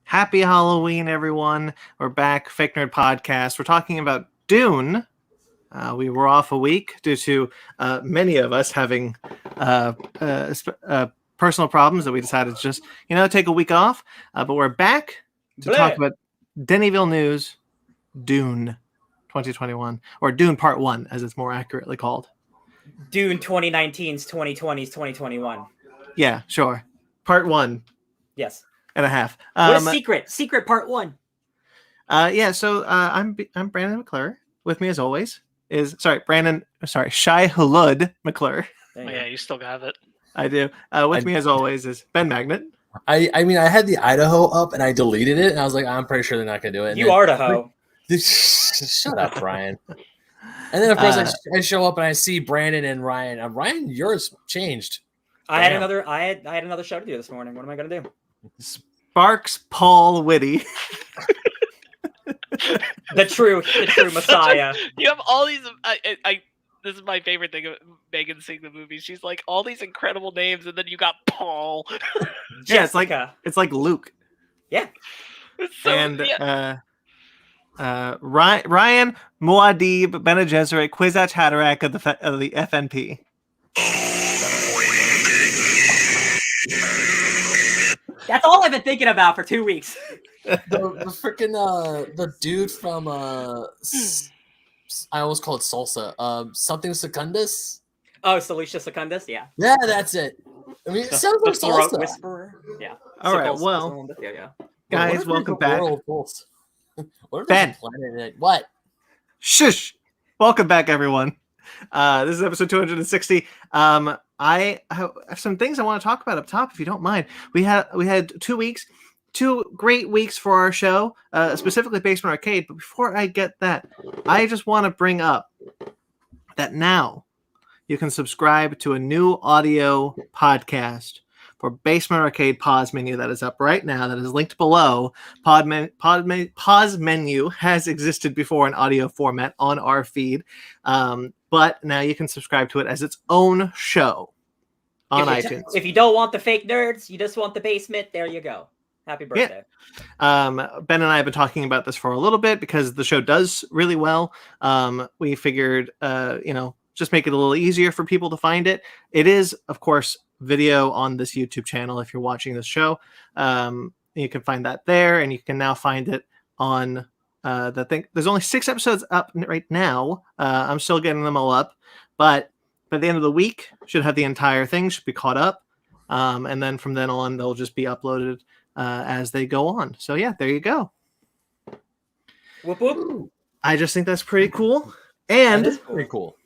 Happy Halloween, everyone. We're back, Fake Nerd Podcast. We're talking about Dune. We were off a week due to many of us having personal problems that we decided to just, take a week off. But we're back to talk about Denis Villeneuve's Dune 2021, or Dune Part 1, as it's more accurately called. Dune 2019's 2020's 2021. Yeah, sure. Part 1. Yes. And a half. What a secret part 1. I'm Brandon McClure. With me as always is Shai Hulud McClure. Oh, yeah, you still have it. I do. With me as always is Ben Magnet. I mean, I had the Idaho up and I deleted it, and I was like, I'm pretty sure they're not gonna do it. You Idaho. Shut up, Brian. And then of course I show up and I see Brandon and Ryan. Ryan, yours changed. I had another show to do this morning. What am I gonna do? Sparks Paul Whitty. the true Messiah. You have all these. This is my favorite thing of Megan seeing the movie. She's like all these incredible names, and then you got Paul. Yeah, it's like Luke. Yeah. Ryan Muad'Dib Bene Gesserit Kwisatz Haderach of the FNP. That's all I've been thinking about for 2 weeks. the freaking the dude from I almost call it salsa. Something Secundus. Oh, Celicia Secundus, yeah. Yeah, that's it. I mean, it sounds like salsa. Whisperer. Yeah. All right, well, guys, welcome back. Ben. What? Shush. Welcome back, everyone. This is episode 260. I have some things I want to talk about up top, if you don't mind. We had 2 weeks, 2 great weeks for our show, specifically Basement Arcade. But before I get that, I just want to bring up that now you can subscribe to a new audio podcast for Basement Arcade Pause Menu that is up right now. That is linked below. Pause Menu has existed before in audio format on our feed. But now you can subscribe to it as its own show on iTunes. If you don't want the fake nerds, you just want the basement, there you go. Happy birthday. Yeah. Ben and I have been talking about this for a little bit because the show does really well. We figured, just make it a little easier for people to find it. It is, of course, video on this YouTube channel if you're watching this show. You can find that there, and you can now find it on... there's only 6 episodes up right now. I'm still getting them all up, but by the end of the week, should have the entire thing, should be caught up. And then from then on, they'll just be uploaded as they go on. So yeah, there you go. Whoop whoop. I just think that's pretty cool. And that is pretty cool.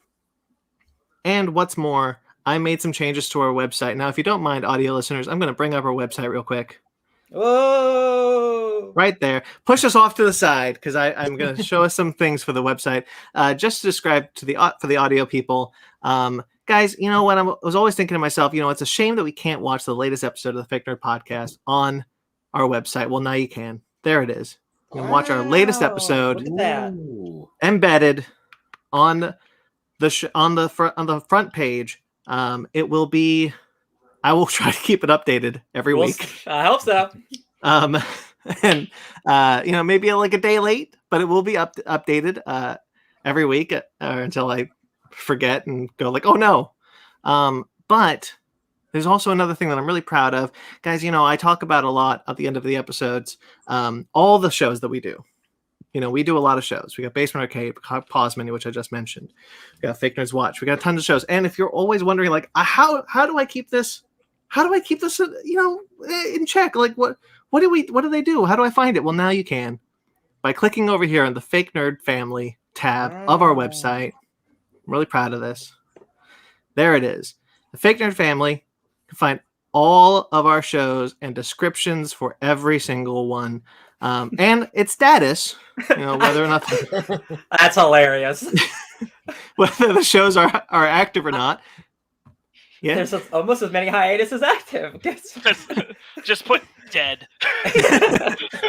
And what's more, I made some changes to our website. Now, if you don't mind, audio listeners, I'm going to bring up our website real quick. Whoa! Right there. Push us off to the side because I'm going to show us some things for the website. Just to describe for the audio people, guys. You know what? I was always thinking to myself, it's a shame that we can't watch the latest episode of the Fake Nerd Podcast on our website. Well, now you can. There it is. You can watch our latest episode embedded on the front page. It will be. I will try to keep it updated every week. I hope so. And maybe like a day late, but it will be updated every week until I forget and go like, oh no. But there's also another thing that I'm really proud of, guys. I talk about a lot at the end of the episodes. All the shows that we do. We do a lot of shows. We got Basement Arcade, Pause Menu, which I just mentioned. We got Fake Nerds Watch. We got tons of shows. And if you're always wondering, like, how do I keep this? How do I keep this, in check? Like, what do they do? How do I find it? Well, now you can by clicking over here on the Fake Nerd Family tab of our website. I'm really proud of this. There it is. The Fake Nerd Family. You can find all of our shows and descriptions for every single one. And its status, whether or not that's hilarious. Whether the shows are active or not. Yeah, there's almost as many hiatuses active. Just put dead.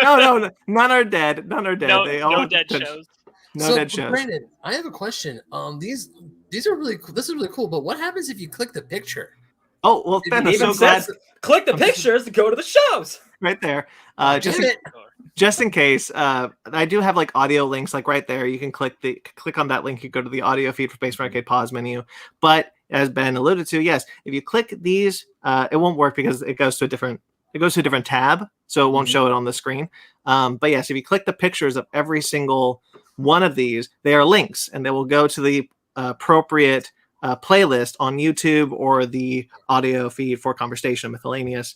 No, none are dead. None are dead. No dead shows. No dead shows. Brandon, I have a question. These are really cool. This is really cool. But what happens if you click the picture? Oh well, Ben, I'm so glad. Click the pictures to go to the shows. right there. Oh, Just damn in, it. just in case, I do have like audio links, like right there. You can click on that link. You go to the audio feed for Basement Arcade pause menu. But as Ben alluded to, yes, if you click these, it won't work because it goes to a different tab, so it won't show it on the screen. But yes, if you click the pictures of every single one of these, they are links, and they will go to the appropriate playlist on YouTube or the audio feed for Conversation Miscellaneous.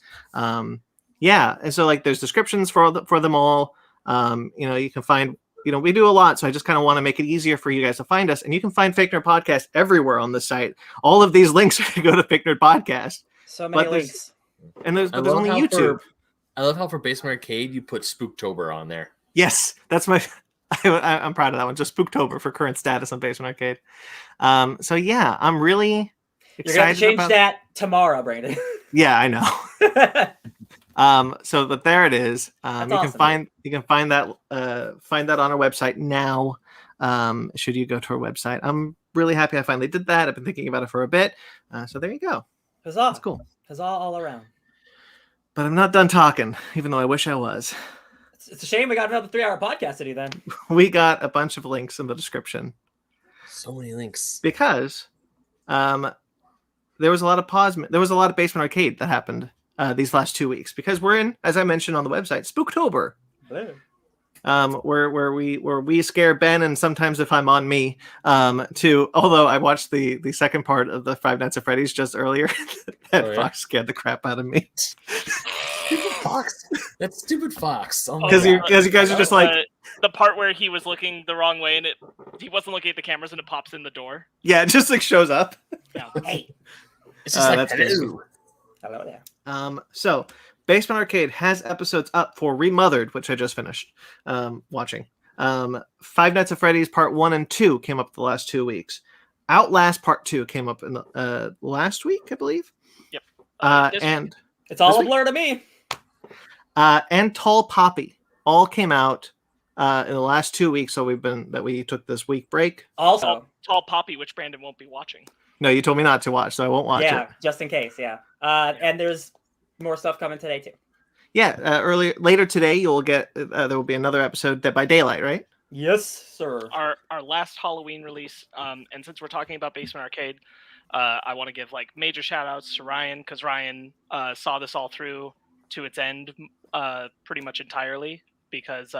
Yeah, and so like there's descriptions for them all. You can find, we do a lot, so I just kind of want to make it easier for you guys to find us, and you can find Fake Nerd Podcast everywhere on the site. All of these links are to go to Fake Nerd Podcast. So many links. And there's only YouTube. I love how for Basement Arcade you put Spooktober on there. Yes, that's my. I'm proud of that one. Just Spooktober for current status on Basement Arcade. So yeah, I'm really excited. You're gonna change that tomorrow, Brandon. Yeah, I know. But there it is. You awesome, can find that on our website now. Should you go to our website? I'm really happy I finally did that. I've been thinking about it for a bit. So there you go. Huzzah. That's cool. Huzzah all around. But I'm not done talking, even though I wish I was. It's a shame we got another 3-hour podcast to do then. We got a bunch of links in the description. So many links. Because there was a lot of Basement Arcade that happened these last 2 weeks, because we're in, as I mentioned on the website, Spooktober. Where we scare Ben, and sometimes if I'm on me, although I watched the second part of the Five Nights at Freddy's just earlier, that fox scared the crap out of me. Stupid fox. That stupid fox. Because you guys are just like the part where he was looking the wrong way and he wasn't looking at the cameras and it pops in the door. Yeah, it just like shows up. Yeah. Hey. It's just like, Hello there. So Basement Arcade has episodes up for Remothered, which I just finished watching. Five Nights at Freddy's Part 1 and 2 came up the last 2 weeks. Outlast Part 2 came up in the last week, I believe. Yep. And it's all a blur to me. And Tall Poppy all came out in the last 2 weeks. So we took this week break. Also, Tall Poppy, which Brandon won't be watching. No, you told me not to watch, so I won't watch it. Yeah, just in case. Yeah. And there's more stuff coming today too. Yeah, later today you'll get there will be another episode, Dead by Daylight, right? Yes, sir. Our last Halloween release, and since we're talking about Basement Arcade, I want to give like major shout outs to Ryan, because Ryan saw this all through to its end pretty much entirely, because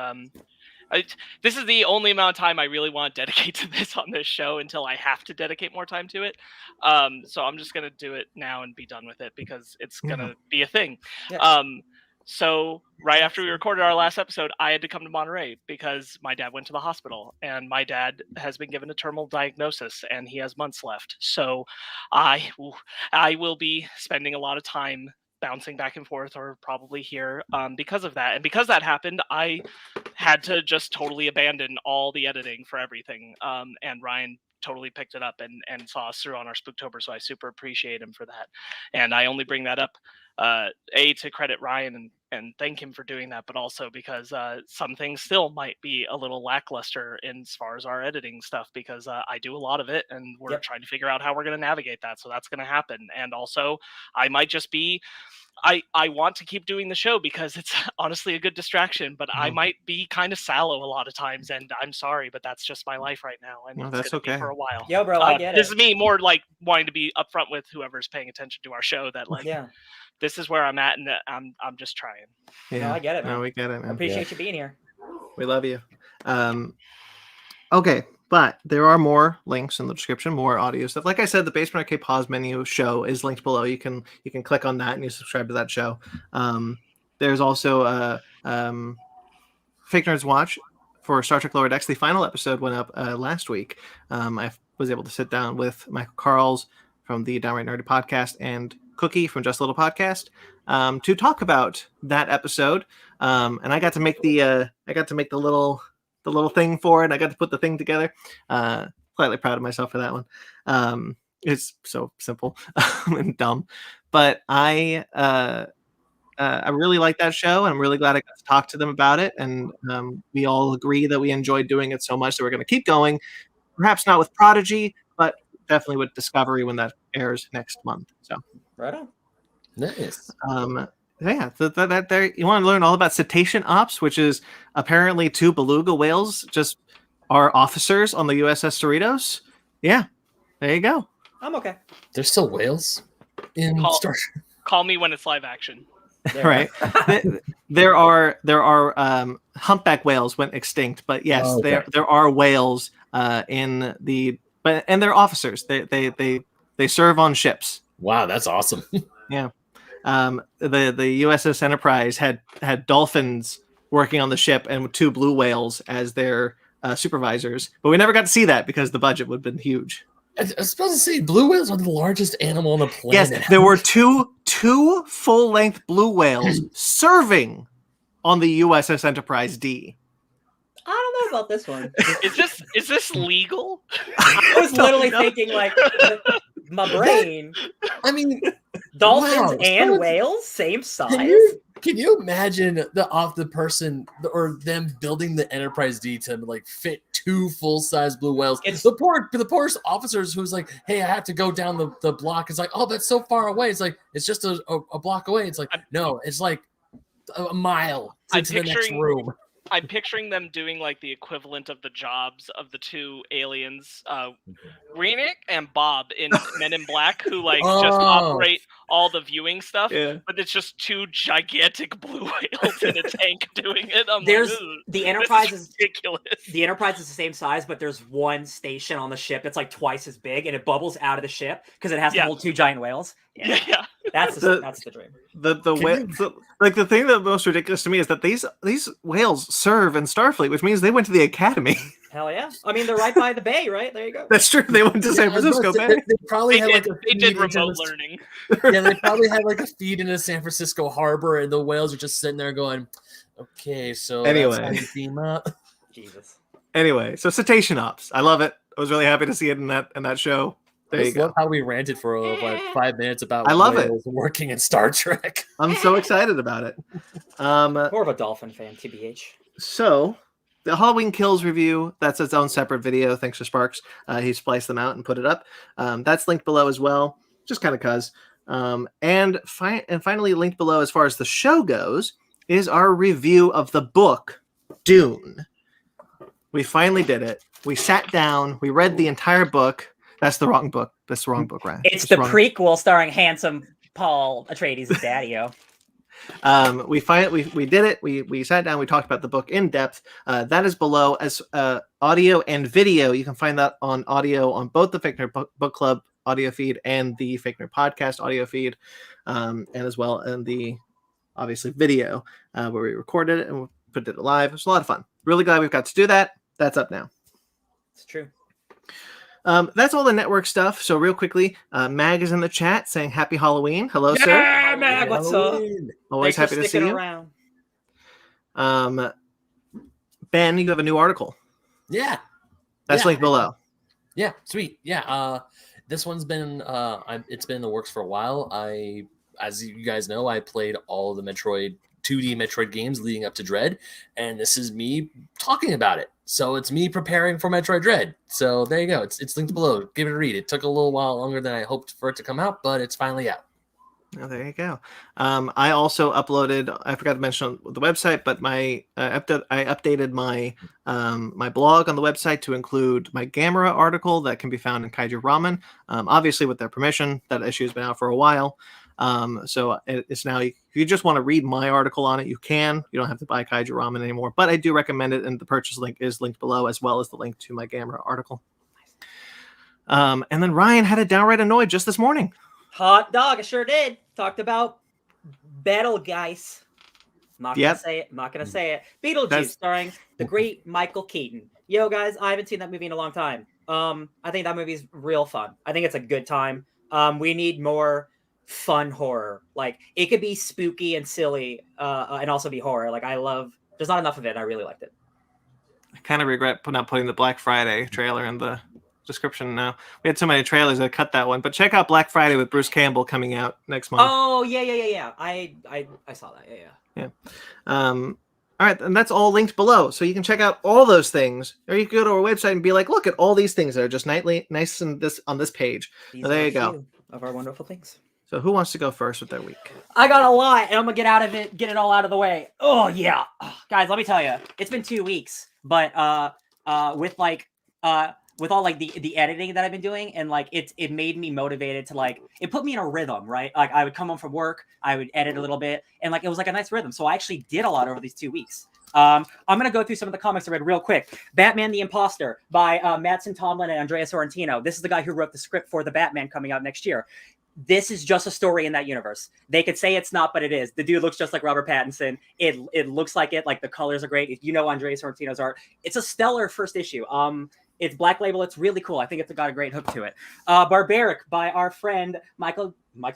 this is the only amount of time I really want to dedicate to this on this show until I have to dedicate more time to it. So I'm just going to do it now and be done with it, because it's going to be a thing. Yeah. So right after we recorded our last episode, I had to come to Monterey because my dad went to the hospital, and my dad has been given a terminal diagnosis and he has months left. So I will be spending a lot of time bouncing back and forth, or probably here, because of that. And because that happened, I had to just totally abandon all the editing for everything. And Ryan totally picked it up and saw us through on our Spooktober, so I super appreciate him for that. And I only bring that up to credit Ryan and thank him for doing that, but also because some things still might be a little lackluster as far as our editing stuff, because I do a lot of it, and we're trying to figure out how we're going to navigate that. So that's going to happen. And also I might just be I want to keep doing the show because it's honestly a good distraction, but I might be kind of sallow a lot of times, and I'm sorry, but that's just my life right now, and that's gonna okay be for a while. Yo, bro, I get this it. is me more like wanting to be upfront with whoever's paying attention to our show that like, this is where I'm at, and I'm just trying. Yeah, no, I get it, man. No, we get it, man. I appreciate you being here. We love you. Okay, but there are more links in the description, more audio stuff. Like I said, the Basement Arcade pause menu show is linked below. You can click on that and you subscribe to that show. There's also Fake Nerds Watch for Star Trek Lower Decks. The final episode went up last week. I was able to sit down with Michael Carls from the Downright Nerdy podcast and Cookie from Just a Little Podcast to talk about that episode. And I got to make the little thing for it. I got to put the thing together. Slightly proud of myself for that one. It's so simple and dumb, but I really like that show, and I'm really glad I got to talk to them about it. And we all agree that we enjoyed doing it so much that we're going to keep going. Perhaps not with Prodigy, but definitely with Discovery when that airs next month. So right on. Nice. Yeah, that there. You want to learn all about cetacean ops, which is apparently 2 beluga whales just are officers on the USS Cerritos. Yeah, there you go. I'm okay. There's still whales in Call- Star Trek. Call me when it's live action. There. Right. there are humpback whales went extinct, but yes, Oh, okay. there are whales in the and they're officers. They serve on ships. Wow, that's awesome. Yeah. The USS Enterprise had dolphins working on the ship and 2 blue whales as their supervisors, but we never got to see that because the budget would have been huge. I was supposed to say blue whales are the largest animal on the planet. Yes, there were two full-length blue whales serving on the USS Enterprise D. I don't know about this one. Is this legal? I was literally thinking like my brain. I mean, Dolphins wow, and so whales, same size. Can you imagine the person or them building the Enterprise D to like fit 2 full-size blue whales? The poor officers who's like, hey, I have to go down the block. It's like, oh, that's so far away. It's like it's just a block away. It's like no, it's like a mile into the next room. I'm picturing them doing like the equivalent of the jobs of the 2 aliens, Renick and Bob in Men in Black, who like just operate all the viewing stuff. Yeah. But it's just 2 gigantic blue whales in a tank doing it. The Enterprise is ridiculous. The Enterprise is the same size, but there's one station on the ship that's like twice as big, and it bubbles out of the ship because it has to hold 2 giant whales. Yeah. That's the dream. Like the thing that most ridiculous to me is that these whales serve in Starfleet, which means they went to the academy. Hell yeah! I mean, they're right by the bay, right? There you go. That's true. They went to San Francisco Bay. They probably did remote learning. Yeah, they probably had like a feed into San Francisco Harbor, and the whales are just sitting there going, "Okay, so anyway, that's how you team up." Jesus. Anyway, so cetacean ops. I love it. I was really happy to see it in that show. There you go. Love how we ranted for like 5 minutes about I love whales working in Star Trek. I'm so excited about it. More of a dolphin fan, TBH. So the Halloween Kills review, that's its own separate video. Thanks to Sparks. He spliced them out and put it up. That's linked below as well, just kind of cuz. And finally linked below as far as the show goes is our review of the book Dune. We finally did it. We sat down, we read the entire book. That's the wrong book. That's the wrong book, Ryan. It's the prequel starring handsome Paul Atreides' daddy-o. We did it. We sat down. We talked about the book in depth. That is below as audio and video. You can find that on audio on both the Fake Nerd Book Club audio feed and the Fake Nerd Podcast audio feed, and as well in the obviously video where we recorded it and we put it live. It was a lot of fun. Really glad we've got to do that. That's up now. It's true. That's all the network stuff. So real quickly, Mag is in the chat saying happy Halloween. Hello, sir. Yeah, Mag, what's up? Always happy to see you. Around. Ben, you have a new article. Yeah. That's linked below. Yeah, sweet. Yeah. This one's been it's been in the works for a while. As you guys know, I played all the 2D Metroid games leading up to Dread, and this is me talking about it. So it's me preparing for Metroid Dread. So there you go. It's linked below. Give it a read. It took a little while longer than I hoped for it to come out, but it's finally out. Oh, there you go. I also uploaded. I forgot to mention on the website, but I updated my my blog on the website to include my Gamera article that can be found in Kaiju Ramen. Obviously, with their permission, that issue has been out for a while. So it's now, if you just want to read my article on it, you can. You don't have to buy Kaiju Ramen anymore, but I do recommend it, and the purchase link is linked below, as well as the link to my Gamera article. And then Ryan had it downright annoyed just this morning. Hot dog, I sure did. Talked about Betelgeuse. Not gonna say it. Not gonna say it. Beetlejuice, starring the great Michael Keaton. Yo, guys, I haven't seen that movie in a long time. I think that movie's real fun. I think it's a good time. We need more fun horror. Like, it could be spooky and silly, and also be horror. Like, there's not enough of it, and I really liked it. I kind of regret not putting the Black Friday trailer in the description now. We had so many trailers, I cut that one. But check out Black Friday with Bruce Campbell coming out next month. Oh, yeah. I saw that. Yeah. All right, and that's all linked below. So you can check out all those things, or you can go to our website and be like, look at all these things that are just nice and this on this page. These So there are you go. a few of our wonderful things. So who wants to go first with their week? I got a lot, and I'm gonna get it all out of the way. Oh yeah, guys, let me tell you, it's been 2 weeks, but with all like the editing that I've been doing, and like it made me motivated to like, it put me in a rhythm, right? Like I would come home from work, I would edit a little bit, and like it was like a nice rhythm. So I actually did a lot over these 2 weeks. I'm gonna go through some of the comics I read real quick. Batman the Imposter by Mattson Tomlin and Andrea Sorrentino. This is the guy who wrote the script for the Batman coming out next year. This is just a story in that universe. They could say it's not, but it is. The dude looks just like Robert Pattinson. It looks like it. Like the colors are great. If you know Andrea Sorrentino's art, it's a stellar first issue. It's Black Label. It's really cool. I think it's got a great hook to it. Barbaric by our friend Michael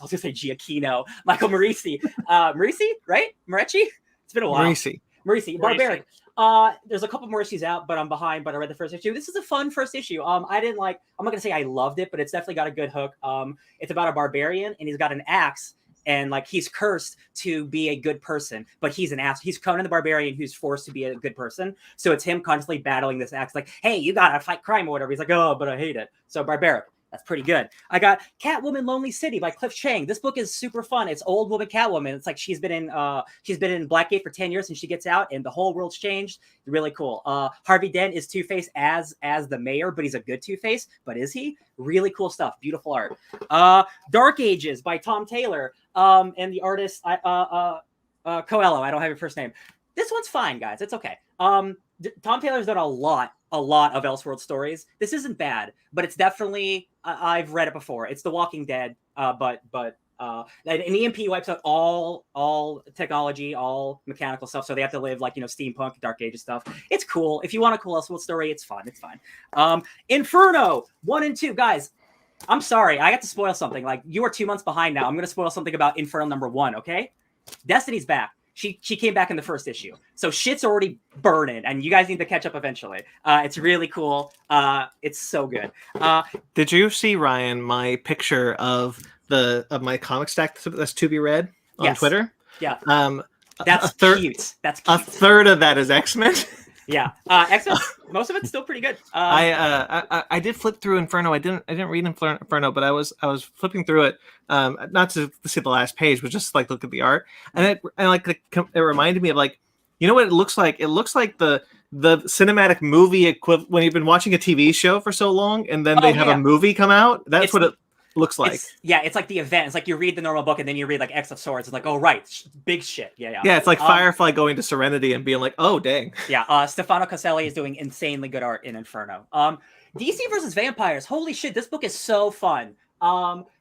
to say Giacchino. Michael Morisi. Morisi, right? Moretti? It's been a while. Morisi. Barbaric. There's a couple more issues out, but I'm behind. But I read the first issue. This is a fun first issue. I'm not gonna say I loved it, but it's definitely got a good hook. It's about a barbarian, and he's got an axe, and like he's cursed to be a good person, but he's an ass. He's Conan the Barbarian who's forced to be a good person. So it's him constantly battling this axe, like, hey, you gotta fight crime or whatever. He's like, oh, but I hate it. So Barbaric. That's pretty good. I got Catwoman Lonely City by Cliff Chang. This book is super fun. It's old woman Catwoman. It's like she's been in Blackgate for 10 years and she gets out and the whole world's changed. Really cool. Harvey Dent is Two-Face as the mayor, but he's a good Two-Face. But is he? Really cool stuff. Beautiful art. Dark Ages by Tom Taylor. And the artist Coelho. I don't have your first name. This one's fine, guys. It's okay. Tom Taylor's done a lot of Elseworld stories. This isn't bad, but it's definitely I've read it before. It's The Walking Dead, but an EMP wipes out all technology, all mechanical stuff. So they have to live like steampunk, Dark Ages stuff. It's cool. If you want a cool Elseworld story, it's fun. It's fine. Inferno 1 and 2, guys. I'm sorry, I got to spoil something. Like you are 2 months behind now. I'm gonna spoil something about Inferno #1. Okay, Destiny's back. She came back in the first issue. So shit's already burning, and you guys need to catch up eventually. It's really cool. It's so good. Did you see, Ryan, my picture of my comic stack that's to be read on Twitter? Yeah. That's cute. That's cute. A third of that is X-Men. Yeah. X-Men, most of it's still pretty good. I did flip through Inferno. I didn't read Inferno, but I was flipping through it, not to see the last page, but just like look at the art, and it reminded me of like, you know what it looks like? It looks like the cinematic movie equivalent when you've been watching a TV show for so long, and then they have a movie come out. That's what it looks like. It's like the event. It's like you read the normal book and then you read like X of Swords. It's like, oh right, big shit. Yeah. It's like Firefly going to Serenity and being like, oh dang. Yeah. Stefano Caselli is doing insanely good art in Inferno. DC versus Vampires. Holy shit, this book is so fun.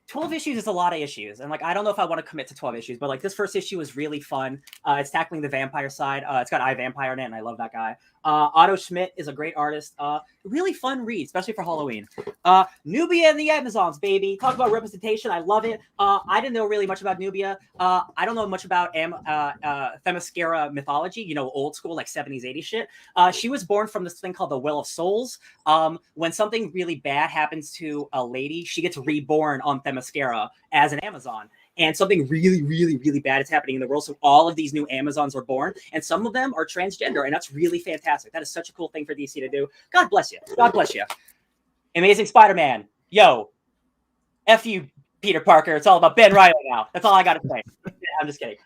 12 issues is a lot of issues, and like I don't know if I want to commit to 12 issues, but like this first issue is really fun. It's tackling the vampire side. It's got iVampire in it, and I love that guy. Otto Schmidt is a great artist. Really fun read, especially for Halloween. Nubia and the Amazons, baby. Talk about representation. I love it. I didn't know really much about Nubia. I don't know much about Themyscira mythology, old school, like 70s, 80s shit. She was born from this thing called the Well of Souls. When something really bad happens to a lady, she gets reborn on Themyscira as an Amazon. And something really, really, really bad is happening in the world. So all of these new Amazons are born, and some of them are transgender, and that's really fantastic. That is such a cool thing for DC to do. God bless you. God bless you. Amazing Spider-Man. Yo, F you, Peter Parker. It's all about Ben Reilly now. That's all I got to say. Yeah, I'm just kidding.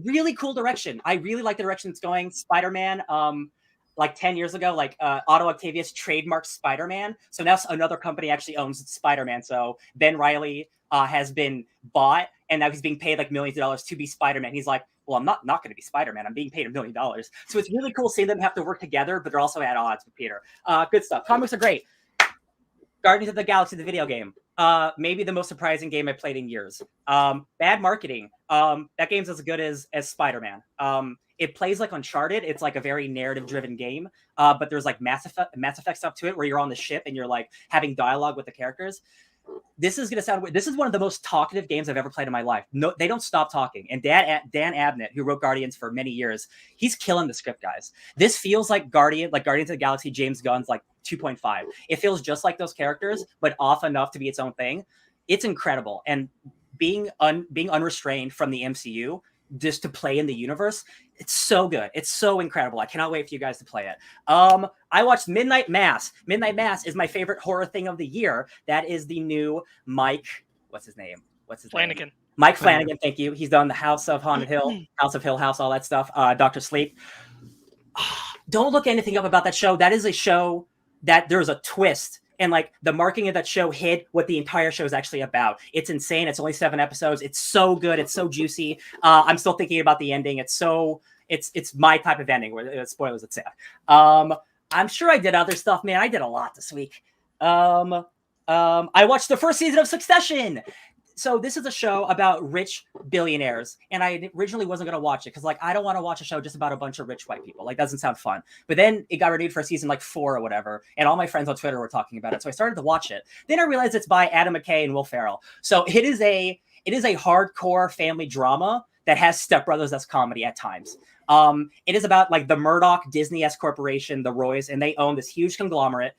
Really cool direction. I really like the direction it's going. Spider-Man, like 10 years ago, like Otto Octavius trademarked Spider-Man. So now another company actually owns Spider-Man. So Ben Reilly has been bought, and now he's being paid like millions of dollars to be Spider-Man. He's like, well, I'm not going to be Spider-Man. I'm being paid $1 million. So it's really cool seeing them have to work together, but they're also at odds with Peter. Good stuff. Comics are great. Guardians of the Galaxy, the video game. Maybe the most surprising game I've played in years. Bad marketing. That game's as good as Spider-Man. It plays like Uncharted. It's like a very narrative-driven game, but there's like Mass Effect stuff to it where you're on the ship and you're like having dialogue with the characters. This is gonna sound weird. This is one of the most talkative games I've ever played in my life. No, they don't stop talking. And Dan Abnett, who wrote Guardians for many years, he's killing the script, guys. This feels like Guardians of the Galaxy, James Gunn's like 2.5. It feels just like those characters, but off enough to be its own thing. It's incredible. And being unrestrained from the MCU, just to play in the universe, it's so good. It's so incredible. I cannot wait for you guys to play it. I watched Midnight Mass. Midnight Mass is my favorite horror thing of the year. That is the new Mike. What's his name? what's his name? Flanagan. Mike Flanagan, thank you. He's done the House of Haunted Hill, House of Hill House, all that stuff. Dr. Sleep. Don't look anything up about that show. That is a show that there's a twist. And like the marketing of that show hid what the entire show is actually about. It's insane. It's only 7 episodes. It's so good. It's so juicy. I'm still thinking about the ending. It's my type of ending where spoilers, it's sad. I'm sure I did other stuff, man. I did a lot this week. I watched the first season of Succession. So this is a show about rich billionaires, and I originally wasn't going to watch it because, like, I don't want to watch a show just about a bunch of rich white people. Like, doesn't sound fun. But then it got renewed for season like 4 or whatever, and all my friends on Twitter were talking about it. So I started to watch it. Then I realized it's by Adam McKay and Will Ferrell. So it is a hardcore family drama that has Step Brothers as comedy at times. It is about like the Murdoch Disney-esque corporation, the Roys, and they own this huge conglomerate.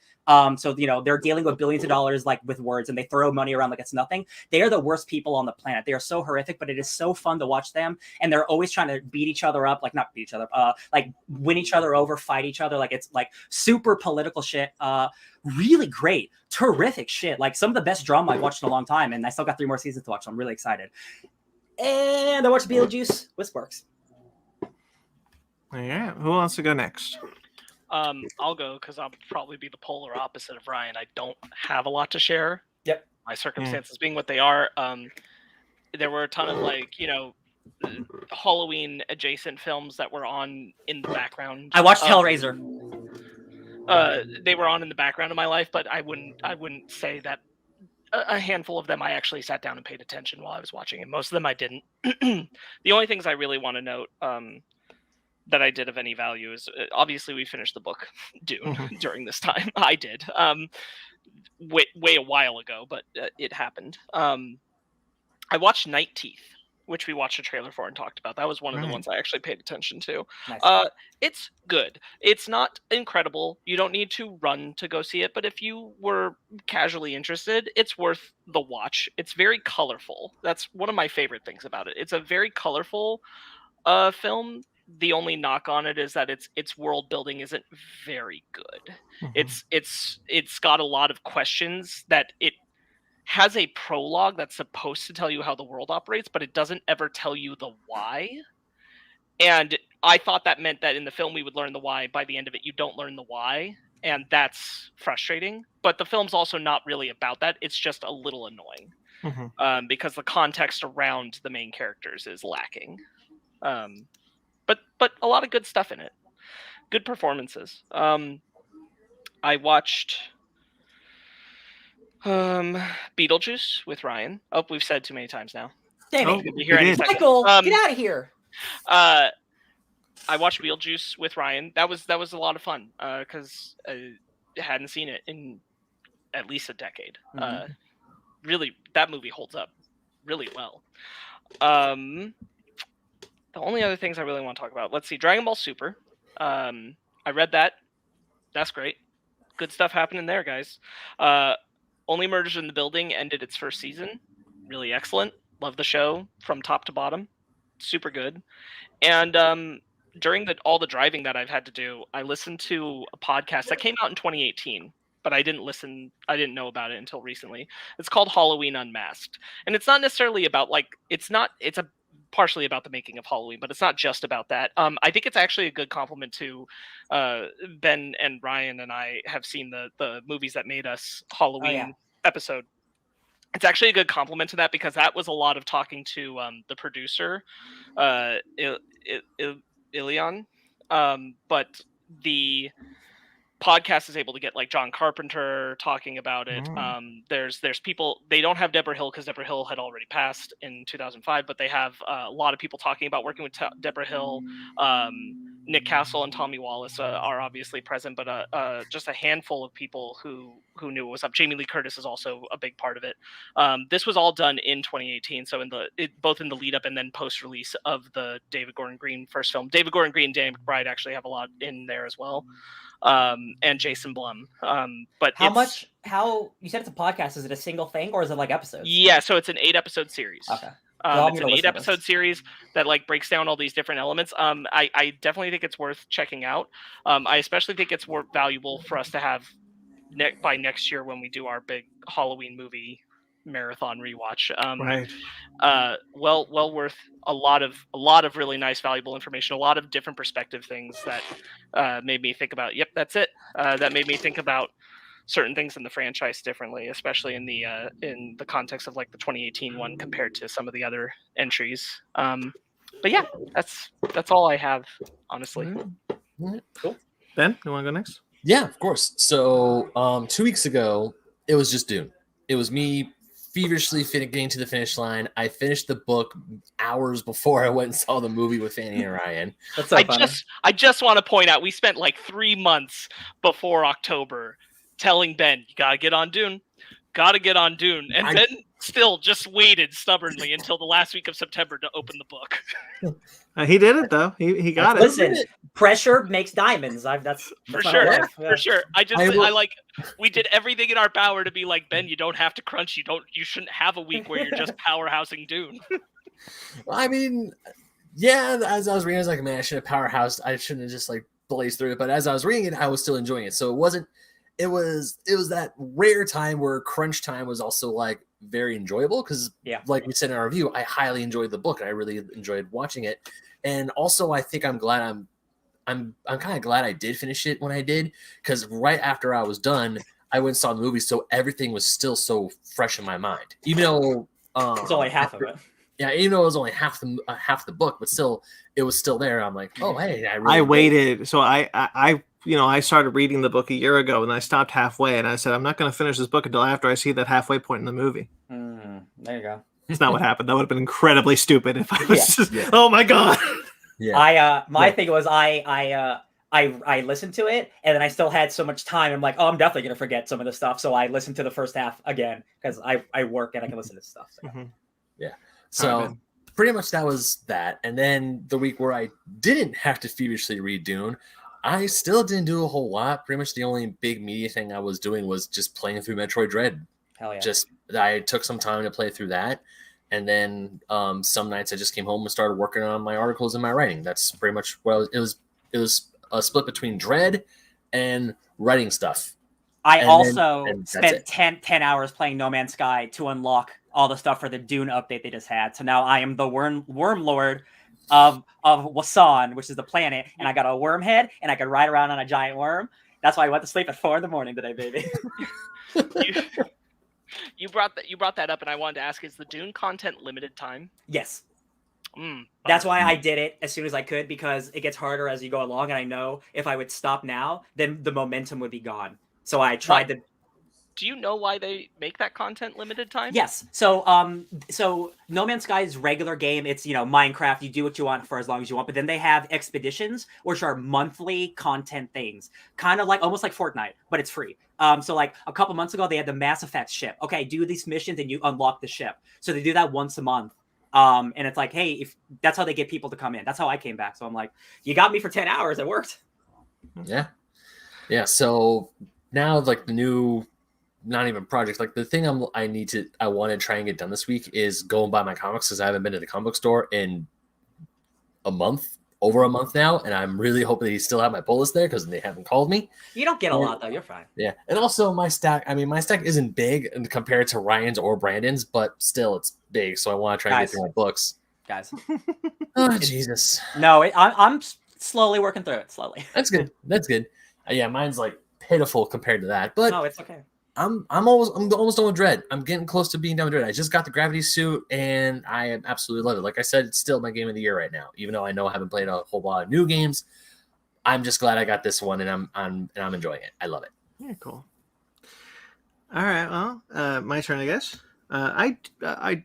So, you know, they're dealing with billions of dollars, like with words, and they throw money around like it's nothing. They are the worst people on the planet. They are so horrific, but it is so fun to watch them. And they're always trying to beat each other up, like not beat each other, like win each other over, fight each other. Like it's like super political shit. Really great, terrific shit. Like some of the best drama I've watched in a long time. And I still got 3 more seasons to watch. So I'm really excited. And I watched Beetlejuice with Sparks. Yeah. Who wants to go next? I'll go because I'll probably be the polar opposite of Ryan. I don't have a lot to share. Yep. My circumstances being what they are. There were a ton of like, Halloween adjacent films that were on in the background. I watched Hellraiser. They were on in the background of my life, but I wouldn't say that a handful of them I actually sat down and paid attention while I was watching it. Most of them I didn't. The only things I really want to note that I did of any value is obviously we finished the book Dune during this time. I did way a while ago, but it happened. I watched Night Teeth, which we watched a trailer for and talked about. That was one of the ones I actually paid attention to. Nice. It's good. It's not incredible. You don't need to run to go see it, but if you were casually interested, it's worth the watch. It's very colorful. That's one of my favorite things about it. It's a very colorful film. The only knock on it is that its world building isn't very good. It's got a lot of questions that it has a prologue that's supposed to tell you how the world operates, but it doesn't ever tell you the why. And I thought that meant that in the film we would learn the why. By the end of it, you don't learn the why, and that's frustrating. But the film's also not really about that. It's just a little annoying because the context around the main characters is lacking. But a lot of good stuff in it. Good performances. I watched Beetlejuice with Ryan. Oh, we've said too many times now. Damn it. Michael, get out of here. I watched Beetlejuice with Ryan. That was a lot of fun because I hadn't seen it in at least a decade. Really, that movie holds up really well. The only other things I really want to talk about, let's see, Dragon Ball Super. I read that. That's great. Good stuff happening there, guys. Only Murders in the Building ended its first season. Really excellent. Love the show from top to bottom. Super good. And during all the driving that I've had to do, I listened to a podcast that came out in 2018, but I didn't know about it until recently. It's called Halloween Unmasked. And it's not necessarily about it's partially about the making of Halloween, but it's not just about that. I think it's actually a good compliment to Ben and Ryan, and I have seen the movies that made us Halloween episode. It's actually a good compliment to that because that was a lot of talking to the producer, Ilion, but the podcast is able to get like John Carpenter talking about it. There's people, they don't have Deborah Hill because Deborah Hill had already passed in 2005, but they have a lot of people talking about working with Deborah Hill. Nick Castle and Tommy Wallace are obviously present, but just a handful of people who knew it was up. Jamie Lee Curtis is also a big part of it. This was all done in 2018, so both in the lead up and then post release of the David Gordon Green first film. David Gordon Green and Danny McBride actually have a lot in there as well. And Jason Blum. But how you said it's a podcast, is it a single thing or is it like episodes? Yeah, so it's an 8-episode series. Okay. It's an 8-episode series that like breaks down all these different elements. I definitely think it's worth checking out. I especially think it's more valuable for us to have by next year when we do our big Halloween movie marathon rewatch. Right. Well worth a lot of really nice, valuable information, a lot of different perspective things that made me think about. Yep, that's it. That made me think about certain things in the franchise differently, especially in the context of like the 2018 one compared to some of the other entries. But yeah, that's all I have, honestly. Cool. Ben, you want to go next? Yeah, of course. So 2 weeks ago, it was just Dune. It was me feverishly getting to the finish line. I finished the book hours before I went and saw the movie with Fanny and Ryan. That's so funny. I just want to point out, we spent like 3 months before October telling Ben, you gotta get on Dune. And Ben still just waited stubbornly until the last week of September to open the book. He did it though. He got it. Listen, pressure makes diamonds. That's For my sure. life. Yeah. For sure. We did everything in our power to be like, Ben, you don't have to crunch. You shouldn't have a week where you're just powerhousing Dune. Well, I mean, yeah, as I was reading, I was like, man, I should have powerhoused. I shouldn't have just like blazed through it. But as I was reading it, I was still enjoying it. So it was that rare time where crunch time was also like very enjoyable because, like we said in our review, I highly enjoyed the book and I really enjoyed watching it. And also, I think I'm glad I'm kind of glad I did finish it when I did, because right after I was done, I went and saw the movie, so everything was still so fresh in my mind. Even though it's only half of it. Yeah, even though it was only half the book, but still, it was still there. I'm like, oh hey, I waited. So I started reading the book a year ago, and I stopped halfway, and I said, I'm not going to finish this book until after I see that halfway point in the movie. There you go. It's not what happened. That would have been incredibly stupid if I was oh my god. Yeah. My thing was I listened to it, and then I still had so much time. I'm like, oh, I'm definitely gonna forget some of the stuff. So I listened to the first half again because I work and I can listen to stuff. So. Yeah. So pretty much that was that. And then the week where I didn't have to feverishly read Dune, I still didn't do a whole lot. Pretty much the only big media thing I was doing was just playing through Metroid Dread. Hell yeah. Just I took some time to play through that. And then some nights I just came home and started working on my articles and my writing. That's pretty much what it was a split between Dread and writing stuff. I also spent 10 hours playing No Man's Sky to unlock all the stuff for the Dune update they just had. So now I am the worm lord of Wasan, which is the planet, and I got a worm head, and I could ride around on a giant worm. That's why I went to sleep at 4 a.m. today, baby. You brought that up, and I wanted to ask: is the Dune content limited time? Yes. That's why I did it as soon as I could, because it gets harder as you go along, and I know if I would stop now, then the momentum would be gone. So I tried to. Do you know why they make that content limited time? Yes. So No Man's Sky's regular game, it's, Minecraft, you do what you want for as long as you want, but then they have expeditions, which are monthly content things, kind of like almost like Fortnite, but it's free. So like a couple months ago, they had the Mass Effect ship. Okay, do these missions and you unlock the ship. So they do that once a month. And it's like, hey, if that's how they get people to come in. That's how I came back. So I'm like, you got me for 10 hours. It worked. Yeah. Yeah. So now like the new, not even projects, like the thing I want to try and get done this week is go and buy my comics, because I haven't been to the comic book store in over a month now, and I'm really hoping they still have my pull list there because they haven't called me. You don't get a lot though, you're fine. Yeah, and also my stack isn't big compared to Ryan's or Brandon's, but still it's big, so I want to try and get through my books. Guys. Oh Jesus. No, I'm slowly working through it, slowly. That's good. Yeah, mine's like pitiful compared to that, but no, it's okay. I'm almost done with Dread. I'm getting close to being done with Dread. I just got the Gravity suit, and I absolutely love it. Like I said, it's still my game of the year right now. Even though I know I haven't played a whole lot of new games, I'm just glad I got this one, and I'm enjoying it. I love it. Yeah, cool. All right, well, my turn, I guess. I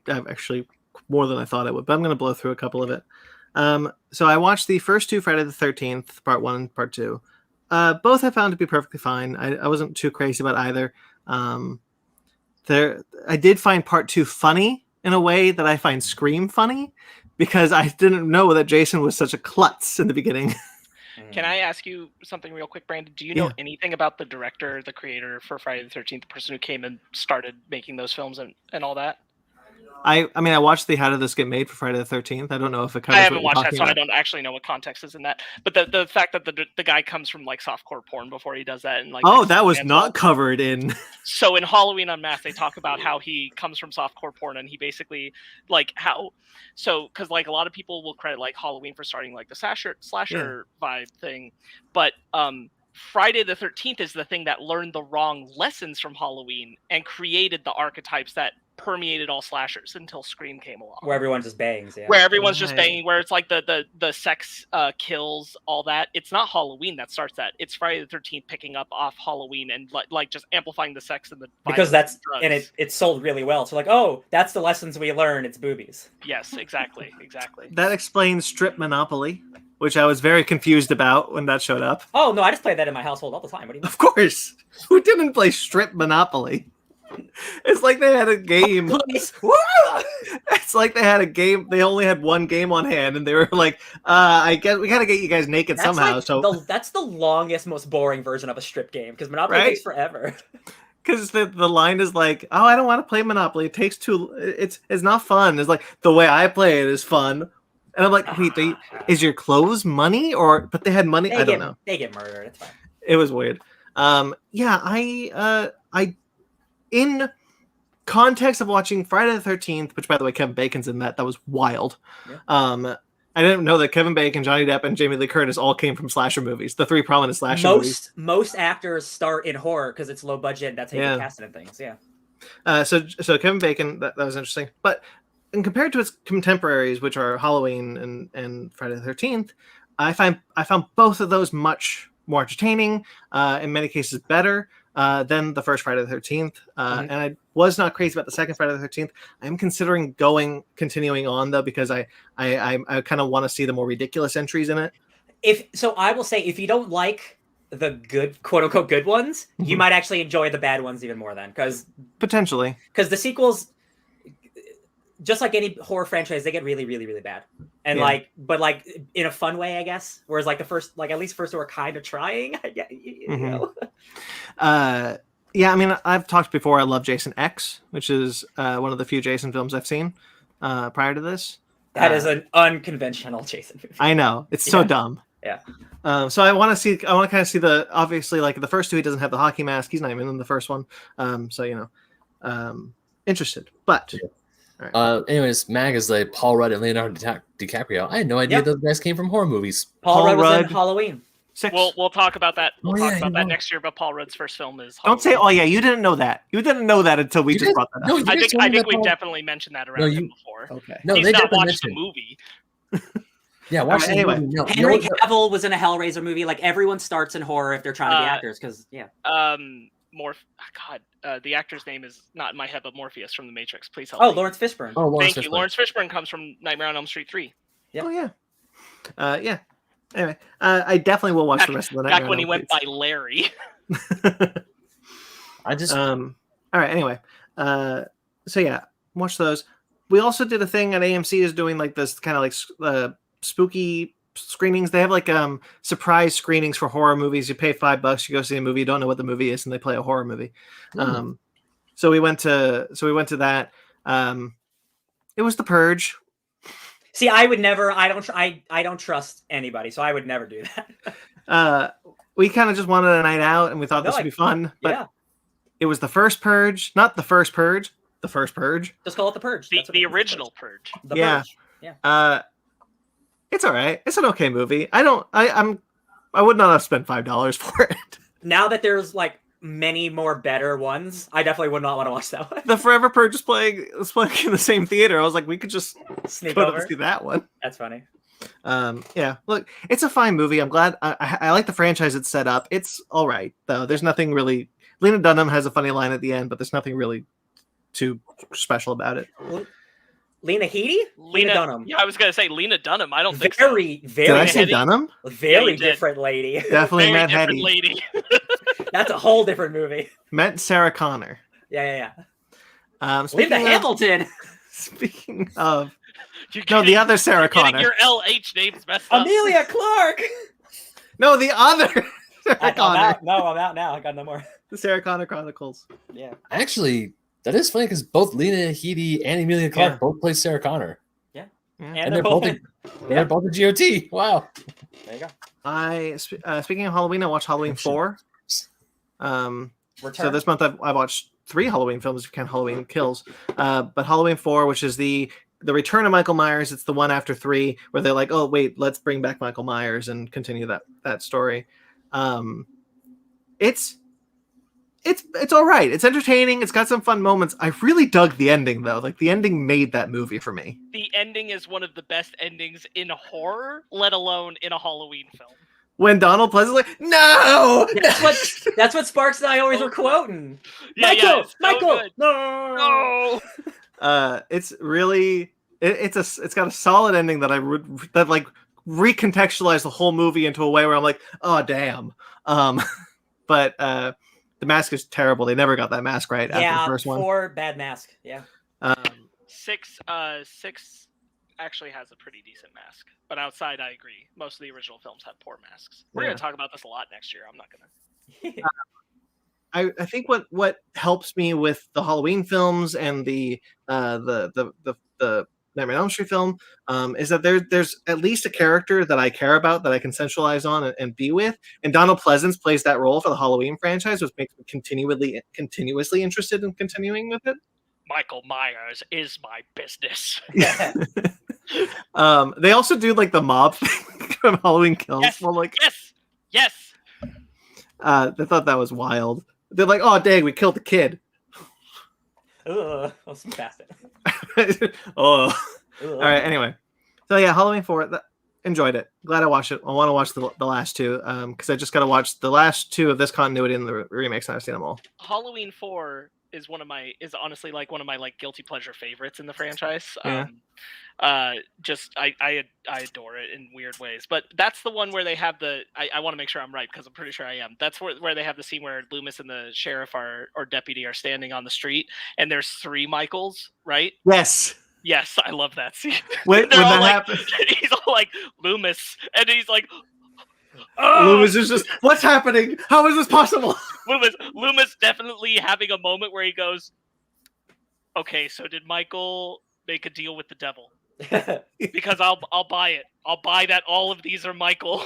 have actually more than I thought I would, but I'm going to blow through a couple of it. So I watched the first 2 Friday the 13th, part 1 and part 2. Both I found to be perfectly fine. I wasn't too crazy about either. I did find part 2 funny in a way that I find Scream funny, because I didn't know that Jason was such a klutz in the beginning. Can I ask you something real quick, Brandon? Do you know anything about the director, the creator for Friday the 13th, the person who came and started making those films and all that? I mean, I watched the How Did This Get Made for Friday the 13th. I don't know if it I covers haven't what watched you're that, so talking I about. don't actually know what context is in that. But the fact that the guy comes from like softcore porn before he does that, and like Oh, that was not covered in. So in Halloween Unmasked, they talk about how he comes from softcore porn, and he basically because like a lot of people will credit like Halloween for starting like the slasher vibe thing, but Friday the 13th is the thing that learned the wrong lessons from Halloween and created the archetypes that permeated all slashers until Scream came along. Where everyone just bangs, Where everyone's just banging, where it's like the sex kills, all that. It's not Halloween that starts that. It's Friday the 13th picking up off Halloween and like just amplifying the sex and the because that's and it sold really well. So like, oh, that's the lessons we learned. It's boobies. Yes, exactly. That explains Strip Monopoly, which I was very confused about when that showed up. Oh no, I just play that in my household all the time. What do you mean? Of course, who didn't play Strip Monopoly? It's like they had a game. It's like they had a game. They only had one game on hand, and they were like, "I guess we gotta get you guys naked somehow." Like so that's the longest, most boring version of a strip game because Monopoly takes forever. Because the line is like, "Oh, I don't want to play Monopoly. It takes too. It's not fun." It's like the way I play it is fun, and I'm like, "Wait, is your clothes money or?" But they had money. I don't know. They get murdered. It's fine. It was weird. I in context of watching Friday the 13th, which by the way, Kevin Bacon's in that was wild. Yeah. I didn't know that Kevin Bacon, Johnny Depp, and Jamie Lee Curtis all came from slasher movies. The three prominent slasher movies. Most actors start in horror because it's low budget. That's how you get casted in things. Yeah. So Kevin Bacon, that was interesting. But compared to its contemporaries, which are Halloween and Friday the 13th, I found both of those much more entertaining, in many cases better than the first Friday the 13th. And I was not crazy about the second Friday the 13th. I'm considering continuing on though, because I kind of want to see the more ridiculous entries in it. I will say, if you don't like the good, quote unquote, good ones, you might actually enjoy the bad ones even more then. Potentially. Because the sequels, just like any horror franchise, they get really, really, really bad. And but in a fun way, I guess. Whereas like the first, like at least first they were kind of trying. You know? Yeah, I mean, I've talked before. I love Jason X, which is one of the few Jason films I've seen prior to this. That is an unconventional Jason movie. I know, it's so dumb. Yeah. So I want to kind of see obviously like the first two, he doesn't have the hockey mask. He's not even in the first one. So interested, but. Right. Anyways, Mag is like Paul Rudd and Leonardo DiCaprio. I had no idea those guys came from horror movies. Paul Rudd was in Halloween. 6. We'll talk about that. We'll talk about that next year. But Paul Rudd's first film is Don't Halloween. say, "Oh yeah, you didn't know that." You didn't know that until we just brought that up. No, I think we've definitely mentioned that around him before. Okay. No, he's not watched the movie. Yeah, watch the anyway. movie. No, Henry Cavill was in a Hellraiser movie. Like everyone starts in horror if they're trying to be actors, because the actor's name is not in my head, but Morpheus from The Matrix. Please help. Oh, Lawrence Fishburne. Thank you. Lawrence Fishburne comes from Nightmare on Elm Street 3. Yep. Oh yeah. Yeah. Anyway, I definitely will watch the rest of the Nightmare. Back when he went by Larry. I just all right. Anyway, so yeah, watch those. We also did a thing at AMC is doing like this kind of like spooky screenings. They have like surprise screenings for horror movies. You pay $5, you go see a movie, you don't know what the movie is, and they play a horror movie. So we went to that. It was The Purge. See, I would never. I don't trust anybody, so I would never do that. We kind of just wanted a night out, and we thought this would be fun. But it was the first Purge, not the first Purge. The first Purge. Just call it The Purge. The original Purge. The Purge. Yeah. It's all right. It's an okay movie. I would not have spent $5 for it. Now that there's like many more better ones, I definitely would not want to watch that one. The Forever Purge is playing in the same theater. I was like, we could just sneak go over to see that one. That's funny. Yeah. Look, it's a fine movie. I'm glad. I like the franchise it's set up. It's all right though. There's nothing really. Lena Dunham has a funny line at the end, but there's nothing really too special about it. Lena Headey? Lena Dunham. Yeah, I was gonna say Lena Dunham. I don't think very. Did I say Dunham? Very different lady. Definitely very Matt different Headey. Lady. That's a whole different movie. Met Sarah Connor. Yeah. Linda Hamilton. Speaking of, the other Sarah Connor. Your LH names messed up. Amelia Clark. No, the other Sarah Connor. I'm out now. I got no more. The Sarah Connor Chronicles. Yeah. Actually, That is funny because both Lena Headey and Emilia Clarke both play Sarah Connor. Yeah. And they're both they're both a GOT. Wow. There you go. Speaking of Halloween, I watched Halloween 4. So this month I watched 3 Halloween films, if you count Halloween Kills. But Halloween 4, which is the return of Michael Myers, it's the one after 3 where they're like, oh wait, let's bring back Michael Myers and continue that story. It's all right. It's entertaining. It's got some fun moments. I really dug the ending though. Like the ending made that movie for me. The ending is one of the best endings in horror, let alone in a Halloween film. When Donald Pleasant's like, no! That's what Sparks and I always were quoting. Yeah, Michael, no. It's really it's got a solid ending that recontextualized the whole movie into a way where I'm like, oh damn. But the mask is terrible. They never got that mask right after the first one. 4 bad mask. Yeah. 6 actually has a pretty decent mask, but outside I agree. Most of the original films have poor masks. We're going to talk about this a lot next year. I'm not going to. I think what helps me with the Halloween films and the Nightmare on Elm Street film is that there's at least a character that I care about, that I can centralize on and be with. And Donald Pleasance plays that role for the Halloween franchise, which makes me continuously interested in continuing with it. Michael Myers is my business. They also do like the mob thing from Halloween Kills. Yes, well, like, yes. They thought that was wild. They're like, oh dang, we killed the kid. Ugh, I'll see past it. All right. Anyway, so yeah, Halloween 4. Enjoyed it. Glad I watched it. I want to watch the last 2 because I just got to watch the last 2 of this continuity and the remakes, and I've seen them all. Halloween 4 is honestly like one of my like guilty pleasure favorites in the franchise. Yeah. I adore it in weird ways. But that's the one where they have I want to make sure I'm right because I'm pretty sure I am. That's where they have the scene where Loomis and the sheriff or deputy are standing on the street and there's 3 Michaels, right? Yes, I love that scene. When that happens, he's all like Loomis, and he's like, Loomis is just, what's happening? How is this possible? Loomis definitely having a moment where he goes, okay, so did Michael make a deal with the devil? Because I'll buy it. I'll buy that all of these are Michael.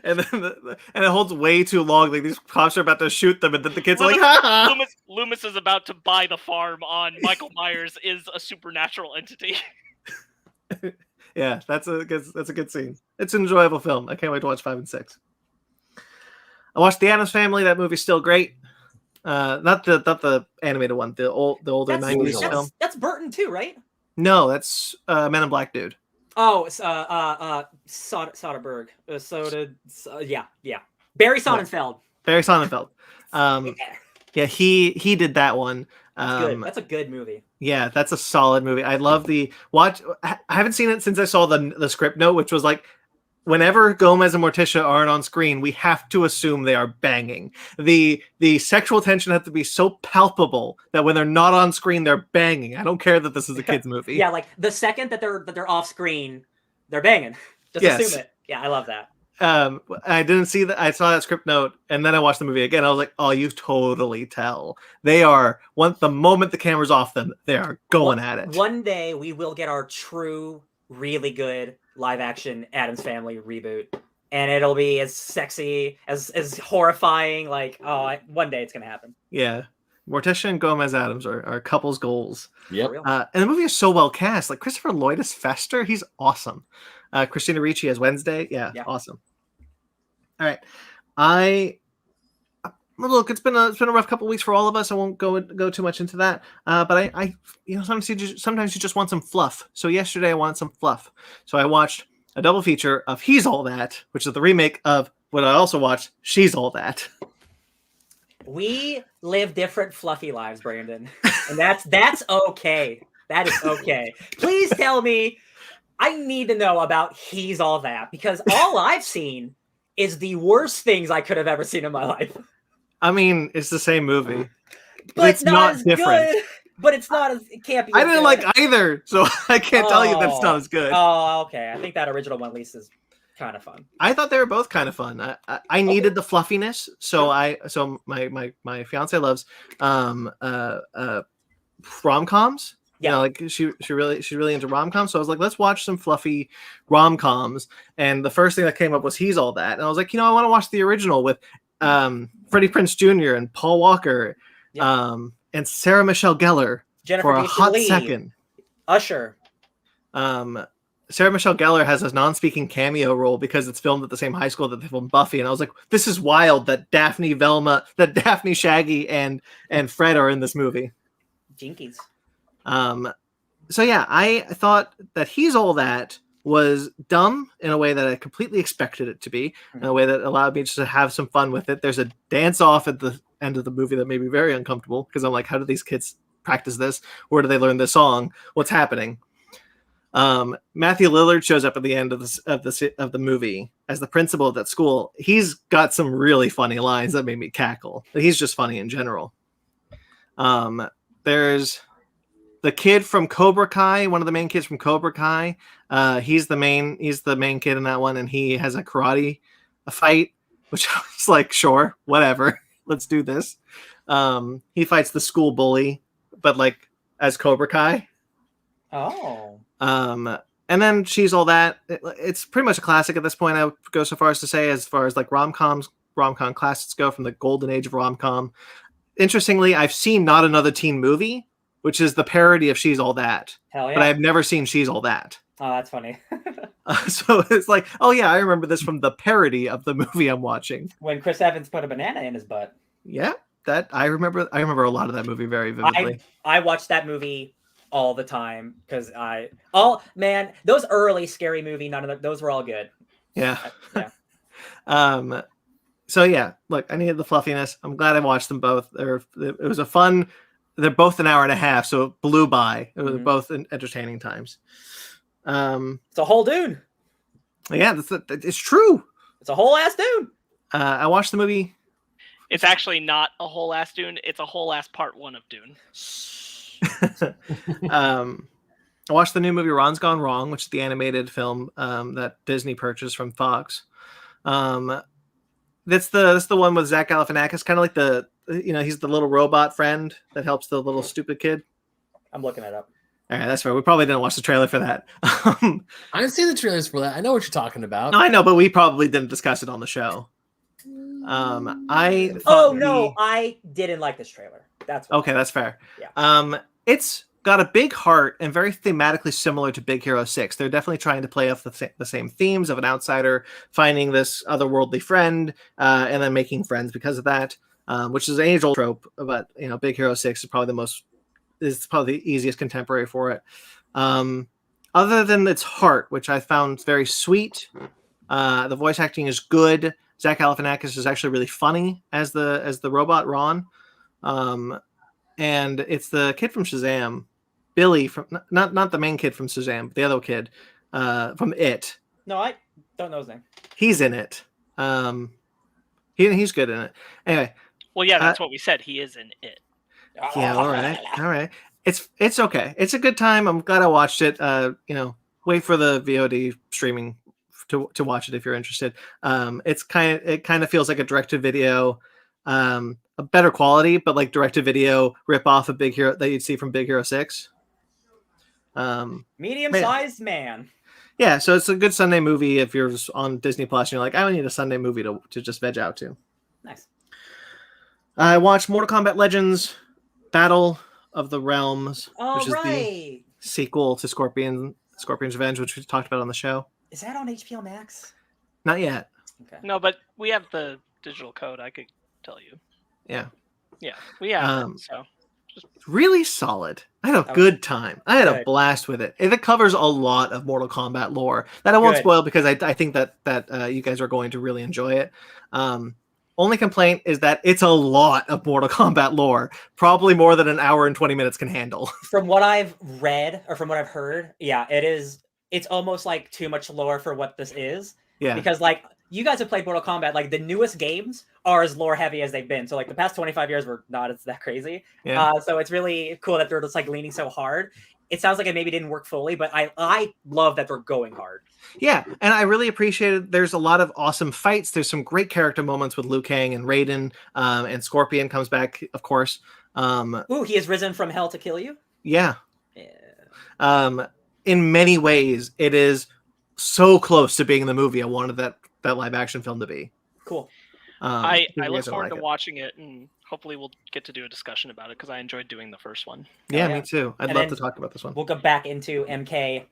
And then it holds way too long. Like these cops are about to shoot them, and then the kids are like, ha! Loomis is about to buy the farm on Michael Myers is a supernatural entity. Yeah, that's a good scene. It's an enjoyable film. I can't wait to watch 5 and 6. I watched The Addams Family. That movie's still great. Not the animated one, the older 90s film. That's Burton too, right? No, that's Men in Black dude. Oh, it's Soderbergh. Yeah. Barry Sonnenfeld. Barry Sonnenfeld. Yeah, he did that one. That's a good movie. Yeah, that's a solid movie. I love I haven't seen it since I saw the script note, which was like, whenever Gomez and Morticia aren't on screen, we have to assume they are banging. The sexual tension has to be so palpable that when they're not on screen, they're banging. I don't care that this is a kid's movie. Yeah, like the second that they're off screen, they're banging. Just assume it. Yeah, I love that. I didn't see that. I saw that script note, and then I watched the movie again. I was like, "Oh, you totally tell. They are the moment the camera's off them, they are going at it." One day we will get our true, really good live action Addams Family reboot, and it'll be as sexy as horrifying. Like, one day it's gonna happen. Yeah, Morticia and Gomez Addams are couples goals. Yep. And the movie is so well cast. Like Christopher Lloyd as Fester, he's awesome. Christina Ricci as Wednesday, yeah. Awesome. All right, look. It's been a rough couple weeks for all of us. I won't go too much into that. But I sometimes you just want some fluff. So yesterday I wanted some fluff. So I watched a double feature of He's All That, which is the remake of what I also watched, She's All That. We live different fluffy lives, Brandon, and that's okay. That is okay. Please tell me. I need to know about He's All That, because all I've seen is the worst things I could have ever seen in my life. I mean, it's the same movie, but it's not as different. Good. But it's not as it can't be. I didn't like either, so I can't tell you that it's not as good. Oh, okay. I think that original one at least is kind of fun. I thought they were both kind of fun. I needed the fluffiness, so my fiance loves rom-coms. Yeah. You know, like she's really into rom-coms. So I was like, let's watch some fluffy rom-coms. And the first thing that came up was He's All That. And I was like, I want to watch the original with Freddie Prinze Jr. and Paul Walker, and Sarah Michelle Gellar Jennifer for a Jason hot Leigh, second. Usher. Sarah Michelle Gellar has a non-speaking cameo role because it's filmed at the same high school that they filmed Buffy, and I was like, "This is wild that Daphne, Shaggy, and Fred are in this movie." Jinkies. So yeah, I thought that He's All That was dumb in a way that I completely expected it to be, in a way that allowed me just to have some fun with it. There's a dance-off at the end of the movie that made me very uncomfortable because I'm like, how do these kids practice this? Where do they learn this song? What's happening? Matthew Lillard shows up at the end of the movie as the principal of that school. He's got some really funny lines that made me cackle. He's just funny in general. There's the kid from Cobra Kai, one of the main kids from Cobra Kai. He's the main kid in that one, and he has a karate fight, which I was like, sure, whatever, let's do this. He fights the school bully, but like as Cobra Kai. Oh. And then She's All That. It's pretty much a classic at this point. I would go so far as to say, as far as like rom-com classics go, from the golden age of rom-com. Interestingly, I've seen Not Another Teen Movie, which is the parody of She's All That. Hell yeah. But I've never seen She's All That. Oh, that's funny. So it's like, oh yeah, I remember this from the parody of the movie I'm watching. When Chris Evans put a banana in his butt. Yeah, that I remember a lot of that movie very vividly. I watched that movie all the time because those early Scary Movie, those were all good. Yeah. Yeah. So yeah, look, I needed the fluffiness. I'm glad I watched them both. It was a fun. They're both an hour and a half, so it blew by. It was both entertaining times. It's a whole Dune. Yeah, it's true. It's a whole ass Dune. I watched the movie. It's actually not a whole ass Dune. It's a whole ass part 1 of Dune. I watched the new movie Ron's Gone Wrong, which is the animated film that Disney purchased from Fox. That's the one with Zach Galifianakis, kind of like he's the little robot friend that helps the little stupid kid. I'm looking it up. All right, that's right. We probably didn't watch the trailer for that. I didn't see the trailers for that. I know what you're talking about. No, I know, but we probably didn't discuss it on the show. I didn't like this trailer. That's okay. That's fair. Yeah. It's got a big heart and very thematically similar to Big Hero 6. They're definitely trying to play off the same themes of an outsider finding this otherworldly friend and then making friends because of that, which is an age-old trope. But Big Hero 6 is probably the easiest contemporary for it. Other than its heart, which I found very sweet, the voice acting is good. Zach Galifianakis is actually really funny as the robot Ron, and it's the kid from Shazam, Billy from not the main kid from Shazam, but the other kid from It. No, I don't know his name. He's in it. He's good in it. Anyway. Well, yeah, that's what we said. He is in It. Yeah. All right. It's okay. It's a good time. I'm glad I watched it. Wait for the VOD streaming to watch it if you're interested. It kind of feels like a direct-to-video, a better quality, but like direct-to-video rip-off of Big Hero that you'd see from Big Hero 6. Medium-sized man. Yeah, so it's a good Sunday movie if you're on Disney Plus and you're like, I need a Sunday movie to just veg out to. Nice. I watched Mortal Kombat Legends Battle of the Realms, which is the sequel to Scorpion's Revenge, which we talked about on the show. Is that on HBO Max? Not yet. Okay. No, but we have the digital code. I could tell you. Yeah. Yeah, we have it, so. Really solid. I had a good time. I had a blast with it. It covers a lot of Mortal Kombat lore that I won't spoil because I think that you guys are going to really enjoy it. Only complaint is that it's a lot of Mortal Kombat lore, probably more than an hour and 20 minutes can handle. From what I've read or from what I've heard, yeah, it is. It's almost like too much lore for what this is. Yeah. Because like you guys have played Mortal Kombat, like the newest games are as lore heavy as they've been. So like the past 25 years were not as that crazy. Yeah. So it's really cool that they're just like leaning so hard. it sounds like it maybe didn't work fully, but I love that they're going hard. Yeah, and I really appreciated. There's a lot of awesome fights. There's some great character moments with Liu Kang and Raiden, and Scorpion comes back, of course. Ooh, he has risen from hell to kill you. Yeah. Yeah. In many ways, it is so close to being the movie I wanted that live action film to be. Cool. I look forward to watching it, and hopefully we'll get to do a discussion about it because I enjoyed doing the first one. Yeah, me too. I'd love to talk about this one. We'll go back into MK.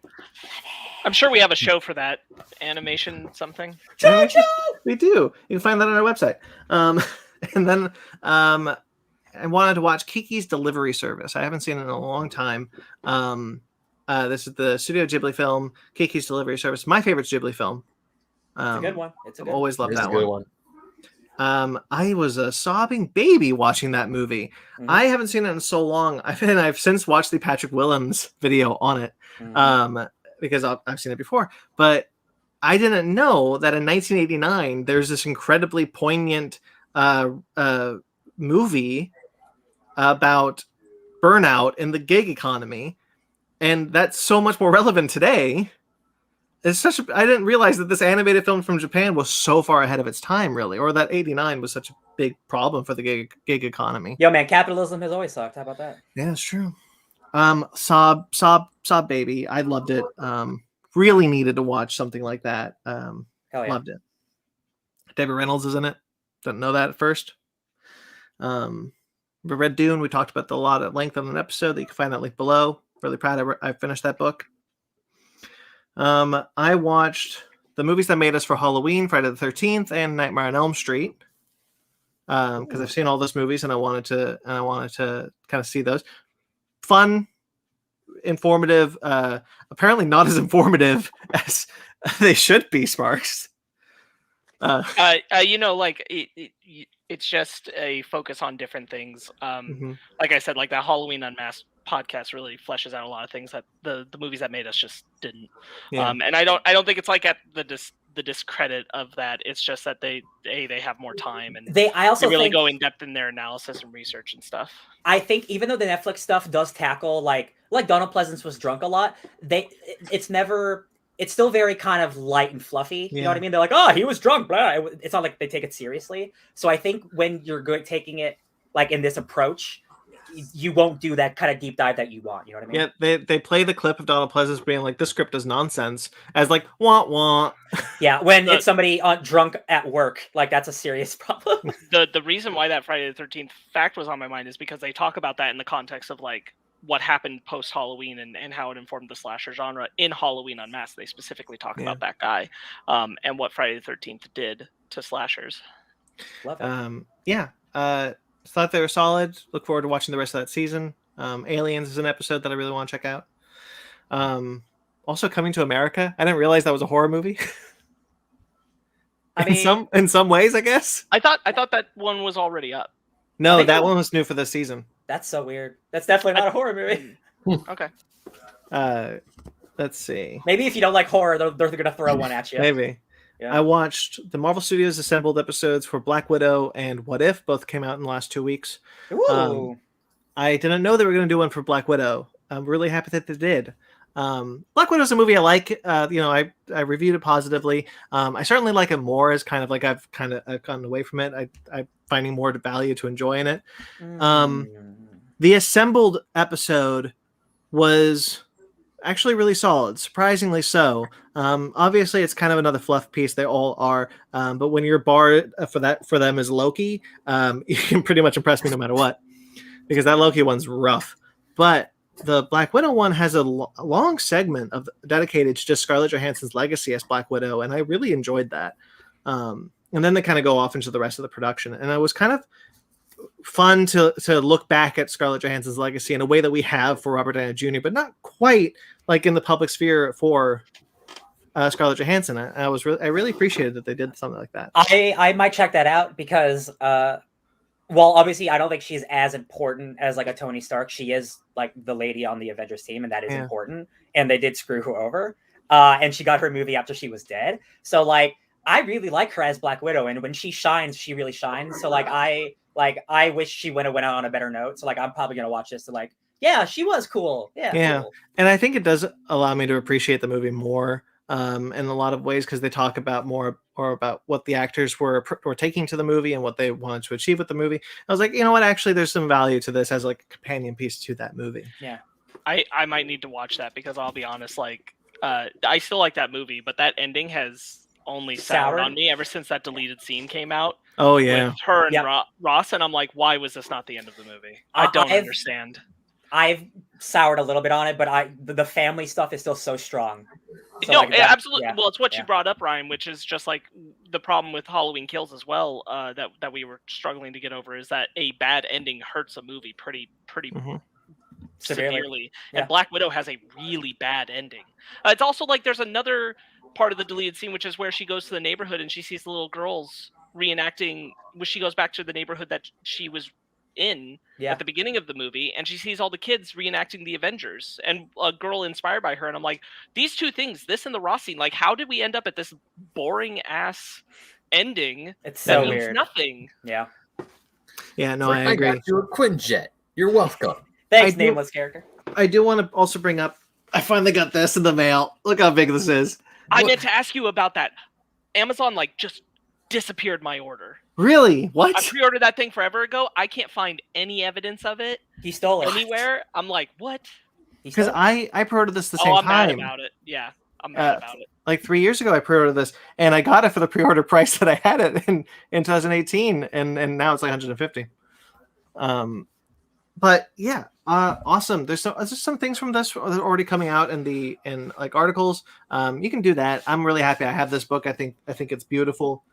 I'm sure we have a show for that animation something. We do. You can find that on our website. And then I wanted to watch Kiki's Delivery Service. I haven't seen it in a long time. This is the Studio Ghibli film, Kiki's Delivery Service. My favorite Ghibli film. It's a good one. I've always loved that one. I was a sobbing baby watching that movie. Mm-hmm. I haven't seen it in so long. I've since watched the Patrick Willems video on it, because I've seen it before. But I didn't know that in 1989 there's this incredibly poignant movie about burnout in the gig economy, and that's so much more relevant today. I didn't realize that this animated film from Japan was so far ahead of its time, really, or that 89 was such a big problem for the gig economy. Yo, man, capitalism has always sucked. How about that? Yeah, it's true. Sob Baby. I loved it. Really needed to watch something like that. Hell yeah. Loved it. David Reynolds is in it. Didn't know that at first. We read Dune. We talked about a lot at length on an episode that you can find that link below. Really proud I finished that book. I watched the movies that made us for Halloween, Friday the 13th, and Nightmare on Elm Street. Because I've seen all those movies and I wanted to kind of see those. Fun, informative. Apparently not as informative as they should be. Sparks. It's just a focus on different things. Like I said, like that Halloween Unmasked podcast really fleshes out a lot of things that the movies that made us just didn't. Yeah. And I don't think it's like at the discredit of that. It's just that they have more time and they really go in depth in their analysis and research and stuff. I think even though the Netflix stuff does tackle like Donald Pleasance was drunk a lot, it's still very kind of light and fluffy. You know what I mean? They're like, oh, he was drunk. Blah. It's not like they take it seriously. So I think when you're taking it like in this approach, you won't do that kind of deep dive that you want. You know what I mean? Yeah, they play the clip of Donald Pleasance being like, this script is nonsense, as like, wah, wah. Yeah, when it's somebody drunk at work, like that's a serious problem. The reason why that Friday the 13th fact was on my mind is because they talk about that in the context of like, what happened post Halloween and how it informed the slasher genre in Halloween Unmasked. They specifically talk about that guy and what Friday the 13th did to slashers. Love it. Thought they were solid. Look forward to watching the rest of that season. Aliens is an episode that I really want to check out. Also Coming to America. I didn't realize that was a horror movie. In some ways, I guess. I thought that one was already up. No, that one was new for this season. That's so weird. That's definitely not a horror movie. Okay. Let's see. Maybe if you don't like horror, they're going to throw one at you. Maybe. Yeah. I watched the Marvel Studios assembled episodes for Black Widow and What If. Both came out in the last 2 weeks. Ooh. I didn't know they were going to do one for Black Widow. I'm really happy that they did. Black Widow is a movie I like. I reviewed it positively. I certainly like it more as kind of like I've gotten away from it. I'm finding more value to enjoy in it. The assembled episode was actually really solid, surprisingly so. Obviously, it's kind of another fluff piece. They all are. But when your bar for them is Loki, you can pretty much impress me no matter what, because that Loki one's rough. But the Black Widow one has a long segment dedicated to just Scarlett Johansson's legacy as Black Widow, and I really enjoyed that. And then they kind of go off into the rest of the production, and it was kind of fun to look back at Scarlett Johansson's legacy in a way that we have for Robert Downey Jr., but not quite like in the public sphere for Scarlett Johansson. I really appreciated that they did something like that. I might check that out because obviously I don't think she's as important as like a Tony Stark. She is like the lady on the Avengers team, and that is important. And they did screw her over. And she got her movie after she was dead. So like I really like her as Black Widow, and when she shines, she really shines. So like I wish she went out on a better note. So like I'm probably gonna watch this to like Yeah, she was cool. Yeah. Cool. And I think it does allow me to appreciate the movie more in a lot of ways, because they talk about more about what the actors were taking to the movie and what they wanted to achieve with the movie. I was like, you know what? Actually, there's some value to this as like a companion piece to that movie. Yeah. I might need to watch that, because I'll be honest, like I still like that movie, but that ending has only soured on me ever since that deleted scene came out. Oh yeah, with her and Ross, and I'm like, why was this not the end of the movie? I don't understand. I've soured a little bit on it, but the family stuff is still so strong. So no, absolutely. Yeah, well, it's what you brought up, Ryan, which is just like the problem with Halloween Kills as well. That we were struggling to get over is that a bad ending hurts a movie pretty severely. And Black Widow has a really bad ending. It's also like there's another part of the deleted scene, which is where she goes to the neighborhood and she sees the little girls reenacting. When she goes back to the neighborhood that she was in at the beginning of the movie, and she sees all the kids reenacting the Avengers and a girl inspired by her, and I'm like, these two things, this and the Ross scene, like, how did we end up at this boring ass ending? It's so means weird. Nothing. Yeah, no, I agree. I got you a Quinjet. You're welcome. Thanks, nameless character. I do want to also bring up, I finally got this in the mail. Look how big this is. I meant to ask you about that. Amazon just disappeared my order. Really? What? I pre-ordered that thing forever ago. I can't find any evidence of it. He stole it anywhere. I'm like, what? Because I pre-ordered this the same time. I'm mad about it. Yeah, I'm mad about it. Like 3 years ago, I pre-ordered this, and I got it for the pre-order price that I had it in 2018, and now it's like $150. But yeah, awesome. There's some things from this already coming out in like articles. You can do that. I'm really happy I have this book. I think it's beautiful.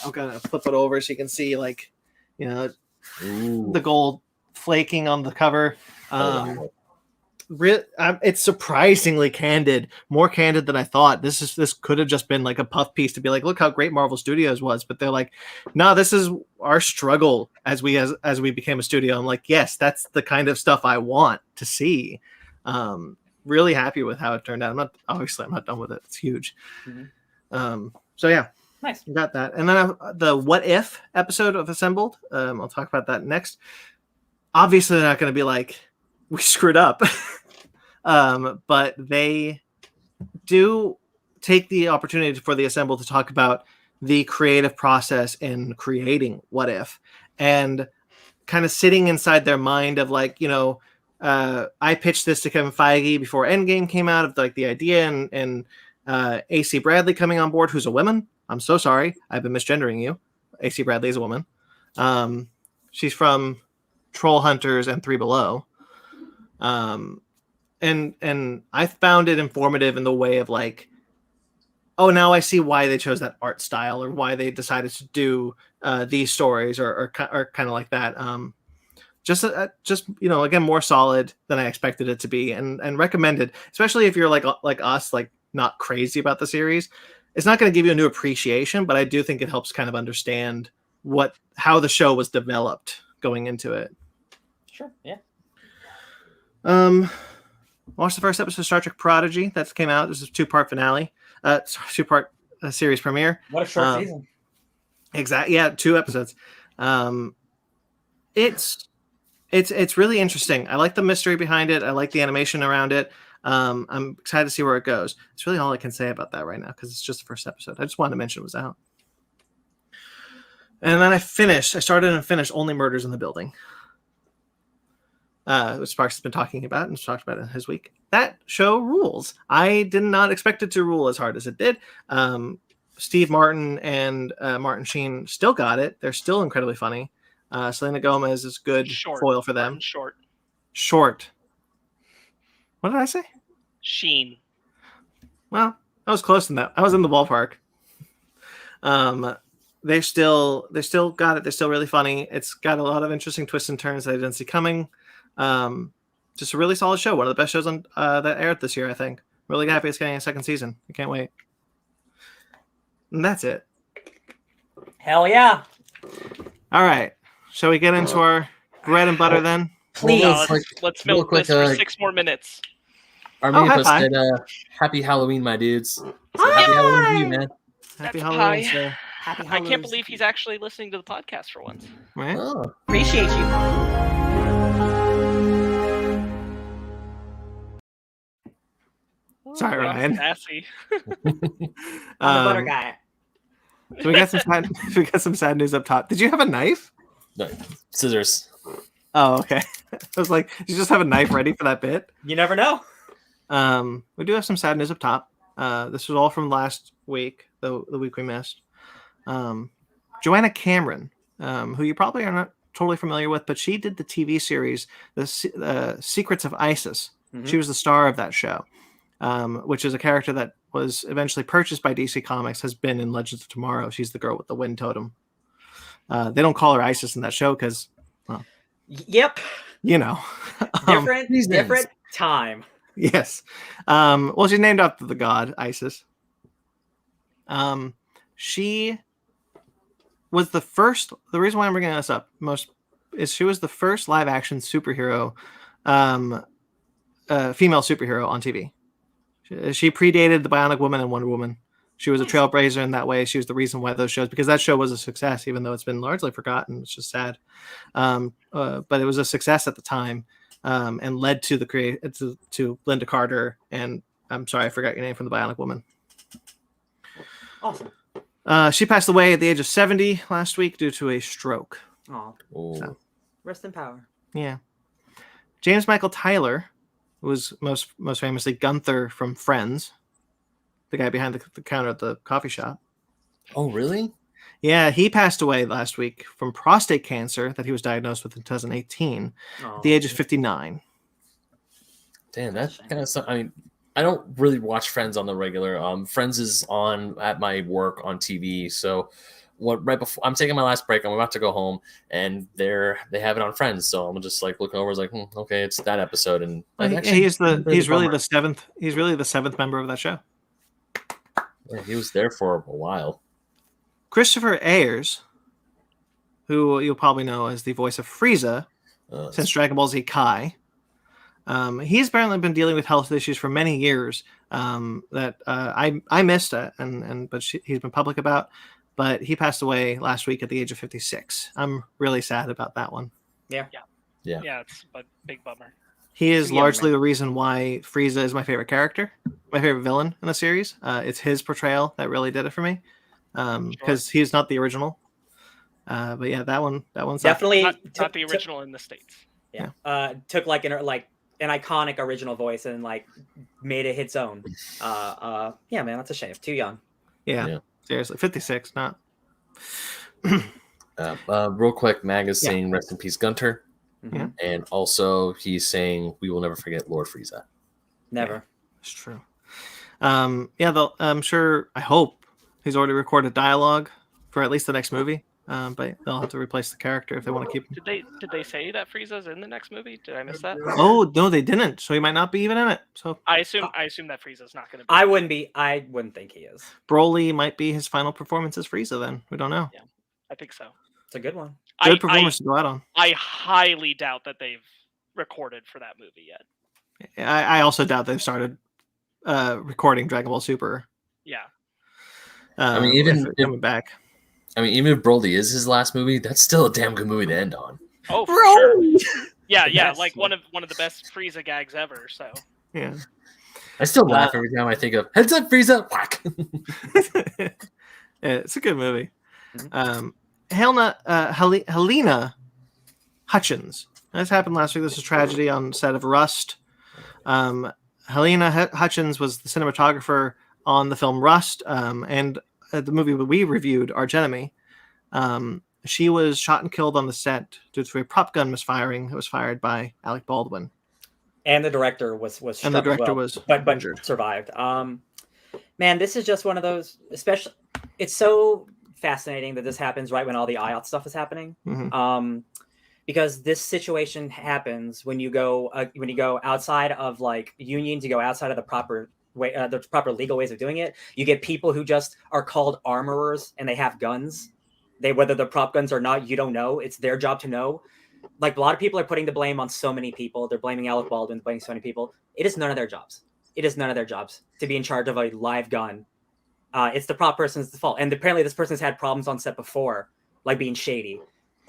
I'm gonna flip it over so you can see, like, the gold flaking on the cover. It's surprisingly candid, more candid than I thought. This could have just been like a puff piece to be like, look how great Marvel Studios was, but they're like, no, this is our struggle as we became a studio. I'm like, yes, that's the kind of stuff I want to see. Really happy with how it turned out. I'm not done with it. It's huge. Mm-hmm. So yeah. Nice. You got that. And then the What If episode of Assembled. I'll talk about that next. Obviously, they're not going to be like, we screwed up. But they do take the opportunity for the Assembled to talk about the creative process in creating What If, and kind of sitting inside their mind of like, I pitched this to Kevin Feige before Endgame came out, of like the idea, and AC Bradley coming on board, who's a woman. I'm so sorry. I've been misgendering you. AC Bradley is a woman. She's from Troll Hunters and Three Below. And I found it informative in the way of like, oh, now I see why they chose that art style, or why they decided to do these stories, or kind of like that. Just again, more solid than I expected it to be, and recommended, especially if you're like us, like not crazy about the series. It's not going to give you a new appreciation, but I do think it helps kind of understand how the show was developed going into it. Sure. Yeah. Watched the first episode of Star Trek Prodigy that came out. This is a 2-part finale. 2-part series premiere. What a short season. Exactly. Yeah, 2 episodes. It's really interesting. I like the mystery behind it. I like the animation around it. I'm excited to see where it goes. It's really all I can say about that right now, because it's just the first episode. I just wanted to mention it was out. And then I started and finished Only Murders in the Building, which Sparks has been talking about and talked about in his week. That show rules. I did not expect it to rule as hard as it did. Steve Martin and Martin Sheen still got it. They're still incredibly funny. Selena Gomez is good foil for them. Short. What did I say? Sheen. Well, I was close to that. I was in the ballpark. They still got it. They're still really funny. It's got a lot of interesting twists and turns that I didn't see coming. Just a really solid show. One of the best shows on that aired this year, I think. Really happy it's getting a second season. I can't wait. And that's it. Hell yeah. All right. Shall we get into our bread and butter then? Please. Let's milk this for 6 more minutes. Armenia said, happy Halloween, my dudes. So happy Halloween to you, man. Happy Halloween, sir. Happy I can't believe he's actually listening to the podcast for once. Right? Oh. Appreciate you. Sorry, Ryan. Sassy. I'm the butter guy. So we got some sad news up top. Did you have a knife? No, scissors. Oh, okay. I was like, you just have a knife ready for that bit. You never know. We do have some sad news up top. This was all from last week, the week we missed. Joanna Cameron, who you probably are not totally familiar with, but she did the TV series, The Secrets of Isis. Mhm. She was the star of that show, which is a character that was eventually purchased by DC Comics, has been in Legends of Tomorrow. She's the girl with the wind totem. They don't call her Isis in that show because, well, Yep. you know. Different time. Yes. Well, she's named after the god Isis. She was the first. The reason why I'm bringing this up is she was the first live action superhero, female superhero on TV. She predated the Bionic Woman and Wonder Woman. She was a trailblazer in that way. She was the reason why those shows, because that show was a success, even though it's been largely forgotten. It's just sad. But it was a success at the time, and led to to Linda Carter. And I'm sorry, I forgot your name, from the Bionic Woman. Awesome. She passed away at the age of 70 last week due to a stroke. Oh, So, rest in power. yeah. James Michael Tyler was most famously Gunther from Friends, the guy behind the counter at the coffee shop. Oh, really? Yeah, he passed away last week from prostate cancer that he was diagnosed with in 2018 at the age of 59. Damn, that's kind of something. I mean, I don't really watch Friends on the regular. Friends is on at my work on TV. So right before I'm taking my last break, I'm about to go home, and they have it on Friends. So I'm just like looking over, it's like, okay, it's that episode, and he's really the seventh. He's really the seventh member of that show. Yeah, he was there for a while. Christopher Ayers, who you'll probably know as the voice of Frieza since Dragon Ball Z Kai. He's apparently been dealing with health issues for many years that I missed but he's been public about. But he passed away last week at the age of 56. I'm really sad about that one. Yeah. It's a big bummer. He is largely the reason why Frieza is my favorite character, my favorite villain in the series. It's his portrayal that really did it for me, because he's not the original. But yeah, that one's definitely not the original in the States. Yeah. Took like an iconic original voice and like made it its own. Yeah, man, that's a shame. Too young. Yeah. Seriously, 56, not. Real quick, Mag is saying rest in peace, Gunter. Mm-hmm. And also he's saying we will never forget Lord Frieza. Never. Yeah, it's true. I'm sure, I hope he's already recorded dialogue for at least the next movie. But they'll have to replace the character if they want to keep him. Did they say that Frieza's in the next movie? Did I miss that? Oh no, they didn't. So he might not be even in it. So I assume that Frieza's not going to be. I wouldn't think he is. Broly might be his final performance as Frieza. Then we don't know. Yeah, I think so. It's a good one. Good performance to go out on. I highly doubt that they've recorded for that movie yet. I also doubt they've started recording Dragon Ball Super. Yeah. I mean, even coming back. I mean, even if Broly is his last movie, that's still a damn good movie to end on. Oh, for sure. Yeah, like one of the best Frieza gags ever. So yeah, I still laugh every time I think of heads up Frieza. Whack. Yeah, it's a good movie. Helena Hutchins. This happened last week. This was a tragedy on set of Rust. Helena Hutchins was the cinematographer on the film Rust, and the movie we reviewed, Arch Enemy. She was shot and killed on the set due to a prop gun misfiring that was fired by Alec Baldwin. And the director was struck, and the director was but injured. Survived. Man, this is just one of those. Especially, it's so fascinating that this happens right when all the IOT stuff is happening. Mm-hmm. Because this situation happens when you go outside of like unions, you go outside of the proper way, the proper legal ways of doing it. You get people who just are called armorers and they have guns. Whether they're prop guns or not, you don't know. It's their job to know. Like a lot of people are putting the blame on so many people. They're blaming Alec Baldwin, blaming so many people. It is none of their jobs. It is none of their jobs to be in charge of a live gun. It's the prop person's fault. And apparently this person's had problems on set before, like being shady.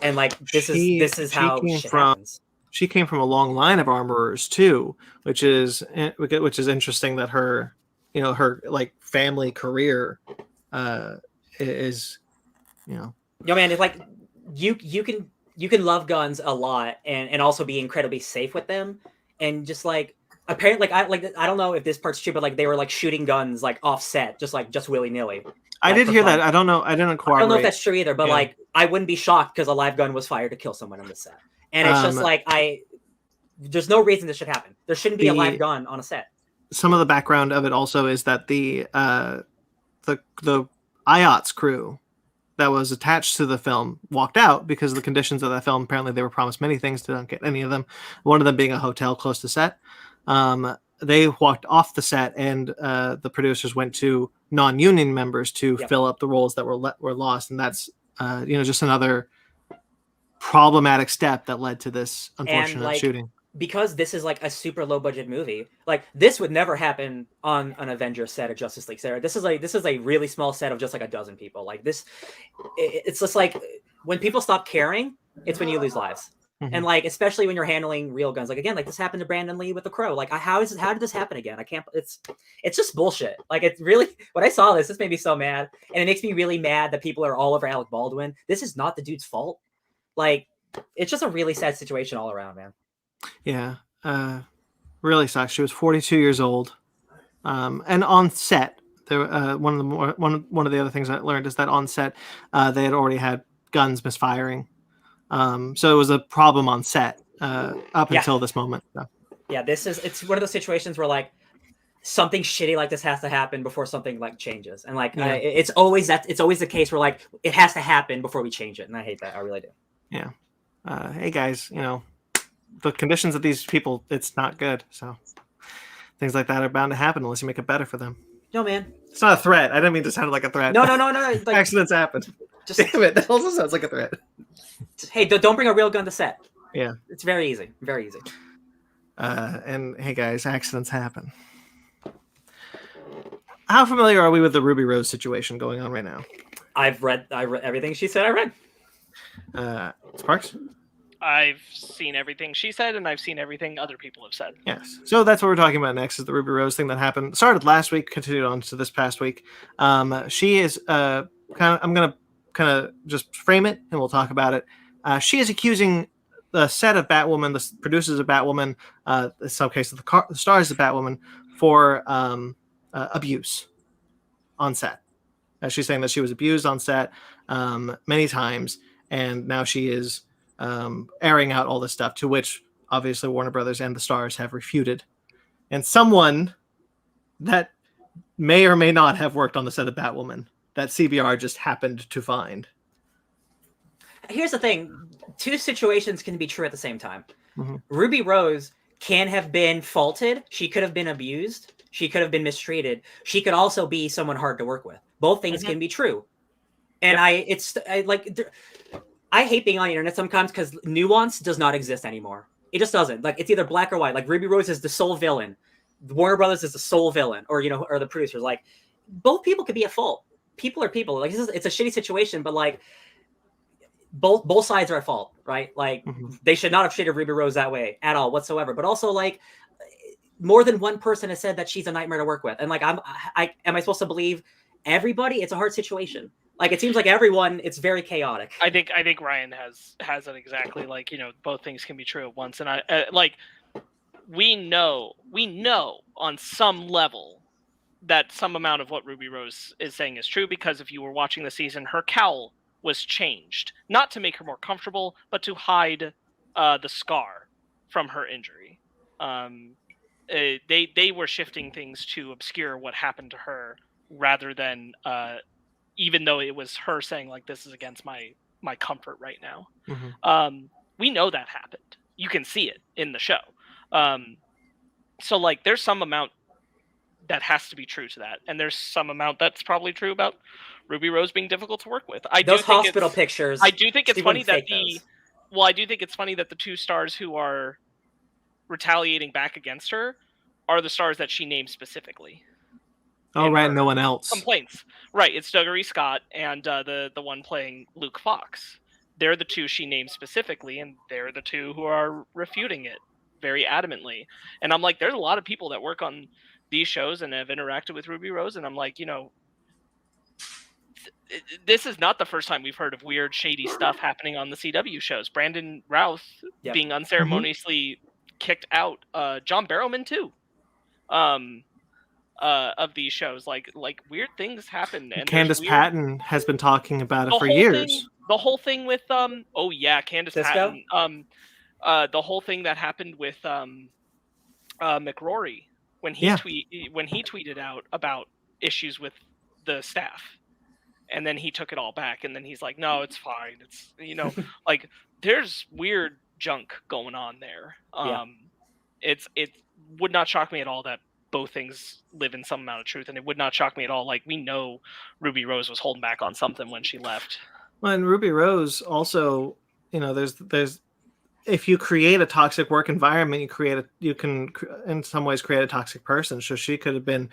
And like this is how shit happens. she came from a long line of armorers too, which is interesting that her, her like family career is, Yo, man, it's like you can love guns a lot and also be incredibly safe with them, and just like apparently I don't know if this part's true, but like they were like shooting guns like offset, just willy nilly. I did hear that. I don't know. I didn't corroborate. I don't know if that's true either, but like I wouldn't be shocked because a live gun was fired to kill someone on the set, and it's just like there's no reason this should happen. There shouldn't be a live gun on a set. Some of the background of it also is that the IOTS crew that was attached to the film walked out because of the conditions of that film. Apparently, they were promised many things, didn't get any of them. One of them being a hotel close to set. They walked off the set, and the producers went to non-union members to fill up the roles that were lost, and that's just another problematic step that led to this unfortunate shooting. Because this is like a super low budget movie, like this would never happen on an Avengers set of Justice League set. This is a really small set of just like a dozen people. Like this, it's just like when people stop caring, it's when you lose lives. And like especially when you're handling real guns, like again, like this happened to Brandon Lee with the Crow. Like how did this happen again? I can't. It's just bullshit. Like it's really, when I saw this made me so mad, and it makes me really mad that people are all over Alec Baldwin. This is not the dude's fault. Like it's just a really sad situation all around, man. Yeah, really sucks. She was 42 years old, and on set, there one of the other things I learned is that on set, they had already had guns misfiring, so it was a problem on set up until this moment. So. Yeah, it's one of those situations where like something shitty like this has to happen before something like changes, and like it's always the case where like it has to happen before we change it, and I hate that. I really do. Yeah. Hey guys, the conditions of these people, it's not good. So things like that are bound to happen unless you make it better for them. No, man. It's not a threat. I didn't mean to sound like a threat. No. Like, accidents happen. Damn it. That also sounds like a threat. Hey, don't bring a real gun to set. Yeah. It's very easy. Very easy. And hey guys, accidents happen. How familiar are we with the Ruby Rose situation going on right now? I read everything she said. I read. Sparks? I've seen everything she said, and I've seen everything other people have said. Yes. So that's what we're talking about next, is the Ruby Rose thing that happened. Started last week, continued on to this past week. She is I'm going to kind of just frame it, and we'll talk about it. She is accusing the set of Batwoman, the producers of Batwoman, in some cases the stars of Batwoman, for abuse on set. She's saying that she was abused on set many times, and now she is airing out all this stuff, to which obviously Warner Brothers and the stars have refuted. And someone that may or may not have worked on the set of Batwoman that CBR just happened to find. Here's the thing. Two situations can be true at the same time. Ruby Rose can have been faulted. She could have been abused. She could have been mistreated. She could also be someone hard to work with. Both things can be true. And I hate being on the internet sometimes because nuance does not exist anymore. It just doesn't. Like it's either black or white. Like Ruby Rose is the sole villain. Warner Brothers is the sole villain, or or the producers. Like both people could be at fault. People are people. Like it's a shitty situation, but like both sides are at fault, right? Like they should not have treated Ruby Rose that way at all whatsoever. But also like more than one person has said that she's a nightmare to work with, and like am I supposed to believe everybody? It's a hard situation. Like it seems like everyone, it's very chaotic. I think Ryan has it exactly. Like both things can be true at once, and we know on some level that some amount of what Ruby Rose is saying is true, because if you were watching the season, her cowl was changed not to make her more comfortable, but to hide the scar from her injury. They were shifting things to obscure what happened to her rather than. Even though it was her saying like, this is against my comfort right now. We know that happened. You can see it in the show. So like there's some amount that has to be true to that. And there's some amount that's probably true about Ruby Rose being difficult to work with. Those hospital pictures. I do think it's funny that I do think it's funny that the two stars who are retaliating back against her are the stars that she named specifically. Oh, right. No one else. Complaints. Right. It's Dougray Scott and the one playing Luke Fox. they're the two she named specifically, and they're the two who are refuting it very adamantly. And I'm like, there's a lot of people that work on these shows and have interacted with Ruby Rose, and I'm like, this is not the first time we've heard of weird, shady stuff happening on the CW shows. Brandon Routh being unceremoniously kicked out. John Barrowman too. Of these shows, like weird things happen. And Candace Patton has been talking about it for years. The whole thing with Candace Cisco? Patton. The whole thing that happened with McRory when he tweeted out about issues with the staff. And then he took it all back, and then he's like, no, it's fine. It's, like, there's weird junk going on there. It would not shock me at all that both things live in some amount of truth, and it would not shock me at all. Like, we know Ruby Rose was holding back on something when she left. Well, and Ruby Rose also, there's if you create a toxic work environment, you can in some ways create a toxic person. So she could have been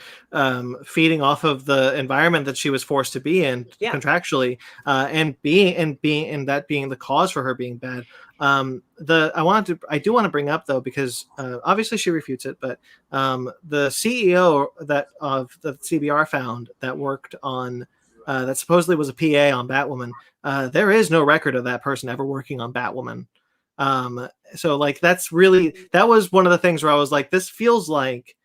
feeding off of the environment that she was forced to be in contractually, and that being the cause for her being bad. I do want to bring up though, because obviously she refutes it, but the CEO of the CBR found that worked on that supposedly was a PA on Batwoman. There is no record of that person ever working on Batwoman. So like that was one of the things where I was like, this feels like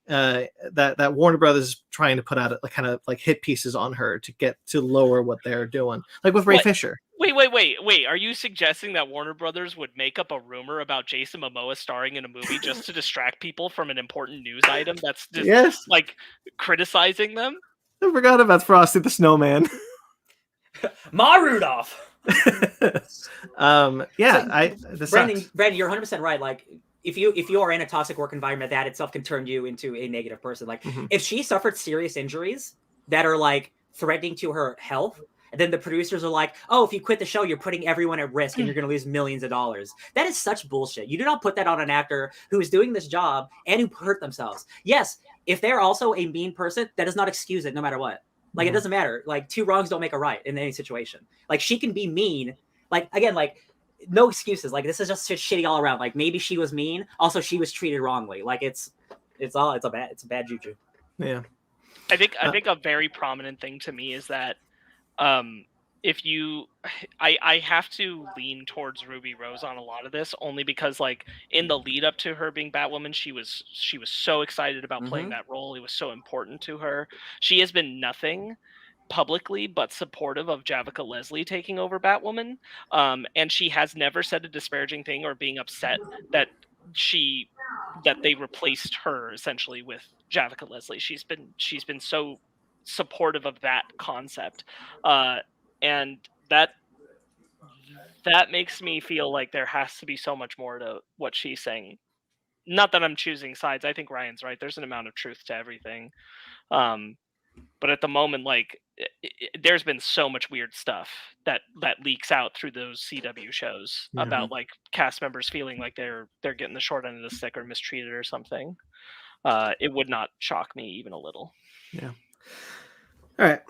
that Warner Brothers is trying to put out kind of like hit pieces on her to get to lower what they're doing, like with Ray Fisher. Wait, are you suggesting that Warner Brothers would make up a rumor about Jason Momoa starring in a movie just to distract people from an important news item that's just like criticizing them? I forgot about Frosty the Snowman. Ma Rudolph. Brandon, you're 100% right. Like, if you are in a toxic work environment, that itself can turn you into a negative person. Like, if she suffered serious injuries that are like threatening to her health, and then the producers are like, oh, if you quit the show, you're putting everyone at risk and you're going to lose millions of dollars. That is such bullshit. You do not put that on an actor who is doing this job and who hurt themselves. Yes, if they're also a mean person, that does not excuse it no matter what. Like, it doesn't matter. Like, two wrongs don't make a right in any situation. Like, she can be mean. Like, again, like, no excuses. Like, this is just shitty all around. Like, maybe she was mean. Also, she was treated wrongly. Like, it's a bad juju. Yeah. I think a very prominent thing to me is that I have to lean towards Ruby Rose on a lot of this, only because like in the lead up to her being Batwoman, she was so excited about playing that role. It was so important to her. She has been nothing publicly but supportive of Javicia Leslie taking over Batwoman, and she has never said a disparaging thing or being upset that they replaced her essentially with Javicia Leslie. She's been so supportive of that concept, and that makes me feel like there has to be so much more to what she's saying. Not that I'm choosing sides. I think Ryan's right. There's an amount of truth to everything, but at the moment, like there's been so much weird stuff that leaks out through those CW shows about like cast members feeling like they're getting the short end of the stick or mistreated or something. It would not shock me even a little. Yeah. All right,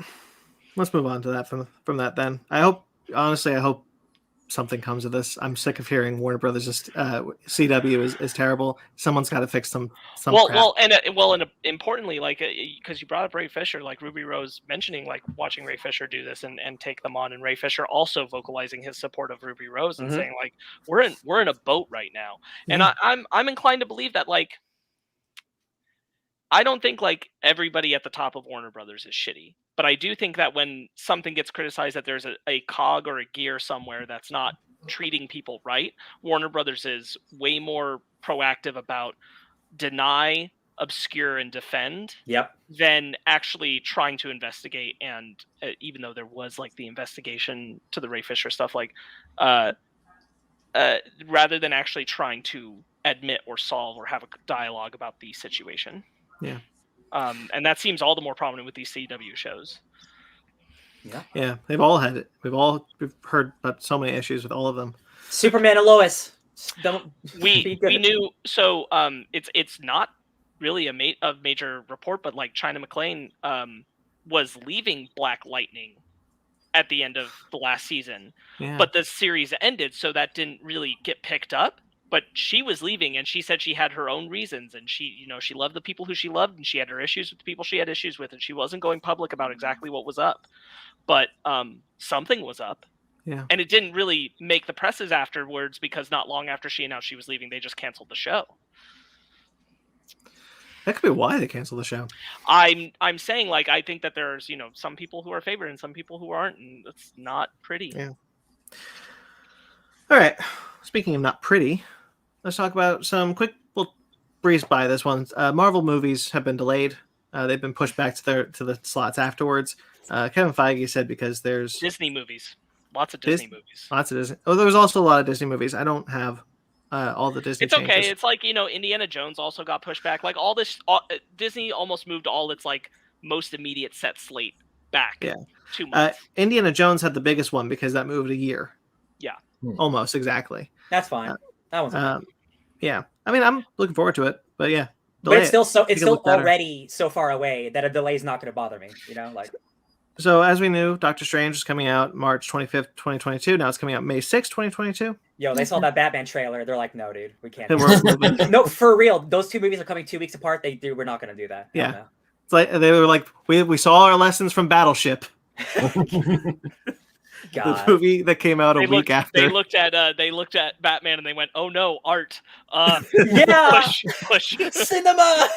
let's move on to that from that then. I hope something comes of this. I'm sick of hearing Warner Brothers CW is terrible. Someone's got to fix some crap. And importantly, like because you brought up Ray Fisher, like Ruby Rose mentioning like watching Ray Fisher do this and take them on, and Ray Fisher also vocalizing his support of Ruby Rose and saying like we're in a boat right now. And I'm inclined to believe that like I don't think like everybody at the top of Warner Brothers is shitty, but I do think that when something gets criticized that there's a cog or a gear somewhere that's not treating people right, Warner Brothers is way more proactive about deny, obscure, and defend than actually trying to investigate. And even though there was like the investigation to the Ray Fisher stuff, like rather than actually trying to admit or solve or have a dialogue about the situation. Yeah. And that seems all the more prominent with these CW shows. Yeah, they've all had it. We've heard about so many issues with all of them. Superman and Lois. We knew. So it's not really a major report, but like China McClain was leaving Black Lightning at the end of the last season. Yeah. But the series ended, so that didn't really get picked up. But she was leaving, and she said she had her own reasons, and she loved the people who she loved, and she had her issues with the people she had issues with, and she wasn't going public about exactly what was up. But something was up. Yeah. And it didn't really make the presses afterwards, because not long after she announced she was leaving, they just canceled the show. That could be why they canceled the show. I'm saying, like, I think that there's, some people who are favored and some people who aren't, and it's not pretty. Yeah. All right. Speaking of not pretty, let's talk about some quick. We'll breeze by this one. Marvel movies have been delayed. They've been pushed back to the slots afterwards. Kevin Feige said because there's Disney movies, lots of Disney movies. Lots of Disney. Oh, there was also a lot of Disney movies. I don't have all the Disney. It's okay. changes. It's like, Indiana Jones also got pushed back. Like Disney almost moved all its like most immediate set slate back. Yeah. 2 months. Indiana Jones had the biggest one because that moved a year. Yeah. Almost exactly. That's fine. That one's okay. Yeah. I mean, I'm looking forward to it, but yeah. But it's still better. already so far away that a delay is not going to bother me. So as we knew, Doctor Strange is coming out March 25th, 2022. Now it's coming out May 6th, 2022. Yo, they saw that Batman trailer. They're like, no, dude, we can't. No, for real. Those two movies are coming 2 weeks apart. We're not going to do that. Yeah. It's like they were like, we saw our lessons from Battleship. God. The movie that came out a week after. They looked at Batman and they went, "Oh no, art!" Yeah, push. Cinema.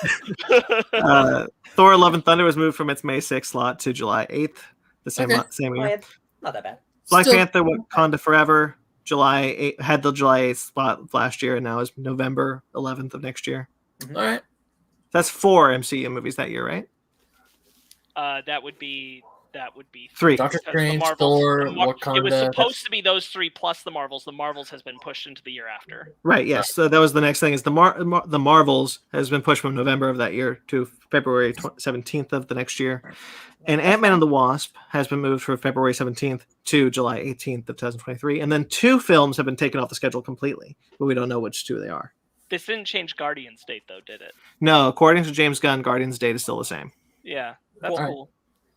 Thor: Love and Thunder was moved from its May 6th slot to July 8th, the same year. Not that bad. Black Panther: Wakanda Forever, July 8th, had the July 8th spot last year, and now is November 11th of next year. Mm-hmm. All right. That's 4 MCU movies that year, right? That would be 3. Doctor Strange, Thor, Wakanda. It was supposed to be those 3 plus the Marvels. The Marvels has been pushed into the year after. Right. Yes. So that was the next thing. Is the Marvels has been pushed from November of that year to February 17th of the next year, and Ant-Man and the Wasp has been moved from February 17th to July 18th of 2023, and then 2 films have been taken off the schedule completely, but we don't know which 2 they are. This didn't change Guardians' date, though, did it? No, according to James Gunn, Guardians' date is still the same. Yeah, that's cool.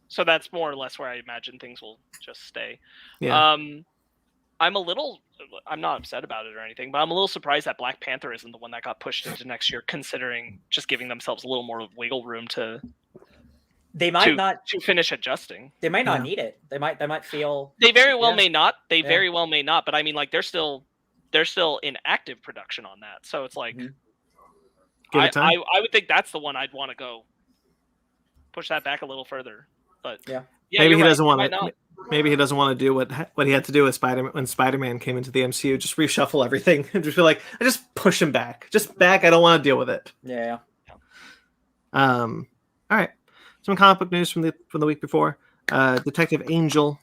So that's more or less where I imagine things will just stay. Yeah. I'm not upset about it or anything, but I'm a little surprised that Black Panther isn't the one that got pushed into next year, considering just giving themselves a little more wiggle room to finish adjusting. They might not need it. They might feel. They very well may not. They very well may not. But I mean, like they're still in active production on that. So it's like, I would think that's the one I'd want to go push that back a little further. But maybe he doesn't want to. Maybe he doesn't want to do what he had to do with Spider-Man when Spider-Man came into the MCU. Just reshuffle everything and just be like, I just push him back. Just back. I don't want to deal with it. Yeah. All right. Some comic book news from the week before. Detective Angel.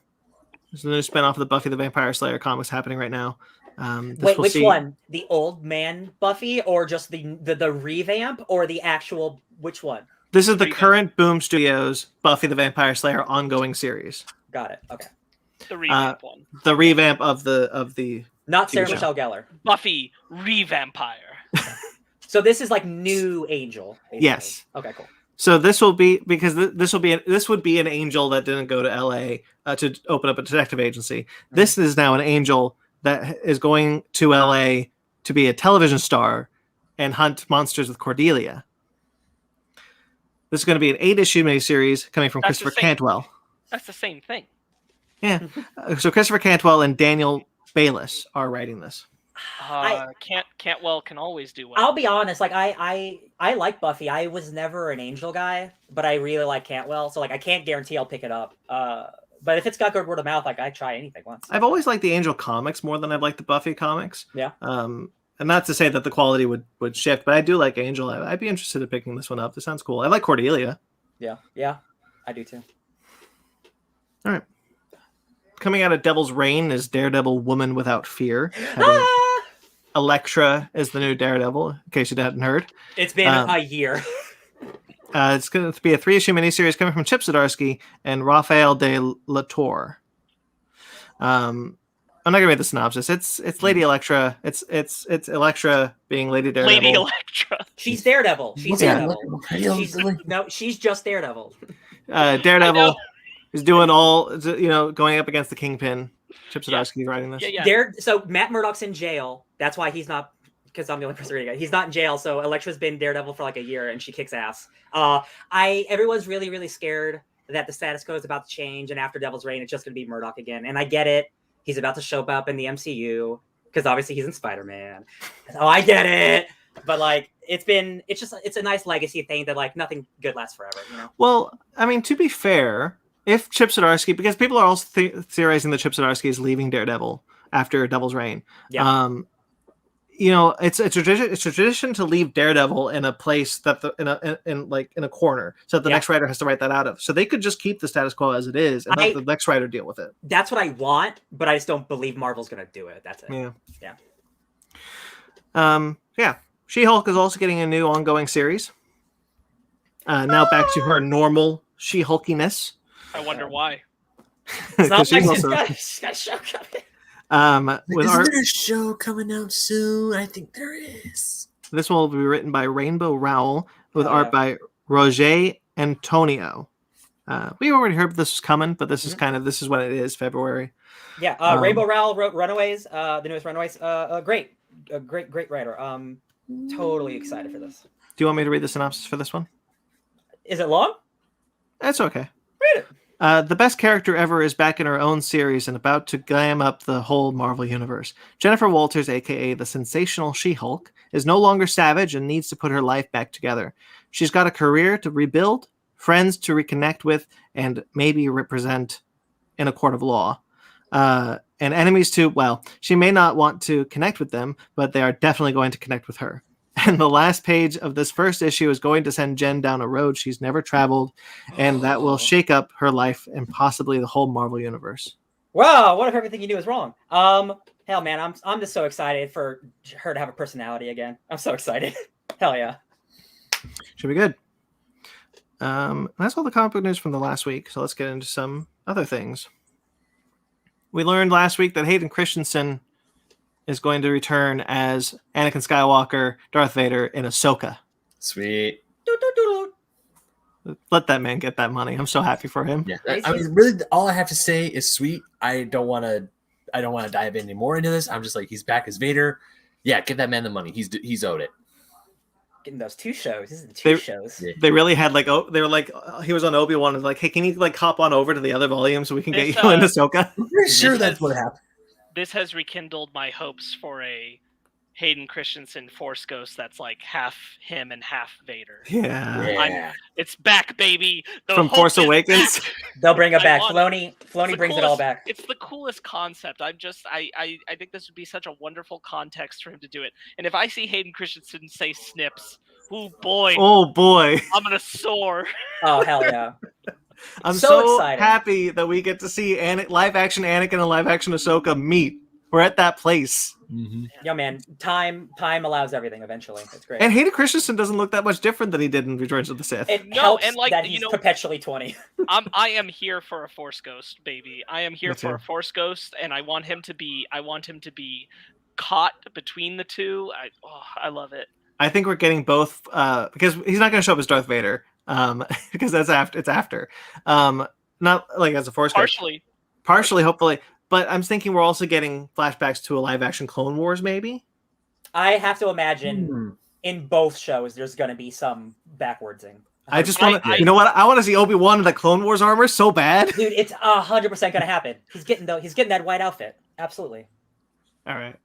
There's a new spinoff of the Buffy the Vampire Slayer comics happening right now. Wait, which one? The old man Buffy, or just the revamp, or the actual? Which one? This is the current Boom Studios Buffy the Vampire Slayer ongoing series. Got it. Okay. The revamp one. The revamp of the not Sarah Michelle Gellar. Buffy Revampire. So this is like new Angel. Basically. Yes. Okay. Cool. So this will be because this would be an angel that didn't go to L.A. To open up a detective agency. Mm-hmm. This is now an angel that is going to L.A. to be a television star and hunt monsters with Cordelia. This is going to be an 8-issue miniseries coming from Christopher Cantwell. That's the same thing. Yeah. So Christopher Cantwell and Daniel Bayliss are writing this. Cantwell can always do well. I'll be honest. Like I like Buffy. I was never an Angel guy, but I really like Cantwell. So like I can't guarantee I'll pick it up. But if it's got good word of mouth, like I try anything once. I've always liked the Angel comics more than I've liked the Buffy comics. Yeah. And not to say that the quality would shift, but I do like Angel. I'd be interested in picking this one up. This sounds cool. I like Cordelia. Yeah, I do too. All right. Coming out of Devil's Reign is Daredevil Woman Without Fear. Elektra is the new Daredevil, in case you hadn't heard. It's been a year. It's going to be a 3-issue miniseries coming from Chip Zdarsky and Rafael de la Torre. I'm not gonna read the synopsis. It's Lady Elektra. It's Elektra being Lady Daredevil. Lady Elektra. She's Daredevil. She's Daredevil. She's just Daredevil. Daredevil He's doing all, going up against the Kingpin. Chip Zdarsky's writing this. Yeah. So Matt Murdock's in jail. That's why he's not, because I'm the only person reading it. He's not in jail. So Elektra's been Daredevil for like a year and she kicks ass. Everyone's really, really scared that the status quo is about to change. And after Devil's Reign, it's just going to be Murdock again. And I get it. He's about to show up in the MCU because obviously he's in Spider-Man. Oh, I get it. But like, it's a nice legacy thing that like nothing good lasts forever, you know? Well, I mean, to be fair, if Chip Zdarsky, because people are also theorizing that Chip Zdarsky is leaving Daredevil after Devil's Reign. Yeah. It's a tradition to leave Daredevil in a place that in a corner, so that the next writer has to write that out of. So they could just keep the status quo as it is and let the next writer deal with it. That's what I want, but I just don't believe Marvel's going to do it. That's it. Yeah. She-Hulk is also getting a new ongoing series. Now back to her normal She-Hulkiness. I wonder why. It's not like she's got a show coming. Is there a show coming out soon? I think there is. This one will be written by Rainbow Rowell with art by Roger Antonio. We already heard this was coming, but this is this is what it is, February. Yeah, Rainbow Rowell wrote Runaways, the newest Runaways. Great writer. Totally excited for this. Do you want me to read the synopsis for this one? Is it long? That's okay. Read it. The best character ever is back in her own series and about to glam up the whole Marvel universe. Jennifer Walters, aka the sensational She-Hulk, is no longer savage and needs to put her life back together. She's got a career to rebuild, friends to reconnect with, and maybe represent in a court of law. And enemies to, well, she may not want to connect with them, but they are definitely going to connect with her. And the last page of this first issue is going to send Jen down a road she's never traveled, and that will shake up her life and possibly the whole Marvel universe. Wow, what if everything you knew is wrong? Hell, man, I'm just so excited for her to have a personality again. I'm so excited. Hell yeah. Should be good. That's all the comic book news from the last week, so let's get into some other things. We learned last week that Hayden Christensen is going to return as Anakin Skywalker, Darth Vader in Ahsoka. Sweet. Let that man get that money. I'm so happy for him. Yeah, I mean, really, all I have to say is sweet. I don't want to dive any more into this. I'm just like, he's back as Vader. Yeah, get that man the money. He's owed it. Getting those 2 shows. This is the 2 shows. Yeah. They really had they were like, he was on Obi-Wan and like, hey, can you like hop on over to the other volume so we can get you in Ahsoka? I'm pretty sure that's what happened. This has rekindled my hopes for a Hayden Christensen Force Ghost that's like half him and half Vader. Yeah. It's back, baby. From Force Awakens. They'll bring it back. Filoni brings it all back. It's the coolest concept. I think this would be such a wonderful context for him to do it. And if I see Hayden Christensen say snips, oh boy, I'm gonna soar. Oh hell yeah. I'm so excited. Happy that we get to see live action Anakin and live action Ahsoka meet. We're at that place. Mm-hmm. Yeah, man. Time allows everything eventually. It's great. And Hayden Christensen doesn't look that much different than he did in Return of the Sith. It helps that he's perpetually 20. I am here for a Force Ghost, baby. I am here for a Force Ghost, and I want him to be caught between the two. I love it. I think we're getting both because he's not going to show up as Darth Vader because it's after. Not like as a Force Ghost. Partially, hopefully. But I'm thinking we're also getting flashbacks to a live-action Clone Wars, maybe? I have to imagine in both shows there's going to be some backwardsing. I just want to... You know what? I want to see Obi-Wan in the Clone Wars armor so bad. Dude, it's 100% going to happen. He's getting that white outfit. Absolutely. All right.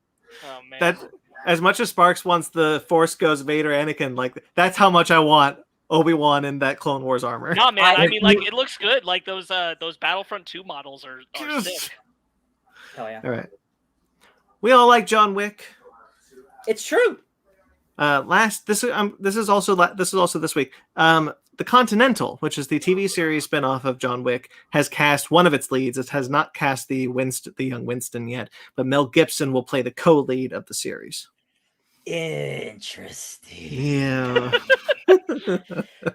Oh, man. That, as much as Sparks wants the Force Ghost Vader Anakin, like, that's how much I want Obi-Wan in that Clone Wars armor. No, man. I mean, like, it looks good. Like, those Battlefront 2 models are sick. Hell yeah. All right. We all like John Wick. It's true. This is also this week. The Continental, which is the TV series spinoff of John Wick, has cast one of its leads. It has not cast the young Winston yet, but Mel Gibson will play the co-lead of the series. Interesting. Yeah.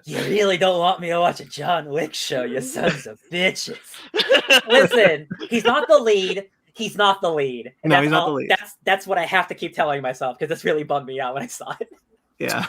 You really don't want me to watch a John Wick show, you sons of bitches. Listen, he's not the lead. He's not the lead. And no, he's not the lead. That's what I have to keep telling myself because this really bummed me out when I saw it. Yeah.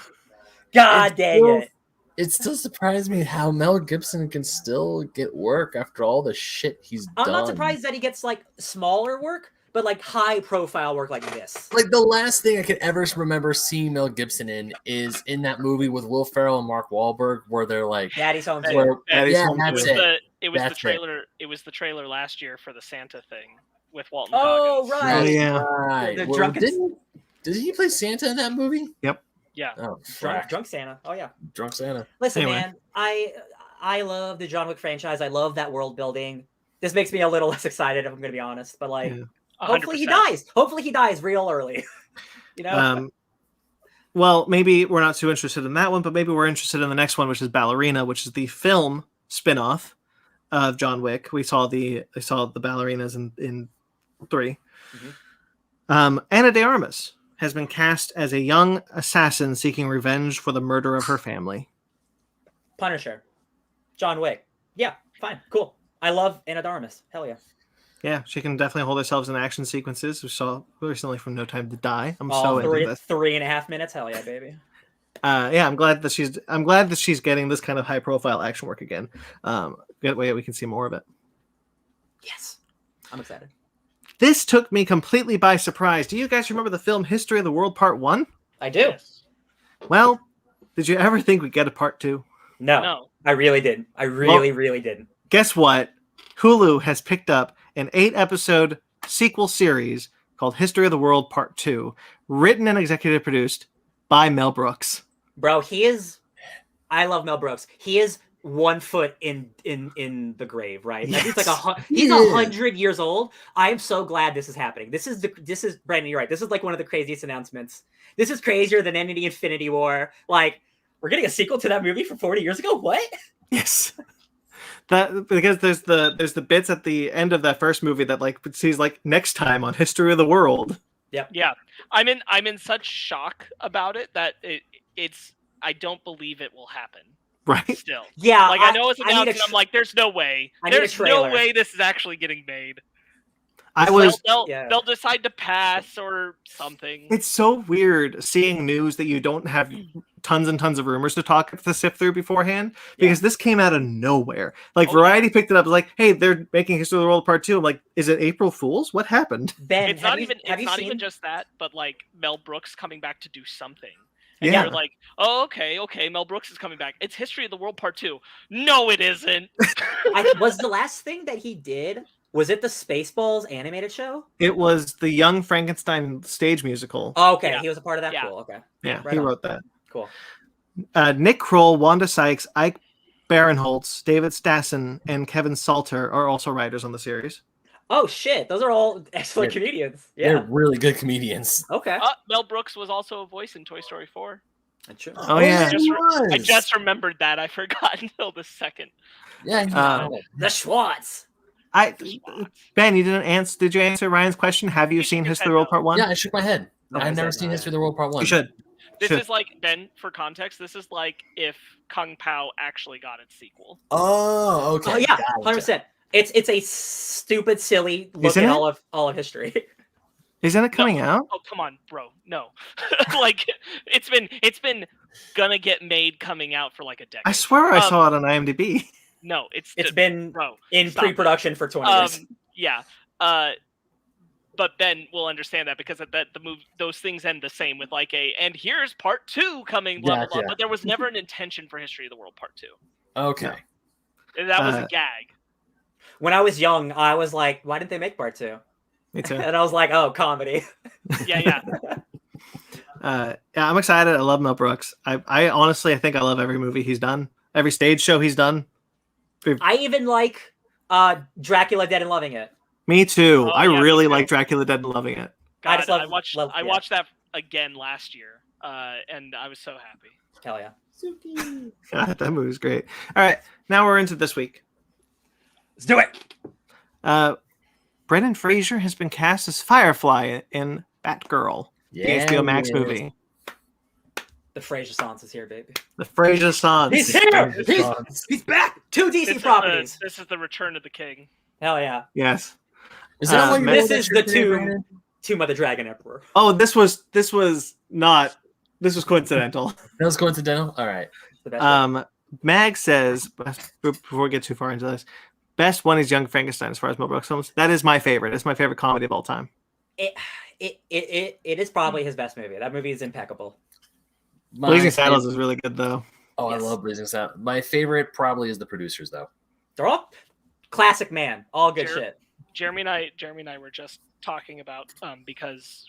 God dang it. It still surprised me how Mel Gibson can still get work after all the shit he's done. I'm not surprised that he gets like smaller work, but like high profile work like this. Like the last thing I can ever remember seeing Mel Gibson in is in that movie with Will Ferrell and Mark Wahlberg, where they're like, Daddy's Home Hey, too. Daddy's yeah, Home that's too. it. It was the That's it. trailer. It was the trailer last year for the Santa thing with Walton Oh, Goggins. right. Oh, yeah. Right. The Well, drunken- did he play Santa in that movie? Yeah. Oh, Drunk Santa. Oh yeah. Drunk Santa. Listen, Anyway. man, I love the John Wick franchise. I love that world building. This makes me a little less excited, if I'm going to be honest. But like, Yeah. hopefully he 100%. dies. Hopefully he dies real early. You know. Well, maybe we're not too interested in that one, but maybe we're interested in the next one, which is Ballerina, which is the film spin-off of John Wick. We saw the ballerinas in 3. Ana de Armas has been cast as a young assassin seeking revenge for the murder of her family. Punisher, John Wick. Yeah, fine, cool. I love Ana de Armas. Hell yeah. Yeah, she can definitely hold herself in action sequences. We saw recently from No Time to Die. I'm so into this. 3.5 minutes. Hell yeah, baby. Yeah, I'm glad that she's getting this kind of high profile action work again. Good way we can see more of it. Yes, I'm excited. This took me completely by surprise. Do you guys remember the film History of the World Part 1? I do. Yes. Well, did you ever think we'd get a Part 2? No, I really didn't. I really didn't. Guess what? Hulu has picked up an 8-episode sequel series called History of the World Part 2, written and executive produced by Mel Brooks. Bro, I love Mel Brooks. He is 1 foot in the grave, right? Yes. He's like he's 100 years old. I am so glad this is happening. This is Brandon, you're right. This is like one of the craziest announcements. This is crazier than any Infinity War. Like, we're getting a sequel to that movie from 40 years ago? What? Yes. That because there's the bits at the end of that first movie that like sees like next time on History of the World. Yeah. I'm in such shock about it that it's I don't believe it will happen. Right? Still. Yeah. Like I know it's I need announced and I'm like, there's no way. I need a There's no trailer. way this is actually getting made. Yeah. They'll decide to pass or something. It's so weird seeing news that you don't have tons and tons of rumors to sift through beforehand, because this came out of nowhere. Like Variety picked it up, like, hey, they're making History of the World Part 2. I'm like, is it April Fool's? What happened? Ben, It's not even just that, but like Mel Brooks coming back to do something. And Yeah. you're like, oh, okay, Mel Brooks is coming back. It's History of the World Part 2. No, it isn't. was the last thing that he did, was it the Spaceballs animated show? It was the Young Frankenstein stage musical. Oh, okay. Yeah. He was a part of that. Yeah. Cool. Okay. Yeah, right he on. wrote that. Cool. Nick Kroll, Wanda Sykes, Ike Barinholtz, David Stassen, and Kevin Salter are also writers on the series. Oh shit! Those are all excellent comedians. They're Yeah. really good comedians. Okay. Mel Brooks was also a voice in Toy Story 4. True. Oh, yeah. I just remembered that. I forgot until the second. Yeah. The Schwartz. Ben, you didn't answer. Did you answer Ryan's question? Have you seen History of the World Part 1? Yeah, I shook my head. Okay, I've never so- seen History of the World Part 1. You should. This Should. is like, Ben, for context, this is like if Kung Pao actually got its sequel. Oh, okay. Oh yeah, Gotcha. 100%. It's a stupid, silly look Isn't at it? all of history. Isn't it coming out? Oh, come on, bro. No. Like, it's been gonna get made coming out for like a decade. I swear I saw it on IMDb. No, It's just- been bro. in stop it. pre-production for 20 years. Yeah. But Ben will understand that because the those things end the same with like and here's part 2 coming, blah, blah, blah. Gotcha. But there was never an intention for History of the World Part 2. Okay. And that was a gag. When I was young, I was like, why didn't they make part 2? Me too. And I was like, oh, comedy. Yeah. Yeah, I'm excited. I love Mel Brooks. I honestly, I think I love every movie he's done, every stage show he's done. I even like Dracula Dead and Loving It. Me too. Oh, I yeah, really me too. like Dracula Dead and Loving It. I God, just I love- watched that again last year, and I was so happy. Hell yeah. God, that movie's great. All right, now we're into this week. Let's do it. Brendan Fraser has been cast as Firefly in Batgirl, the HBO Max Yeah. movie. The Fraser Sans is here, baby. The Fraser Sons. He's here. He's back. 2 DC properties. This is the Return of the King. Hell yeah. Yes. Is that what you This know that is shirt the today, two- Brandon? Tomb of the Dragon Emperor. Oh, this was coincidental. That was coincidental? All right. The best Mag says, before we get too far into this, best one is Young Frankenstein as far as Mel Brooks films. That is my favorite. It's my favorite comedy of all time. It is probably his best movie. That movie is impeccable. Blazing Saddles is really good though. Oh, yes. I love Blazing Saddles. My favorite probably is The Producers though. They're all classic, man. All good shit. Jeremy and I were just talking about because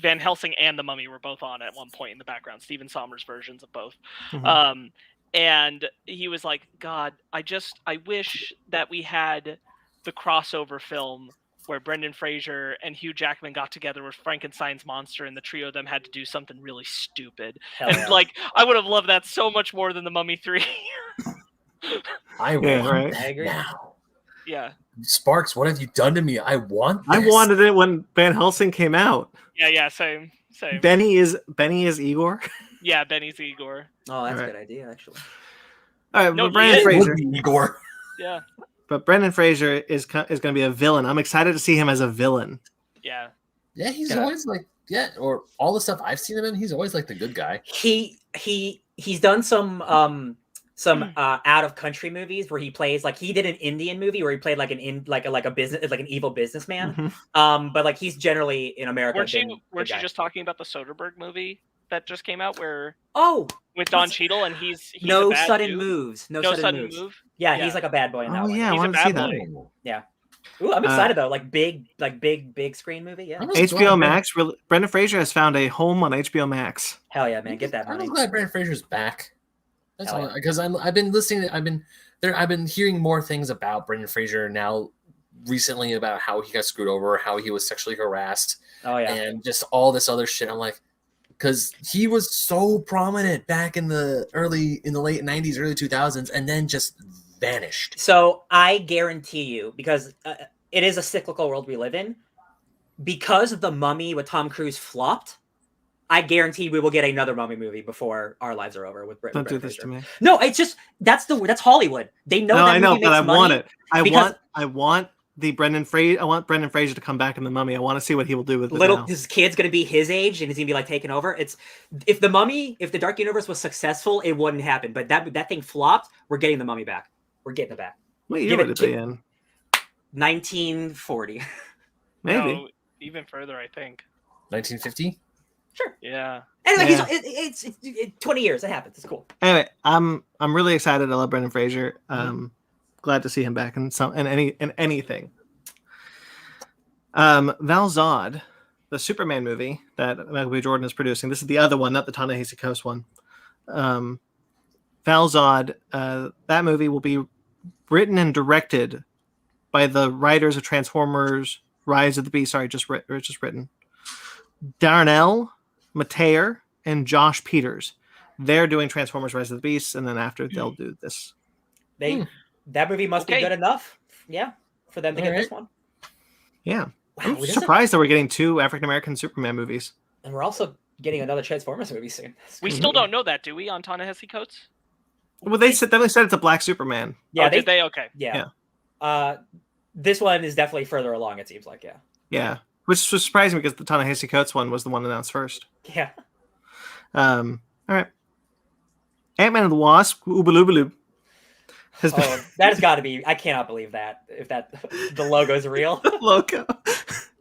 Van Helsing and The Mummy were both on at one point in the background. Stephen Sommers versions of both. Mm-hmm. And he was like, God, I wish that we had the crossover film where Brendan Fraser and Hugh Jackman got together with Frankenstein's monster and the trio of them had to do something really stupid. I would have loved that so much more than The Mummy 3. I agree. Now. Yeah. Sparks, what have you done to me? I want this. I wanted it when Van Helsing came out. Yeah, same. Benny is Igor? Yeah, Benny's Igor. Oh, that's a good idea, actually. All right, but Brendan Fraser. Igor. Yeah. But Brendan Fraser is going to be a villain. I'm excited to see him as a villain. Yeah. Yeah, he's always like, or all the stuff I've seen him in, he's always like the good guy. He's done some out of country movies where he plays like he did an Indian movie where he played like an evil businessman. Mm-hmm. But like he's generally in America. Weren't you just talking about the Soderbergh movie that just came out where with Don Cheadle and he's no a bad sudden dude? moves. No sudden moves. Move. Yeah, he's like a bad boy in that one. Yeah, he's I want to see that. Yeah. Ooh, I'm excited though. Like big screen movie. Yeah. HBO Max. Brendan Fraser has found a home on HBO Max. Hell yeah, man! Get that money. I'm glad Brendan Fraser's back. That's all because I've been listening. I've been hearing more things about Brendan Fraser now recently about how he got screwed over, how he was sexually harassed, and just all this other shit. I'm like, because he was so prominent back in the late 90s, early 2000s, and then just vanished. So I guarantee you, because it is a cyclical world we live in, because The Mummy with Tom Cruise flopped, I guarantee we will get another Mummy movie before our lives are over with Brendan Don't do this to me. No, it's just that's Hollywood. They know that movie makes money. Want it. I want Brendan Fraser to come back in The Mummy. I want to see what he will do with it. His kid's going to be his age and he's going to be like taking over. If the Dark Universe was successful, it wouldn't happen. But that thing flopped. We're getting The Mummy back. We're getting it back. What year would it be in? 1940. Maybe. No, even further, I think. 1950? Sure. Yeah. Anyway, it's 20 years. It happens. It's cool. Anyway, I'm really excited. I love Brendan Fraser. Glad to see him back in anything. Val Zod, the Superman movie that Michael B. Jordan is producing. This is the other one, not the Ta-Nehisi Coates one. Val Zod, that movie will be written and directed by the writers of Transformers: Rise of the Beast. Sorry, just written. Darnell Mateer and Josh Peters. They're doing Transformers: Rise of the Beast, and then after they'll do this. That movie must be good enough, for them to get this one. Yeah, wow, I'm surprised that we're getting 2 African American Superman movies, and we're also getting another Transformers movie soon. We still don't know that, do we? On Ta-Nehisi Coates? Well, they said it's a black Superman. Yeah, did they? Okay. Yeah. This one is definitely further along. It seems like, yeah. Which was surprising because the Ta-Nehisi Coates one was the one announced first. Yeah. All right. Ant-Man and the Wasp, Oobaloobaloo. That has got to be. I cannot believe that. If the logo is real. The logo.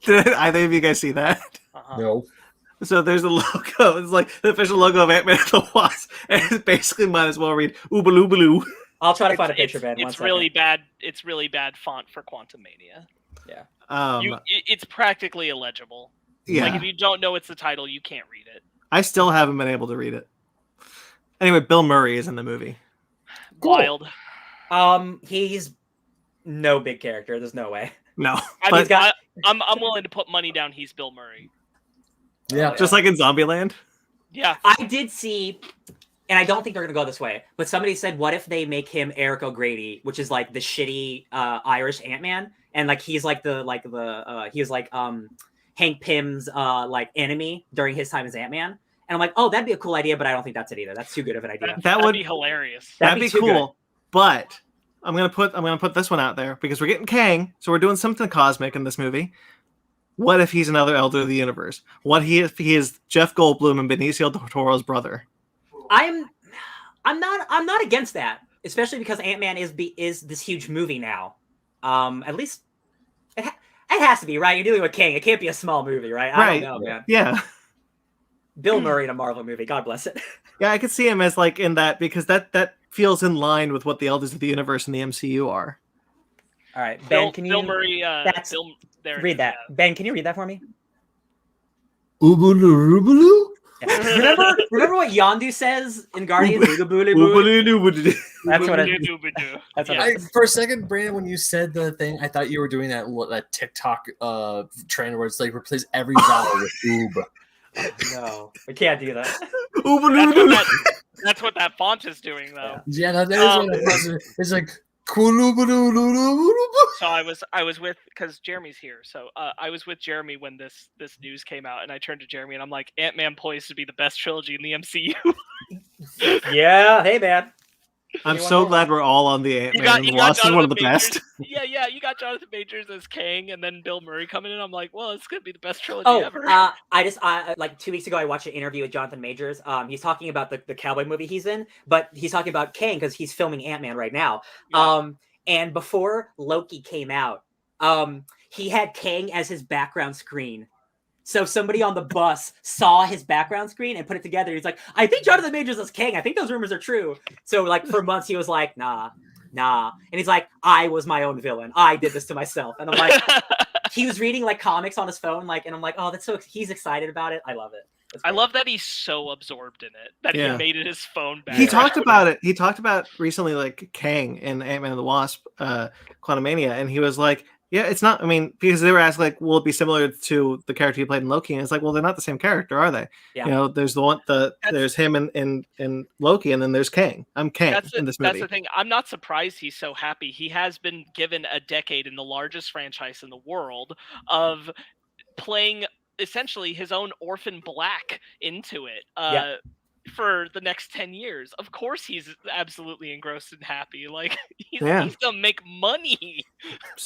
Did either of you guys see that? No. So there's a logo. It's like the official logo of Ant-Man and the Wasp, and it's basically might as well read Oobaloobaloo. I'll try to find a picture, Ben. It's really bad. It's really bad font for Quantumania. Yeah. It's practically illegible. Yeah. Like if you don't know it's the title, you can't read it. I still haven't been able to read it. Anyway, Bill Murray is in the movie. Wild. He's no big character. There's no way. No. I'm willing to put money down he's Bill Murray. Yeah. Just like in Zombieland. Yeah. I did see, and I don't think they're gonna go this way, but somebody said, what if they make him Eric O'Grady, which is like the shitty Irish Ant-Man, and like he's like he was like Hank Pym's like enemy during his time as Ant-Man. And I'm like, oh, that'd be a cool idea, but I don't think that's it either. That's too good of an idea. That would be hilarious. That'd be cool. Good. But I'm gonna put this one out there because we're getting Kang, so we're doing something cosmic in this movie. What if he's another Elder of the Universe? What if he is Jeff Goldblum and Benicio del Toro's brother? I'm I'm not against that, especially because Ant-Man is this huge movie now. At least it has to be, right? You're dealing with King. It can't be a small movie, right? I don't know, man. Yeah. Bill Murray in a Marvel movie. God bless it. Yeah, I could see him as like in that because that feels in line with what the Elders of the Universe and the MCU are. All right, Ben, can you Bill Murray? read that? Yeah. Ben, can you read that for me? Oobulu. Yeah. Remember what Yondu says in Guardians? That's what For a second, Brandon, when you said the thing, I thought you were doing that TikTok trend where it's like replace every vowel with oob. No, we can't do that. That's what that font is doing, though. Yeah, that is what it is. It's like. So I was with, because Jeremy's here, so I was with Jeremy when this news came out, and I turned to Jeremy and I'm like, Ant-Man poised to be the best trilogy in the MCU. Yeah, hey man. I'm so glad we're all on the Ant-Man. Lost is one of the best. Yeah, you got Jonathan Majors as Kang, and then Bill Murray coming in. I'm like, well, it's gonna be the best trilogy ever. I like 2 weeks ago, I watched an interview with Jonathan Majors. He's talking about the cowboy movie he's in, but he's talking about Kang because he's filming Ant-Man right now. Yeah. And before Loki came out, he had Kang as his background screen. So somebody on the bus saw his background screen and put it together. He's like, I think Jonathan Majors is Kang. I think those rumors are true. So like for months he was like, nah. And he's like, I was my own villain. I did this to myself. And I'm like, he was reading like comics on his phone, like, and I'm like, oh, that's so, he's excited about it. I love it. I love that he's so absorbed in it that he made it his phone back. He talked about it. He talked about recently like Kang in Ant-Man and the Wasp, Quantumania, and he was like, yeah, it's not. I mean, because they were asked like, will it be similar to the character he played in Loki? And it's like, well, they're not the same character, are they? Yeah. You know, there's there's him in Loki, and then there's Kang. I'm Kang in this movie. That's the thing. I'm not surprised he's so happy. He has been given a decade in the largest franchise in the world of playing essentially his own Orphan Black into it. For the next 10 years. Of course he's absolutely engrossed and happy. Like he's gonna make money.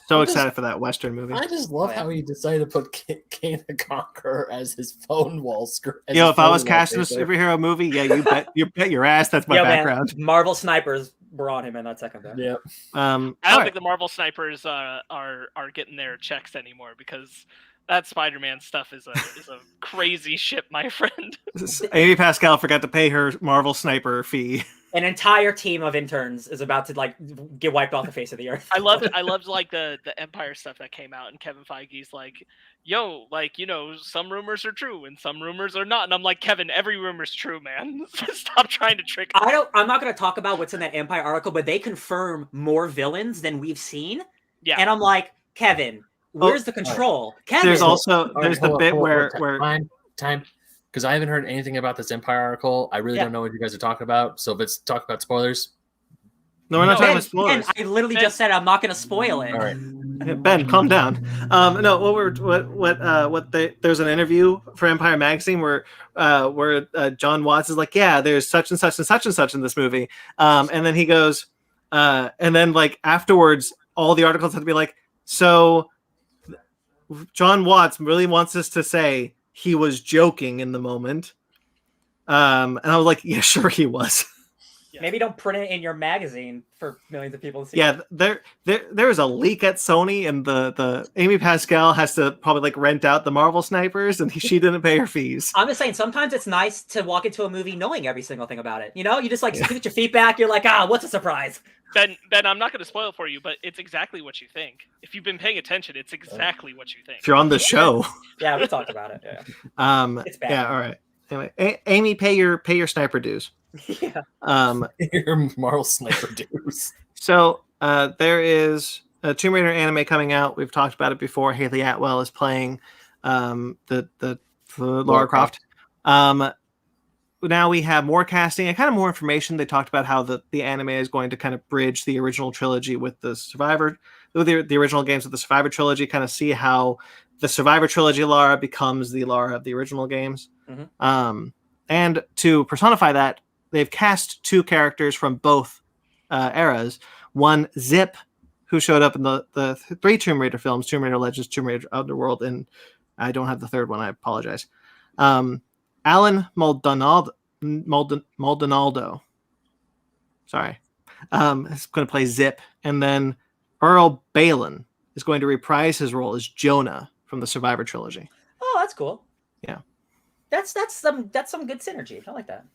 So excited for that Western movie. I just love how he decided to put Kang the Conqueror as his phone wall screen. You know, if I was casting a superhero movie, you bet your ass that's my background. Man, Marvel snipers were on him in that second. Yeah. I don't think the Marvel snipers are getting their checks anymore because that Spider-Man stuff is a crazy ship, my friend. Amy Pascal forgot to pay her Marvel sniper fee. An entire team of interns is about to like get wiped off the face of the earth. I loved like the Empire stuff that came out, and Kevin Feige's like, yo, like, you know, some rumors are true and some rumors are not. And I'm like, Kevin, every rumor's true, man. Stop trying to trick us. I'm not gonna talk about what's in that Empire article, but they confirm more villains than we've seen. Yeah. And I'm like, Kevin, where's the control? Kevin. There's also the bit where time because I haven't heard anything about this Empire article. I really don't know what you guys are talking about. So if it's talk about spoilers. No, we're not talking about spoilers. Ben, I literally just said I'm not going to spoil it. All right. Ben, calm down. No, there's an interview for Empire Magazine where John Watts is like, yeah, there's such and such and such and such in this movie. And then he goes, and then like afterwards, all the articles have to be like, so John Watts really wants us to say he was joking in the moment. And I was like, yeah, sure he was. Maybe don't print it in your magazine for millions of people to see. Yeah, there is a leak at Sony, and the Amy Pascal has to probably like rent out the Marvel snipers, and she didn't pay her fees. I'm just saying, sometimes it's nice to walk into a movie knowing every single thing about it. You know, you just like get your feet back. You're like, what's a surprise? Ben, I'm not going to spoil it for you, but it's exactly what you think. If you've been paying attention, it's exactly what you think. If you're on the show, yeah, we talked about it. Yeah, it's bad. Yeah, all right. Anyway, Amy, pay your sniper dues. Yeah. Your Marvel sniper dues. So there is a Tomb Raider anime coming out. We've talked about it before. Haley Atwell is playing the Lara Croft. Now we have more casting and kind of more information. They talked about how the anime is going to kind of bridge the original trilogy with the Survivor, the original games with the Survivor trilogy, kind of see how the Survivor trilogy Lara becomes the Lara of the original games. Mm-hmm. And to personify that, they've cast two characters from both eras. One, Zip, who showed up in the three Tomb Raider films, Tomb Raider Legends, Tomb Raider Underworld, and I don't have the third one, I apologize. Alan Maldonado. sorry, is going to play Zip, and then Earl Balin is going to reprise his role as Jonah from the Survivor trilogy. Oh, that's cool. Yeah, that's some good synergy. I like that.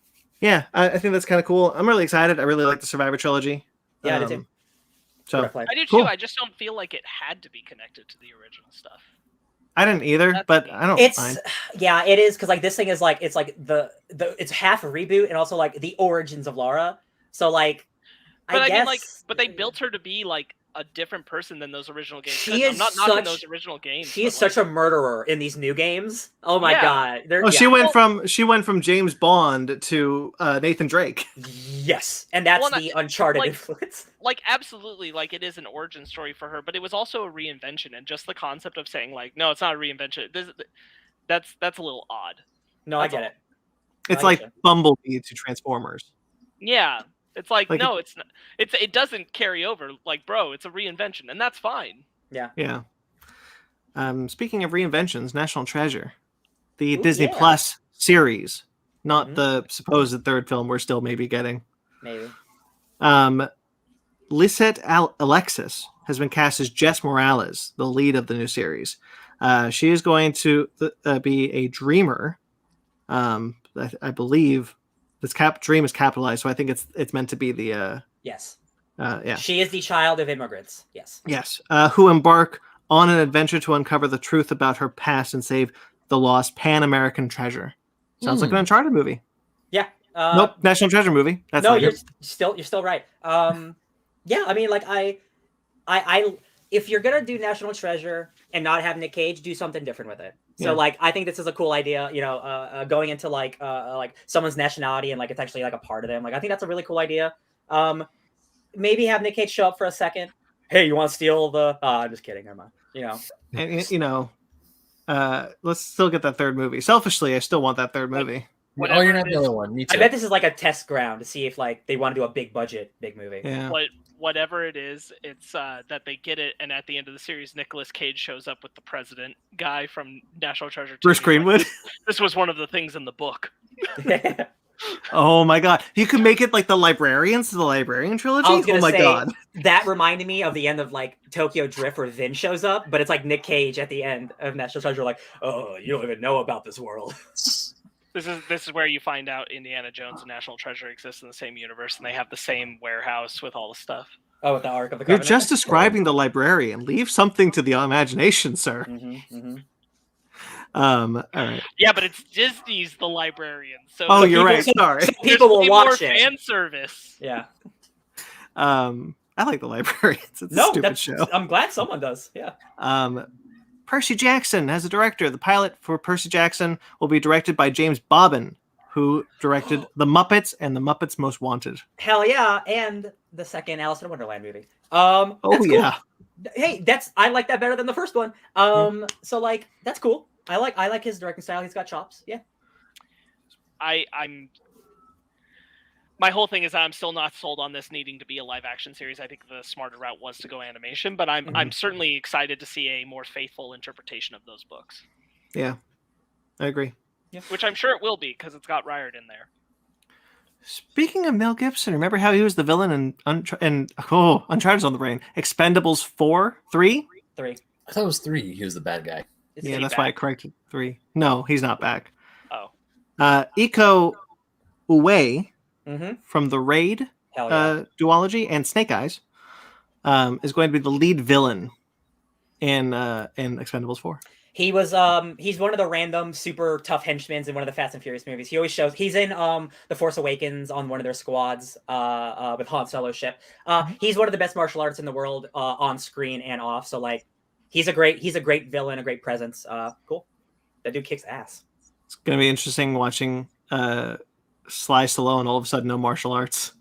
Yeah, I think that's kind of cool. I'm really excited. I really like the Survivor trilogy. Yeah, I do too. So I do cool. too. I just don't feel like it had to be connected to the original stuff. I didn't either, but I don't mind. Yeah, it is, because like this thing is like it's like it's half a reboot and also like the origins of Lara. So like, I guess, mean, like, but they built her to be like a different person than those original games. She is I'm not knocking those original games. She is such a murderer in these new games. Oh my god! She went from James Bond to Nathan Drake. Yes, and that's the Uncharted influence. Like, absolutely, like it is an origin story for her, but it was also a reinvention, and just the concept of saying like, no, it's not a reinvention. That's a little odd. No, I get it. It's like Bumblebee to Transformers. Yeah. It's like no, it's not. It doesn't carry over. Like, bro, it's a reinvention, and that's fine. Yeah. Yeah. Speaking of reinventions, National Treasure, the Disney Plus series, not the supposed third film we're still maybe getting. Maybe. Lisette Alexis has been cast as Jess Morales, the lead of the new series. She is going to be a dreamer. I believe. This dream is capitalized, so I think it's meant to be the yes. Yeah. She is the child of immigrants. Yes. Yes. Who embark on an adventure to uncover the truth about her past and save the lost Pan-American treasure. Sounds like an Uncharted movie. Yeah. Nope. National Treasure movie. That's no, you're still right. Yeah. I mean, like I if you're gonna do National Treasure and not have Nick Cage, do something different with it. So like, I think this is a cool idea, you know, going into like someone's nationality and like it's actually like a part of them. Like, I think that's a really cool idea. Maybe have Nick Cage show up for a second. Hey, you want to steal the? I'm just kidding. Never mind. You know, and you know, let's still get that third movie. Selfishly, I still want that third movie. Oh, you're not the only one. Me too. I bet this is like a test ground to see if like they want to do a big budget, big movie. Yeah. But whatever it is, it's that they get it, and at the end of the series, Nicolas Cage shows up with the president guy from National Treasure 2. Bruce Greenwood. Like, this was one of the things in the book. Oh my god! You could make it like the Librarians, the Librarian trilogy. Oh my god! That reminded me of the end of like Tokyo Drift, where Vin shows up, but it's like Nick Cage at the end of National Treasure, like, oh, you don't even know about this world. This is where you find out Indiana Jones and National Treasure exist in the same universe, and they have the same warehouse with all the stuff. Oh, with the Ark of the Covenant. You're just describing the librarian. Leave something to the imagination, sir. All right. Yeah, but it's Disney's The Librarian. So oh, you're right. Sorry. People will watch it. Fan service. Yeah. I like The Librarians. It's a stupid show. I'm glad someone does. Yeah. Percy Jackson as a director. The pilot for Percy Jackson will be directed by James Bobbin, who directed The Muppets and The Muppets Most Wanted. Hell yeah, and the second Alice in Wonderland movie. Oh yeah. Cool. Hey, I like that better than the first one. So like that's cool. I like his directing style. He's got chops. Yeah. I'm my whole thing is that I'm still not sold on this needing to be a live action series. I think the smarter route was to go animation, but I'm certainly excited to see a more faithful interpretation of those books. Yeah, I agree. Yeah. Which I'm sure it will be because it's got Riordan there. Speaking of Mel Gibson, remember how he was the villain in Uncharted's on the brain. Expendables 3? I thought it was 3. He was the bad guy. Yeah, that's why I corrected 3. No, he's not back. Oh. Iko Uwais from the Raid duology and Snake Eyes is going to be the lead villain in Expendables 4. He was he's one of the random super tough henchmen in one of the Fast and Furious movies. He always shows he's in The Force Awakens on one of their squads with Han Solo's ship. He's one of the best martial arts in the world on screen and off. So like he's a great villain, a great presence. Cool. That dude kicks ass. It's gonna be interesting watching Sly Stallone all of a sudden no martial arts.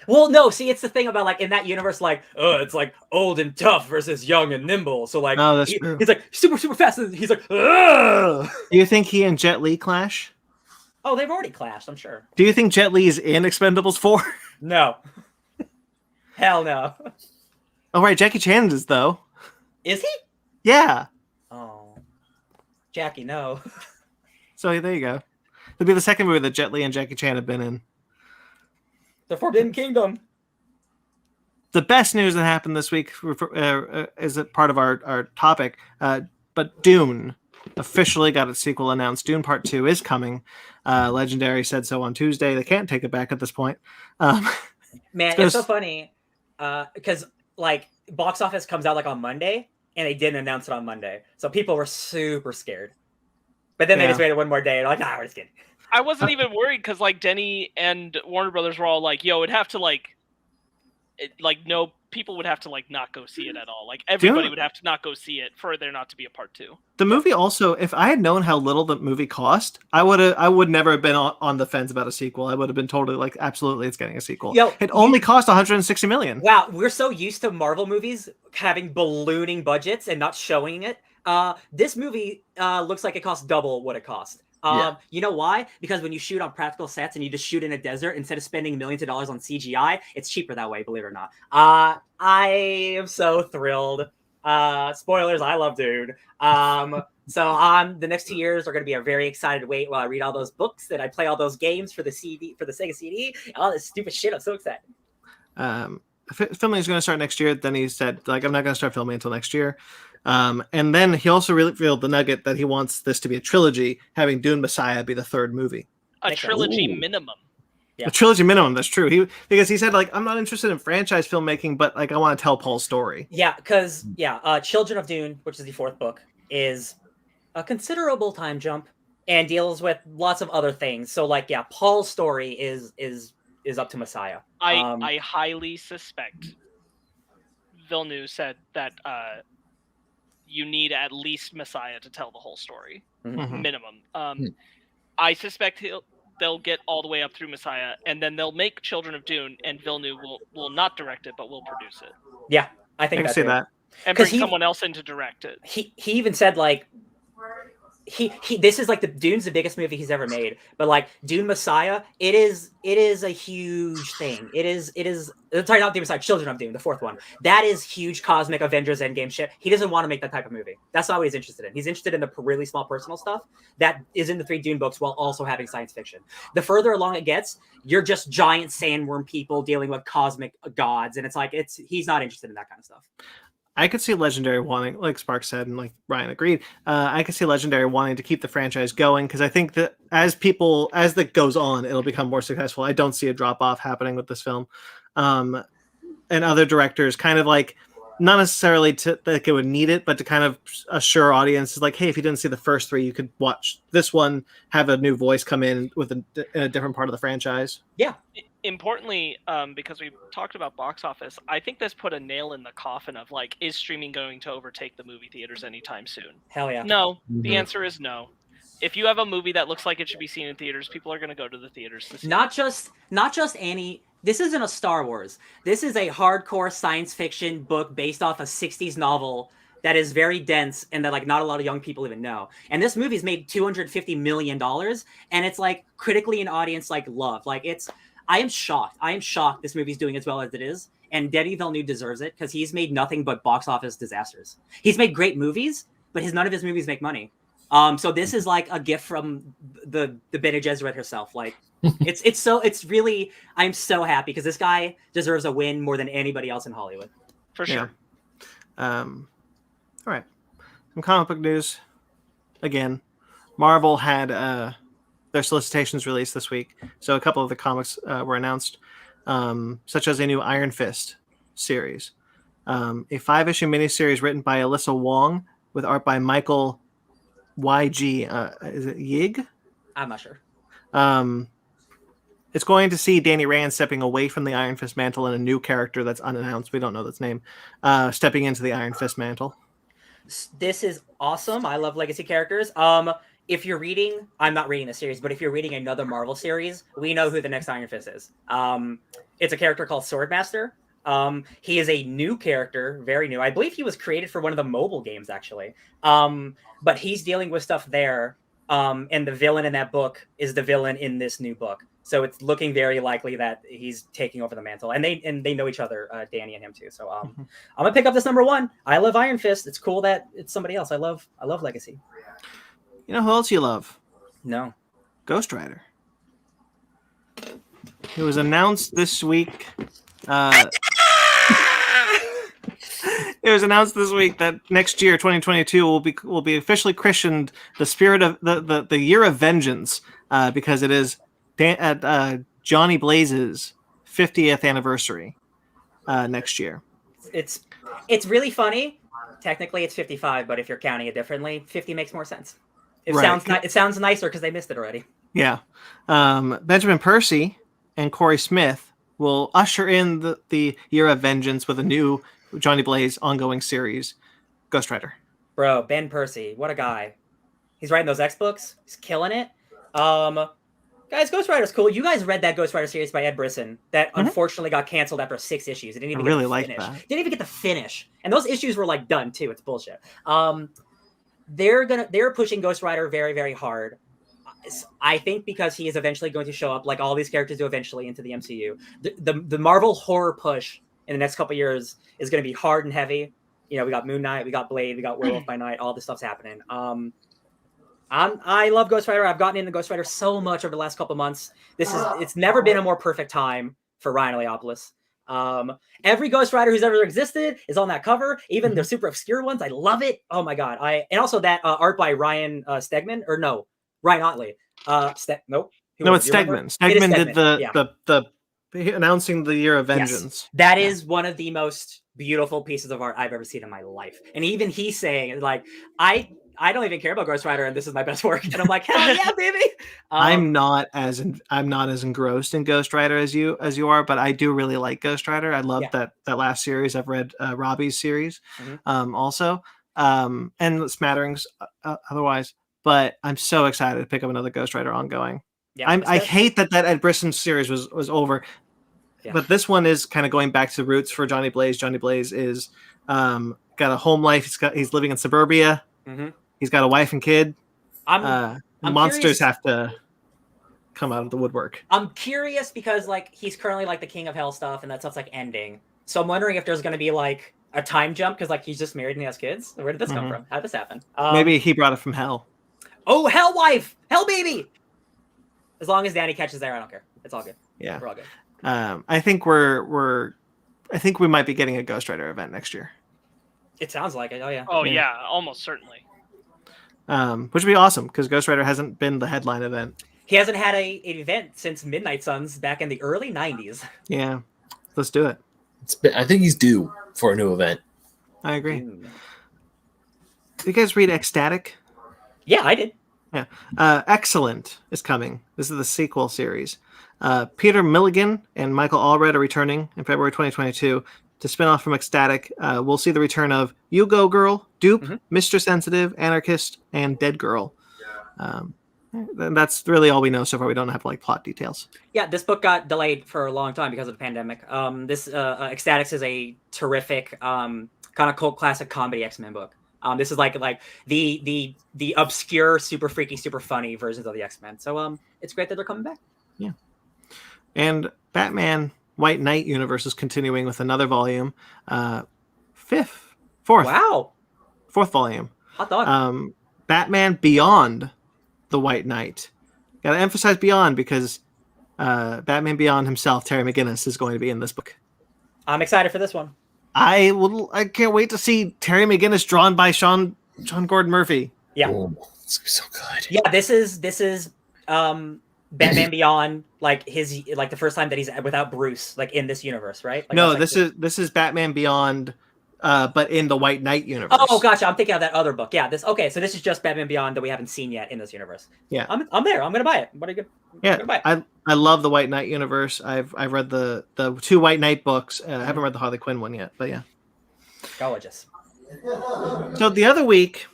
Well, no, see, it's the thing about like in that universe, like, it's like old and tough versus young and nimble. So like, he's like super fast. And he's like, ugh! Do you think he and Jet Li clash? Oh, they've already clashed, I'm sure. Do you think Jet Li is in Expendables 4? No. Hell no. Oh right, Jackie Chan is though. Is he? Yeah. Oh, Jackie, no. So there you go. It'll be the second movie that Jet Li and Jackie Chan have been in. The Forbidden Kingdom. The best news that happened this week is a part of our topic, but Dune officially got its sequel announced. Dune Part 2 is coming. Legendary said so on Tuesday. They can't take it back at this point. Man, it's so funny because like box office comes out like on Monday, and they didn't announce it on Monday, so people were super scared. But then they just waited one more day, and like, nah, we're just kidding. I wasn't even worried because like Denny and Warner Brothers were all like, "Yo, it'd have to no people would have to like not go see it at all. Like everybody would have to not go see it for there not to be a part 2." The movie also, if I had known how little the movie cost, I would never have been on the fence about a sequel. I would have been totally like, absolutely, it's getting a sequel. It only cost $160 million. Wow, we're so used to Marvel movies having ballooning budgets and not showing it. This movie looks like it costs double what it cost. You know why? Because when you shoot on practical sets and you just shoot in a desert, instead of spending millions of dollars on CGI, it's cheaper that way, believe it or not. I am so thrilled. Spoilers, I love Dune. So the next 2 years are going to be a very excited wait while I read all those books and I play all those games for the CD, for the Sega CD, all this stupid shit. I'm so excited. Filming is going to start next year. Then he said, like, I'm not going to start filming until next year. And then he also revealed the nugget that he wants this to be a trilogy, having Dune Messiah be the third movie. A trilogy minimum. Yeah. A trilogy minimum, that's true. Because he said, like, I'm not interested in franchise filmmaking, but like I want to tell Paul's story. Yeah, because Children of Dune, which is the 4th book, is a considerable time jump and deals with lots of other things. So like, yeah, Paul's story is up to Messiah. I highly suspect Villeneuve said that you need at least Messiah to tell the whole story, minimum. I suspect they'll get all the way up through Messiah, and then they'll make Children of Dune, and Villeneuve will not direct it, but will produce it. Yeah, I think I can see that. And bring someone else in to direct it. He even said, like, this is like Dune's the biggest movie he's ever made, but like Dune Messiah, it is a huge thing. Sorry, not Dune Messiah, Children of Dune, the 4th one. That is huge cosmic Avengers Endgame shit. He doesn't want to make that type of movie. That's not what he's interested in. He's interested in the really small personal stuff that is in the 3 Dune books while also having science fiction. The further along it gets, you're just giant sandworm people dealing with cosmic gods, and it's like he's not interested in that kind of stuff. I could see Legendary wanting, like Sparks said, and like Ryan agreed, I could see Legendary wanting to keep the franchise going, because I think that as that goes on, it'll become more successful. I don't see a drop-off happening with this film. And other directors kind of like, not necessarily to like it would need it, but to kind of assure audiences like, hey, if you didn't see the first 3, you could watch this one, have a new voice come in with a different part of the franchise. Yeah. Importantly, because we talked about box office, I think this put a nail in the coffin of like, is streaming going to overtake the movie theaters anytime soon? Hell yeah. No, the answer is no. If you have a movie that looks like it should be seen in theaters, people are going to go to the theaters to see not just any. This isn't a Star Wars. This is a hardcore science fiction book based off a 60s novel that is very dense and that like not a lot of young people even know. And this movie's made $250 million, and it's like critically an audience like love. Like I am shocked. This movie's doing as well as it is. And Denis Villeneuve deserves it because he's made nothing but box office disasters. He's made great movies, but none of his movies make money. So this is like a gift from the Bene Gesserit herself. Like it's really, I'm so happy because this guy deserves a win more than anybody else in Hollywood. For sure. All right. Some comic book news. Again, Marvel had their solicitations released this week. So a couple of the comics were announced, such as a new Iron Fist series, a 5-issue miniseries written by Alyssa Wong with art by Michael YG. Is it Yig? I'm not sure. It's going to see Danny Rand stepping away from the Iron Fist mantle and a new character that's unannounced. We don't know its name. Stepping into the Iron Fist mantle. This is awesome. I love legacy characters. If you're reading, I'm not reading the series, but if you're reading another Marvel series, we know who the next Iron Fist is. It's a character called Swordmaster. He is a new character, very new. I believe he was created for one of the mobile games, actually. But he's dealing with stuff there. And the villain in that book is the villain in this new book. So it's looking very likely that he's taking over the mantle. And they know each other, Danny and him too. So I'm gonna pick up this #1. I love Iron Fist. It's cool that it's somebody else. I love Legacy. You know who else you love? No. Ghost Rider. It was announced this week. It was announced this week that next year, 2022, will be officially christened the spirit of the year of vengeance, because it is Johnny Blaze's 50th anniversary next year. It's really funny. Technically, it's 55, but if you're counting it differently, 50 makes more sense. It sounds nicer because they missed it already. Yeah, Benjamin Percy and Corey Smith will usher in the year of vengeance with a new Johnny Blaze ongoing series, Ghost Rider. Bro, Ben Percy, what a guy. He's writing those X books. He's killing it. Guys, Ghost Rider's cool. You guys read that Ghost Rider series by Ed Brisson that unfortunately got canceled after 6 issues. It didn't even get to finish. Didn't even get to finish. And those issues were like done too. It's bullshit. They're pushing Ghost Rider very, very hard. I think because he is eventually going to show up, like all these characters do eventually, into the MCU. The Marvel horror push in the next couple of years is going to be hard and heavy. You know, we got Moon Knight, we got Blade, we got Werewolf by Night. All this stuff's happening. I love Ghost Rider. I've gotten into Ghost Rider so much over the last couple of months. It's never been a more perfect time for Ryan Leopoulos. Every Ghost Rider who's ever existed is on that cover, even the super obscure ones. I love it. Oh my god! And also that art by Ryan Stegman, or no, Ryan Otley. Nope. No, it's Stegman. Stegman did the announcing the year of vengeance. Yes. That is one of the most beautiful pieces of art I've ever seen in my life. And even he's saying, like, I don't even care about Ghost Rider, and this is my best work. And I'm like, hell yeah, baby. I'm not as engrossed in Ghost Rider as you are, but I do really like Ghost Rider. I love that last series. I've read Robbie's series, also, and smatterings otherwise. But I'm so excited to pick up another Ghost Rider ongoing. Yeah, I hate that Ed Brisson series was over. Yeah. But this one is kind of going back to the roots for Johnny Blaze. Johnny Blaze is got a home life. He's living in suburbia. He's got a wife and kid. I'm monsters curious. Have to come out of the woodwork. I'm curious because like he's currently like the King of Hell stuff, and that stuff's like ending. So I'm wondering if there's going to be like a time jump because like he's just married and he has kids. Where did this come from? How did this happen? Maybe he brought it from hell. Oh, hell wife, hell baby. As long as Danny catches there, I don't care. It's all good. Yeah, we're all good. I think I think we might be getting a Ghost Rider event next year. It sounds like it. Oh yeah. Oh yeah, almost certainly. Which would be awesome because Ghost Rider hasn't been the headline event. He hasn't had an event since Midnight Suns back in the early 90s. Yeah, let's do it. I think he's due for a new event. I agree. Did you guys read Ecstatic? Yeah, I did. Yeah. Excellent is coming. This is the sequel series. Peter Milligan and Michael Allred are returning in February 2022 to spin off from Ecstatic. We'll see the return of You Go Girl, Dupe, Mr. Sensitive, Anarchist, and Dead Girl. That's really all we know so far. We don't have like plot details. Yeah, this book got delayed for a long time because of the pandemic. This Ecstatics is a terrific kind of cult classic comedy X-Men book. This is like the obscure, super freaky, super funny versions of the X-Men. So it's great that they're coming back. Yeah. And Batman White Knight universe is continuing with another volume. Fourth. Wow. Fourth volume. Hot dog. Batman Beyond the White Knight. Gotta emphasize Beyond because Batman Beyond himself, Terry McGinnis, is going to be in this book. I'm excited for this one. I can't wait to see Terry McGinnis drawn by Sean Gordon Murphy. Yeah. Oh, it's so good. Yeah, this is Batman Beyond, like the first time that he's without Bruce, like in this universe, right? Like, no, this is Batman Beyond, but in the White Knight universe. Oh, gotcha. I'm thinking of that other book. Yeah, so this is just Batman Beyond that we haven't seen yet in this universe. Yeah, I'm there. I'm gonna buy it. What are you good? Yeah, I love the White Knight universe. I've read the 2 White Knight books. I haven't read the Harley Quinn one yet, but yeah, gorgeous. So the other week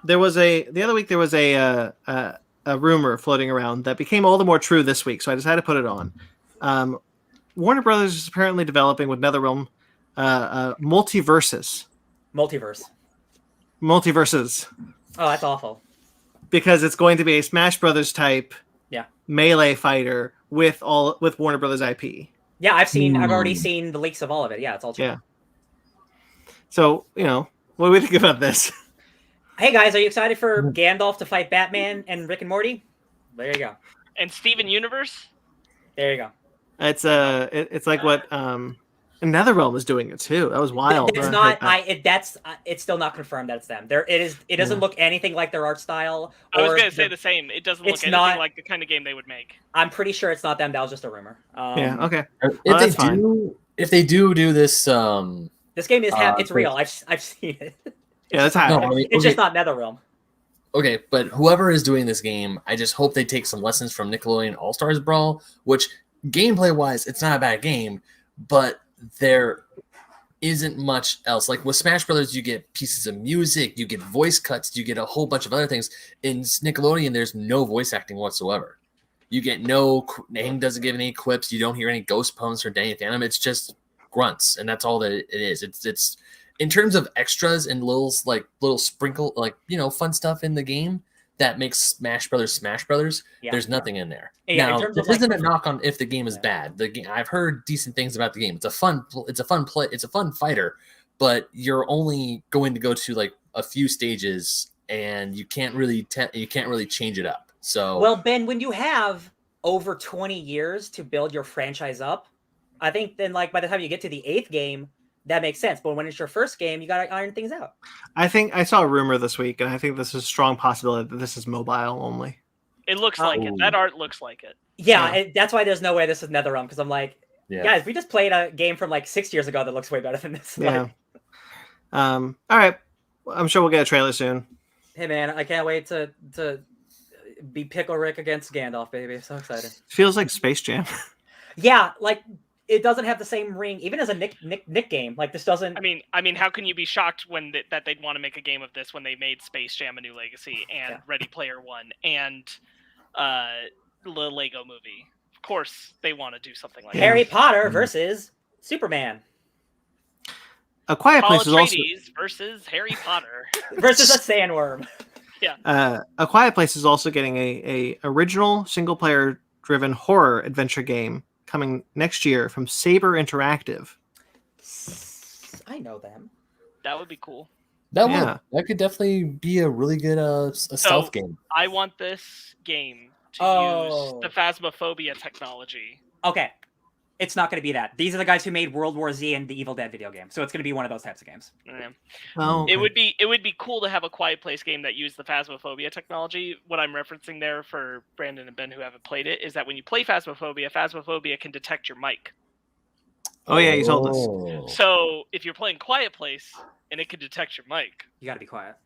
there was a rumor floating around that became all the more true this week. So I decided to put it on. Warner Brothers is apparently developing with NetherRealm multiverses. Multiverses. Oh, that's awful. Because it's going to be a Smash Brothers type melee fighter with Warner Brothers IP. Yeah, I've already seen the leaks of all of it. Yeah, it's all true. Yeah. So, what do we think about this? Hey guys, are you excited for Gandalf to fight Batman and Rick and Morty? There you go. And Steven Universe? There you go. It's it's like what NetherRealm is doing it too. That was wild. It's not. It's still not confirmed that it's them. There, it is. It doesn't look anything like their art style. I was gonna say the same. It doesn't look anything like the kind of game they would make. I'm pretty sure it's not them. That was just a rumor. Yeah. Okay. If they do this, this game is it's real. I've seen it. Yeah, that's happening. No, I mean, it's just not NetherRealm. Okay, but whoever is doing this game, I just hope they take some lessons from Nickelodeon All-Stars Brawl, which gameplay-wise, it's not a bad game, but there isn't much else. Like with Smash Brothers, you get pieces of music, you get voice cuts, you get a whole bunch of other things. In Nickelodeon, there's no voice acting whatsoever. You get Aang doesn't give any quips, you don't hear any ghost pumps or Danny Phantom. It's just grunts, and that's all that it is. It's in terms of extras and little sprinkle, fun stuff in the game that makes Smash Brothers. There's nothing in there. Yeah, now, this isn't a knock on if the game is bad. The game, I've heard decent things about the game. It's a fun play. It's a fun fighter, but you're only going to go to like a few stages, and you can't really change it up. So, well, Ben, when you have over 20 years to build your franchise up, I think then like by the time you get to the 8th game, that makes sense. But when it's your first game, you got to iron things out. I think I saw a rumor this week, and I think this is a strong possibility that this is mobile only. It looks like it. That art looks like it. Yeah, that's why there's no way this is NetherRealm, because I'm like, guys, we just played a game from like 6 years ago that looks way better than this. Yeah. All right. I'm sure we'll get a trailer soon. Hey, man, I can't wait to be Pickle Rick against Gandalf, baby. I'm so excited. Feels like Space Jam. Yeah, like it doesn't have the same ring, even as a Nick game. Like this doesn't. I mean, how can you be shocked when that they'd want to make a game of this when they made Space Jam: A New Legacy and Ready Player One and the Lego Movie? Of course, they want to do something like Harry Potter versus Superman. A Quiet Place is also versus Harry Potter versus a sandworm. Yeah. A Quiet Place is also getting a original single player driven horror adventure game coming next year from Saber Interactive. I know them. That would be cool. That could definitely be a really good stealth game. I want this game to use the Phasmophobia technology. Okay. It's not going to be that. These are the guys who made World War Z and the Evil Dead video game. So it's going to be one of those types of games. Yeah. Oh, okay. It would be cool to have a Quiet Place game that used the Phasmophobia technology. What I'm referencing there for Brandon and Ben who haven't played it is that when you play Phasmophobia can detect your mic. Oh yeah, you told us. So if you're playing Quiet Place and it can detect your mic, you got to be quiet.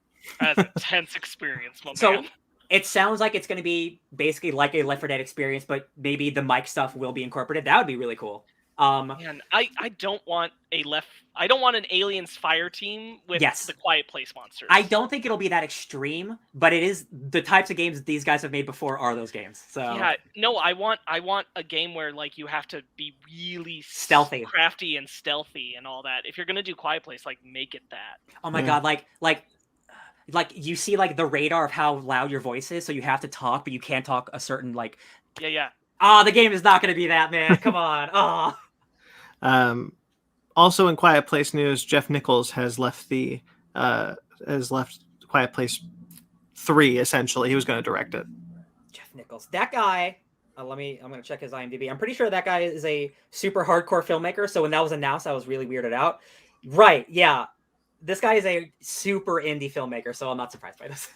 That's a tense experience, my man. It sounds like it's going to be basically like a Left 4 Dead experience, but maybe the mic stuff will be incorporated. That would be really cool. Man, I don't want an aliens fire team with the Quiet Place monsters. I don't think it'll be that extreme, but it is the types of games that these guys have made before are those games. So yeah, no, I want a game where like you have to be really stealthy, crafty, and stealthy, and all that. If you're gonna do Quiet Place, like make it that. Oh my god, like you see like the radar of how loud your voice is, so you have to talk, but you can't talk a certain like. Yeah. The game is not going to be that, man. Come on. Also in Quiet Place news, Jeff Nichols has left Quiet Place 3. Essentially, he was going to direct it. Jeff Nichols, that guy. I'm going to check his IMDb. I'm pretty sure that guy is a super hardcore filmmaker. So when that was announced, I was really weirded out. Right? Yeah. This guy is a super indie filmmaker, so I'm not surprised by this.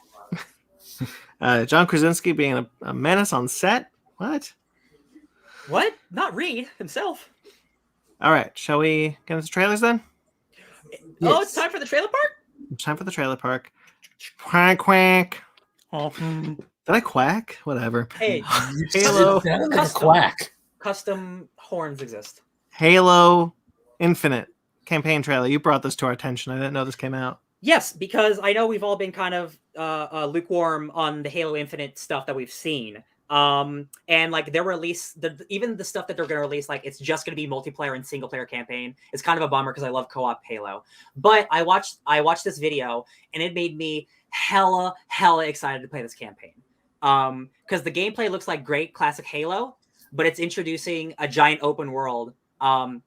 John Krasinski being a menace on set. What? Not Reed himself. All right, shall we get into trailers then? Oh, it's time for the trailer park? It's time for the trailer park. Quack, quack. Did I quack? Whatever. Hey, Halo. Quack. Custom horns exist. Halo Infinite campaign trailer. You brought this to our attention. I didn't know this came out. Yes, because I know we've all been kind of lukewarm on the Halo Infinite stuff that we've seen. And like their release, even the stuff that they're going to release, like it's just going to be multiplayer and single player campaign. It's kind of a bummer because I love co-op Halo. But I watched this video and it made me hella excited to play this campaign. Because the gameplay looks like great classic Halo, but it's introducing a giant open world. And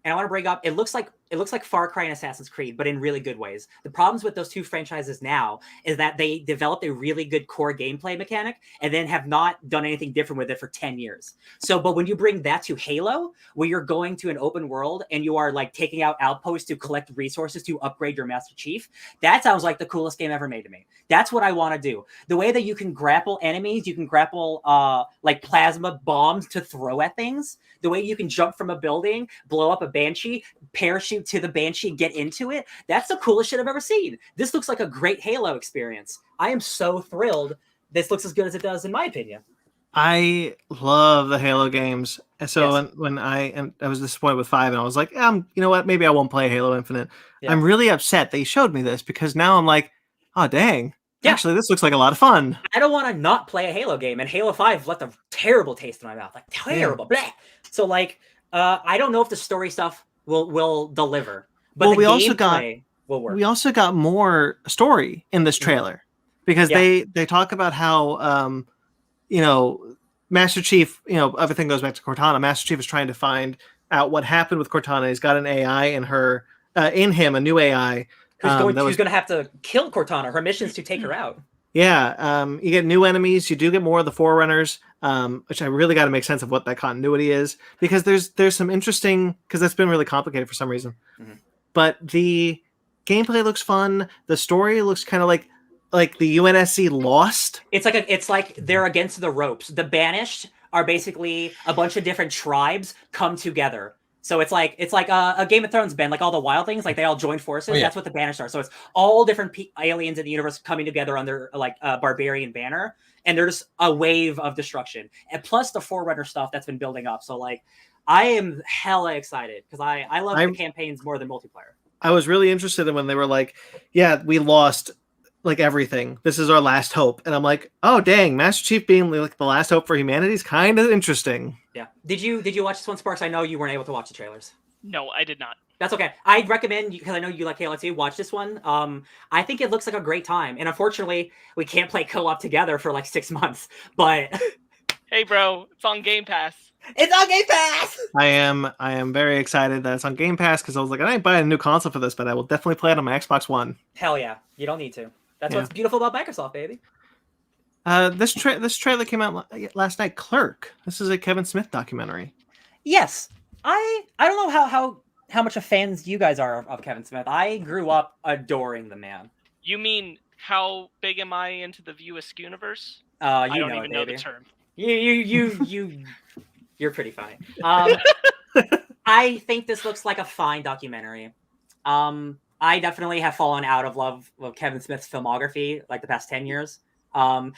I want to bring up, it looks like it looks like Far Cry and Assassin's Creed, but in really good ways. The problems with those two franchises now is that they developed a really good core gameplay mechanic and then have not done anything different with it for 10 years. So, but when you bring that to Halo, where you're going to an open world and you are like taking out outposts to collect resources to upgrade your Master Chief, that sounds like the coolest game ever made to me. That's what I want to do. The way that you can grapple enemies, you can grapple like plasma bombs to throw at things, the way you can jump from a building, blow up a Banshee, parachute to the Banshee, get into it. That's the coolest shit I've ever seen. This looks like a great Halo experience. I am so thrilled. This looks as good as it does, in my opinion. I love the Halo games. And so Yes. when I was disappointed with 5, and I was like, you know what? Maybe I won't play Halo Infinite. Yeah. I'm really upset they showed me this, because now I'm like, oh, dang. Yeah. Actually, this looks like a lot of fun. I don't want to not play a Halo game, and Halo 5 left a terrible taste in my mouth. Like, terrible. Yeah. Blah. So, like, I don't know if the story stuff will deliver. But well, the gameplay will work. We also got more story in this trailer, because they talk about how Master Chief, everything goes back to Cortana. Master Chief is trying to find out what happened with Cortana. He's got an AI in him, a new AI. Who's going to have to kill Cortana. Her mission is to take her out. Yeah, you get new enemies. You do get more of the Forerunners, which I really got to make sense of what that continuity is, because there's some interesting, because that's been really complicated for some reason. Mm-hmm. But the gameplay looks fun. The story looks kind of like the UNSC Lost. It's like they're against the ropes. The Banished are basically a bunch of different tribes come together. So it's like a Game of Thrones band, like all the wild things, like they all join forces. Oh, yeah. That's what the Banished are. So it's all different aliens in the universe coming together under like a barbarian banner, and they're just a wave of destruction. And plus the Forerunner stuff that's been building up. So like, I am hella excited because I love the campaigns more than multiplayer. I was really interested in when they were like, yeah, we lost like everything. This is our last hope. And I'm like, oh, dang, Master Chief being like the last hope for humanity is kind of interesting. Yeah. Did you watch this one, Sparks? I know you weren't able to watch the trailers. No, I did not. That's okay. I'd recommend, because I know you like Halo 2, watch this one. I think it looks like a great time. And unfortunately, we can't play co-op together for like 6 months. But hey, bro, it's on Game Pass. It's on Game Pass! I am very excited that it's on Game Pass, because I was like, I ain't buying a new console for this, but I will definitely play it on my Xbox One. Hell yeah. You don't need to. That's what's beautiful about Microsoft, baby. This trailer came out last night. Clerk. This is a Kevin Smith documentary. Yes. I don't know how much of fans you guys are of Kevin Smith. I grew up adoring the man. You mean, how big am I into the View Askew universe? I don't even know the term. You're pretty funny. I think this looks like a fine documentary. I definitely have fallen out of love with Kevin Smith's filmography like the past 10 years.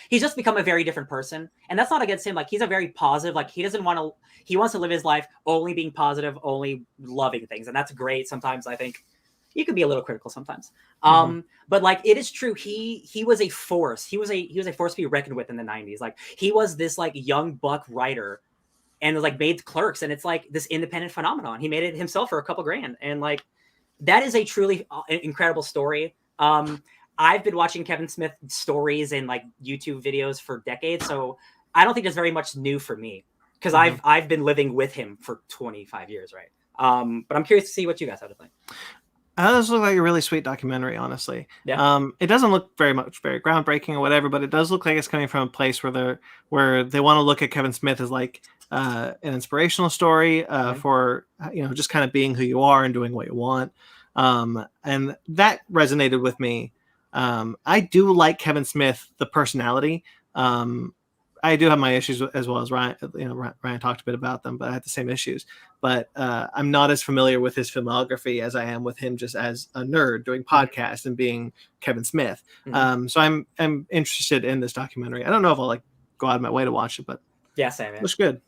He's just become a very different person, and that's not against him. Like, he's a very positive, like he wants to live his life only being positive, only loving things. And that's great. Sometimes I think you can be a little critical sometimes. But like, it is true. He was a force. He was a force to be reckoned with in the 90s. Like, he was this like young buck writer and was like made Clerks. And it's like this independent phenomenon. He made it himself for a couple grand. And like, that is a truly incredible story. I've been watching Kevin Smith stories and like YouTube videos for decades, so I don't think there's very much new for me, because I've been living with him for 25 years, right? But I'm curious to see what you guys have to think. This looks like a really sweet documentary, honestly. Yeah. It doesn't look very groundbreaking or whatever, but it does look like it's coming from a place where they want to look at Kevin Smith as like an inspirational story for just kind of being who you are and doing what you want. And that resonated with me. I do like Kevin Smith, the personality. I do have my issues as well as Ryan. Ryan talked a bit about them, but I have the same issues. But I'm not as familiar with his filmography as I am with him just as a nerd doing podcasts and being Kevin Smith. So I'm interested in this documentary. I don't know if I'll like go out of my way to watch it, but yeah, same. Looks good.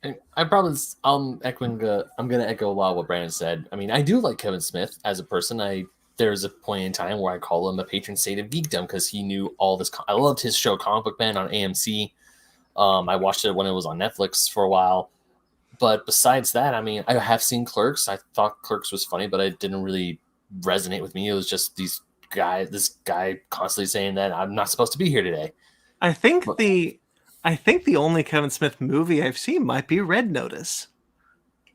I'm going to echo a lot of what Brandon said. I mean, I do like Kevin Smith as a person. There's a point in time where I call him a patron saint of geekdom, because he knew all this. I loved his show Comic Book Man on AMC. I watched it when it was on Netflix for a while. But besides that, I mean, I have seen Clerks. I thought Clerks was funny, but it didn't really resonate with me. It was just this guy constantly saying that I'm not supposed to be here today. I think the only Kevin Smith movie I've seen might be Red Notice.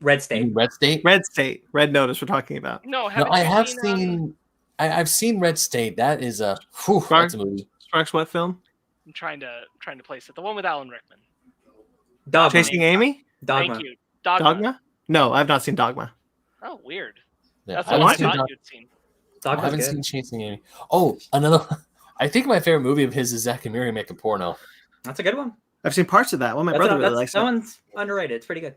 Red State. Red State. Red State. Red Notice. We're talking about. No, No, I have seen, seen. I've seen Red State. That is a. Whew, that's a movie. Sparks, what film? I'm trying to place it. The one with Alan Rickman. Dogma. Chasing Amy. Dogma. Thank you. Dogma. No, I've not seen Dogma. Oh, weird. Yeah, That's what I thought you'd seen. I haven't seen Chasing Amy. Oh, another. I think my favorite movie of his is Zach and Miri Make a Porno. That's a good one. I've seen parts of that one. My brother really likes that. That one's underrated. It's pretty good.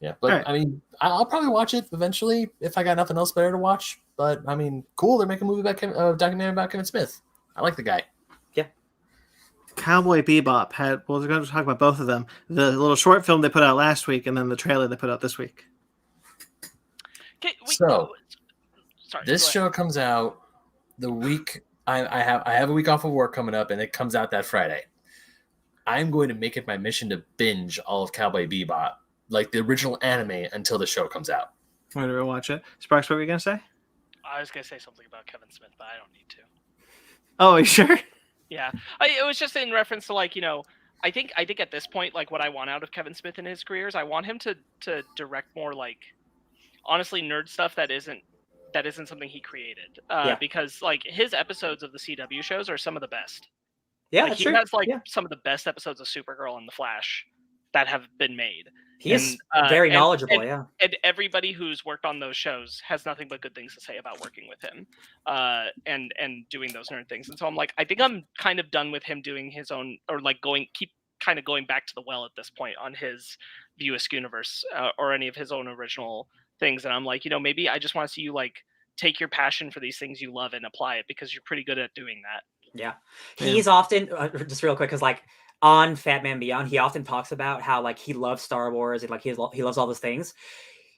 Yeah, but right. I mean, I'll probably watch it eventually if I got nothing else better to watch. But I mean, cool. They're making a movie about documentary about Kevin Smith. I like the guy. Yeah. Cowboy Bebop had. Well, we're going to talk about both of them. The little short film they put out last week, and then the trailer they put out this week. Sorry, this show comes out the week I have a week off of work coming up, and it comes out that Friday. I'm going to make it my mission to binge all of Cowboy Bebop, like the original anime, until the show comes out. I'm going to watch it. Sparks, what were you going to say? I was going to say something about Kevin Smith, but I don't need to. Oh, are you sure? Yeah, it was just in reference to I think at this point, like what I want out of Kevin Smith in his career is I want him to direct more honestly nerd stuff that isn't something he created. Because his episodes of the CW shows are some of the best. Yeah, he has some of the best episodes of Supergirl and The Flash that have been made. He is very knowledgeable, And everybody who's worked on those shows has nothing but good things to say about working with him, and doing those nerd things. And so I think I'm kind of done with him doing his own, or going back to the well at this point on his View Askew universe, or any of his own original things. And I'm maybe I just want to see you take your passion for these things you love and apply it, because you're pretty good at doing that. Yeah. He's often, just real quick, because on Fat Man Beyond, he often talks about how he loves Star Wars and he loves all those things.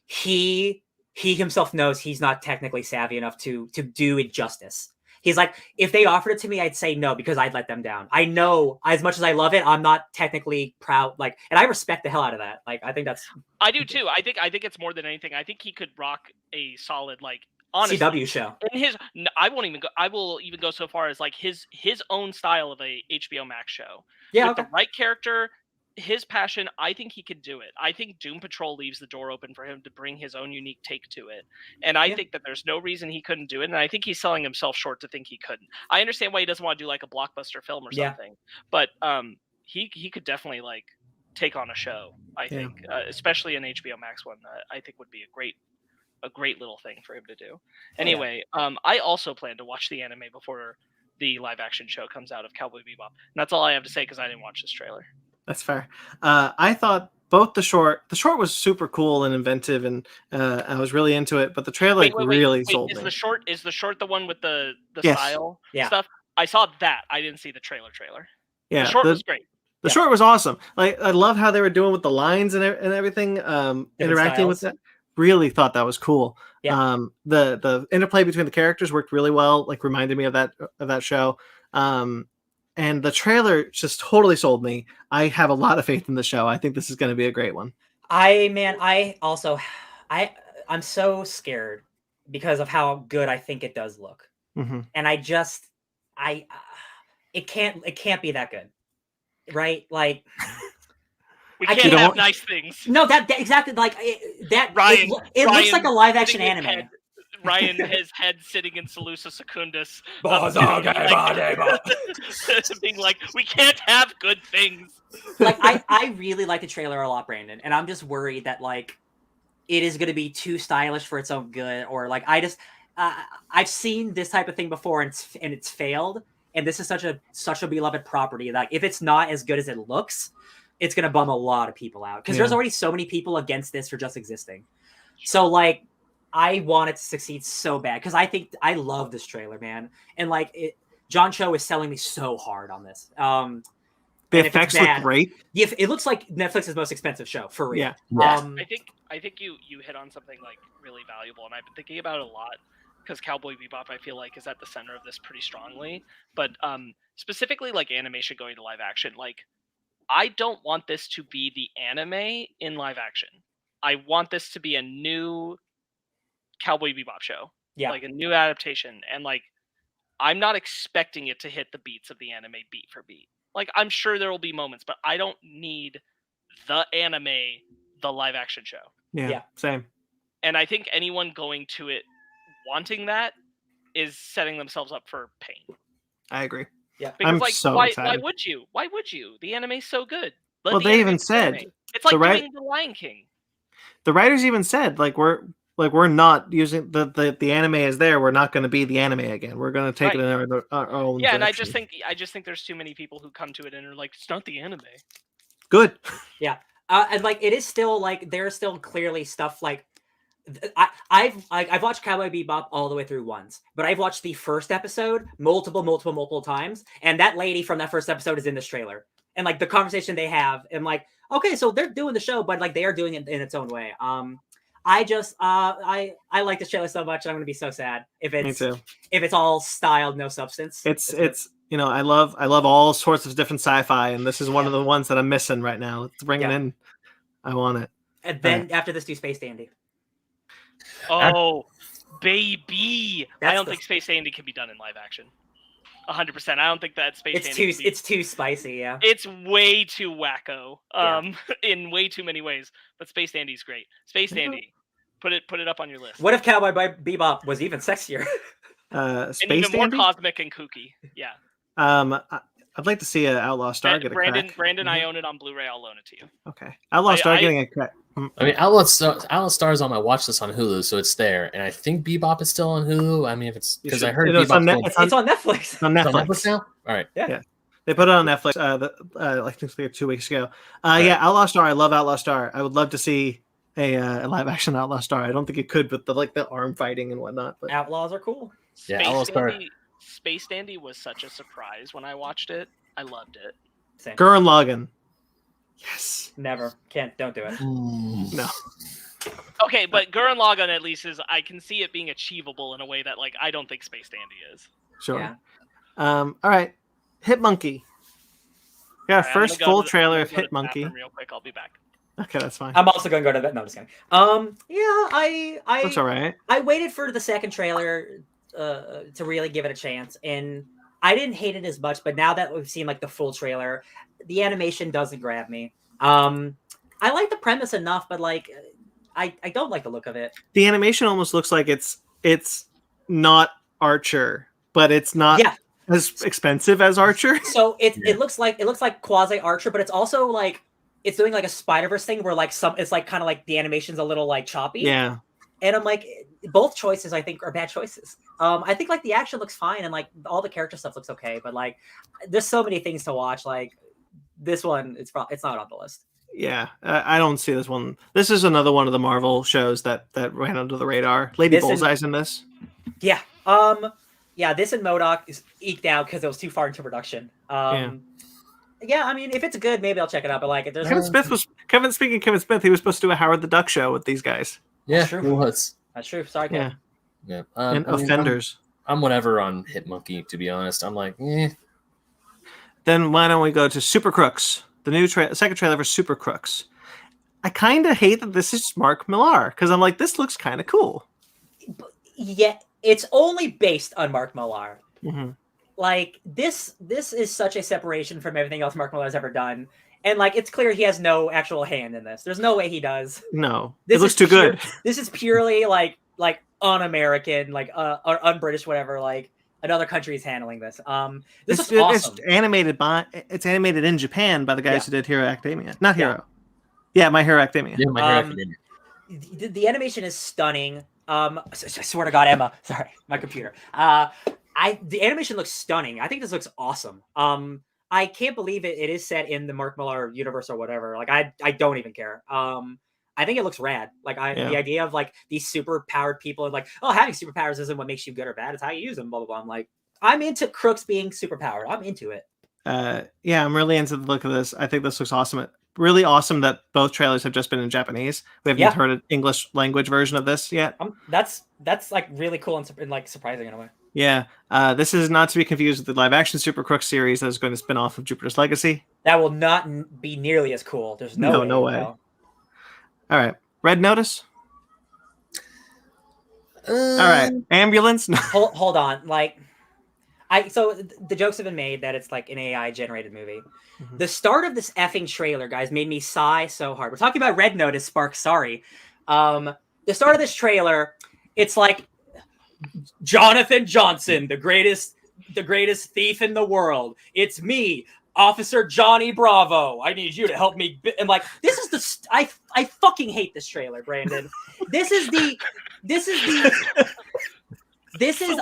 He himself knows he's not technically savvy enough to do it justice. He's like, if they offered it to me, I'd say no, because I'd let them down. I know, as much as I love it, I'm not technically proud. And I respect the hell out of that. I think that's. I do too. I think it's more than anything. I think he could rock a solid honestly, CW show. In I will even go so far as his own style of a HBO Max show. Yeah, with the right character, his passion. I think he could do it. I think Doom Patrol leaves the door open for him to bring his own unique take to it. And I think that there's no reason he couldn't do it. And I think he's selling himself short to think he couldn't. I understand why he doesn't want to do a blockbuster film or something, but he could definitely take on a show. I think, especially an HBO Max one. I think would be a great little thing for him to do. Anyway, I also plan to watch the anime before the live action show comes out of Cowboy Bebop. And that's all I have to say, because I didn't watch this trailer. That's fair. I thought both the short was super cool and inventive, and I was really into it, but the trailer really sold me. Is the short the one with the yes. style stuff? I saw that. I didn't see the trailer. Yeah. The short was great. The short was awesome. I love how they were doing with the lines and everything, interacting with that. Really thought that was cool. Yeah. The interplay between the characters worked really well. Reminded me of that show. And the trailer just totally sold me. I have a lot of faith in the show. I think this is going to be a great one. I'm so scared because of how good I think it does look. Mm-hmm. And it can't be that good. Right? We can't have nice things. No, that exactly that. Ryan, it looks like a live action anime. Ryan, his head sitting in Salusa Secundus, being we can't have good things. I really like the trailer a lot, Brandon, and I'm just worried that it is going to be too stylish for its own good, or I've seen this type of thing before and it's failed, and this is such a beloved property that if it's not as good as it looks, it's going to bum a lot of people out, because there's already so many people against this for just existing. So I want it to succeed so bad, because I love this trailer, man. And John Cho is selling me so hard on this. The effects look great. Yeah, it looks like Netflix's most expensive show, for real. Yeah. I think you hit on something really valuable, and I've been thinking about it a lot, because Cowboy Bebop, I feel is at the center of this pretty strongly. But specifically animation going to live action, I don't want this to be the anime in live action. I want this to be a new Cowboy Bebop show. Yeah. A new adaptation. And I'm not expecting it to hit the beats of the anime beat for beat. I'm sure there will be moments, but I don't need the anime, the live action show. Yeah, same. And I think anyone going to it wanting that is setting themselves up for pain. I agree. Yeah, because I'm so why excited. would you? Why would you? The anime's so good. Well, the they anime even be the said anime. It's like doing The Lion King. The writers even said we're not using the anime is there. We're not going to be the anime again. We're going to take it in our own Yeah, direction. and I just think there's too many people who come to it and are like, it's not the anime. Good. Yeah, and like it is still like there's still clearly stuff like I've watched Cowboy Bebop all the way through once, but I've watched the first episode multiple times, and that lady from that first episode is in this trailer, and like the conversation they have, and like okay, so they're doing the show, but like they are doing it in its own way. I just I like this trailer so much, and I'm gonna be so sad if it's all styled, no substance. It's you know I love all sorts of different sci-fi, and this is one of the ones that I'm missing right now. Let's bring it in. I want it. And then after this, do Space Dandy. Oh, baby! I don't think Space Dandy can be done in live action. 100%. I don't think that Space Dandy. It's too spicy. Yeah. It's way too wacko. In way too many ways. But Space Dandy's great. Space Dandy. Put it up on your list. What if Cowboy Bebop was even sexier? Space and even Dandy? More cosmic and kooky. Yeah. I'd like to see an Outlaw Star get a crack. Brandon, I own it on Blu-ray. I'll loan it to you. Okay. Outlaw Star getting a crack. I mean, Outlaw Star is on my watch list on Hulu, so it's there. And I think Bebop is still on Hulu. I mean, if it's because I heard Bebop's on Netflix. It's on Netflix now. All right. Yeah. They put it on Netflix. I think like 2 weeks ago. Yeah, Outlaw Star. I love Outlaw Star. I would love to see a live action Outlaw Star. I don't think it could, but the arm fighting and whatnot. But Outlaws are cool. Space Dandy was such a surprise when I watched it. I loved it. Same. Gurren Lagann. Yes. Never. Don't do it. No. Okay, but Gurren Lagann at least I can see it being achievable in a way that like I don't think Space Dandy is. Sure. Yeah. All right. Hitmonkey. Yeah, first full trailer of Hitmonkey. Real quick, I'll be back. Okay, that's fine. I'm also going to go to that. No, I'm just kidding. I Looks all right. I waited for the second trailer to really give it a chance, and I didn't hate it as much, but now that we've seen like the full trailer, the animation doesn't grab me. I like the premise enough, but like I don't like the look of it. The animation almost looks like it's not Archer, but it's not as expensive as Archer. So it looks like quasi Archer, but it's also like it's doing like a Spider-Verse thing where like it's like kind of like the animation's a little like choppy. Yeah. And I'm like, both choices I think are bad choices. I think like the action looks fine and like all the character stuff looks okay, but like there's so many things to watch. Like this one, it's not on the list. Yeah, I don't see this one. This is another one of the Marvel shows that ran under the radar. Lady Bullseye's in this. Yeah. This and MODOK is eked out because it was too far into production. Yeah, I mean, if it's good, maybe I'll check it out. But like, there's Kevin Smith. He was supposed to do a Howard the Duck show with these guys. Yeah, that's true. It was. That's true. Sorry, Kevin. Yeah. And Offenders. I'm whatever on Hitmonkey, to be honest. I'm like, Then why don't we go to Super Crooks? The new second trailer for Super Crooks. I kind of hate that this is Mark Millar because I'm like, this looks kind of cool. Yeah, it's only based on Mark Millar. Mm-hmm. Like this is such a separation from everything else Mark Millar has ever done, and like it's clear he has no actual hand in this. There's no way he does. No, it looks too good. This is purely like un-American, like or un-British, whatever. Like another country is handling this. This is awesome. It's animated in Japan by the guys who did Hero Academia. Not Hero. Yeah, My Hero Academia. Yeah, My Hero Academia. The animation is stunning. I swear to God, Emma. Sorry, my computer. The animation looks stunning. I think this looks awesome. I can't believe it is set in the Mark Millar universe or whatever. Like I don't even care. I think it looks rad. Like the idea of like these super powered people and like, oh, having superpowers isn't what makes you good or bad. It's how you use them, blah, blah, blah. I'm like, I'm into crooks being super powered. I'm into it. I'm really into the look of this. I think this looks awesome. Really awesome that both trailers have just been in Japanese. We haven't heard an English language version of this yet. That's like really cool and like surprising in a way. Yeah. This is not to be confused with the live action Super Crooks series that is going to spin off of Jupiter's Legacy. That will not be nearly as cool. There's no way. All right. Red Notice. All right. Ambulance. Hold on. Like, so the jokes have been made that it's like an AI generated movie. Mm-hmm. The start of this effing trailer, guys, made me sigh so hard. We're talking about Red Notice, Sparks. Sorry. The start of this trailer, it's like Jonathan Johnson, the greatest thief in the world. It's me, Officer Johnny Bravo. I need you to help me. And like, this is I fucking hate this trailer, Brandon. This is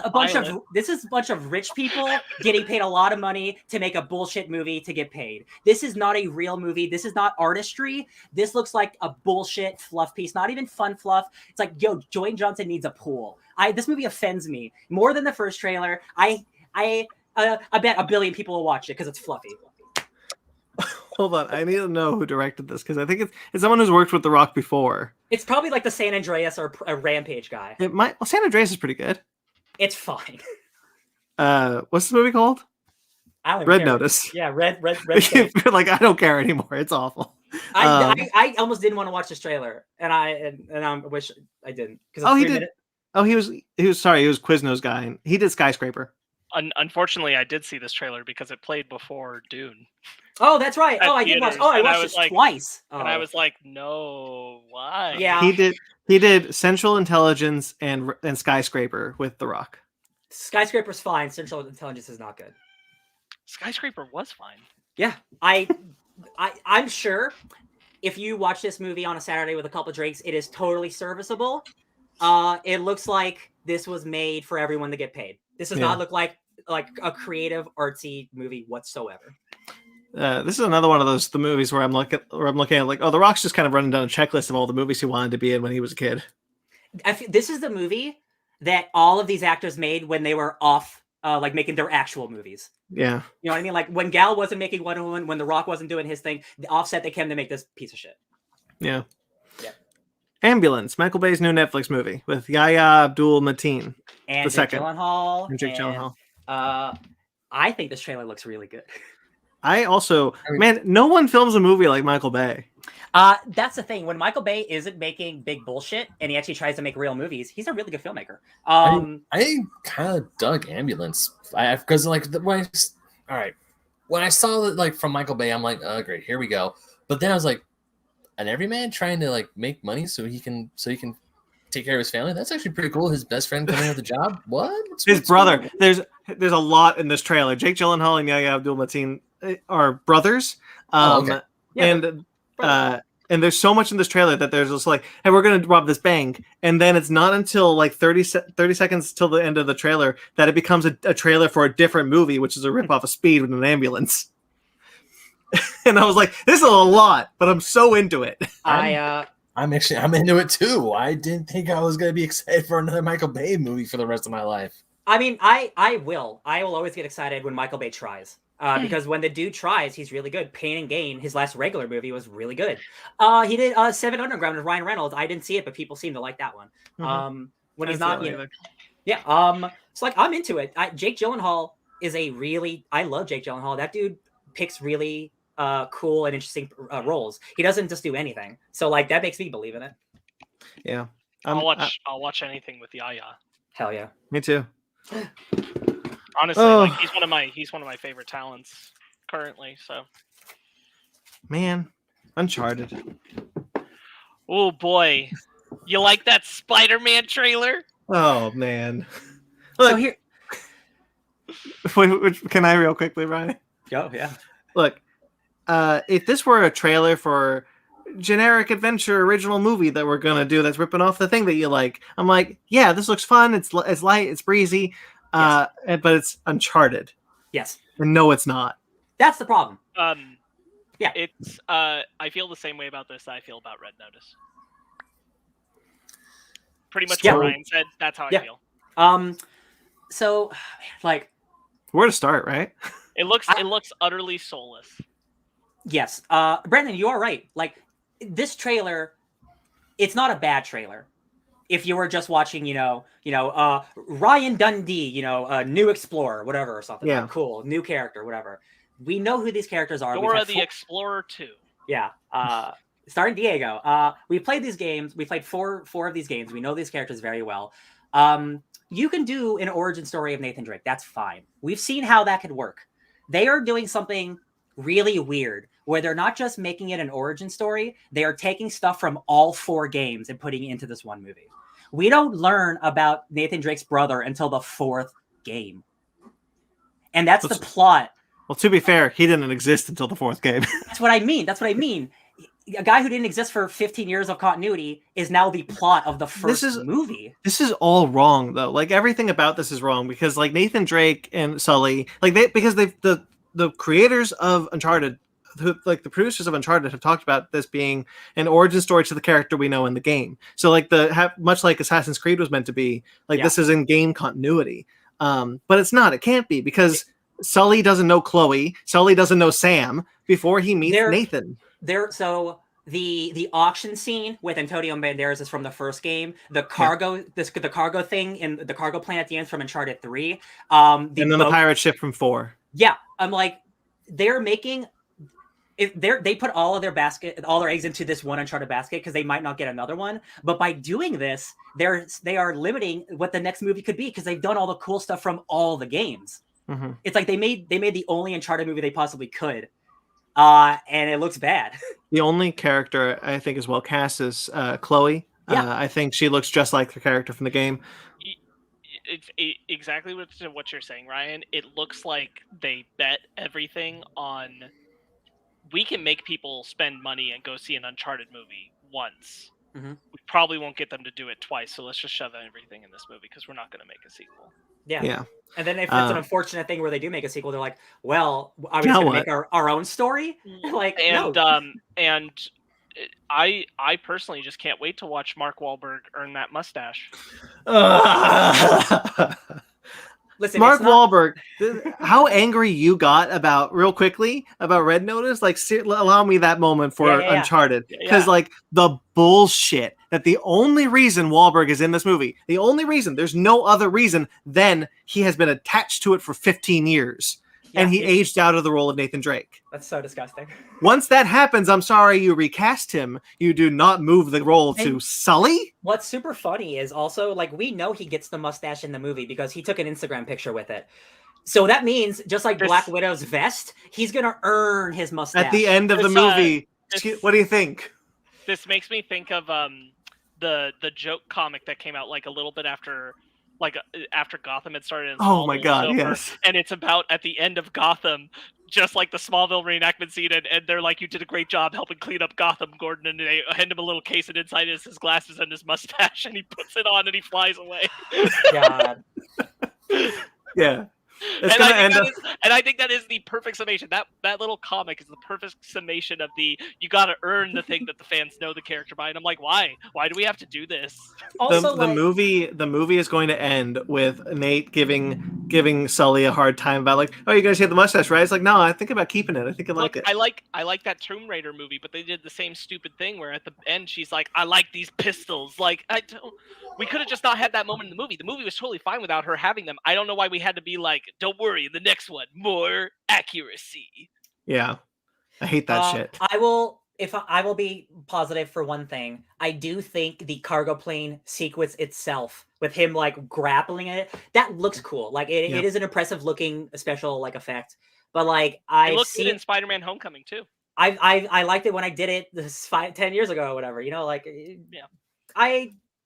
a bunch of rich people getting paid a lot of money to make a bullshit movie to get paid. This is not a real movie. This is not artistry. This looks like a bullshit fluff piece. Not even fun fluff. It's like, yo, Dwayne Johnson needs a pool. This movie offends me more than the first trailer. I bet a billion people will watch it because it's fluffy. Hold on, I need to know who directed this because I think it's someone who's worked with The Rock before. It's probably like the San Andreas or a Rampage guy. It might. Well, San Andreas is pretty good. It's fine. What's the movie called? I don't Red care. Notice. Yeah, Red. You're like, I don't care anymore. It's awful. I almost didn't want to watch this trailer, and I wish I didn't. He did. Oh, he was sorry. He was Quiznos guy. And he did Skyscraper. Unfortunately, I did see this trailer because it played before Dune. Oh, that's right. I did watch. I watched this twice. And I was like, no, why? Yeah, he did Central Intelligence and Skyscraper with The Rock. Skyscraper's fine. Central Intelligence is not good. Skyscraper was fine. Yeah, I'm sure if you watch this movie on a Saturday with a couple of drinks, it is totally serviceable. It looks like this was made for everyone to get paid. This does not look like a creative, artsy movie whatsoever. This is another one of the movies where I'm looking at like, oh, The Rock's just kind of running down a checklist of all the movies he wanted to be in when he was a kid. This is the movie that all of these actors made when they were off, like making their actual movies. Yeah, you know what I mean. Like when Gal wasn't making Wonder Woman, when The Rock wasn't doing his thing, the Offset they came to make this piece of shit. Yeah. Yep. Ambulance, Michael Bay's new Netflix movie with Yahya Abdul-Mateen, and the Jake second, Gyllenhaal. and Jake Gyllenhaal. I think this trailer looks really good. I also, man, no one films a movie like Michael Bay. That's the thing. When Michael Bay isn't making big bullshit and he actually tries to make real movies, he's a really good filmmaker. I kind of dug Ambulance because when I saw that like from Michael Bay, I'm like, oh great, here we go. But then I was like, an everyman trying to like make money so he can take care of his family. That's actually pretty cool. His best friend coming out of the job. What? His brother. There's a lot in this trailer. Jake Gyllenhaal and Yahya Abdul-Mateen are brothers. Yeah, And there's so much in this trailer that there's just like, hey, we're going to rob this bank. And then it's not until like 30 seconds till the end of the trailer that it becomes a trailer for a different movie, which is a ripoff of Speed with an ambulance. And I was like, this is a lot, but I'm so into it. I'm into it too. I didn't think I was going to be excited for another Michael Bay movie for the rest of my life. I mean, I will always get excited when Michael Bay tries. Because when the dude tries, he's really good. Pain and Gain, his last regular movie, was really good. He did Seven Underground with Ryan Reynolds. I didn't see it, but people seem to like that one. Mm-hmm. When he's not, it's like I'm into it. Jake Gyllenhaal is I love Jake Gyllenhaal. That dude picks really cool and interesting roles. He doesn't just do anything. So like that makes me believe in it. Yeah, I'll watch anything with Yahya. Hell yeah, me too. Honestly, like he's one of my favorite talents currently. So, man, Uncharted. Oh boy, you like that Spider-Man trailer? Oh man. Look, so here, can I real quickly, Ryan? Go, yeah. Look, if this were a trailer for generic adventure original movie that we're gonna do that's ripping off the thing that you like, I'm like, yeah, this looks fun. It's light, it's breezy. Yes. But it's Uncharted. Yes. And no, it's not. That's the problem. Yeah. It's I feel the same way about this that I feel about Red Notice. Pretty much what Ryan said. That's how I feel. So like where to start, right? It looks utterly soulless. Yes. Brandon, you are right. Like this trailer, it's not a bad trailer. If you were just watching, Ryan Dundee, new explorer, whatever, or something. Yeah. Like, cool, new character, whatever. We know who these characters are. Dora the Explorer 2. Yeah. Starring Diego. We played these games. We played four of these games. We know these characters very well. You can do an origin story of Nathan Drake. That's fine. We've seen how that could work. They are doing something really weird, where they're not just making it an origin story, they are taking stuff from all 4 games and putting it into this one movie. We don't learn about Nathan Drake's brother until the 4th game. And that's the plot. Well, to be fair, he didn't exist until the 4th game. That's what I mean. A guy who didn't exist for 15 years of continuity is now the plot of the first movie. This is all wrong, though. Like, everything about this is wrong because, like, Nathan Drake and Sully, like, the creators of Uncharted, like the producers of Uncharted, have talked about this being an origin story to the character we know in the game. So, like, much like Assassin's Creed was meant to be, like, this is in game continuity. But it's not. It can't be because Sully doesn't know Chloe. Sully doesn't know Sam before he meets Nathan. So the auction scene with Antonio Banderas is from the first game. The cargo the cargo thing in the cargo plane at the end from Uncharted 3. And then the pirate ship from 4. Yeah, I'm like, they're making they put all their eggs into this one Uncharted basket because they might not get another one. But by doing this, they are limiting what the next movie could be because they've done all the cool stuff from all the games. Mm-hmm. It's like they made the only Uncharted movie they possibly could. And it looks bad. The only character I think is well cast is Chloe. Yeah. I think she looks just like the character from the game. It's exactly what you're saying, Ryan. It looks like they bet everything on we can make people spend money and go see an Uncharted movie once. Mm-hmm. We probably won't get them to do it twice, so let's just shove everything in this movie because we're not going to make a sequel. Yeah. And then if it's an unfortunate thing where they do make a sequel, they're like, well, are we just going to make our own story? Like, and no. And I personally just can't wait to watch Mark Wahlberg earn that mustache. Listen, Mark Wahlberg, how angry you got about Red Notice? Like, allow me that moment for Uncharted. Because, like, the bullshit that the only reason Wahlberg is in this movie, there's no other reason than he has been attached to it for 15 years. And he aged out of the role of Nathan Drake. That's so disgusting. Once that happens, I'm sorry you recast him. You do not move the role to Sully. What's super funny is also, like, we know he gets the mustache in the movie because he took an Instagram picture with it. So that means, just like Black Widow's vest, he's going to earn his mustache. At the end of the movie. What do you think? This makes me think of the joke comic that came out like a little bit after Gotham had started. Oh my God, yes. And it's about at the end of Gotham, just like the Smallville reenactment scene, and they're like, you did a great job helping clean up Gotham, Gordon, and they hand him a little case, and inside is his glasses and his mustache, and he puts it on and he flies away. God. Yeah. And I think that is the perfect summation. That little comic is the perfect summation of you got to earn the thing that the fans know the character by. And I'm like, why? Why do we have to do this? Also, the movie is going to end with Nate giving Sully a hard time about, like, oh, you're going to shave the mustache, right? It's like, no, I think about keeping it. I think I like it. I like that Tomb Raider movie, but they did the same stupid thing where at the end she's like, I like these pistols. Like, we could have just not had that moment in the movie. The movie was totally fine without her having them. I don't know why we had to be like, don't worry, the next one, more accuracy. Yeah. I hate that shit. I will be positive for one thing. I do think the cargo plane sequence itself, with him like grappling it, that looks cool. Like it is an impressive looking special like effect. But like it looked good in Spider-Man Homecoming too. I liked it when I did it 10 years ago or whatever. You know, like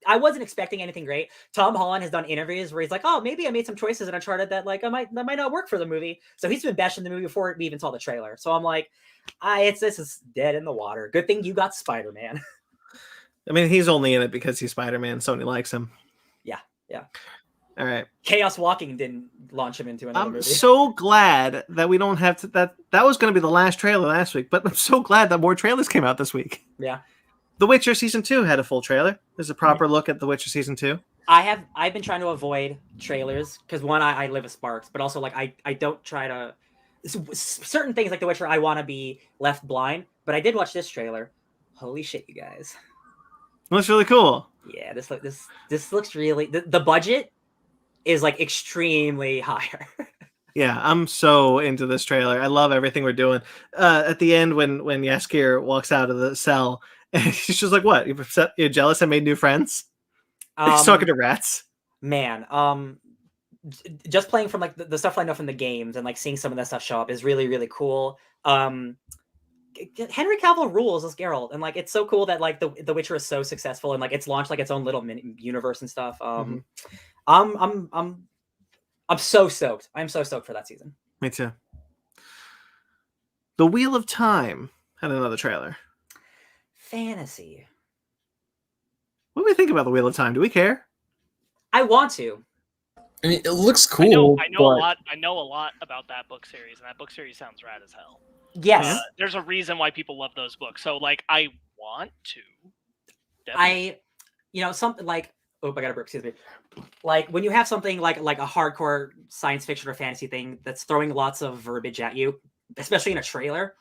I wasn't expecting anything great. Tom Holland has done interviews where he's like, "Oh, maybe I made some choices in Uncharted that might not work for the movie." So he's been bashing the movie before we even saw the trailer. So I'm like, this is dead in the water. Good thing you got Spider-Man. I mean, he's only in it because he's Spider-Man. Sony likes him. Yeah. All right. Chaos Walking didn't launch him into another movie. I'm so glad that we don't have to. That was going to be the last trailer last week, but I'm so glad that more trailers came out this week. Yeah. The Witcher Season 2 had a full trailer. There's a proper look at The Witcher Season 2. I've been trying to avoid trailers because one, I live with Sparks, but also like I don't try to certain things like The Witcher I want to be left blind. But I did watch this trailer. Holy shit, you guys! It looks really cool. Yeah, this looks really. The budget is like extremely higher. Yeah, I'm so into this trailer. I love everything we're doing. At the end, when Jaskier walks out of the cell. And she's just like, what? You're jealous I made new friends? He's talking to rats. Man, just playing from like the stuff I know from the games and like seeing some of that stuff show up is really, really cool. Henry Cavill rules as Geralt, and like it's so cool that like the Witcher is so successful and like it's launched like its own little mini universe and stuff. I'm so stoked. I'm so stoked for that season. Me too. The Wheel of Time had another trailer. Fantasy. What do we think about the Wheel of Time? Do we care? I want to. I mean, it looks cool. I know a lot. I know a lot about that book series, and that book series sounds rad as hell. Yes. There's a reason why people love those books. So like, I want to. Definitely. Something like, I got a burp, excuse me. Like when you have something like a hardcore science fiction or fantasy thing that's throwing lots of verbiage at you, especially in a trailer.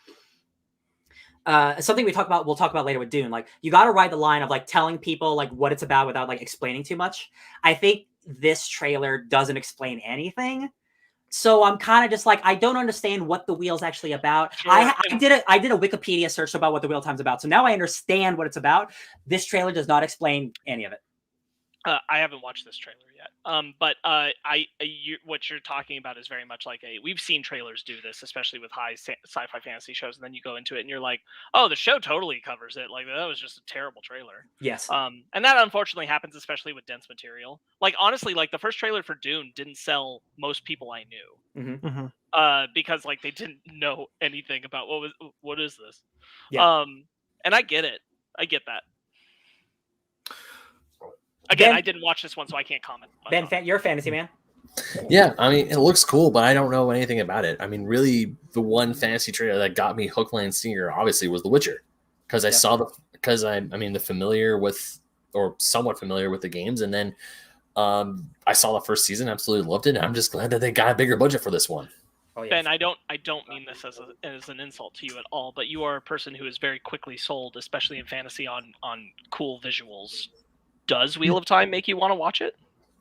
Something we'll talk about later with Dune. Like you got to ride the line of like telling people like what it's about without like explaining too much. I think this trailer doesn't explain anything. So I'm kind of just like, I don't understand what the wheel's actually about. Sure. I did a Wikipedia search about what the Wheel of Time's about. So now I understand what it's about. This trailer does not explain any of it. I haven't watched this trailer yet. But what you're talking about is very much like we've seen trailers do this, especially with high sci-fi fantasy shows, and then you go into it and you're like, oh, the show totally covers it. Like that was just a terrible trailer. Yes. And that unfortunately happens, especially with dense material. Like honestly, like the first trailer for Dune didn't sell most people I knew. Because like they didn't know anything about what is this. Yeah. And I get it. I get that. Again, Ben, I didn't watch this one, so I can't comment. Ben, you're a fantasy man. Yeah, I mean, it looks cool, but I don't know anything about it. I mean, really, the one fantasy trailer that got me hook, line, sinker, obviously, was The Witcher, because I saw the familiar with, or somewhat familiar with the games, and then I saw the first season, absolutely loved it, and I'm just glad that they got a bigger budget for this one. Oh, yes. Ben, I don't mean this as an insult to you at all, but you are a person who is very quickly sold, especially in fantasy, on cool visuals. Does Wheel of Time make you want to watch it?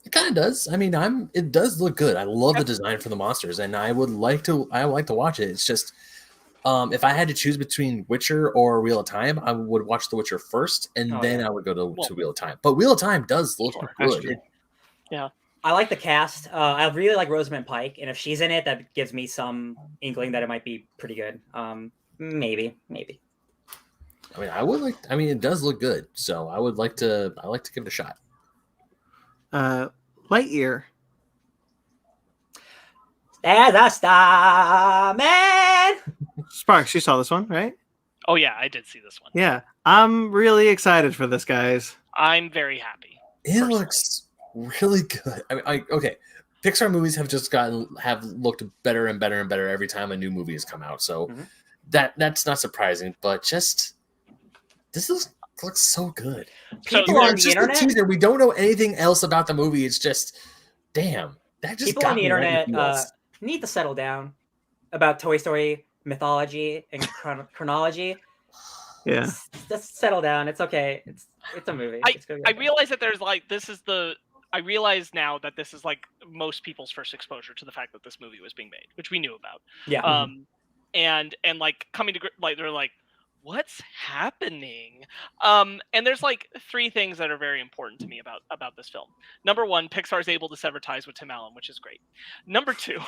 It kind of does. I mean, it does look good. I love the design for the monsters, and I would like to watch it. It's just, if I had to choose between Witcher or Wheel of Time, I would watch The Witcher first, and then I would go to Wheel of Time. But Wheel of Time does look good. Yeah. I like the cast. I really like Rosamund Pike, and if she's in it, that gives me some inkling that it might be pretty good. Maybe. I mean, it does look good, so I would like to give it a shot. Lightyear. There's a star, man. Sparks, you saw this one, right? Oh yeah, I did see this one. Yeah, I'm really excited for this, guys. I'm very happy. It looks really good. I mean, okay, Pixar movies have looked better and better and better every time a new movie has come out. So that's not surprising, but just. This looks so good. People on the internet, a teaser. We don't know anything else about the movie. It's just, damn, that just people on the internet need to settle down about Toy Story mythology and chronology. Yeah, just settle down. It's okay. It's a movie. I realize that there's like I realize now that this is like most people's first exposure to the fact that this movie was being made, which we knew about. Yeah. And like coming to like they're like, what's happening? And there's like three things that are very important to me about this film. Number one, Pixar is able to sever ties with Tim Allen, which is great. Number two,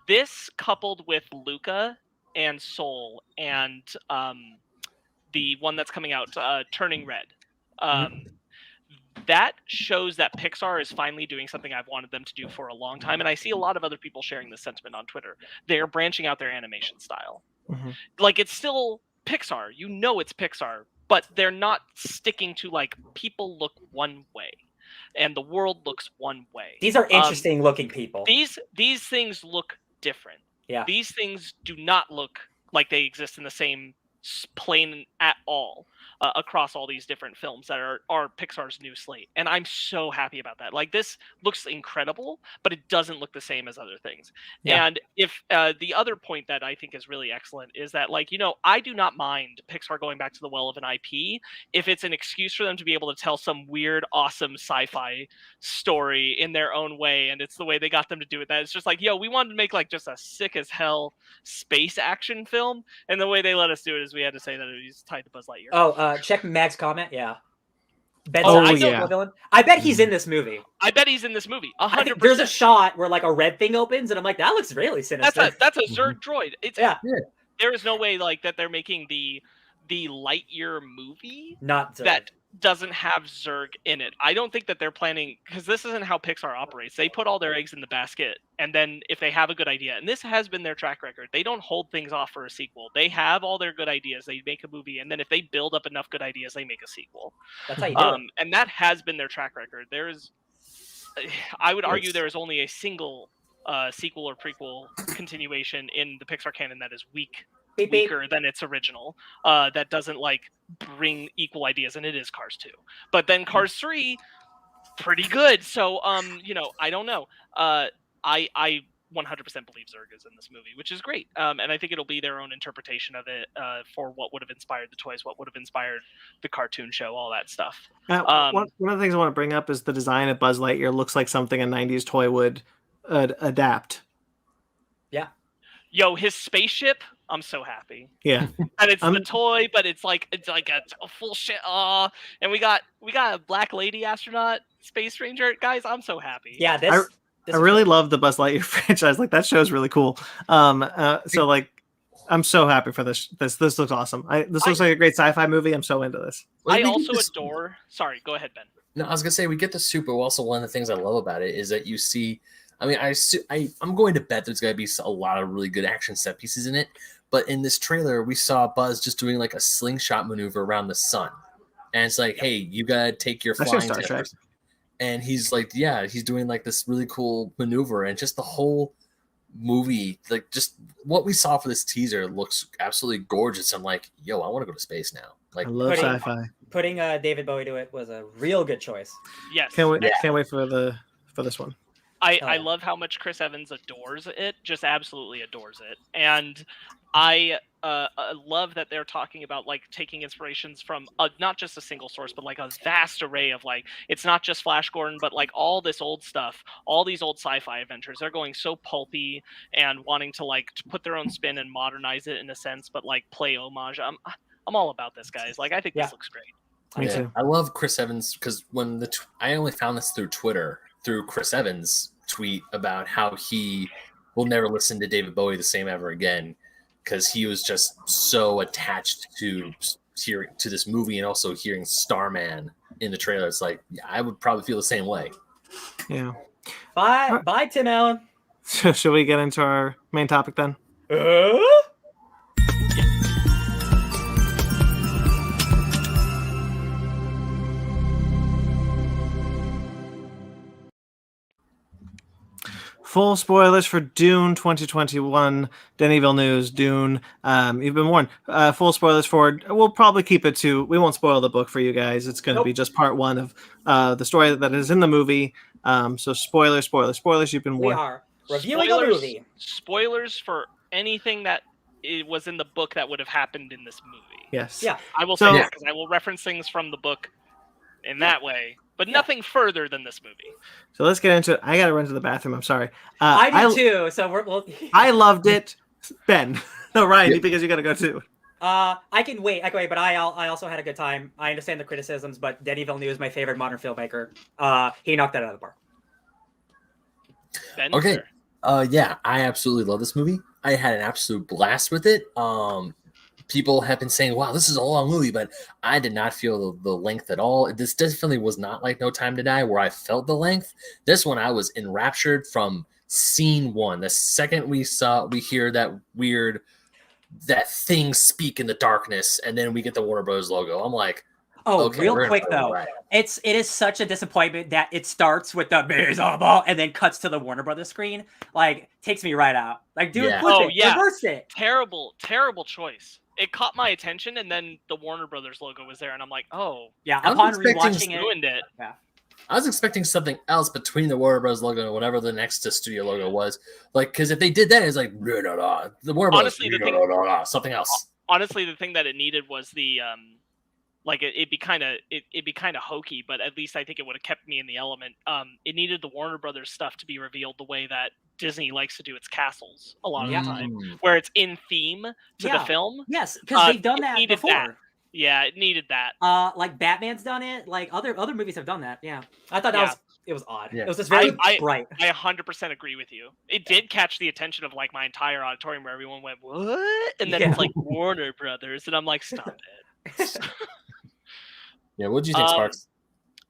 this coupled with Luca and Soul and the one that's coming out, Turning Red, that shows that Pixar is finally doing something I've wanted them to do for a long time. And I see a lot of other people sharing this sentiment on Twitter. They're branching out their animation style. Like, it's still Pixar. You know it's Pixar. But they're not sticking to, like, people look one way. And the world looks one way. These are interesting looking people. These things look different. Yeah. These things do not look like they exist in the same plane at all. Across all these different films that are Pixar's new slate. And I'm so happy about that. Like, this looks incredible, but it doesn't look the same as other things. Yeah. And if the other point that I think is really excellent is that, like, you know, I do not mind Pixar going back to the well of an IP if it's an excuse for them to be able to tell some weird, awesome sci-fi story in their own way. And it's the way they got them to do it. That it's just like, yo, we wanted to make like just a sick as hell space action film. And the way they let us do it is we had to say that it was tied to Buzz Lightyear. Oh, check Mag's comment. Yeah. Villain. I bet he's in this movie. I bet he's in this movie. 100%. There's a shot where like a red thing opens, and I'm like, that looks really sinister. That's a Zerg droid. It's yeah. There is no way like that they're making the Lightyear movie not Zerg. that doesn't have Zerg in it. I don't think that they're planning, because this isn't how Pixar operates. They put all their eggs in the basket, and then if they have a good idea, and this has been their track record, they don't hold things off for a sequel. They have all their good ideas, they make a movie, and then if they build up enough good ideas, they make a sequel. That's how you do it. And that has been their track record. I would argue there is only a single sequel or prequel continuation in the Pixar canon that is weaker than its original, that doesn't like bring equal ideas, and it is Cars 2. But then Cars 3, pretty good. So I don't know. I 100% believe Zerg is in this movie, which is great. And I think it'll be their own interpretation of it, for what would have inspired the toys, what would have inspired the cartoon show, all that stuff. One of the things I want to bring up is the design of Buzz Lightyear looks like something a 90s toy would adapt. Yeah. Yo, his spaceship, I'm so happy. Yeah. And it's the toy, but it's like a full shit. And we got a black lady astronaut, Space Ranger. Guys, I'm so happy. Yeah, I really love the Buzz Lightyear franchise. Like, that show is really cool. So like, I'm so happy for this. This looks awesome. This looks like a great sci-fi movie. I'm so into this. I also adore. Sorry, go ahead, Ben. No, I was gonna say we get the soup, but also one of the things I love about it is that you see. I mean, I'm going to bet there's going to be a lot of really good action set pieces in it. But in this trailer, we saw Buzz just doing like a slingshot maneuver around the sun. And it's like, hey, you got to take your flying test. And he's like, yeah, he's doing like this really cool maneuver. And just the whole movie, like just what we saw for this teaser looks absolutely gorgeous. I'm like, yo, I want to go to space now. Like, I love sci-fi. Putting David Bowie to it was a real good choice. Yes. Can't wait for this one. I love how much Chris Evans adores it, just absolutely adores it. And I love that they're talking about like taking inspirations from not just a single source, but like a vast array of like, it's not just Flash Gordon, but like all this old stuff, all these old sci-fi adventures. They're going so pulpy and wanting to like to put their own spin and modernize it in a sense, but like play homage. I'm all about this, guys. Like, I think this looks great. Me too. I love Chris Evans because when I only found this through Twitter, through Chris Evans' tweet about how he will never listen to David Bowie the same ever again because he was just so attached to this movie and also hearing Starman in the trailer. It's like, I would probably feel the same way. Yeah. Bye, Tim Allen. So should we get into our main topic then? Full spoilers for Dune 2021. Denis Villeneuve's Dune. You've been warned. Full spoilers for. We'll probably keep it to. We won't spoil the book for you guys. It's going to be just part one of the story that is in the movie. So spoilers. You've been warned. We are reviewing a movie. Spoilers for anything that was in the book that would have happened in this movie. Yes. Yeah. I will say that because I will reference things from the book in that way. But nothing further than this movie. So let's get into it. I got to run to the bathroom. I'm sorry. I do too. So I loved it. Ben. No, Ryan, because you got to go too. I can wait. But I also had a good time. I understand the criticisms, but Denis Villeneuve is my favorite modern filmmaker. He knocked that out of the park. Ben, okay. Yeah, I absolutely love this movie. I had an absolute blast with it. People have been saying, wow, this is a long movie, but I did not feel the length at all. This definitely was not like No Time to Die, where I felt the length. This one, I was enraptured from scene one. The second we hear that thing speak in the darkness, and then we get the Warner Bros. Logo. I'm like, okay, real quick though, it is such a disappointment that it starts with the baseball and then cuts to the Warner Brothers screen. Like, takes me right out. Like, dude, reverse it. Terrible choice. It caught my attention, and then the Warner Brothers logo was there, and I'm like, oh. Yeah, upon rewatching it. Ruined it. Yeah. I was expecting something else between the Warner Bros. Logo and whatever the next studio logo was. Like, because if they did that, it's like, the Warner Bros. Something else. Honestly, the thing that it needed was the, it'd be kind of hokey, but at least I think it would have kept me in the element. It needed the Warner Brothers stuff to be revealed the way that Disney likes to do its castles a lot of the time, where it's in theme to the film. Yes, because they've done that before. Yeah, it needed that. Like Batman's done it. Like other movies have done that. Yeah, I thought it was odd. Yeah. It was just very bright. I 100% agree with you. It did catch the attention of like my entire auditorium, where everyone went, "What?" And then it's like Warner Brothers, and I'm like, "Stop it." Yeah, what did you think, Sparks?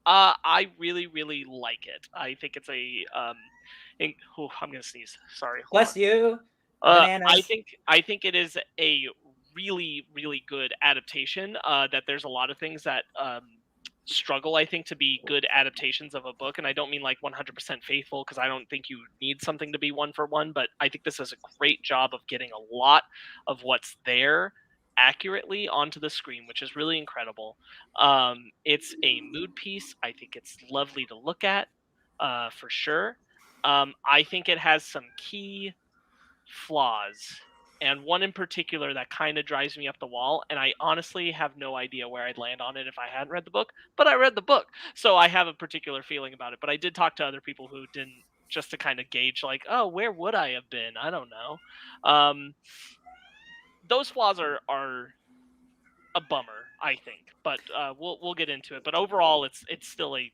I really, really like it. I think it's a I'm gonna sneeze. Sorry. Bless you. I think it is a really, really good adaptation. That there's a lot of things that struggle, I think, to be good adaptations of a book, and I don't mean like 100% faithful, because I don't think you need something to be one for one, but I think this is a great job of getting a lot of what's there accurately onto the screen, which is really incredible. It's a mood piece. I think it's lovely to look at, for sure. I think it has some key flaws, and one in particular that kind of drives me up the wall, and I honestly have no idea where I'd land on it if I hadn't read the book, but I read the book, so I have a particular feeling about it. But I did talk to other people who didn't, just to kind of gauge, like, oh, where would I have been? I don't know. Those flaws are a bummer, I think, but we'll get into it. But overall, it's still a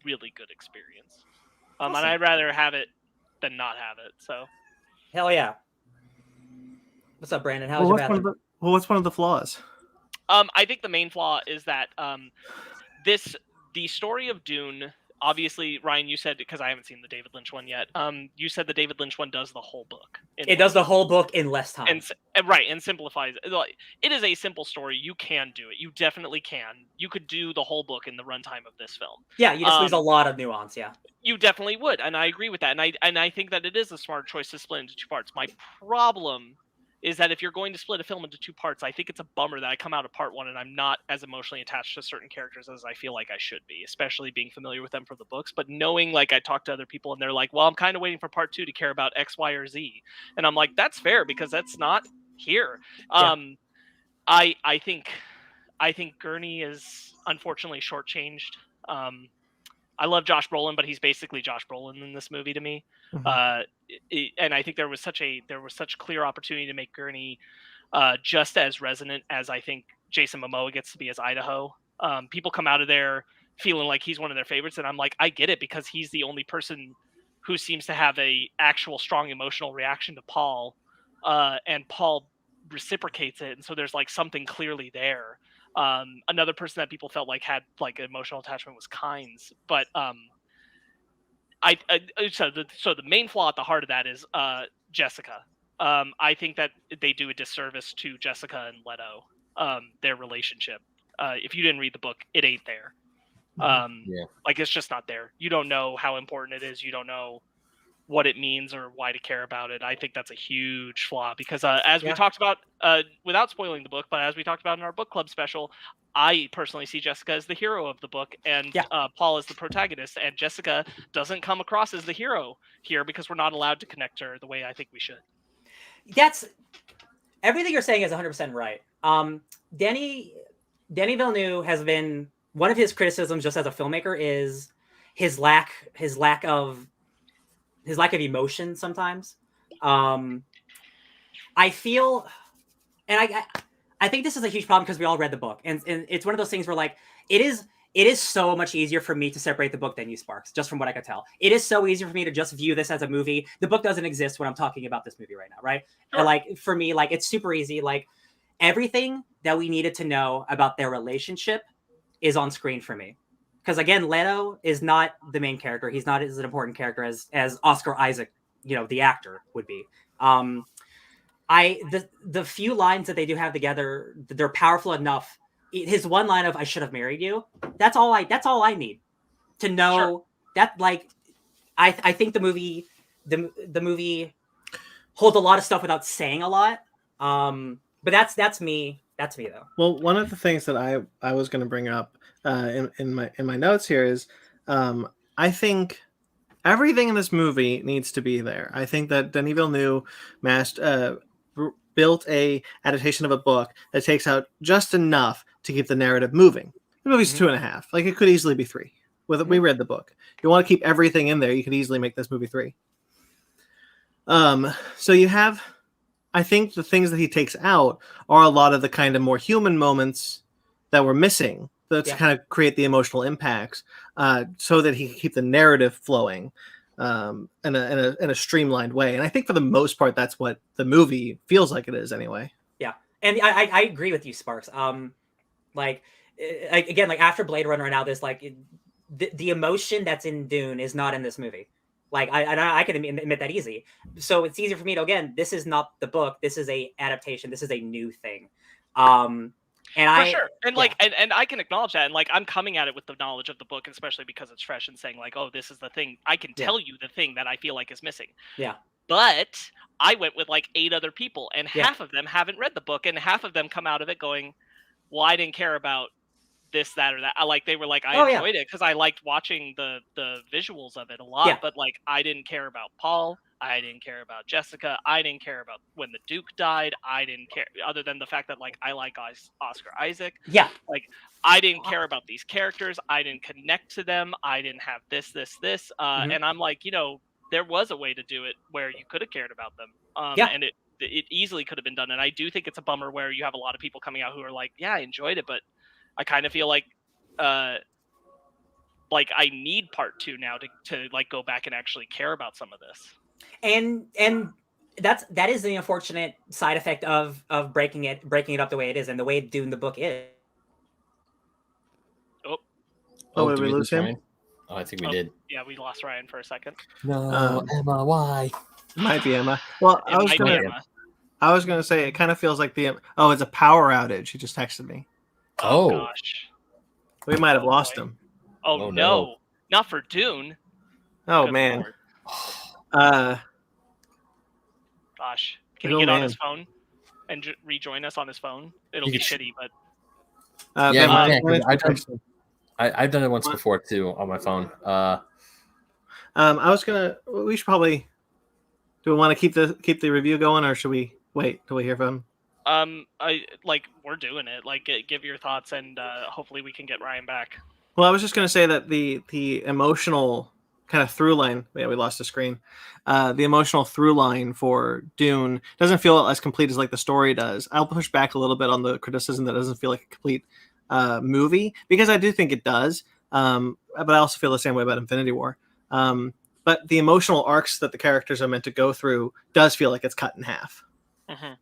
really good experience, Awesome. and I'd rather have it than not have it. So, hell yeah. What's up, Brandon? How was your bathroom? What's one of the flaws? I think the main flaw is that the story of Dune. Obviously, Ryan, you said, because I haven't seen the David Lynch one yet. You said the David Lynch one does the whole book. It does the whole book in less time. And simplifies it. It is a simple story. You can do it. You definitely can. You could do the whole book in the runtime of this film. Yeah, you just lose a lot of nuance. Yeah, you definitely would, and I agree with that. And I think that it is a smart choice to split into two parts. My problem is that if you're going to split a film into two parts, I think it's a bummer that I come out of part one and I'm not as emotionally attached to certain characters as I feel like I should be, especially being familiar with them from the books. But knowing, like, I talked to other people and they're like, well, I'm kind of waiting for part two to care about X, Y, or Z. And I'm like, that's fair, because that's not here. Yeah. I think Gurney is unfortunately shortchanged. I love Josh Brolin, but he's basically Josh Brolin in this movie to me. Mm-hmm. And I think there was such clear opportunity to make Gurney just as resonant as I think Jason Momoa gets to be as Idaho. People come out of there feeling like he's one of their favorites, and I'm like, I get it, because he's the only person who seems to have a actual strong emotional reaction to Paul, and Paul reciprocates it, and so there's like something clearly there. Another person that people felt like had like emotional attachment was Kynes, but so the main flaw at the heart of that is Jessica. I think that they do a disservice to Jessica and Leto, their relationship. If you didn't read the book, it ain't there. Like, it's just not there. You don't know how important it is. You don't know what it means or why to care about it. I think that's a huge flaw, because as we talked about, without spoiling the book, but as we talked about in our book club special, I personally see Jessica as the hero of the book, and Paul as the protagonist, and Jessica doesn't come across as the hero here because we're not allowed to connect her the way I think we should. That's everything you're saying is 100% right. Denis Villeneuve has been, one of his criticisms just as a filmmaker is his lack of emotion sometimes. I feel, and I think this is a huge problem because we all read the book, and it's one of those things where, like, it is so much easier for me to separate the book than you, Sparks, just from what I could tell. It is so easy for me to just view this as a movie. The book doesn't exist when I'm talking about this movie right now, right? Sure. Or, like, for me, like, it's super easy. Like, everything that we needed to know about their relationship is on screen for me. Because, again, Leto is not the main character. He's not as an important character as Oscar Isaac, the actor, would be. The few lines that they do have together, they're powerful enough. His one line of "I should have married you." That's all I need to know. Sure. That, like, I think the movie holds a lot of stuff without saying a lot. But that's me. That's me, though. Well, one of the things that I was going to bring up in my notes here is I think everything in this movie needs to be there. I think that Denis Villeneuve built a adaptation of a book that takes out just enough to keep the narrative moving. The movie's 2.5. Like, it could easily be 3. We read the book. You want to keep everything in there, you could easily make this movie 3. So you have, I think the things that he takes out are a lot of the kind of more human moments that were missing to kind of create the emotional impacts, so that he can keep the narrative flowing in a streamlined way. And I think for the most part, that's what the movie feels like it is anyway. Yeah, and I agree with you, Sparks. Like again, like after Blade Runner and now this, like the emotion that's in Dune is not in this movie. Like I can admit that easy. So it's easier for me to, again, this is not the book. This is a adaptation. This is a new thing. And for sure. And like, and I can acknowledge that. And like, I'm coming at it with the knowledge of the book, especially because it's fresh, and saying like, oh, this is the thing. I can tell you the thing that I feel like is missing. Yeah. But I went with like 8 other people, and half of them haven't read the book, and half of them come out of it going, well, I didn't care about this, that, or that. They were like, I enjoyed it because I liked watching the visuals of it a lot, but like I didn't care about Paul, I didn't care about Jessica, I didn't care about when the Duke died, I didn't care, other than the fact that like I like Oscar Isaac. Yeah. Like I didn't care about these characters, I didn't connect to them, I didn't have this. And I'm like, there was a way to do it where you could have cared about them. And it easily could have been done. And I do think it's a bummer where you have a lot of people coming out who are like, yeah, I enjoyed it, but I kind of feel like I need part 2 now to like go back and actually care about some of this. And that is the unfortunate side effect of breaking it up the way it is, and the way Dune the book is. Oh, did we lose him? Oh, I think we did. Yeah, we lost Ryan for a second. No, Emma, why? Might be Emma. Well, I was gonna say it kind of feels like it's a power outage. He just texted me. Oh gosh. We might have lost him. Oh no. Not for Dune. Oh Good man. Lord. Gosh. Can he get on his phone and rejoin us on his phone? It'll be shitty, but I've done it once before too on my phone. We should probably, do we want to keep the review going, or should we wait till we hear from him? We're doing it. Like, give your thoughts, and hopefully we can get Ryan back. Well, I was just going to say that the emotional kind of through line. Yeah, we lost the screen. The emotional through line for Dune doesn't feel as complete as like the story does. I'll push back a little bit on the criticism that it doesn't feel like a complete movie, because I do think it does. But I also feel the same way about Infinity War. But the emotional arcs that the characters are meant to go through does feel like it's cut in half. Mm-hmm.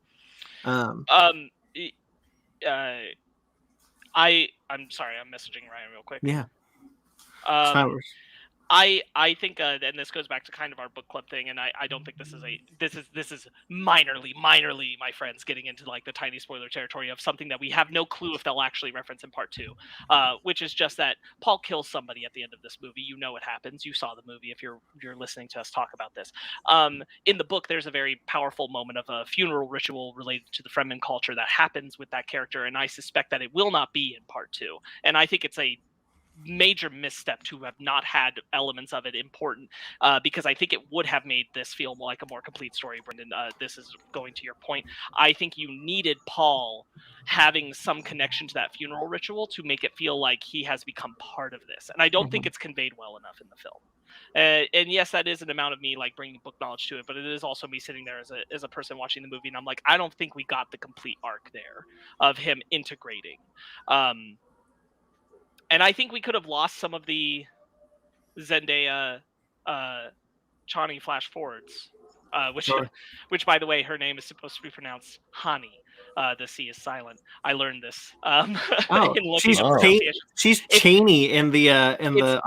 I'm sorry, I'm messaging Ryan real quick. Yeah. I think, and this goes back to kind of our book club thing, and I don't think this is minorly, my friends, getting into like the tiny spoiler territory of something that we have no clue if they'll actually reference in part 2, which is just that Paul kills somebody at the end of this movie. You know what happens. You saw the movie if you're listening to us talk about this. In the book, there's a very powerful moment of a funeral ritual related to the Fremen culture that happens with that character, and I suspect that it will not be in part 2. And I think it's a major misstep to have not had elements of it important, because I think it would have made this feel like a more complete story. Brendan, this is going to your point. I think you needed Paul having some connection to that funeral ritual to make it feel like he has become part of this, and I don't think it's conveyed well enough in the film. And yes, that is an amount of me like bringing book knowledge to it, but it is also me sitting there as a person watching the movie, and I'm like, I don't think we got the complete arc there of him integrating. And I think we could have lost some of the Zendaya, Chani flash forwards, which, by the way, her name is supposed to be pronounced Hani. The C is silent. I learned this. She's Cheney in the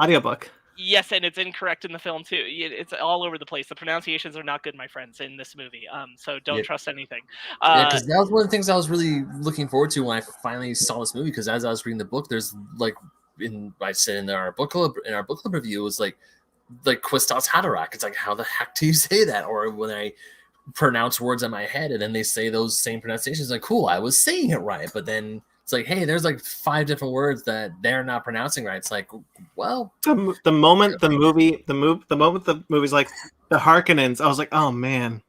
audiobook. Yes, and it's incorrect in the film too. It's all over the place. The pronunciations are not good, my friends, in this movie. So don't trust anything. Because that was one of the things I was really looking forward to when I finally saw this movie. Because as I was reading the book, there's like, I said in our book club review, it was like Kwisatz Haderach. It's like, how the heck do you say that? Or when I pronounce words in my head and then they say those same pronunciations, like, cool, I was saying it right, but then it's like, hey, there's like 5 different words that they're not pronouncing right. It's like, well, the moment the movie's like the Harkonnens, I was like, oh man.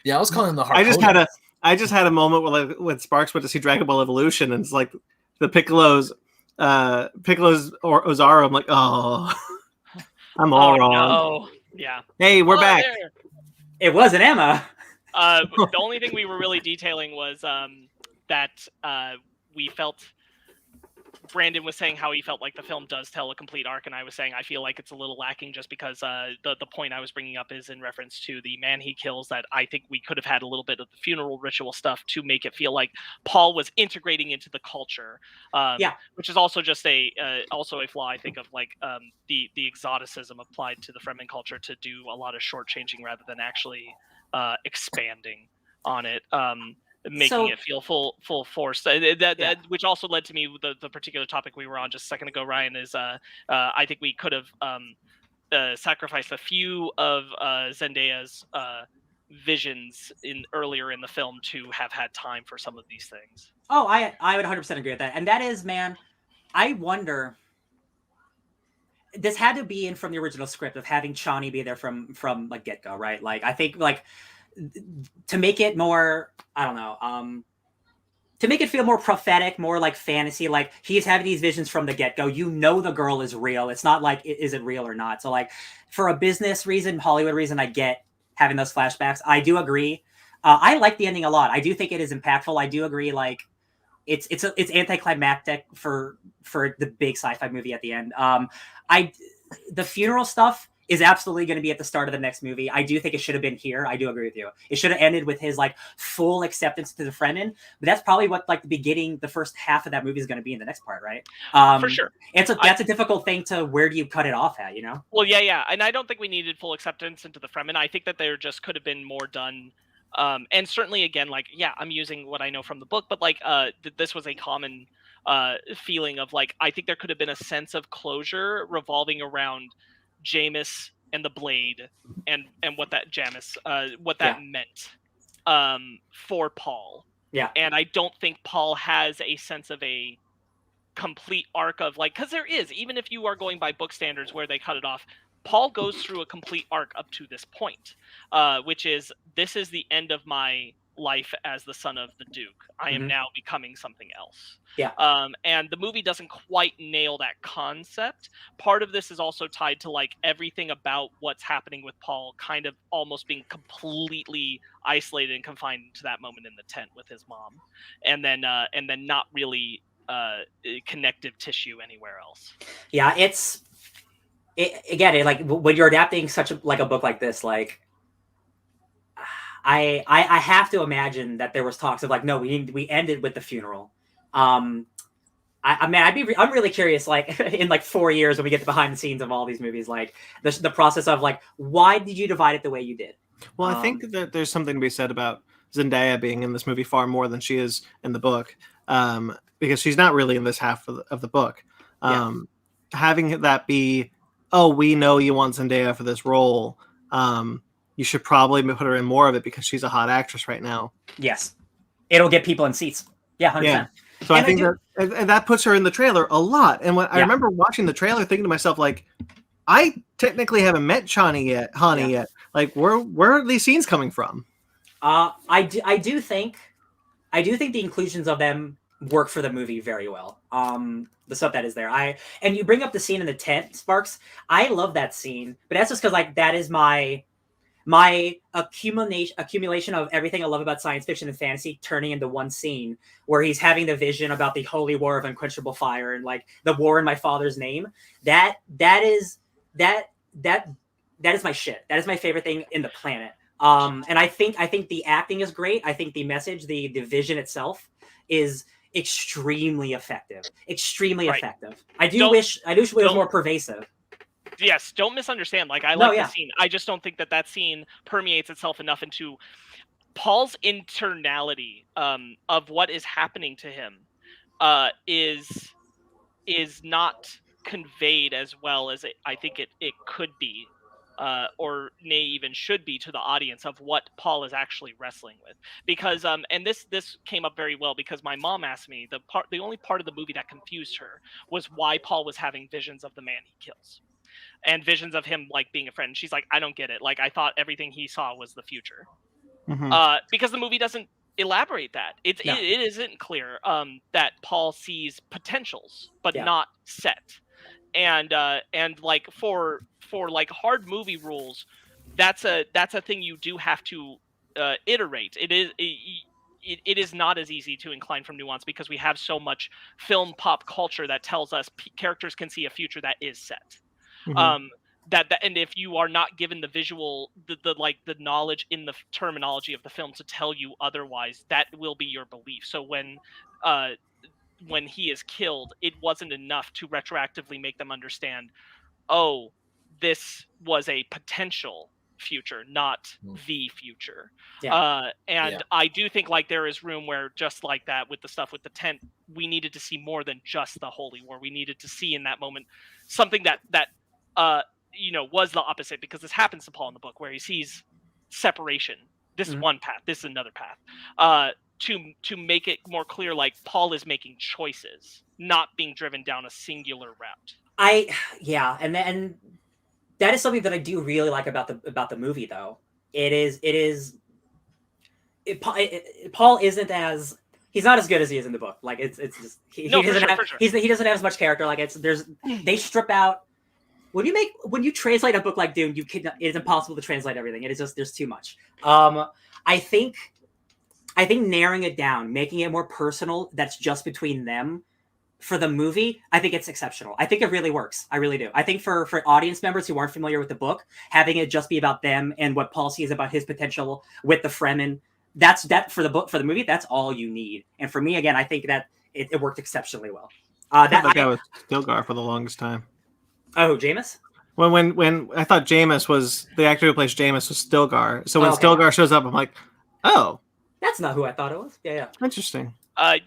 Yeah, I was calling them the Harkonnens. I just had a moment where like when Sparks went to see Dragon Ball Evolution, and it's like the Piccolo's Ozaru. I'm like, oh, I'm all wrong. No. Yeah. Hey, we're back. There. It wasn't Emma. The only thing we were really detailing was that we felt Brandon was saying how he felt like the film does tell a complete arc, and I was saying I feel like it's a little lacking just because the point I was bringing up is in reference to the man he kills, that I think we could have had a little bit of the funeral ritual stuff to make it feel like Paul was integrating into the culture. Which is also just also a flaw, I think, of like the exoticism applied to the Fremen culture to do a lot of shortchanging rather than actually expanding on it. Making it feel full force. Which also led to me the particular topic we were on just a second ago, Ryan, is I think we could have sacrificed a few of Zendaya's visions earlier in the film to have had time for some of these things. Oh, I would 100% agree with that. And that is, man, I wonder, this had to be in from the original script of having Chani be there from like get-go, right? Like, I think like to make it more, I don't know, to make it feel more prophetic, more like fantasy, like he's having these visions from the get-go. You know the girl is real. It's not like, is it real or not? So like for a business reason, Hollywood reason, I get having those flashbacks. I do agree. I like the ending a lot. I do think it is impactful. I do agree, like it's anticlimactic for the big sci-fi movie at the end. The funeral stuff is absolutely going to be at the start of the next movie. I do think it should have been here. I do agree with you. It should have ended with his like full acceptance to the Fremen, but that's probably what like the first half of that movie is going to be in the next part, right? For sure. And so that's a difficult thing to, where do you cut it off at, you know? Well, yeah. And I don't think we needed full acceptance into the Fremen. I think that there just could have been more done. And certainly, again, like, yeah, I'm using what I know from the book, but like, this was a common feeling of like, I think there could have been a sense of closure revolving around Jamis and the blade and what that meant for Paul. Yeah. And I don't think Paul has a sense of a complete arc of like, because there is, even if you are going by book standards where they cut it off, Paul goes through a complete arc up to this point, which is, this is the end of my life as the son of the Duke. I am now becoming something else. Yeah. And the movie doesn't quite nail that concept. Part of this is also tied to like everything about what's happening with Paul kind of almost being completely isolated and confined to that moment in the tent with his mom, and then not really connective tissue anywhere else. Yeah, again, like when you're adapting such a book like this, like I have to imagine that there was talks of like, no, we ended with the funeral. I'm really curious, like in like 4 years when we get the behind the scenes of all these movies, like the process of like, why did you divide it the way you did? Well, I think that there's something to be said about Zendaya being in this movie far more than she is in the book, because she's not really in this half of the book. Having that be, oh, we know you want Zendaya for this role. You should probably put her in more of it because she's a hot actress right now. Yes. It'll get people in seats. Yeah, 100%. Yeah. So I think that puts her in the trailer a lot. And when I remember watching the trailer thinking to myself, like, I technically haven't met Hani yet. Like, where are these scenes coming from? I do think the inclusions of them work for the movie very well. The stuff that is there. And you bring up the scene in the tent, Sparks. I love that scene, but that's just because like that is my accumulation of everything I love about science fiction and fantasy turning into one scene where he's having the vision about the holy war of unquenchable fire and like the war in my father's name. That is my shit. That is my favorite thing in the planet. And I think the acting is great. I think the message, the vision itself is extremely effective. Effective. I wish it was more pervasive. Yes, don't misunderstand. Like, I like the scene. I just don't think that scene permeates itself enough into Paul's internality of what is happening to him is not conveyed as well as I think it could be, or may even should be, to the audience of what Paul is actually wrestling with. Because and this came up very well because my mom asked me, the only part of the movie that confused her was why Paul was having visions of the man he kills. And visions of him like being a friend. She's like, I don't get it. Like, I thought everything he saw was the future. Because the movie doesn't elaborate that. It isn't clear that Paul sees potentials, but not set. And like for like hard movie rules, that's a thing you do have to iterate. it is not as easy to incline from nuance because we have so much film pop culture that tells us characters can see a future that is set. Mhm. That and if you are not given the visual, the knowledge in the terminology of the film to tell you otherwise, that will be your belief. So when he is killed, it wasn't enough to retroactively make them understand, oh, this was a potential future, not the future. And Yeah. I do think like there is room where, just like that with the stuff with the tent, we needed to see more than just the holy war. We needed to see in that moment something that was the opposite, because this happens to Paul in the book where he sees separation. This is one path, this is another path. To make it more clear, like Paul is making choices, not being driven down a singular route. And that is something that I do really like about the movie, though. Paul isn't as, he's not as good as he is in the book. Like it's just he doesn't have he doesn't have as much character. Like they strip out, when you translate a book like Dune, it's impossible to translate everything. It is just, there's too much. I think narrowing it down, making it more personal, that's just between them, for the movie, I think it's exceptional. I think it really works. I really do. I think for audience members who aren't familiar with the book, having it just be about them and what Paul sees about his potential with the Fremen, that for the movie, that's all you need. And for me, again, I think that it worked exceptionally well. That guy was Stilgar for the longest time. Oh, Jameis? When I thought Jameis was the actor who plays Jameis was Stilgar. So when Stilgar shows up, I'm like, oh, that's not who I thought it was. Yeah. Interesting. I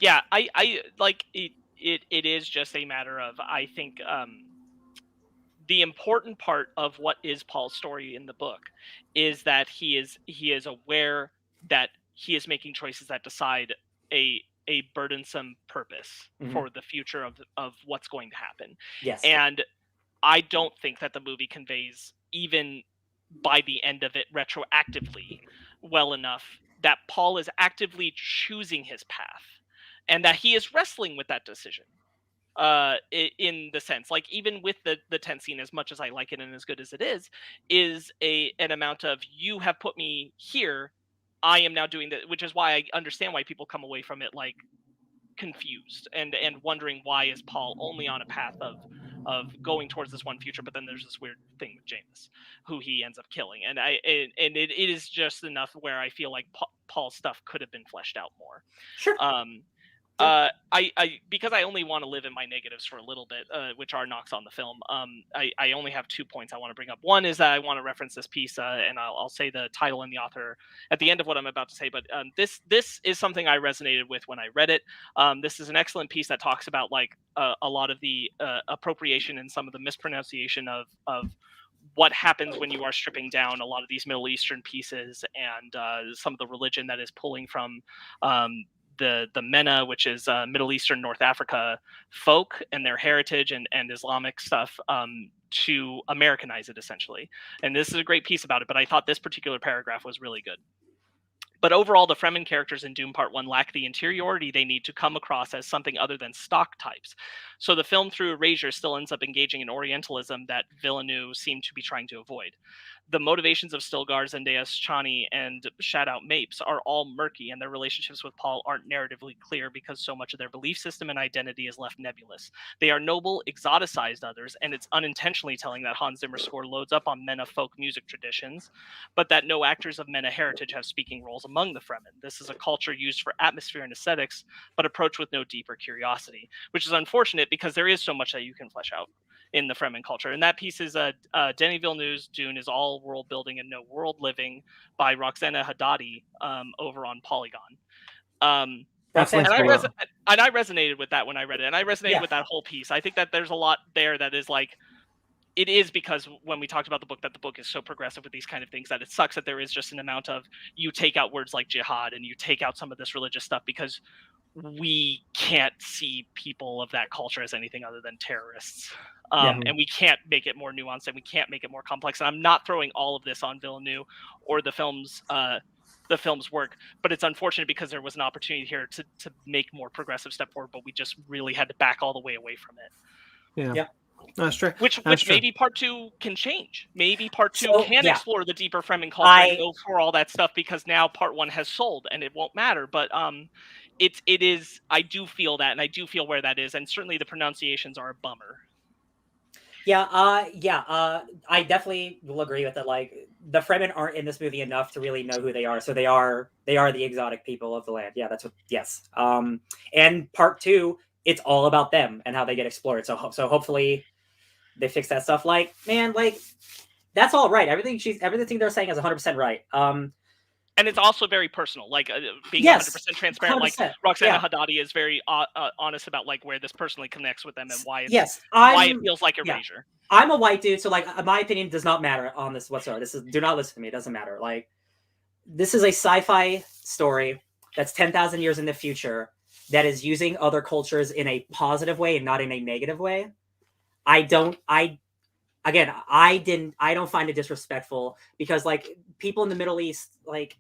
like it. It is just a matter of, I think, the important part of what is Paul's story in the book is that he is aware that he is making choices that decide a burdensome purpose for the future of what's going to happen. Yes. And I don't think that the movie conveys, even by the end of it retroactively, well enough that Paul is actively choosing his path and that he is wrestling with that decision. In the sense, like, even with the tent scene, as much as I like it and as good as it is an amount of, you have put me here, I am now doing that, which is why I understand why people come away from it like confused and wondering, why is Paul only on a path of going towards this one future, but then there's this weird thing with Jameis, who he ends up killing, and it is just enough where I feel like Paul's stuff could have been fleshed out more. Sure. Because I only want to live in my negatives for a little bit, which are knocks on the film. I only have 2 points I want to bring up. One is that I want to reference this piece, and I'll say the title and the author at the end of what I'm about to say. But this is something I resonated with when I read it. This is an excellent piece that talks about like a lot of the appropriation and some of the mispronunciation of what happens when you are stripping down a lot of these Middle Eastern pieces, and some of the religion that is pulling from the MENA, which is Middle Eastern North Africa folk and their heritage and Islamic stuff, to Americanize it, essentially. And this is a great piece about it, but I thought this particular paragraph was really good. But overall, the Fremen characters in Dune Part 1 lack the interiority they need to come across as something other than stock types. So the film, through erasure, still ends up engaging in Orientalism that Villeneuve seemed to be trying to avoid. The motivations of Stilgar, Zendaya, Chani, and Shadow Mapes are all murky, and their relationships with Paul aren't narratively clear because so much of their belief system and identity is left nebulous. They are noble, exoticized others, and it's unintentionally telling that Hans Zimmer's score loads up on MENA folk music traditions, but that no actors of MENA heritage have speaking roles among the Fremen. This is a culture used for atmosphere and aesthetics, but approached with no deeper curiosity, which is unfortunate because there is so much that you can flesh out in the Fremen culture. And that piece is Denis Villeneuve's Dune is all world building and no world living, by Roxana Haddadi, over on Polygon. And I resonated with that when I read it, and I resonated with that whole piece. I think that there's a lot there that is like, it is because when we talked about the book, that the book is so progressive with these kind of things that it sucks that there is just an amount of, you take out words like jihad and you take out some of this religious stuff because we can't see people of that culture as anything other than terrorists. And we can't make it more nuanced, and we can't make it more complex. And I'm not throwing all of this on Villeneuve or the film's work, but it's unfortunate because there was an opportunity here to make more progressive step forward, but we just really had to back all the way away from it. Yeah. That's true. Which maybe part 2 can change. Maybe part 2 can explore the deeper Fremen culture and go for all that stuff, because now part 1 has sold and it won't matter. But it is. I do feel that, and I do feel where that is, and certainly the pronunciations are a bummer. Yeah, I definitely will agree with it. Like, the Fremen aren't in this movie enough to really know who they are, so they are the exotic people of the land. Yeah, that's what. Yes. And part 2, it's all about them and how they get explored. So hopefully they fix that stuff. Like, man, like, that's all right. Everything they're saying is 100% right. And it's also very personal, like being 100% transparent. 100%. Like Roxana Haddadi is very honest about like where this personally connects with them and why why it feels like erasure. I'm a white dude, so like my opinion does not matter on this whatsoever. Do not listen to me. It doesn't matter. Like, this is a sci-fi story that's 10,000 years in the future that is using other cultures in a positive way and not in a negative way. I don't find it disrespectful, because like people in the Middle East, like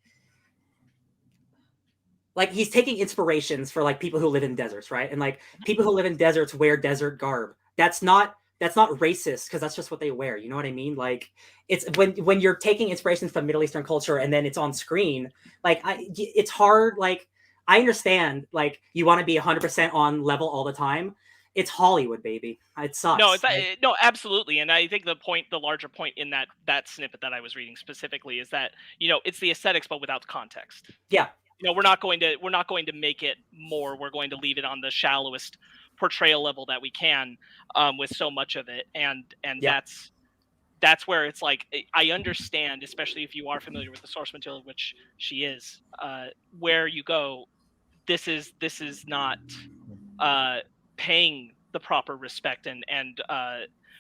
he's taking inspirations for like people who live in deserts, right? And like people who live in deserts wear desert garb. That's not racist, because that's just what they wear. You know what I mean? Like, it's when you're taking inspiration from Middle Eastern culture and then it's on screen, like it's hard. Like, I understand, like, you want to be 100% on level all the time. It's Hollywood, baby. It sucks. No, no, absolutely. And I think the larger point in that snippet that I was reading specifically is that, you know, it's the aesthetics, but without the context. Yeah. You know, we're not going to make it more. We're going to leave it on the shallowest portrayal level that we can, with so much of it. And that's where it's like, I understand, especially if you are familiar with the source material, which she is, where you go, this is not paying the proper respect and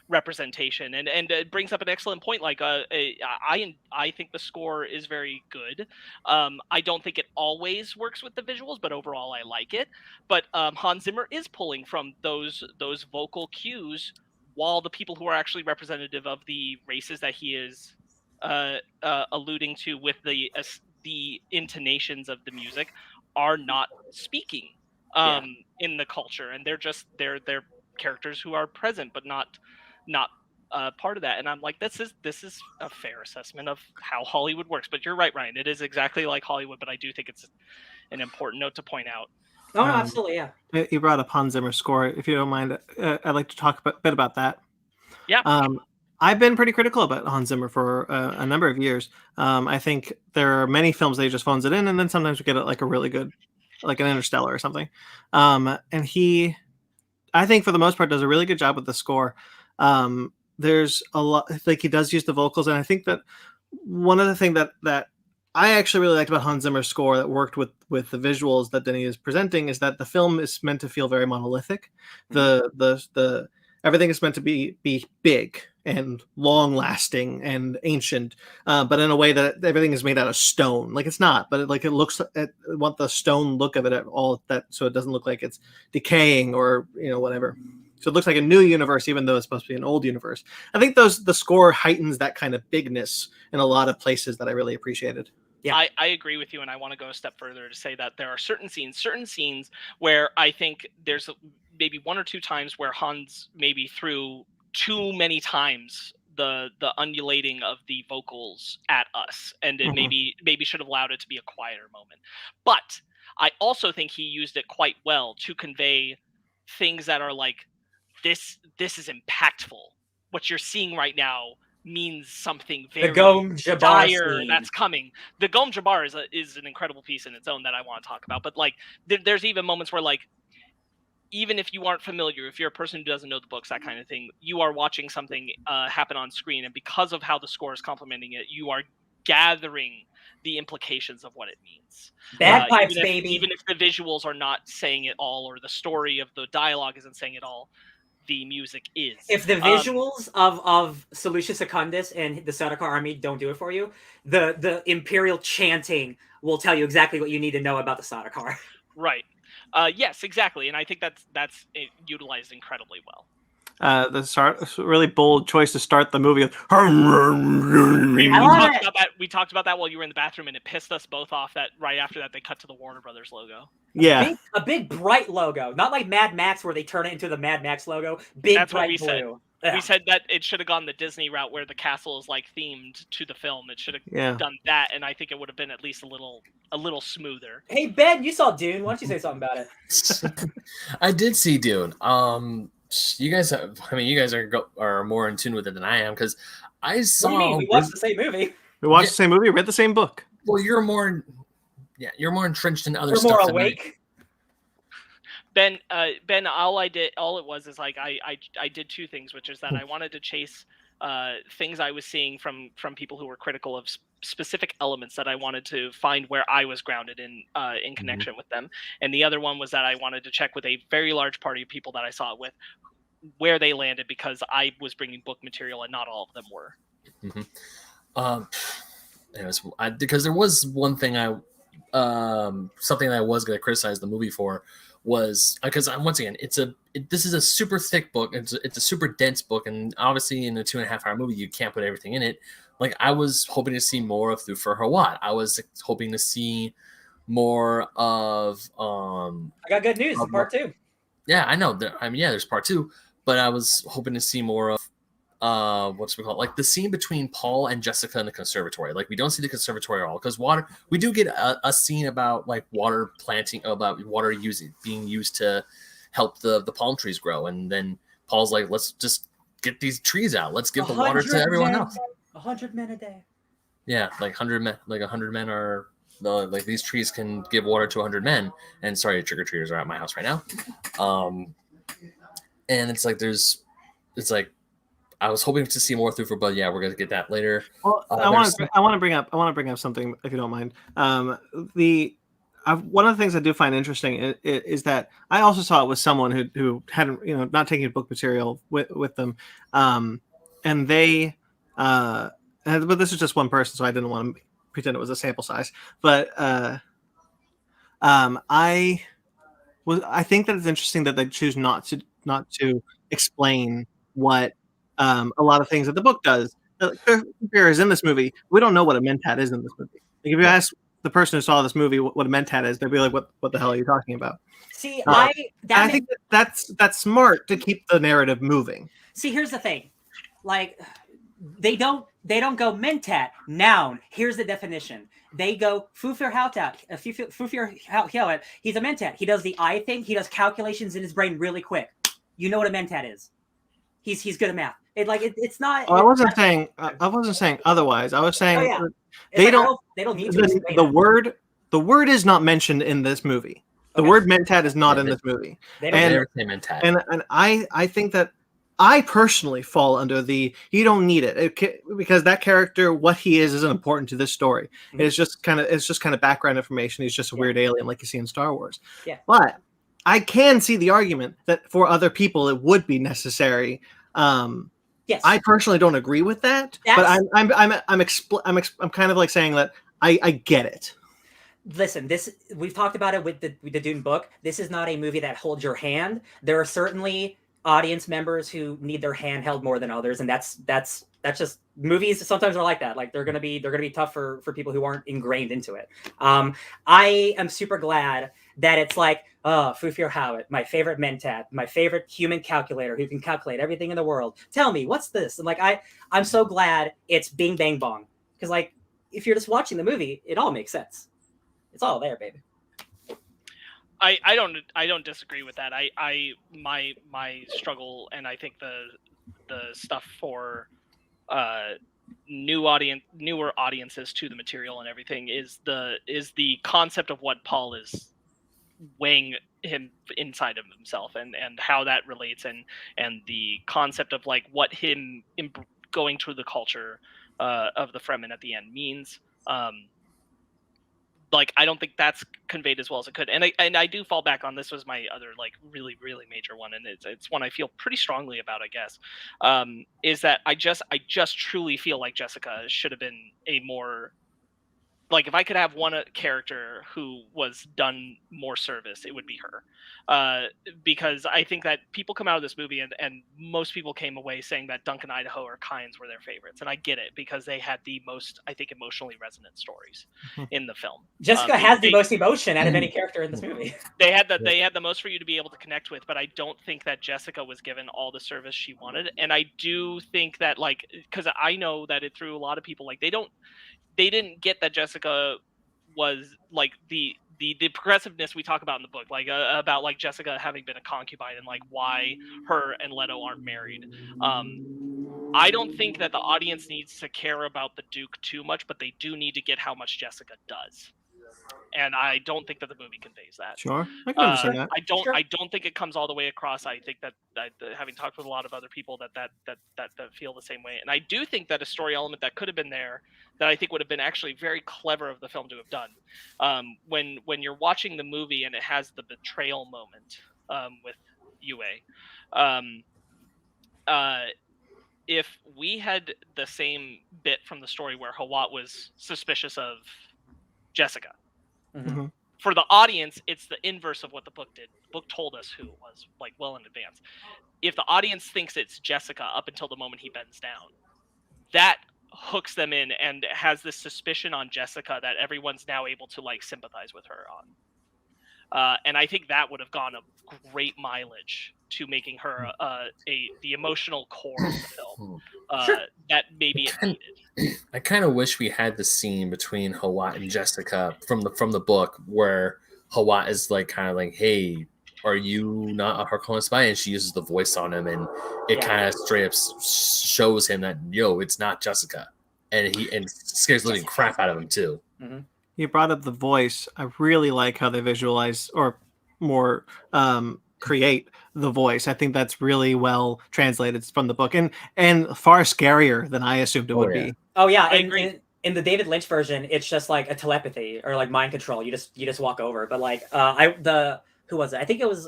representation, and it brings up an excellent point. Like, I think the score is very good. I don't think it always works with the visuals, but overall I like it. But Hans Zimmer is pulling from those vocal cues, while the people who are actually representative of the races that he is alluding to with the intonations of the music are not speaking in the culture, and they're characters who are present but not part of that. And I'm like, this is a fair assessment of how Hollywood works. But you're right, Ryan, it is exactly like Hollywood, but I do think it's an important note to point out. Oh, no, absolutely. Yeah, you brought up Hans Zimmer's score. If you don't mind, I'd like to talk a bit about that. I've been pretty critical about Hans Zimmer for a number of years. I think there are many films that he just phones it in, and then sometimes we get like a really good, like an Interstellar or something. And he, I think for the most part, does a really good job with the score. There's a lot, like, he does use the vocals, and I think that one of the things that I actually really liked about Hans Zimmer's score that worked with the visuals that Denny is presenting is that the film is meant to feel very monolithic. The everything is meant to be big and long lasting and ancient, but in a way that everything is made out of stone. Like, it's not, but it looks at want the stone look of it at all, that so it doesn't look like it's decaying or, you know, whatever. So it looks like a new universe, even though it's supposed to be an old universe. I think the score heightens that kind of bigness in a lot of places that I really appreciated. Yeah, I agree with you, and I want to go a step further to say that there are certain scenes where I think there's maybe one or two times where Hans maybe threw too many times the undulating of the vocals at us, and it maybe should have allowed it to be a quieter moment. But I also think he used it quite well to convey things that are like, this is impactful. What you're seeing right now means something very dire that's coming. The Gom Jabbar is an incredible piece in its own that I want to talk about. But like, there's even moments where, like, even if you aren't familiar, if you're a person who doesn't know the books, that kind of thing, you are watching something happen on screen, and because of how the score is complementing it, you are gathering the implications of what it means. Bagpipes, baby. Even if the visuals are not saying it all, or the story of the dialogue isn't saying it all, the music is. If the visuals of Seleucus Secundus and the Sardaukar army don't do it for you, the Imperial chanting will tell you exactly what you need to know about the Sardaukar. Right. Yes, exactly. And I think that's utilized incredibly well. Really bold choice to start the movie. We talked about that while you were in the bathroom, and it pissed us both off that right after that they cut to the Warner Brothers logo. Yeah, a big bright logo, not like Mad Max where they turn it into the Mad Max logo. Big, that's bright what we blue. said. We said that it should have gone the Disney route where the castle is like themed to the film. It should have done that, and I think it would have been at least a little smoother. Hey Ben, you saw Dune. Why don't you say something about it? I did see Dune. You guys are more in tune with it than I am, because I saw. What do you mean? We watched the same movie. We watched the same movie, read the same book. Well, you're more entrenched in other We're stuff. more awake. Ben, all it was is like I did two things, which is that I wanted to chase things I was seeing from people who were critical of specific elements that I wanted to find where I was grounded in connection with them, and the other one was that I wanted to check with a very large party of people that I saw it with where they landed, because I was bringing book material and not all of them were. Because there was one thing something that I was going to criticize the movie for was because once again this is a super thick book. It's a super dense book, and obviously in a 2.5-hour movie you can't put everything in it. Like, I was hoping to see more of Thufir Hawat. I was hoping to see more of I got good news. Part 2. Yeah, I know. There's part 2, but I was hoping to see more of like the scene between Paul and Jessica in the conservatory. Like, we don't see the conservatory at all, because water. We do get a scene about like water planting, about water being used to help the palm trees grow, and then Paul's like, let's just get these trees out. Let's give the water to everyone else. 100 men a day. Yeah, like 100 men. Like 100 men are like, these trees can give water to 100 men. And sorry, trick or treaters are at my house right now. And it's like I was hoping to see more Thufir, but yeah, we're gonna get that later. Well, I want to bring up something, if you don't mind. One of the things I do find interesting is that I also saw it with someone who hadn't, not taking book material with them, and they, but this is just one person, so I didn't want to pretend it was a sample size. But I think that it's interesting that they choose not to explain what a lot of things that the book does. Thufir is in this movie. We don't know what a mentat is in this movie. Like, if you ask the person who saw this movie what a mentat is, they'll be like, "What the hell are you talking about?" See, I think that's smart to keep the narrative moving. See, here's the thing, like they don't go mentat, noun. Here's the definition. They go Thufir Hawat. He's a mentat. He does the eye thing. He does calculations in his brain really quick. You know what a mentat is. He's good at math. It's not. I wasn't saying otherwise. I was saying they don't need to. The word is not mentioned in this movie. The word mentat is not in this movie. They don't ever say mentat. And I think that I personally fall under you don't need it, because that character, what he isn't important to this story. Mm-hmm. It's just kind of background information. He's just a weird alien like you see in Star Wars. Yeah. But I can see the argument that for other people it would be necessary. Yes. I personally don't agree with that, but I'm kind of like saying that I get it. Listen, we've talked about it with the Dune book. This is not a movie that holds your hand. There are certainly audience members who need their hand held more than others, and that's just, movies sometimes are like that. Like, they're gonna be tough for people who aren't ingrained into it. I am super glad that it's like, Thufir Hawat, my favorite mentat, my favorite human calculator who can calculate everything in the world. Tell me, what's this? And like, I'm so glad it's Bing Bang Bong, because like, if you're just watching the movie, it all makes sense. It's all there, baby. I don't disagree with that. My struggle, and I think the stuff for newer audiences to the material and everything is the concept of what Paul is weighing him inside of himself, and how that relates, and the concept of like what him going through the culture of the Fremen at the end means. Like, I don't think that's conveyed as well as it could, and I do fall back on, this was my other like really really major one, and it's one I feel pretty strongly about, I guess, is that I just truly feel like Jessica should have been a more like if I could have one character who was done more service, it would be her. Because I think that people come out of this movie and most people came away saying that Duncan, Idaho, or Kynes were their favorites, and I get it because they had the most, I think, emotionally resonant stories in the film. Jessica has the most emotion out of any character in this movie. They had the most for you to be able to connect with, but I don't think that Jessica was given all the service she wanted, and I do think that, like, because I know that it threw a lot of people, like, they didn't get that Jessica was like the progressiveness we talk about in the book, like about like Jessica having been a concubine and like why her and Leto aren't married. I don't think that the audience needs to care about the Duke too much, but they do need to get how much Jessica does. And I don't think that the movie conveys that. Sure, I can understand that. I don't think it comes all the way across. I think that having talked with a lot of other people that feel the same way, and I do think that a story element that could have been there, that I think would have been actually very clever of the film to have done. When you're watching the movie and it has the betrayal moment with Yue, if we had the same bit from the story where Hawat was suspicious of Jessica. Mm-hmm. For the audience, it's the inverse of what the book did. The book told us who it was, like, well in advance. If the audience thinks it's Jessica up until the moment he bends down, that hooks them in and has this suspicion on Jessica that everyone's now able to, like, sympathize with her on. And I think that would have gone a great mileage to making her the emotional core of the film that maybe it needed. I kind of wish we had the scene between Hawat and Jessica from the book where Hawat is like kind of like, "Hey, are you not a Harkonnen spy?" And she uses the voice on him, and it kind of straight up shows him that it's not Jessica, and scares the living crap out of him too. Mm-hmm. You brought up the voice. I really like how they visualize or more create the voice. I think that's really well translated from the book and far scarier than I assumed it would be. Oh yeah, I agree. In the David Lynch version, it's just like a telepathy or like mind control. You just walk over. But like who was it? I think it was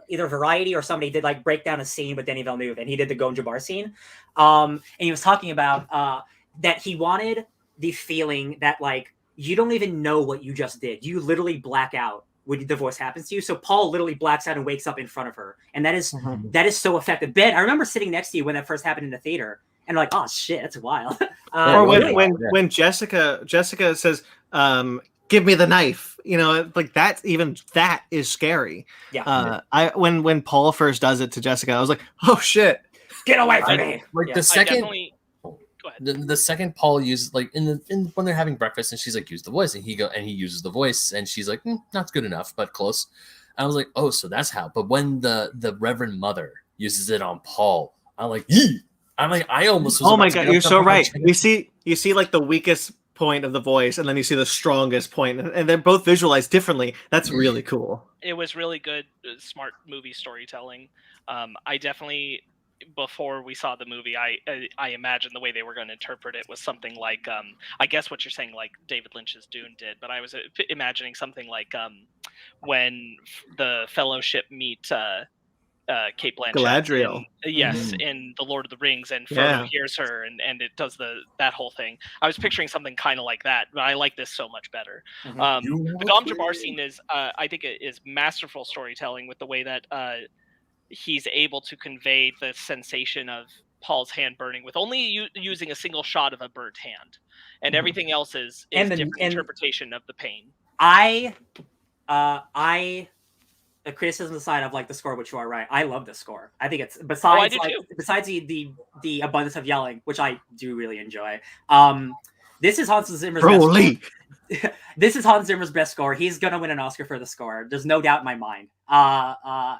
either Variety or somebody did like break down a scene with Denis Villeneuve, and he did the Gon Jabbar scene. And he was talking about that he wanted the feeling that like you don't even know what you just did. You literally black out when the voice happens to you. So Paul literally blacks out and wakes up in front of her, and that is so effective. Ben, I remember sitting next to you when that first happened in the theater. And like, oh shit, that's wild. Or when Jessica says, "Give me the knife," like that is scary. Yeah. When Paul first does it to Jessica, I was like, "Oh shit, get away from me!" Like the second, the second Paul uses like in when they're having breakfast, and she's like, "Use the voice," and he uses the voice, and she's like, "Not good enough, but close." And I was like, "Oh, so that's how." But when the Reverend Mother uses it on Paul, I'm like, "Yee!" I'm like, I almost was. Oh my god, you're so right. You see like the weakest point of the voice, and then you see the strongest point, and they're both visualized differently. That's really cool. It was really good, smart movie storytelling. I definitely, before we saw the movie, I imagined the way they were going to interpret it was something like, I guess what you're saying, like David Lynch's Dune did, but I was imagining something like when the Fellowship meet. Kate Blanchett, Galadriel, in The Lord of the Rings, and Frodo hears her, and it does that whole thing. I was picturing something kind of like that, but I like this so much better. The Gon Jabbar scene is, I think, it is masterful storytelling with the way that he's able to convey the sensation of Paul's hand burning with only using a single shot of a burnt hand, and everything else is different interpretation of the pain. A criticism aside of like the score, which you are right, I love the score. I think it's besides the abundance of yelling, which I do really enjoy. This is Hans Zimmer's best score. This is Hans Zimmer's best score. He's gonna win an Oscar for the score. There's no doubt in my mind. I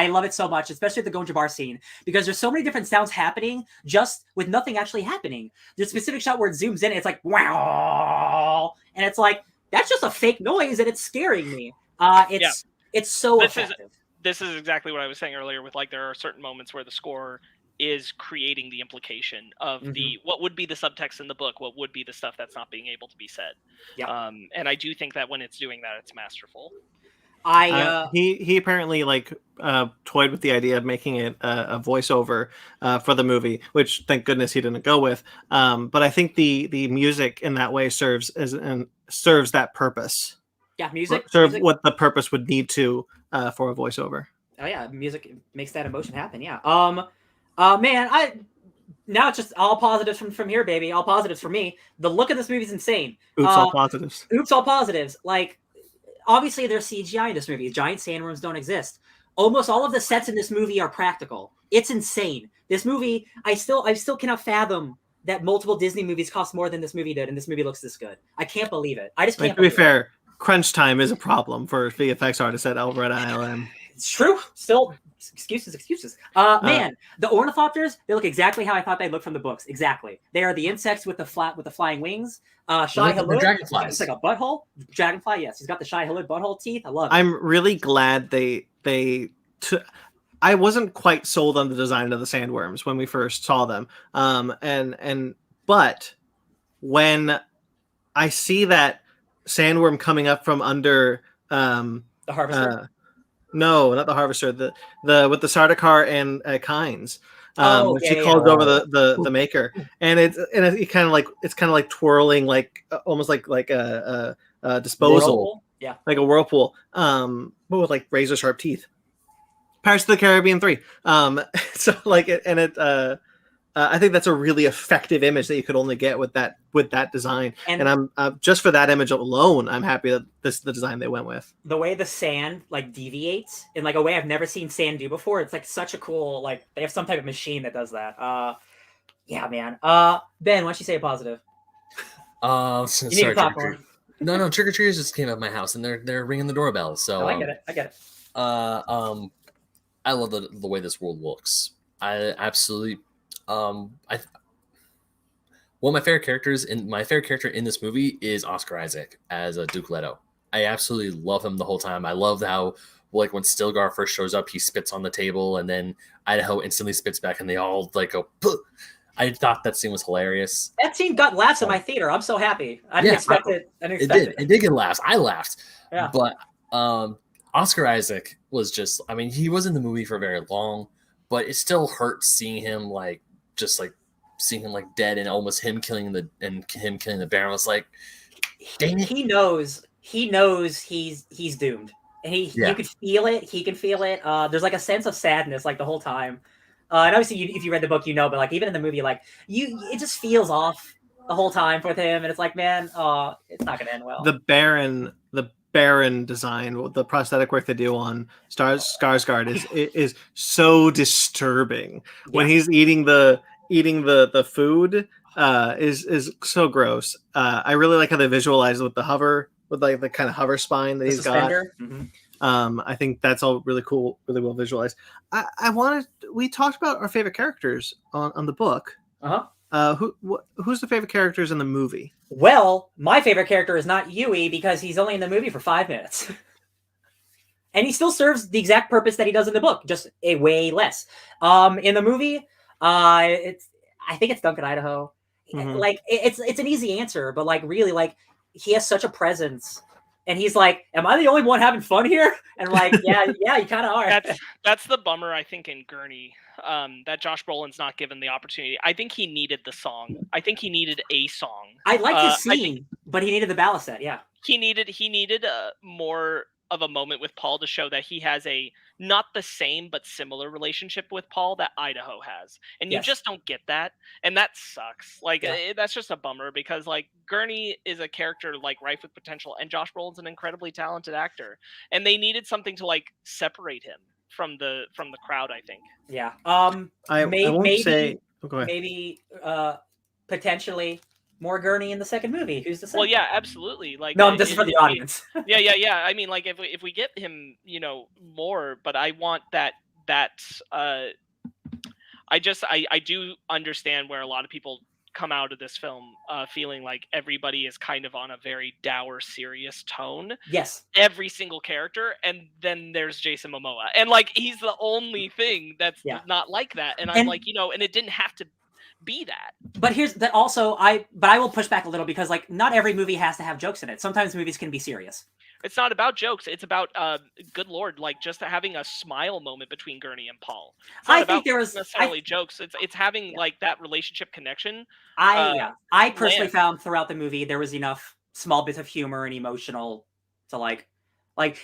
love it so much, especially the Gon Jabbar scene, because there's so many different sounds happening just with nothing actually happening. There's a specific shot where it zooms in, and it's like wow, and it's like that's just a fake noise, and it's scaring me. It's so effective. This is exactly what I was saying earlier with like there are certain moments where the score is creating the implication of the what would be the subtext in the book, what would be the stuff that's not being able to be said. And I do think that when it's doing that, it's masterful. He apparently like toyed with the idea of making it a voiceover for the movie, which thank goodness he didn't go with. But I think the music in that way serves that purpose. Yeah, music. What the purpose would need to for a voiceover. Oh yeah, music makes that emotion happen. Yeah. Man, now it's just all positives from here, baby. All positives for me. The look of this movie is insane. Oops, all positives. Oops, all positives. Like, obviously there's CGI in this movie. Giant sandworms don't exist. Almost all of the sets in this movie are practical. It's insane. This movie, I still cannot fathom that multiple Disney movies cost more than this movie did, and this movie looks this good. I can't believe it. I just can't. To be fair, crunch time is a problem for VFX artists at Alvarez ILM. It's true. Still, excuses. Man, the ornithopters, they look exactly how I thought they'd look from the books. Exactly. They are the insects with the flying wings. Shai Hulud, dragonflies. It's like a butthole. Dragonfly, yes. He's got the Shai Hulud butthole teeth. I love it. I'm really glad I wasn't quite sold on the design of the sandworms when we first saw them. But when I see that sandworm coming up from under the harvester. No, not the harvester. The with the Sardaukar and Kynes. She calls over the maker, and it's kind of like twirling, like almost like a disposal, whirlpool? Yeah, like a whirlpool. But with like razor sharp teeth. Pirates of the Caribbean 3. So like it, and it. I think that's a really effective image that you could only get with that design. And I'm just for that image alone, I'm happy that this is the design they went with. The way the sand like deviates in like a way I've never seen sand do before. It's like such a cool, like they have some type of machine that does that. Yeah, man. Ben, why don't you say a positive? Sorry, no, trick or treaters just came up my house and they're ringing the doorbell. So I get it. I love the way this world looks. I absolutely. One of my favorite characters in this movie is Oscar Isaac as a Duke Leto. I absolutely love him the whole time. I love how like when Stilgar first shows up, he spits on the table, and then Idaho instantly spits back, and they all like go. Puh! I thought that scene was hilarious. That scene got laughs in my theater. I'm so happy. I didn't expect it. It did get laughs. I laughed. Yeah. But Oscar Isaac was just. I mean, he was in the movie for very long, but it still hurt seeing him like. Just like seeing him like dead and almost him killing the Baron was like, dang it. He knows he's doomed, and you could feel it. He can feel it. There's like a sense of sadness like the whole time. And obviously, if you read the book, you know, but like even in the movie, like it just feels off the whole time with him, and it's like, man, it's not gonna end well. The Baron design, the prosthetic work they do on Skarsgård is so disturbing. When he's eating the food is so gross. I really like how they visualize it with the hover, with like the kind of hover spine that he's suspender. Got. Mm-hmm. I think that's all really cool, really well visualized. We talked about our favorite characters on the book. Who's the favorite characters in the movie? Well, my favorite character is not Yui because he's only in the movie for 5 minutes. And he still serves the exact purpose that he does in the book, just a way less. In the movie, I think it's Duncan Idaho. Mm-hmm. Like it's an easy answer, but like really like he has such a presence. And he's like, "Am I the only one having fun here?" And like, yeah, you kind of are. That's the bummer, I think, in Gurney, that Josh Brolin's not given the opportunity. I think he needed the song. I think he needed a song. I like his scene, but he needed the ballast set. Yeah, he needed more of a moment with Paul to show that he has a not the same but similar relationship with Paul that Idaho has, and you just don't get that, and that sucks. Like that's just a bummer because like Gurney is a character like rife with potential, and Josh Brolin's an incredibly talented actor, and they needed something to like separate him from the crowd. I think. Yeah. Maybe potentially. More Gurney in the second movie. Who's the second? Well, yeah, absolutely. Like, no, this is for the audience. Yeah. I mean, like, if we get him, you know, more, but I want that. I do understand where a lot of people come out of this film feeling like everybody is kind of on a very dour, serious tone. Yes. Every single character, and then there's Jason Momoa, and like he's the only thing that's not like that. And I'm like, you know, and it didn't have to be that. But here's that also I will push back a little because like not every movie has to have jokes in it. Sometimes movies can be serious. It's not about jokes. It's about good lord, like just having a smile moment between Gurney and Paul. It's not about necessarily jokes. It's having like that relationship connection. I personally found throughout the movie there was enough small bits of humor and emotional to like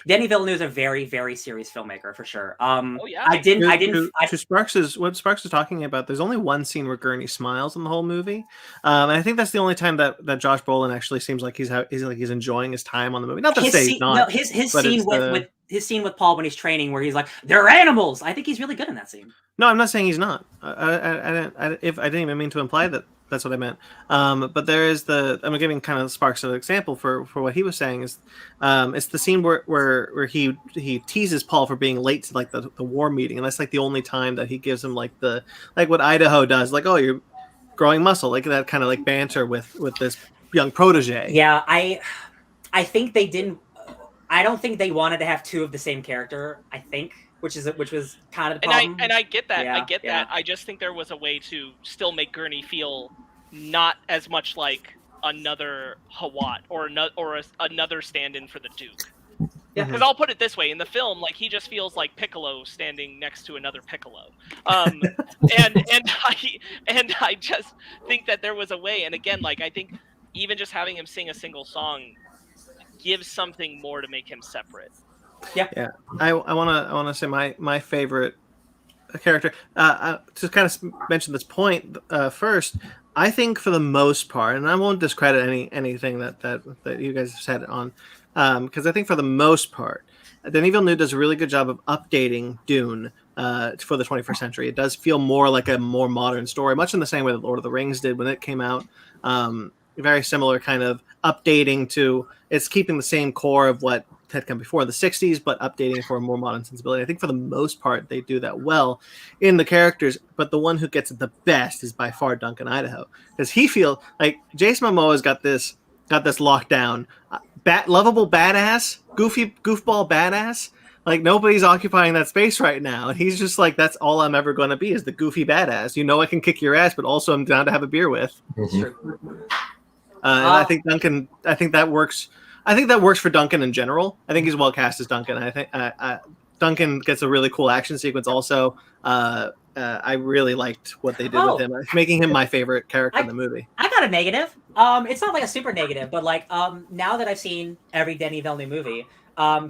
Denis Villeneuve is a very, very serious filmmaker for sure. To Sparks' what Sparks is talking about, there's only one scene where Gurney smiles in the whole movie, and I think that's the only time that Josh Brolin actually seems like he's enjoying his time on the movie. Not to say he's not. No, his scene his scene with Paul when he's training, where he's like, "They're animals." I think he's really good in that scene. No, I'm not saying he's not. I didn't even mean to imply that. That's what I meant. But there is I'm giving kind of Sparks an example for what he was saying is, it's the scene where he teases Paul for being late to like the war meeting, and that's like the only time that he gives him like what Idaho does, like, oh, you're growing muscle, like that kind of like banter with this young protege. Yeah, I think they didn't. I don't think they wanted to have two of the same character. I think. Which was kind of the problem. And I get that. I get that. I just think there was a way to still make Gurney feel not as much like another Hawat or another stand-in for the Duke. Yeah. Because I'll put it this way: in the film, like he just feels like Piccolo standing next to another Piccolo. And I just think that there was a way. And again, like I think even just having him sing a single song gives something more to make him separate. Yeah. I want to say my favorite character. To kind of mention this point first, I think for the most part, and I won't discredit anything that you guys have said on, because I think for the most part, Denis Villeneuve does a really good job of updating Dune for the 21st century. It does feel more like a more modern story, much in the same way that Lord of the Rings did when it came out. Very similar kind of updating to, it's keeping the same core of what had come before in the 60s, but updating it for a more modern sensibility. I think for the most part, they do that well in the characters, but the one who gets it the best is by far Duncan Idaho, because he feels like Jason Momoa's got this locked down. Lovable badass, goofball badass. Like nobody's occupying that space right now. And he's just like, that's all I'm ever going to be is the goofy badass. You know, I can kick your ass, but also I'm down to have a beer with. Mm-hmm. And I think that works. I think that works for Duncan in general. I think he's well cast as Duncan. I think Duncan gets a really cool action sequence. Also, I really liked what they did with him, making him my favorite character in the movie. I got a negative. It's not like a super negative, but like now that I've seen every Denis Villeneuve movie,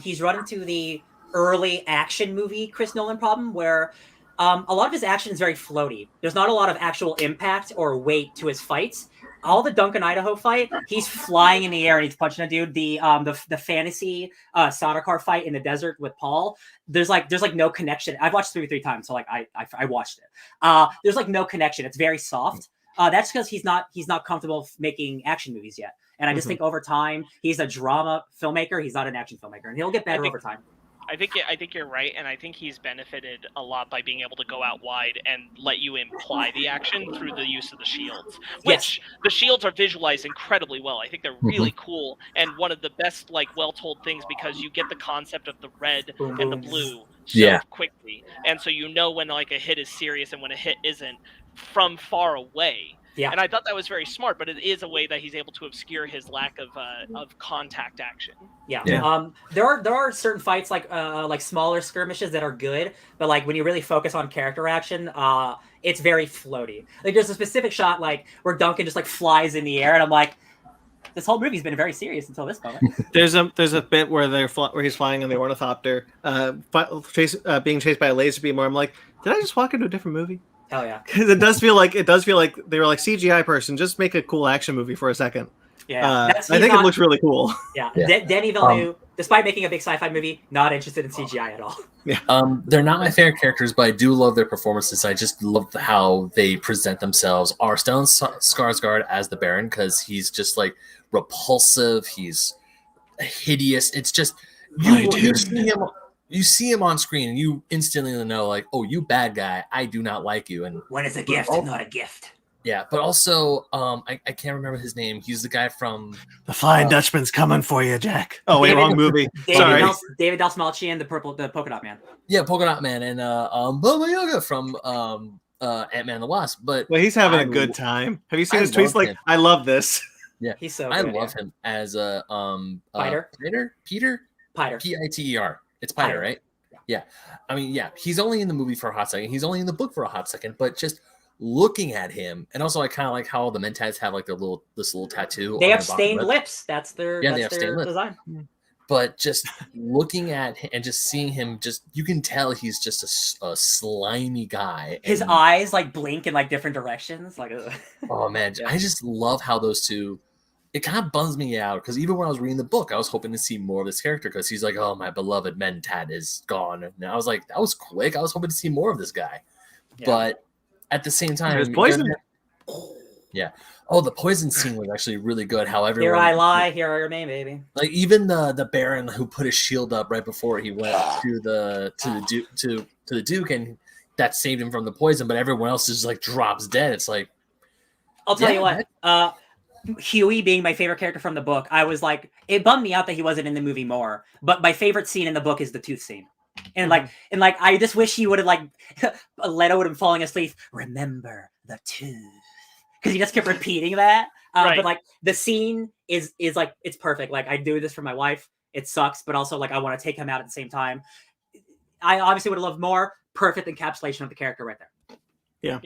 he's run into the early action movie Chris Nolan problem where a lot of his action is very floaty. There's not a lot of actual impact or weight to his fights. All the Duncan Idaho fight, he's flying in the air and he's punching a dude. The fantasy Sardaukar fight in the desert with Paul, there's like no connection. I've watched 3 times, so like I watched it. There's like no connection. It's very soft. That's because he's not comfortable making action movies yet. And I just think over time he's a drama filmmaker. He's not an action filmmaker, and he'll get better over time. I think you're right, and I think he's benefited a lot by being able to go out wide and let you imply the action through the use of the shields, which the shields are visualized incredibly well. I think they're really cool and one of the best, like, well-told things because you get the concept of the red and the blue so quickly, and so you know when like a hit is serious and when a hit isn't from far away. Yeah. And I thought that was very smart, but it is a way that he's able to obscure his lack of contact action. Yeah. There are certain fights like smaller skirmishes that are good, but like when you really focus on character action, it's very floaty. Like there's a specific shot like where Duncan just like flies in the air, and I'm like, this whole movie's been very serious until this moment. There's a bit where where he's flying on the ornithopter, being chased by a laser beam. Where I'm like, did I just walk into a different movie? Hell yeah! Because it does feel like they were like, CGI person, just make a cool action movie for a second. Yeah, I think it looks really cool. Yeah, Denis Villeneuve, despite making a big sci-fi movie, not interested in CGI at all. Yeah, they're not my favorite characters, but I do love their performances. I just love how they present themselves. Are Stellan Skarsgård as the Baron, because he's just like repulsive. He's hideous. It's just you see him on screen and you instantly know, like, oh, you bad guy. I do not like you. And when it's a gift, not a gift. Yeah, but also, I can't remember his name. He's the guy from The Flying Dutchman's coming for you, Jack. Oh, wait, wrong movie. Sorry. David Dastmalchian, the Polka Dot Man. Yeah, Polka Dot Man, and Baba Yaga from Ant-Man and the Wasp. But he's having a good time. Have you seen his tweets? Like, I love this. Yeah, He's so I good. love him as a Piter? Peter Piter. Piter. It's Piter, Piter. right? Yeah. I mean, yeah, he's only in the movie for a hot second. He's only in the book for a hot second, but just looking at him, and also I kind of like how the Mentats have like this little tattoo. They on have their bottom stained lip. lips. That's their Yeah, they have stained lips. design. But just looking at him and just seeing him, just you can tell he's just a slimy guy. His eyes like blink in like different directions. Like, oh man, I just love how those two. It kind of bums me out because even when I was reading the book, I was hoping to see more of this character because he's like, "Oh, my beloved Mentat is gone," and I was like, "That was quick." I was hoping to see more of this guy, but at the same time, He was poisoned. Yeah. Oh, the poison scene was actually really good. However, here I lie, here I remain, baby. Like even the Baron who put his shield up right before he went to the Duke, and that saved him from the poison. But everyone else just like drops dead. It's like, I'll tell you what. Huey being my favorite character from the book, I was like, it bummed me out that he wasn't in the movie more. But my favorite scene in the book is the tooth scene. And I just wish he would have like Leto would have falling asleep. Remember the tooth, because he just kept repeating that. Right. But like the scene is like it's perfect. Like I do this for my wife. It sucks, but also like I want to take him out at the same time. I obviously would have loved more. Perfect encapsulation of the character right there. Yeah.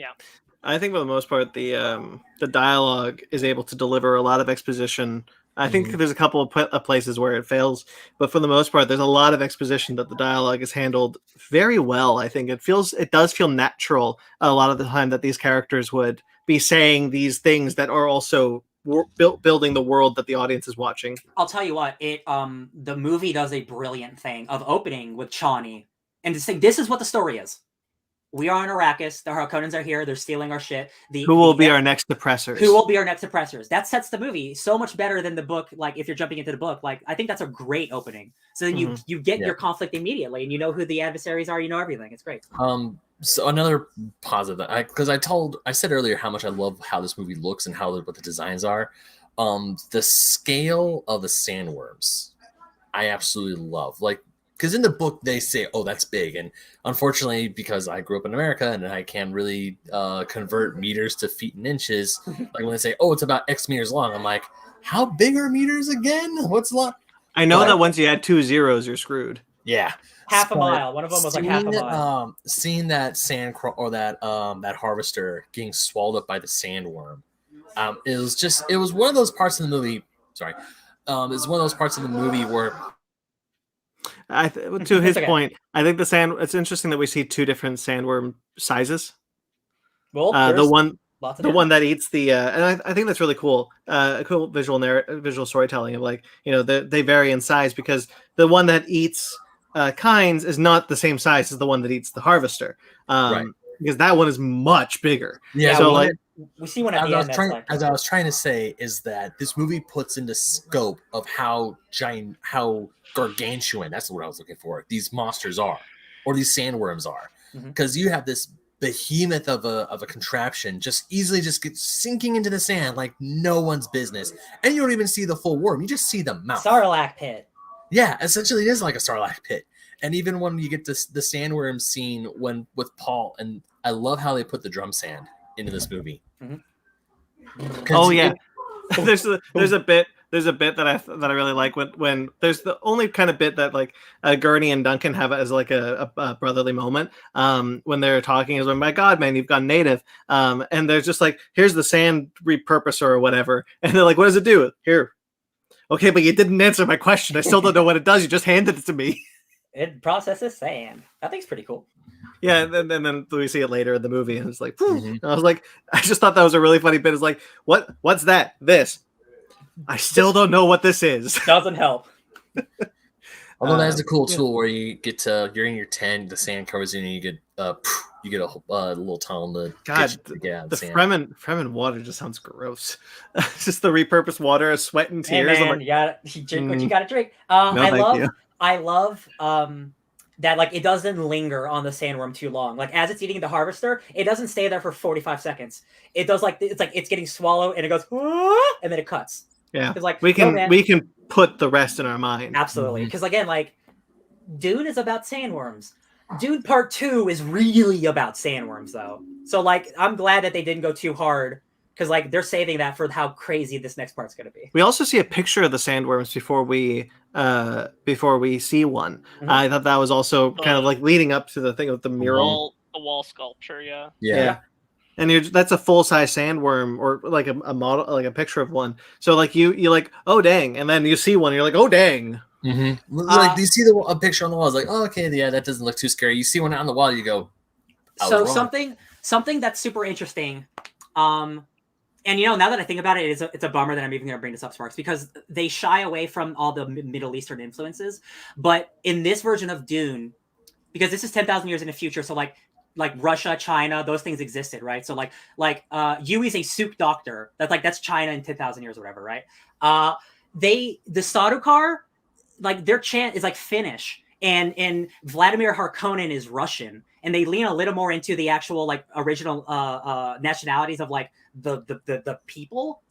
I think for the most part, the dialogue is able to deliver a lot of exposition. I think there's a couple of places where it fails, but for the most part, there's a lot of exposition that the dialogue is handled very well. I think it does feel natural a lot of the time that these characters would be saying these things that are also building the world that the audience is watching. I'll tell you what, the movie does a brilliant thing of opening with Chani and to say this is what the story is. We are on Arrakis. The Harkonnens are here. They're stealing our shit. Who will be our next oppressors? Who will be our next oppressors? That sets the movie so much better than the book. Like if you're jumping into the book, like I think that's a great opening. So then you get your conflict immediately, and you know who the adversaries are. You know everything. It's great. So another positive, because I said earlier how much I love how this movie looks and what the designs are. The scale of the sandworms, I absolutely love. Like. Because in the book they say, "Oh, that's big," and unfortunately, because I grew up in America and I can't really convert meters to feet and inches, like when they say, "Oh, it's about X meters long," I'm like, "How big are meters again? What's long?" I know that once you add 2 zeros, you're screwed. Yeah, half a mile. One of them was like half a mile. Seeing that that harvester getting swallowed up by the sandworm, it was one of those parts of the movie. Sorry, it's one of those parts of the movie where. To his point, I think it's interesting that we see 2 different sandworm sizes. Well, the one that eats the and I think that's really cool. A cool visual storytelling of like, they vary in size because the one that eats Kynes is not the same size as the one that eats the harvester. Right. Because that one is much bigger. Yeah. So we see one at the end. As I was trying to say, is that this movie puts into scope of how gargantuan, that's what I was looking for, these monsters are, or these sandworms are. Because you have this behemoth of a contraption just easily just gets sinking into the sand like no one's business. And you don't even see the full worm. You just see the mouth. Sarlacc pit. Yeah, essentially it is like a Sarlacc pit. And even when you get the sandworm scene with Paul, and I love how they put the drum sand into this movie. Oh yeah, there's a bit that I really like when there's the only kind of bit that like Gurney and Duncan have as like a brotherly moment when they're talking is when, my God, man, you've gone native, and they're just like, here's the sand repurposer or whatever, and they're like, what does it do? Here, okay, but you didn't answer my question. I still don't know what it does. You just handed it to me. It processes sand. I think it's pretty cool. Yeah, and then we see it later in the movie, and it's like, and I was like, I just thought that was a really funny bit. It's like, what's that? This. I still don't know what this is. Doesn't help. Although that is a cool tool where you're in your tent, the sand covers you, and you get a little tunnel to get out the sand. Fremen water just sounds gross. Just the repurposed water, sweat and tears. Hey man, you drink what you gotta drink. I love that like it doesn't linger on the sandworm too long. Like as it's eating the harvester, it doesn't stay there for 45 seconds. It does it's getting swallowed and it goes and then it cuts. Yeah, like we can put the rest in our mind. Absolutely, because again, like Dune is about sandworms. Dune Part 2 is really about sandworms, though. So like, I'm glad that they didn't go too hard because like they're saving that for how crazy this next part's going to be. We also see a picture of the sandworms before we see one. Mhm. I thought that was also kind of like leading up to the thing with the mural. The wall sculpture, yeah. Yeah. And that's a full size sandworm, or like a model, like a picture of one. So like you like, oh dang, and then you see one, and you're like, oh dang. Mm-hmm. Like you see a picture on the wall, it's like, oh, okay, yeah, that doesn't look too scary. You see one out on the wall, you go. So something that's super interesting, and now that I think about it, it's a bummer that I'm even going to bring this up, Sparks, because they shy away from all the Middle Eastern influences. But in this version of Dune, because this is 10,000 years in the future, so like Russia, China, those things existed, right? So like Yui's a Suk doctor. That's China in 10,000 years or whatever, right? The Sardaukar, like their chant is like Finnish, and Vladimir Harkonnen is Russian, and they lean a little more into the actual like original nationalities of like the people,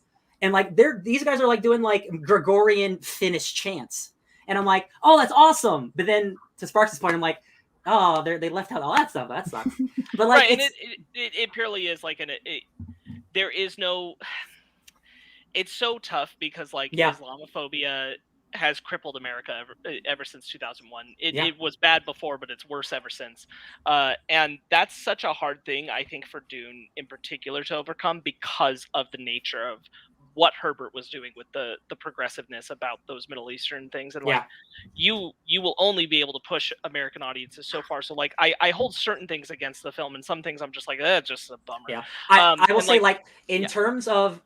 and like these guys are like doing like Gregorian Finnish chants, and I'm like, oh, that's awesome. But then to Sparks' point, I'm like, oh, they left out all that stuff. That sucks. But like, right, and it purely is like there is no. It's so tough because like Islamophobia has crippled America ever since 2001. It was bad before, but it's worse ever since. And that's such a hard thing, I think, for Dune in particular to overcome because of the nature of what Herbert was doing with the progressiveness about those Middle Eastern things. And like you will only be able to push American audiences so far. So like I hold certain things against the film, and some things I'm just like, just a bummer. Yeah. I will say like in terms of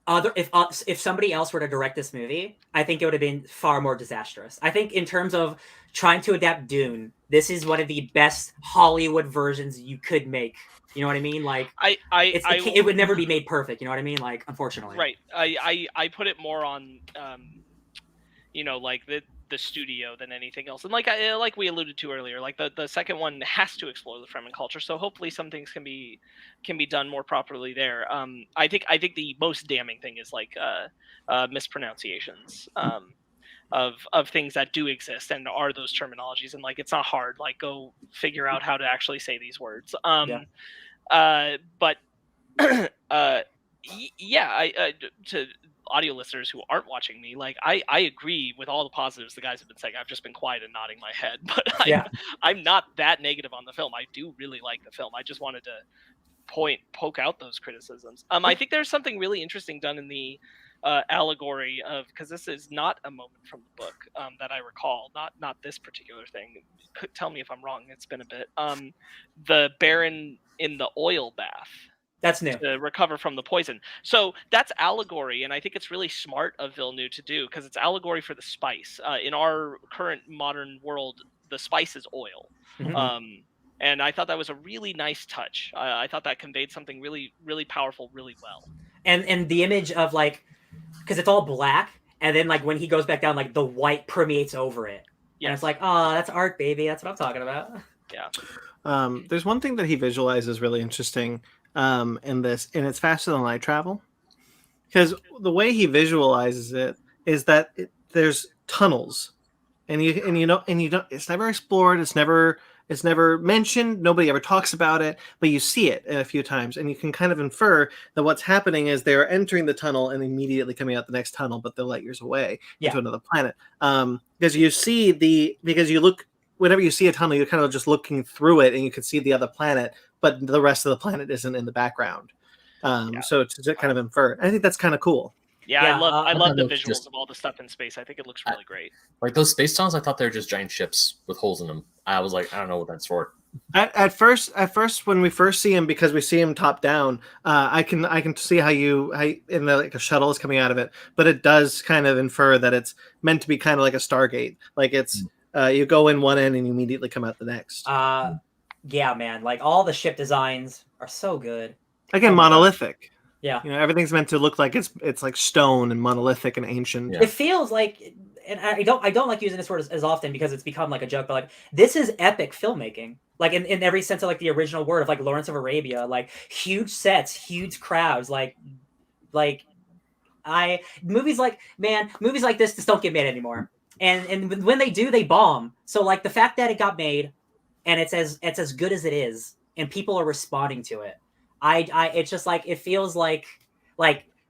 if somebody else were to direct this movie, I think it would have been far more disastrous. I think in terms of trying to adapt Dune, this is one of the best Hollywood versions you could make. You know what I mean? Like it would never be made perfect. You know what I mean? Like, unfortunately. Right. I put it more on, like the studio than anything else. And like we alluded to earlier, like the second one has to explore the Fremen culture. So hopefully some things can be done more properly there. I think the most damning thing is like mispronunciations of things that do exist and are those terminologies. And like, it's not hard, like go figure out how to actually say these words. But to audio listeners who aren't watching me, like I agree with all the positives the guys have been saying. I've just been quiet and nodding my head, but I'm not that negative on the film. I do really like the film. I just wanted to poke out those criticisms. I think there's something really interesting done in the allegory of, because this is not a moment from the book that I recall, not this particular thing. Tell me if I'm wrong. It's been a bit. The Baron in the oil bath. That's new. To recover from the poison. So that's allegory, and I think it's really smart of Villeneuve to do, because it's allegory for the spice. In our current modern world, the spice is oil. Mm-hmm. And I thought that was a really nice touch. I thought that conveyed something really, really powerful, really well. And the image of like, because it's all black, and then like when he goes back down, like the white permeates over it. Yeah, and it's like, oh, that's art, baby. That's what I'm talking about. Yeah. There's one thing that he visualizes really interesting in this, and it's faster than light travel, because the way he visualizes it is that there's tunnels, and you don't. It's never explored. It's never mentioned. Nobody ever talks about it, but you see it a few times, and you can kind of infer that what's happening is they're entering the tunnel and immediately coming out the next tunnel, but they're light years away into another planet. Because you look. Whenever you see a tunnel, you're kind of just looking through it, and you can see the other planet, but the rest of the planet isn't in the background. So to kind of infer, I think that's kind of cool. Yeah, I love the visuals of all the stuff in space. I think it looks really great. Like those space tunnels, I thought they were just giant ships with holes in them. I was like, I don't know what that's for. At first, when we first see him, because we see him top down, I can see how like a shuttle is coming out of it, but it does kind of infer that it's meant to be kind of like a Stargate, like it's. You go in one end and you immediately come out the next. Yeah, man. Like all the ship designs are so good. Again, monolithic. Yeah. Everything's meant to look like it's like stone and monolithic and ancient. Yeah. It feels like, and I don't like using this word as often because it's become like a joke, but like this is epic filmmaking. Like in every sense of like the original word of like Lawrence of Arabia, like huge sets, huge crowds, movies like this just don't get made anymore. And when they do, they bomb. So like the fact that it got made and it's as good as it is and people are responding to it, it's just like it feels like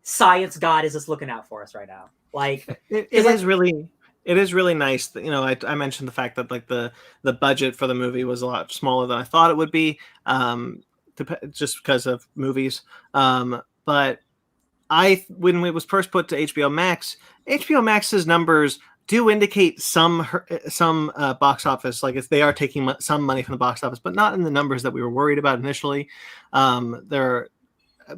science God is just looking out for us right now. Like it is really nice that, I mentioned the fact that like the budget for the movie was a lot smaller than I thought it would be, just because of movies. But when it was first put to HBO Max's numbers do indicate some box office, like they are taking some money from the box office, but not in the numbers that we were worried about initially.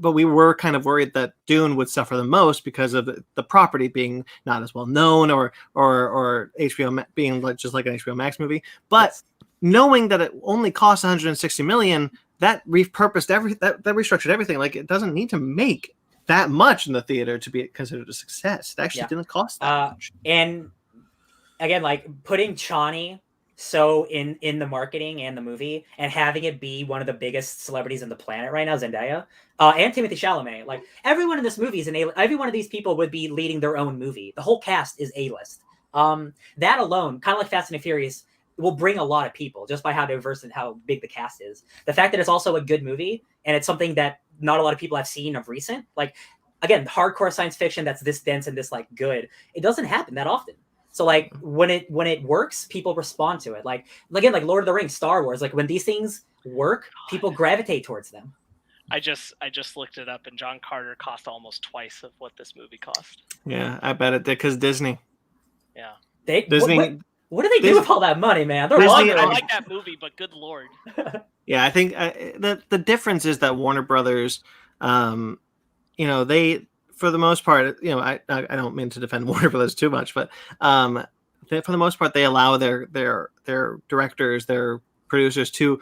But we were kind of worried that Dune would suffer the most because of the property being not as well known, or HBO being just like an HBO Max movie. But knowing that it only cost 160 million, that repurposed that restructured everything. Like, it doesn't need to make that much in the theater to be considered a success. It actually didn't cost that much. And again, like putting Chani in the marketing and the movie, and having it be one of the biggest celebrities on the planet right now, Zendaya, and Timothée Chalamet. Like, everyone in this movie is every one of these people would be leading their own movie. The whole cast is A-list. That alone, kind of like Fast and the Furious, will bring a lot of people just by how diverse and how big the cast is. The fact that it's also a good movie, and it's something that not a lot of people have seen of recent. Like, again, hardcore science fiction that's this dense and this like good, it doesn't happen that often. So like when it works, people respond to it. Like, again, like Lord of the Rings, Star Wars, like when these things work, people gravitate towards them. I just looked it up, and John Carter cost almost twice of what this movie cost. Yeah, I bet it did, because Disney. Yeah. Disney. What do they do with all that money, man? They're Disney, I like that movie, but good Lord. Yeah, I think the difference is that Warner Brothers, they, for the most part, I don't mean to defend Warner Brothers too much, but for the most part, they allow their directors, their producers to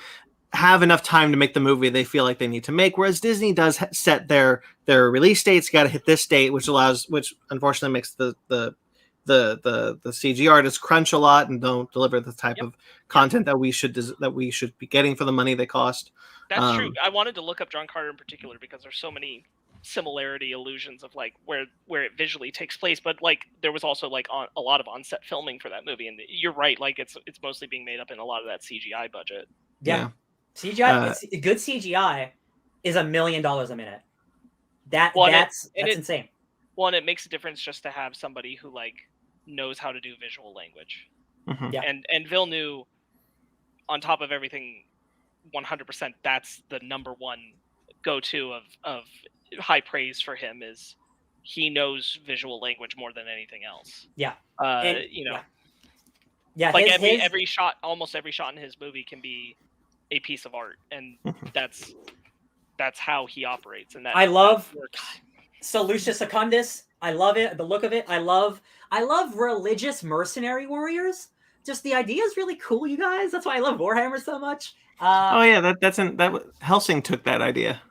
have enough time to make the movie they feel like they need to make. Whereas Disney does set their release dates. You got to hit this date, which unfortunately makes the CG artists crunch a lot and don't deliver the type of content that we should be getting for the money they cost. That's true. I wanted to look up John Carter in particular because there's so many similarity illusions of like where it visually takes place, but like there was also like a lot of on-set filming for that movie, and you're right, like it's mostly being made up in a lot of that CGI budget. Yeah. CGI, good CGI is $1 million a minute. That's insane. Well, and it makes a difference just to have somebody who like knows how to do visual language. Mm-hmm. Yeah. And Villeneuve, on top of everything, 100%, that's the number one go-to of high praise for him, is he knows visual language more than anything else. Yeah. Yeah, like every shot, almost every shot in his movie can be a piece of art, and that's how he operates. And that I love works. So Lucius Secundus, I love it, the look of it. I love religious mercenary warriors. Just the idea is really cool, you guys. That's why I love Warhammer so much. Helsing took that idea.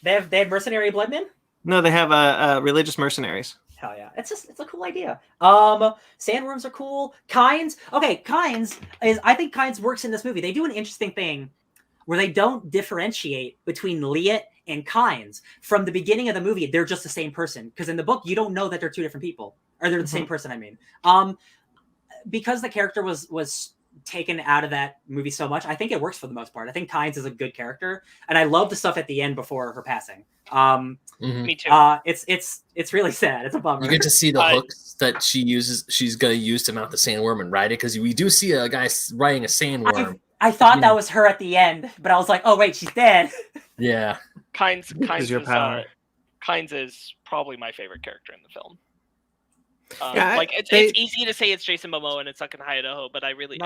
They have mercenary bloodmen? No, they have religious mercenaries. Hell yeah. It's a cool idea. Sandworms are cool. Kynes. Okay, I think Kynes works in this movie. They do an interesting thing where they don't differentiate between Liet and Kynes. From the beginning of the movie, they're just the same person. Because in the book, you don't know that they're two different people. Or they're the same person, I mean. Because the character was taken out of that movie so much, I think it works for the most part. I think Kynes is a good character. And I love the stuff at the end before her passing. Me too. It's really sad. It's a bummer. You get to see the hooks that she's going to use to mount the sandworm and ride it, because we do see a guy riding a sandworm. I thought that was her at the end, but I was like, oh wait, she's dead. Yeah. Kynes is your power. Kynes is probably my favorite character in the film. It's easy to say it's Jason Momoa and it's Tuck in Idaho, but I really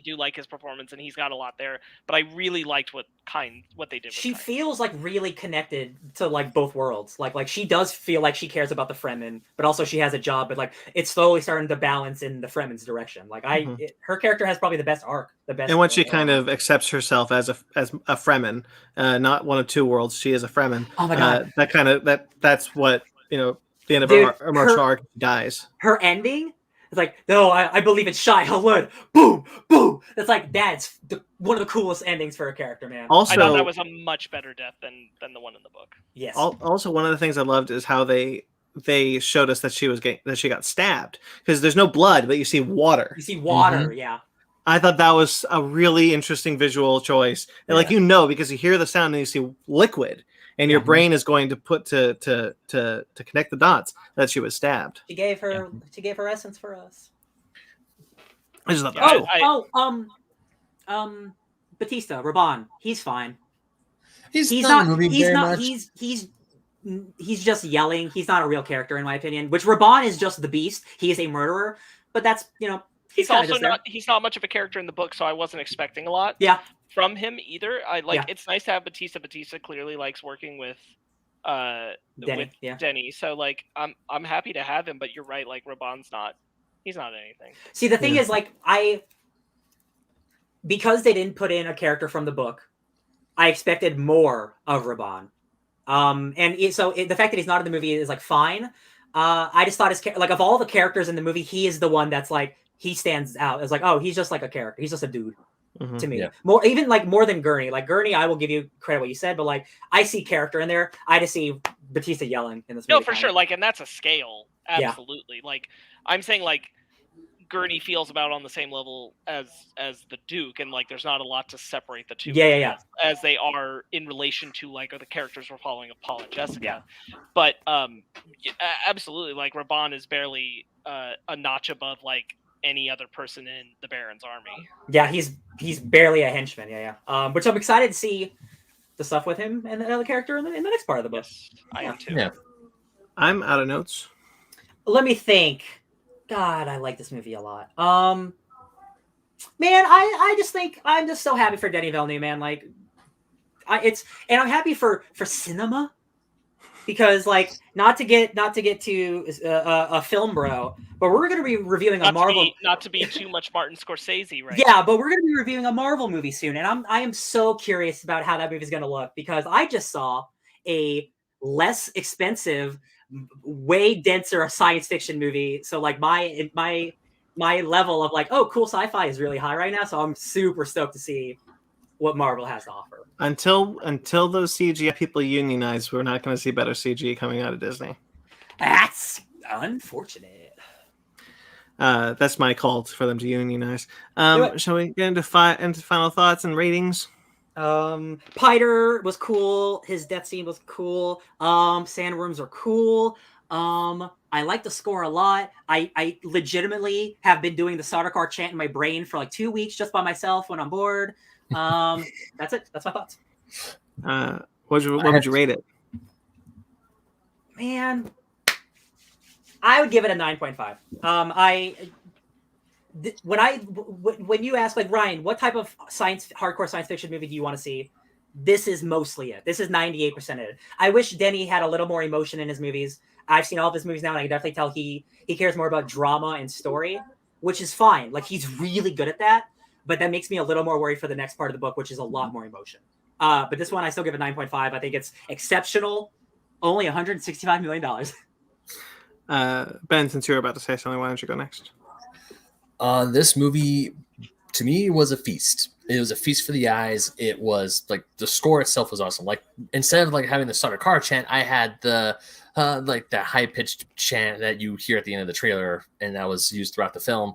do like his performance, and he's got a lot there. But I really liked what they did with She Kynes. feels like really connected to like both worlds. Like she does feel like she cares about the Fremen, but also she has a job. But like it's slowly starting to balance in the Fremen's direction. Like her character has probably the best arc, And when she kind of accepts herself as a Fremen, not one of two worlds, she is a Fremen. Oh my god, that's what the end of her martial arc dies. Her ending is like, no, I believe in Shai Halud. Boom, boom. That's like one of the coolest endings for a character, man. Also, I thought that was a much better death than the one in the book. Yes. Also, one of the things I loved is how they showed us that she got stabbed, because there's no blood, but you see water. You see water, yeah. I thought that was a really interesting visual choice, and because you hear the sound and you see liquid. and your brain is going to put to connect the dots that she was stabbed. She gave her essence for us. I just thought that was cool. Batista, Raban, he's fine. He's not moving very much. He's just yelling. He's not a real character in my opinion. Which Raban is just the beast. He is a murderer, but that's he's also not. He's not much of a character in the book, so I wasn't expecting a lot. Yeah. From him either. It's nice to have Batista. Batista clearly likes working with Denny. So like I'm happy to have him, but you're right, like Raban's not. He's not anything. See, the thing is, like, because they didn't put in a character from the book, I expected more of Raban. The fact that he's not in the movie is like fine. I just thought of all the characters in the movie, he is the one that's like he stands out. It's like, oh, he's just like a character. He's just a dude to me. Yeah. More than Gurney. Like Gurney, I will give you credit what you said, but like I see character in there. I just see Batista yelling in this movie. No, for sure. Like, and that's a scale. Absolutely. Yeah. Like I'm saying, like Gurney feels about on the same level as the Duke, and like there's not a lot to separate the two. Yeah. As they are in relation to like the characters we're following of Paul and Jessica. Yeah. But absolutely, like Raban is barely a notch above like any other person in the Baron's army. Yeah, he's barely a henchman. Yeah. Which I'm excited to see the stuff with him and the other character in the next part of the book. Yes, I am too. Yeah. I'm out of notes. Let me think. God, I like this movie a lot. Man, I just think I'm just so happy for Denis Villeneuve, man. Like, I'm happy for cinema because, like, not to get to a film bro, but we're going to be reviewing a Marvel. Not to be too much Martin Scorsese, right? Yeah, but we're going to be reviewing a Marvel movie soon, and I am so curious about how that movie is going to look because I just saw a less expensive, way denser science fiction movie. So like my level of like, oh, cool sci-fi is really high right now. So I'm super stoked to see what Marvel has to offer. Until those CGI people unionize, we're not going to see better CG coming out of Disney. That's unfortunate. That's my call for them to unionize. Shall we get into final thoughts and ratings? Piter was cool. His death scene was cool. Sandworms are cool. I like the score a lot. I legitimately have been doing the Sardaukar chant in my brain for like 2 weeks just by myself when I'm bored. That's it. That's my thoughts. What would you rate it? Man, I would give it a 9.5. When you ask like Ryan, what type of hardcore science fiction movie do you want to see? This is mostly it. This is 98% it. I wish Denny had a little more emotion in his movies. I've seen all of his movies now, and I can definitely tell he cares more about drama and story, which is fine. Like he's really good at that, but that makes me a little more worried for the next part of the book, which is a lot more emotion. But this one, I still give it 9.5. I think it's exceptional. Only $165 million. Ben, since you were about to say something, why don't you go next? This movie, to me, was a feast. It was a feast for the eyes. It was like the score itself was awesome. Like instead of like having the Sardaukar chant, I had the like that high pitched chant that you hear at the end of the trailer, and that was used throughout the film.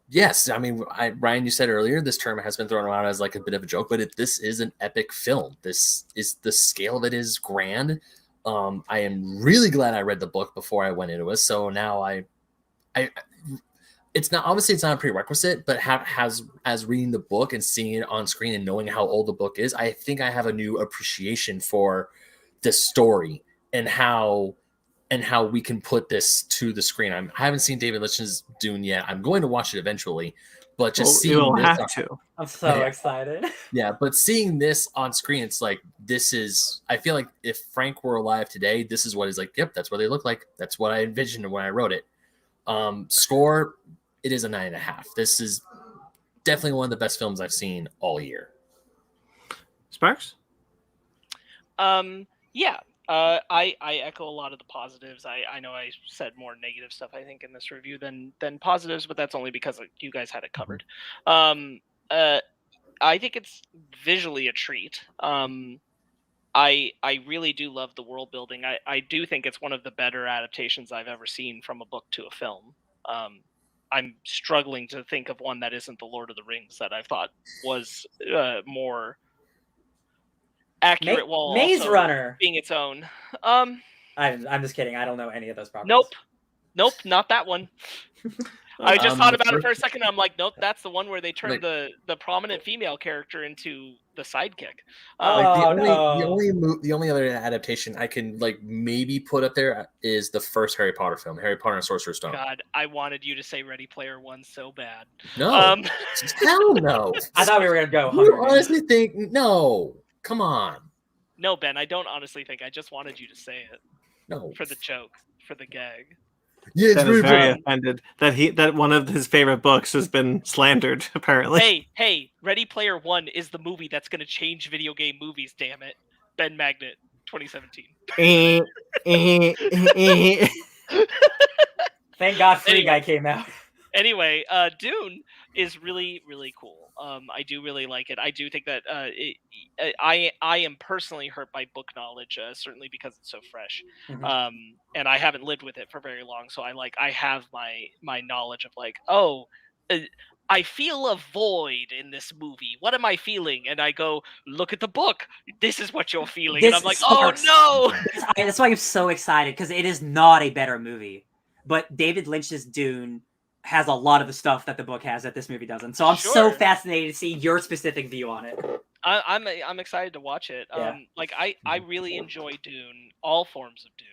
Yes, I mean, Ryan, you said earlier this term has been thrown around as like a bit of a joke, but this is an epic film. This is the scale of it is grand. I am really glad I read the book before I went into it. So now it's not a prerequisite, but as reading the book and seeing it on screen and knowing how old the book is, I think I have a new appreciation for this story and how we can put this to the screen. I haven't seen David Lynch's Dune yet. I'm going to watch it eventually, but just seeing you'll this have to. I'm so excited. Yeah, but seeing this on screen, it's like I feel like if Frank were alive today, this is what he's like. Yep, that's what they look like. That's what I envisioned when I wrote it. Score, it is a 9.5. This is definitely one of the best films I've seen all year. Sparks? Yeah. I echo a lot of the positives. I know I said more negative stuff, I think, in this review than positives, but that's only because you guys had it covered. I think it's visually a treat. I really do love the world building. I do think it's one of the better adaptations I've ever seen from a book to a film. I'm struggling to think of one that isn't The Lord of the Rings that I thought was more accurate while Maze also Runner being its own. I'm just kidding. I don't know any of those properties. Nope, not that one. I just thought about it for a second. I'm like, nope, that's the one where they turned the prominent female character into the sidekick. The only other adaptation I can like maybe put up there is the first Harry Potter film, Harry Potter and Sorcerer's Stone. God, I wanted you to say Ready Player One so bad. No, hell no. I thought we were gonna go. You honestly think no? Come on. No, Ben, I don't honestly think. I just wanted you to say it. No, for the joke, for the gag. Yeah, Ben is very offended that one of his favorite books has been slandered. Apparently, hey, Ready Player One is the movie that's going to change video game movies. Damn it, Ben Magnet, 2017. Thank God, Free Guy came out. Anyway, Dune is really, really cool. I do really like it. I do think that I am personally hurt by book knowledge, certainly because it's so fresh. Mm-hmm. And I haven't lived with it for very long, so I have my knowledge of like, I feel a void in this movie. What am I feeling? And I go, look at the book. This is what you're feeling. And I'm like, oh no! That's why I'm so excited, because it is not a better movie. But David Lynch's Dune has a lot of the stuff that the book has that this movie doesn't. So I'm so fascinated to see your specific view on it. I'm excited to watch it. Yeah. I really enjoy Dune, all forms of Dune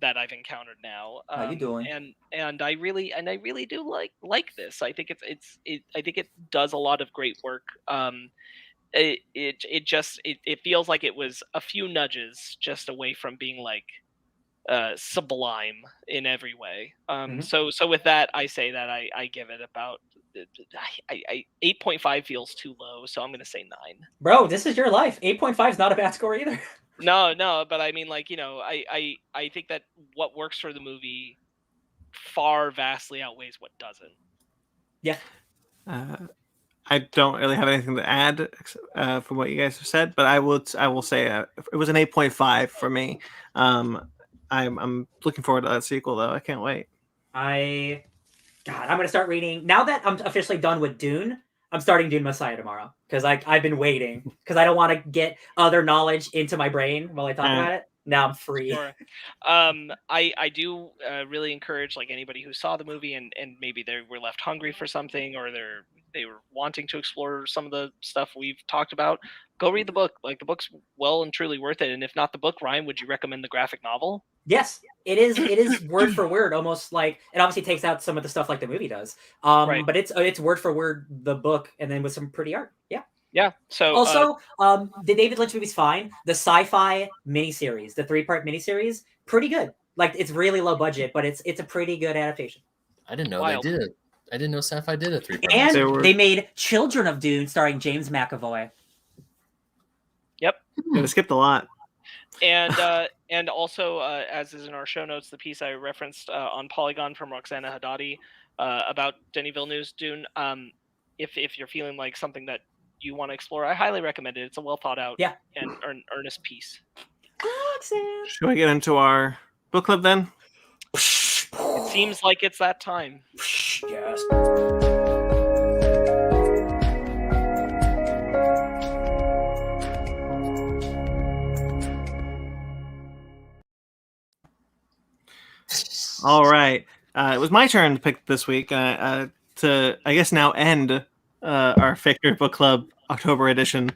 that I've encountered now. How you doing? And I really do like this. I think I think it does a lot of great work. It feels like it was a few nudges just away from being like sublime in every way. So with that, I say that I give it about 8.5 feels too low, so I'm gonna say 9. Bro, this is your life. 8.5 is not a bad score either. No, but I mean, like, I think that what works for the movie far vastly outweighs what doesn't. Yeah. I don't really have anything to add from what you guys have said, but I will say it was an 8.5 for me. I'm looking forward to that sequel, though. I can't wait. I'm gonna start reading now that I'm officially done with Dune. I'm starting Dune Messiah tomorrow because I've been waiting because I don't want to get other knowledge into my brain while I talk about it. Now I'm free. Sure. I do really encourage like anybody who saw the movie and maybe they were left hungry for something or they were wanting to explore some of the stuff we've talked about. Go read the book. Like, the book's well and truly worth it. And if not the book, Ryan, would you recommend the graphic novel? Yes, it is. It is word for word, almost like it obviously takes out some of the stuff like the movie does. Right. But it's word for word the book, and then with some pretty art. Yeah. Yeah. So also, the David Lynch movie's fine. The sci-fi miniseries, the 3-part miniseries, pretty good. Like, it's really low budget, but it's a pretty good adaptation. I didn't know they did it. I didn't know sci-fi did a 3-part. And they made Children of Dune, starring James McAvoy. Yep. I skipped a lot. And also, as is in our show notes, the piece I referenced on Polygon from Roxana Haddadi about Denis Villeneuve's Dune. If you're feeling like something that you want to explore, I highly recommend it. It's a well thought out and earnest piece. Should we get into our book club then? It seems like it's that time. Yes. All right. It was my turn to pick this week to, I guess, now end our favorite book club October edition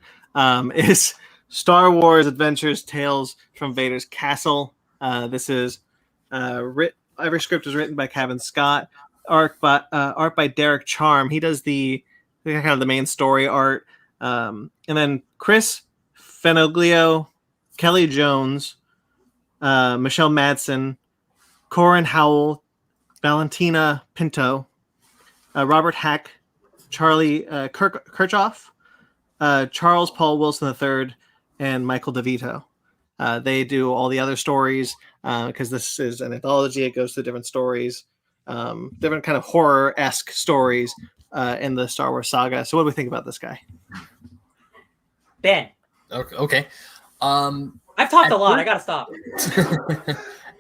is Star Wars Adventures Tales from Vader's Castle. This is every script is written by Kevin Scott, art by Derek Charm. He does the kind of the main story art, and then Chris Fenoglio, Kelly Jones, Michelle Madsen, Corin Howell, Valentina Pinto, Robert Hack, Charlie Kirchhoff, Charles Paul Wilson III, and Michael DeVito. They do all the other stories because this is an anthology. It goes through different stories, different kind of horror-esque stories in the Star Wars saga. So what do we think about this guy? Ben. Okay. I've talked a lot. I gotta stop.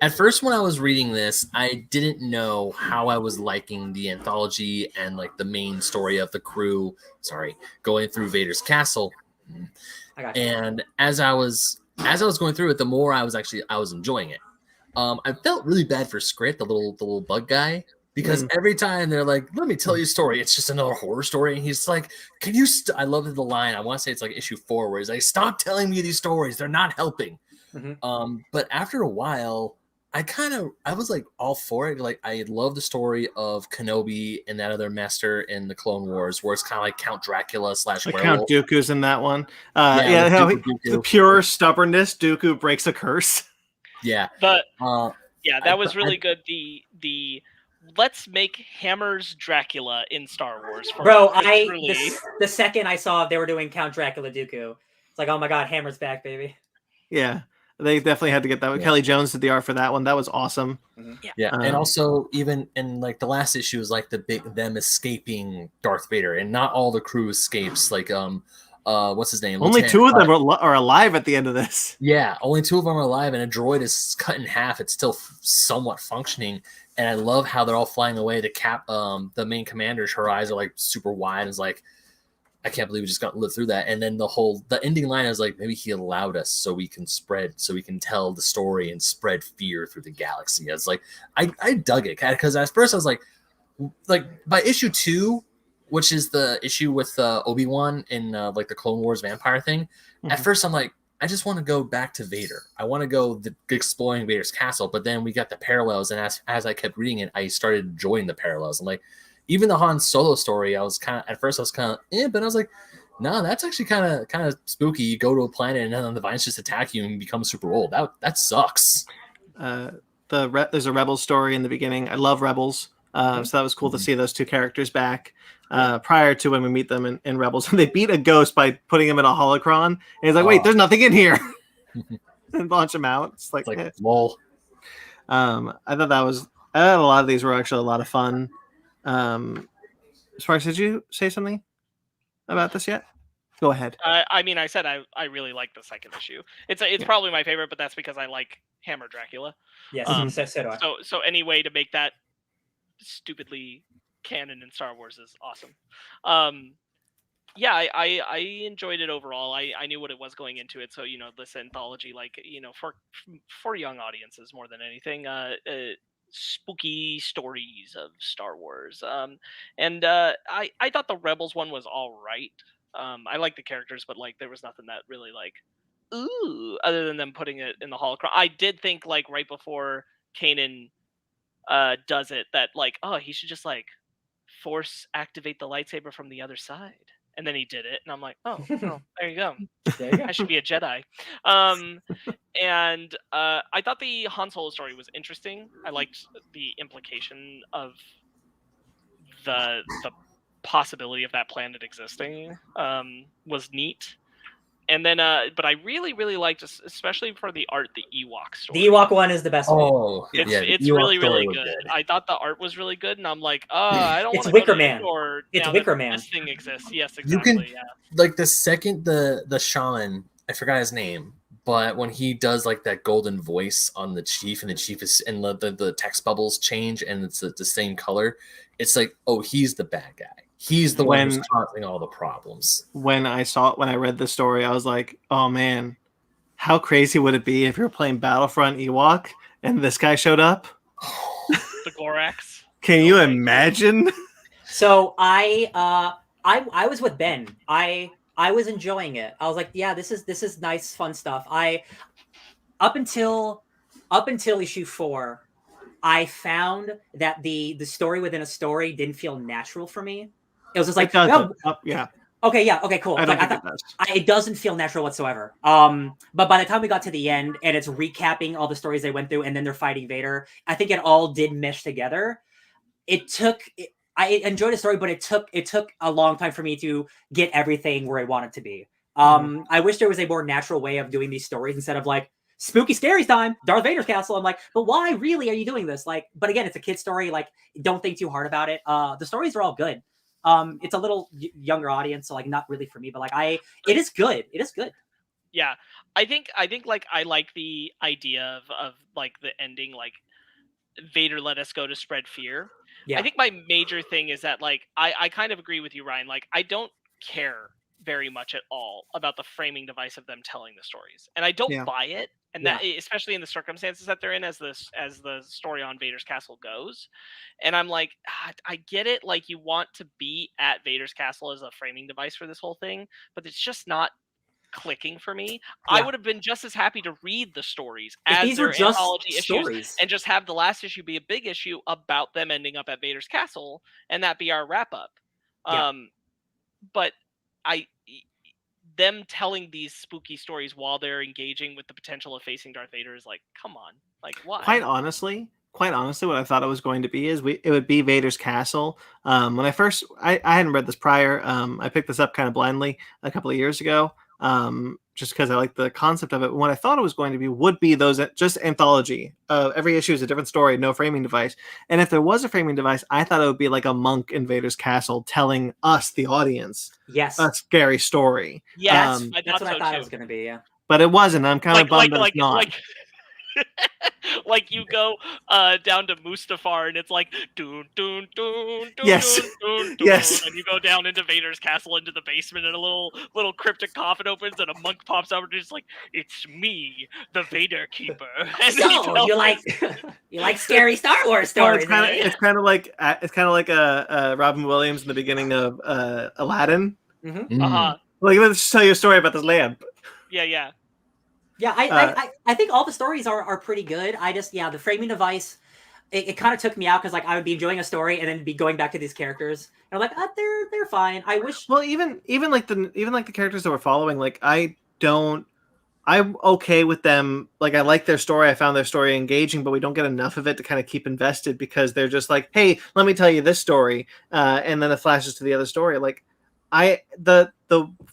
At first, when I was reading this, I didn't know how I was liking the anthology and like the main story of the crew. Going through Vader's castle. I got you. And as I was going through it, the more I was enjoying it. I felt really bad for Scrit, the little bug guy, because every time they're like, "Let me tell you a story," it's just another horror story, and he's like, "Can you?" I love the line. I want to say it's like issue 4, where he's like, "Stop telling me these stories; they're not helping." But after a while, I was like all for it. Like, I love the story of Kenobi and that other master in the Clone Wars, where it's kind of like Count Dracula / Count werewolf. Dooku's in that one. The pure stubbornness. Dooku breaks a curse. Yeah, but that was really good. The let's make Hammer's Dracula in Star Wars. Bro, the second I saw they were doing Count Dracula Dooku, it's like, oh my god, Hammer's back, baby. Yeah, they definitely had to get that. Yeah. Kelly Jones did the art for that one. That was awesome. Yeah, and also even in like the last issue is like them escaping Darth Vader, and not all the crew escapes. Like what's his name? Only 2 of them are alive at the end of this. Yeah, only 2 of them are alive, and a droid is cut in half. It's still somewhat functioning, and I love how they're all flying away. The main commander's, her eyes are like super wide. It's like, I can't believe we just got to live through that. And then the ending line is like, maybe he allowed us so we can tell the story and spread fear through the galaxy. It's like, I dug it, because at first I was like by issue 2, which is the issue with Obi-Wan in like the Clone Wars vampire thing. At first I'm like, I just want to go back to Vader. I want to go exploring Vader's castle. But then we got the parallels, and as I kept reading it, I started enjoying the parallels. I'm like, even the Han Solo story, I was kind of but I was like, no, that's actually kind of spooky. You go to a planet and then the vines just attack you and become super old. That sucks. There's a Rebels story in the beginning. I love Rebels, so that was cool to see those 2 characters back. Prior to when we meet them in Rebels, and they beat a ghost by putting him in a holocron, and he's like, "Wait, there's nothing in here," and launch him out. It's like lol. I thought a lot of these were actually a lot of fun. Sparks, did you say something about this yet? Go ahead. I mean, I said I really like the second issue. It's probably my favorite, but that's because I like Hammer Dracula. Yes, so do I. So any way to make that stupidly canon in Star Wars is awesome. I enjoyed it overall. I knew what it was going into it, so this anthology, like, for young audiences more than anything, spooky stories of Star Wars. I thought the Rebels one was all right. I like the characters, but like there was nothing that really like ooh, other than them putting it in the holocron. I did think like right before Kanan does it that like, oh, he should just like force activate the lightsaber from the other side. And then he did it, and I'm like, oh, well, there you go. I should be a Jedi. And I thought the Han Solo story was interesting. I liked the implication of the possibility of that planet existing. Was neat. And then, but I really, really liked, especially for the art, the Ewok story. The Ewok one is the best one. Oh, it's really, really good. I thought the art was really good, and I'm like, I don't want to Wicker Man. It's Wicker Man. This thing exists. Yes, exactly. You can, like, the second the shaman, I forgot his name, but when he does like that golden voice on the chief, and the chief is, and the text bubbles change, and it's the same color, it's like, oh, he's the bad guy. He's the one who's causing all the problems. When I read the story, I was like, oh man, how crazy would it be if you were playing Battlefront Ewok and this guy showed up? The Gorax. Can you imagine? So I was with Ben. I was enjoying it. I was like, yeah, this is nice, fun stuff. Up until issue 4, I found that the story within a story didn't feel natural for me. It was just like, yeah. Okay, cool. It doesn't feel natural whatsoever. But by the time we got to the end and it's recapping all the stories they went through, and then they're fighting Vader, I think it all did mesh together. I enjoyed the story, but it took a long time for me to get everything where I want it to be. I wish there was a more natural way of doing these stories instead of like, spooky scary time, Darth Vader's castle. I'm like, but why really are you doing this? Like, but again, it's a kid's story. Like, don't think too hard about it. The stories are all good. It's a little younger audience, so like not really for me, but like it is good. It is good. Yeah, I think like I like the idea of like the ending, like Vader let us go to spread fear. Yeah. I think my major thing is that like I kind of agree with you, Ryan. Like I don't care very much at all about the framing device of them telling the stories, and I don't buy it. And that, especially in the circumstances that they're in, as the story on Vader's castle goes, and I'm like, I get it. Like, you want to be at Vader's castle as a framing device for this whole thing, but it's just not clicking for me. I would have been just as happy to read the stories as their anthology issues and just have the last issue be a big issue about them ending up at Vader's castle, and that be our wrap up. But them telling these spooky stories while they're engaging with the potential of facing Darth Vader is like, come on, like, why? Quite honestly, what I thought it was going to be is it would be Vader's castle. When I hadn't read this prior. I picked this up kind of blindly a couple of years ago, just because I like the concept of it. What I thought it was going to be would be those just anthology. Every issue is a different story, no framing device. And if there was a framing device, I thought it would be like a monk in Vader's castle telling us, the audience, a scary story. Yes, that's what I thought it was going to be. Yeah, but it wasn't. I'm kind of bummed that it's not. Like you go down to Mustafar and it's like dun dun dun dun yes. dun, dun, yes. And you go down into Vader's castle into the basement and a little cryptic coffin opens and a monk pops out and it's like, it's me, the Vader Keeper. And so you like scary Star Wars stories? Well, it's kind of like Robin Williams in the beginning of Aladdin. Mm-hmm. Like, let's tell you a story about this lamp. Yeah. Yeah, I think all the stories are pretty good. I just, the framing device, it kind of took me out because like I would be enjoying a story and then be going back to these characters and I'm like, they're fine. I wish. Well, even like the characters that we're following, like I'm okay with them. Like, I like their story. I found their story engaging, but we don't get enough of it to kind of keep invested because they're just like, hey, let me tell you this story, and then it flashes to the other story. Like, the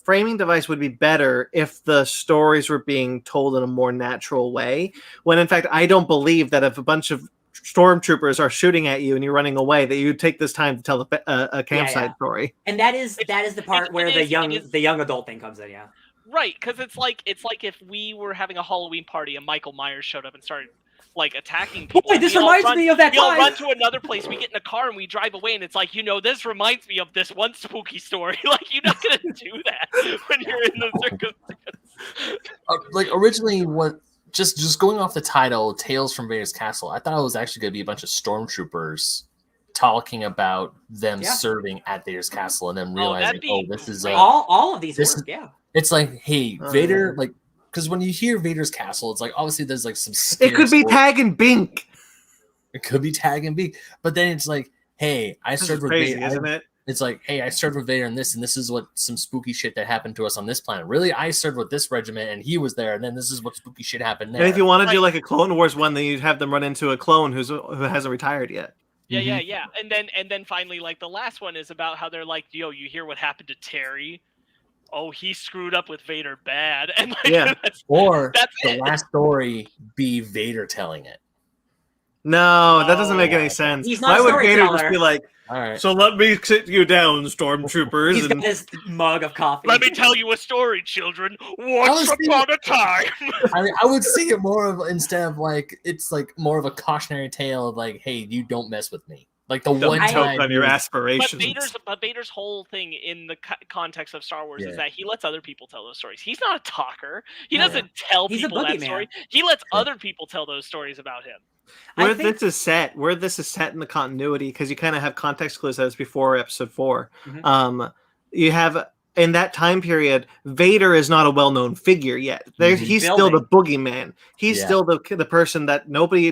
framing device would be better if the stories were being told in a more natural way. When in fact, I don't believe that if a bunch of stormtroopers are shooting at you and you're running away, that you take this time to tell a campsite story. And that is the part where the young adult thing comes in. Yeah, right. Because it's like if we were having a Halloween party and Michael Myers showed up and started like attacking people. Boy, this reminds me of that time. We'll run to another place. We get in a car and we drive away, and it's like, this reminds me of this one spooky story. Like, you're not gonna do that when you're in the circumstance. Like, originally, just going off the title, Tales from Vader's Castle, I thought it was actually gonna be a bunch of stormtroopers talking about them serving at Vader's Castle, and then realizing, this is all of these work. Yeah, it's like, hey, Vader, like. Because when you hear Vader's castle, it's like, obviously there's like some scary It could be Tag and Bink. It could be Tag and Bink. But then it's like, hey, I started with Vader. Isn't it? It's like, hey, I started with Vader and this is what some spooky shit that happened to us on this planet. Really, I started with this regiment and he was there, and then this is what spooky shit happened there. And if you want to do like a Clone Wars one, then you'd have them run into a clone who hasn't retired yet. Yeah. And then finally, like, the last one is about how they're like, you hear what happened to Terry? Oh, he screwed up with Vader bad. And like, that's the last story be Vader telling it. No, that doesn't make any sense. Why would Vader just be like, all right, so let me sit you down, stormtroopers? He's got his mug of coffee. Let me tell you a story, children. Once upon a time. I would see it more of, instead of like, it's like more of a cautionary tale of like, hey, you don't mess with me. Like the one time on your aspirations. But Vader's whole thing in the context of Star Wars is that he lets other people tell those stories. He's not a talker. He doesn't tell people that story. He lets other people tell those stories about him. Where this is set in the continuity, because you kind of have context clues that it's before episode 4. You have, in that time period, Vader is not a well-known figure yet. He's still the boogeyman. He's still the person that nobody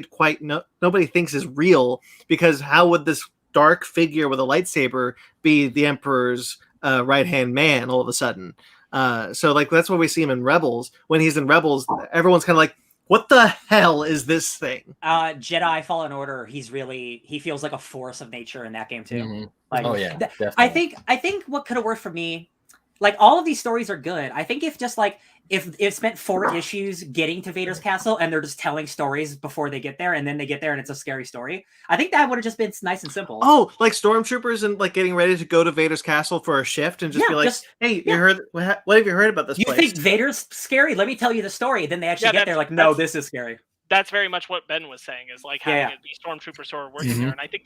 thinks is real, because how would this dark figure with a lightsaber be the Emperor's right-hand man all of a sudden? So like that's what we see him in Rebels. When he's in Rebels, everyone's kind of like, what the hell is this thing? Jedi Fallen Order, he feels like a force of nature in that game too. Like, definitely. I think what could have worked for me, like, all of these stories are good. I think if it spent 4 issues getting to Vader's castle and they're just telling stories before they get there, and then they get there and it's a scary story, I think that would have just been nice and simple. Oh, like stormtroopers and like getting ready to go to Vader's castle for a shift and just be like, hey, you heard? What have you heard about this place? You think Vader's scary? Let me tell you the story. Then they actually get there like, no, this is scary. that's very much what Ben was saying, is like having it be stormtroopers who are working there, and I think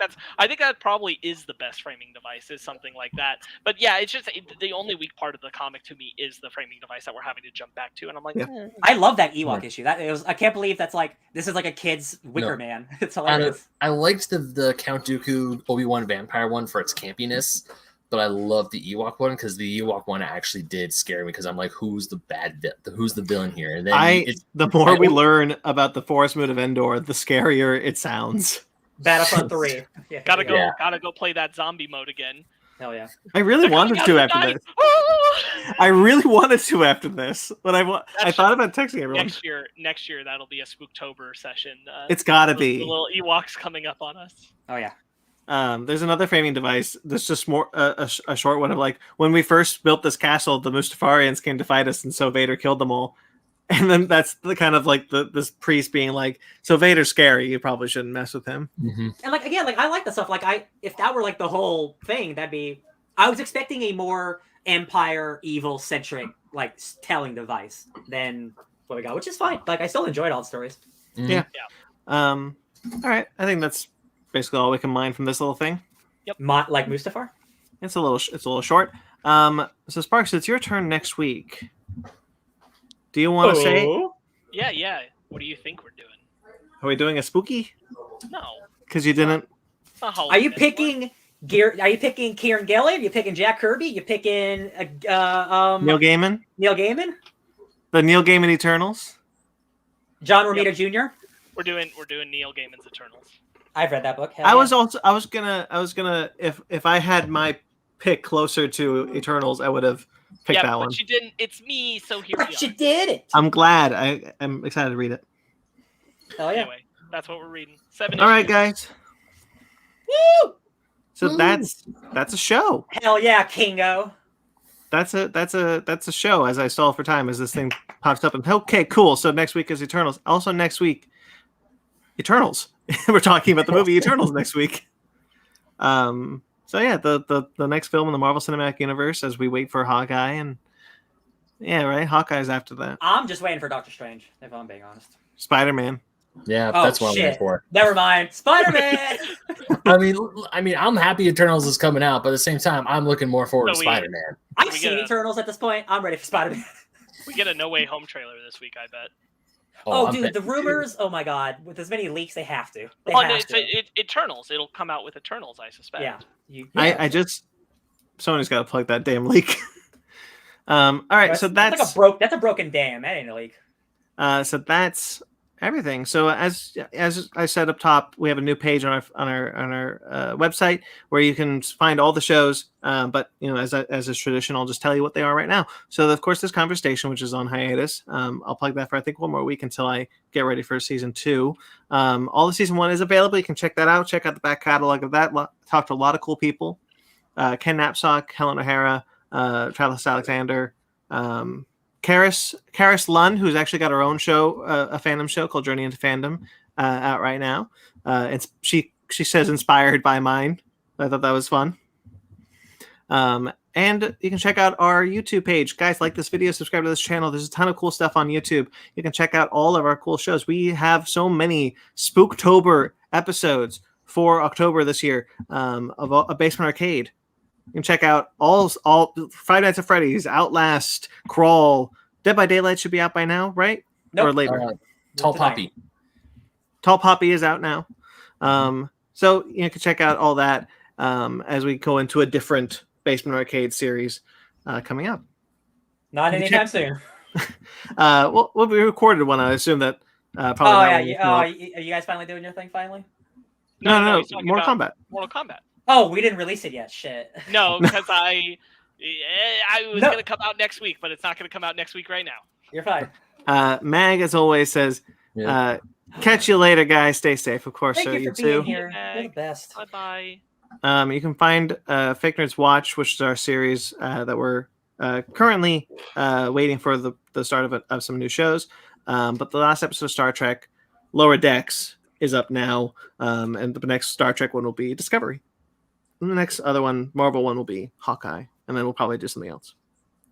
that probably is the best framing device, is something like that. But yeah, it's just the only weak part of the comic to me is the framing device that we're having to jump back to, and I'm like, I love that Ewok issue. I can't believe that's like, this is like a kid's Wicker Man. It's hilarious. I liked the Count Dooku Obi-Wan vampire one for its campiness, but I love the Ewok one because the Ewok one actually did scare me, because I'm like, who's the villain here? And then the more we learn about the Forest Moon of Endor, the scarier it sounds. Battlefront 3. Gotta go play that zombie mode again. Hell yeah! I really wanted to after this. I really wanted to after this, but I thought about texting everyone. Next year that'll be a Spooktober session. It's gotta be. The little Ewoks coming up on us. Oh yeah. There's another framing device that's just more a short one of like, when we first built this castle, the Mustafarians came to fight us, and so Vader killed them all. And then that's the kind of like this priest being like, so Vader's scary, you probably shouldn't mess with him. And like, again, like I like the stuff. Like if that were like the whole thing, I was expecting a more Empire evil centric like telling device than what we got, which is fine. Like I still enjoyed all the stories. Yeah. All right, I think that's basically all we can mine from this little thing. Yep. Like Mustafar? It's a little short. So Sparks, it's your turn next week. Do you want to say? Yeah. What do you think we're doing? Are we doing a spooky? No. Because you didn't. Are you picking Are you picking Kieran Gillen? You picking Jack Kirby? You picking Neil Gaiman? Neil Gaiman? The Neil Gaiman Eternals? John Romita Jr. We're doing Neil Gaiman's Eternals. I've read that book. I was gonna if I had my pick closer to Eternals, I would have picked that one. But you didn't. It's me, so here we are. You did it. I'm glad. I'm excited to read it. Oh yeah. Anyway, that's what we're reading. 7 All right, guys. Woo! So that's a show. Hell yeah, Kingo. That's a show. As I stall for time, as this thing pops up, and okay, cool. So next week is Eternals. Also next week, Eternals. We're talking about the movie Eternals next week. So yeah, the next film in the Marvel Cinematic Universe, as we wait for Hawkeye, and yeah, right, Hawkeye's after that. I'm just waiting for Doctor Strange, if I'm being honest. Spider-Man. Yeah, that's what I'm waiting for. Never mind. Spider-Man. I mean, I'm happy Eternals is coming out, but at the same time, I'm looking more forward to Spider-Man. I've seen Eternals at this point. I'm ready for Spider-Man. We get a No Way Home trailer this week, I bet. Oh dude, the rumors! Oh my god, with as many leaks, they have to. Eternals. It'll come out with Eternals, I suspect. Yeah. Sony's got to plug that damn leak. All right, so that's a broken dam. That ain't a leak. So that's everything. So as I said up top, we have a new page on our website where you can find all the shows. But as is tradition, I'll just tell you what they are right now. So of course, this conversation, which is on hiatus, I'll plug that for I think one more week until I get ready for season 2. All of season 1 is available. You can check that out. Check out the back catalog of that. Talk to a lot of cool people. Ken Knapsack, Helen O'Hara, Travis Alexander. Karis Lunn, who's actually got her own show, a fandom show called Journey into Fandom, out right now. She says inspired by mine. I thought that was fun. And you can check out our YouTube page. Guys, like this video, subscribe to this channel. There's a ton of cool stuff on YouTube. You can check out all of our cool shows. We have so many Spooktober episodes for October this year of a Basement Arcade. You can check out all Five Nights at Freddy's, Outlast, Crawl. Dead by Daylight should be out by now, right? Nope. Or later. Tall Poppy. Tall Poppy is out now. So you can check out all that as we go into a different Basement Arcade series coming up. Not anytime soon. We recorded one. I assume that probably. Are you guys finally doing your thing finally? No. Mortal Kombat. Mortal Kombat. Oh, we didn't release it yet. Shit. No, because I was going to come out next week, but it's not going to come out next week right now. You're fine. Mag, as always, says, catch you later, guys. Stay safe, of course. Thank you for being here. You're the best. Bye-bye. You can find Fake Nerds Watch, which is our series that we're currently waiting for the start of some new shows. But the last episode of Star Trek, Lower Decks, is up now. And the next Star Trek one will be Discovery. And the next other one, Marvel one, will be Hawkeye. And then we'll probably do something else.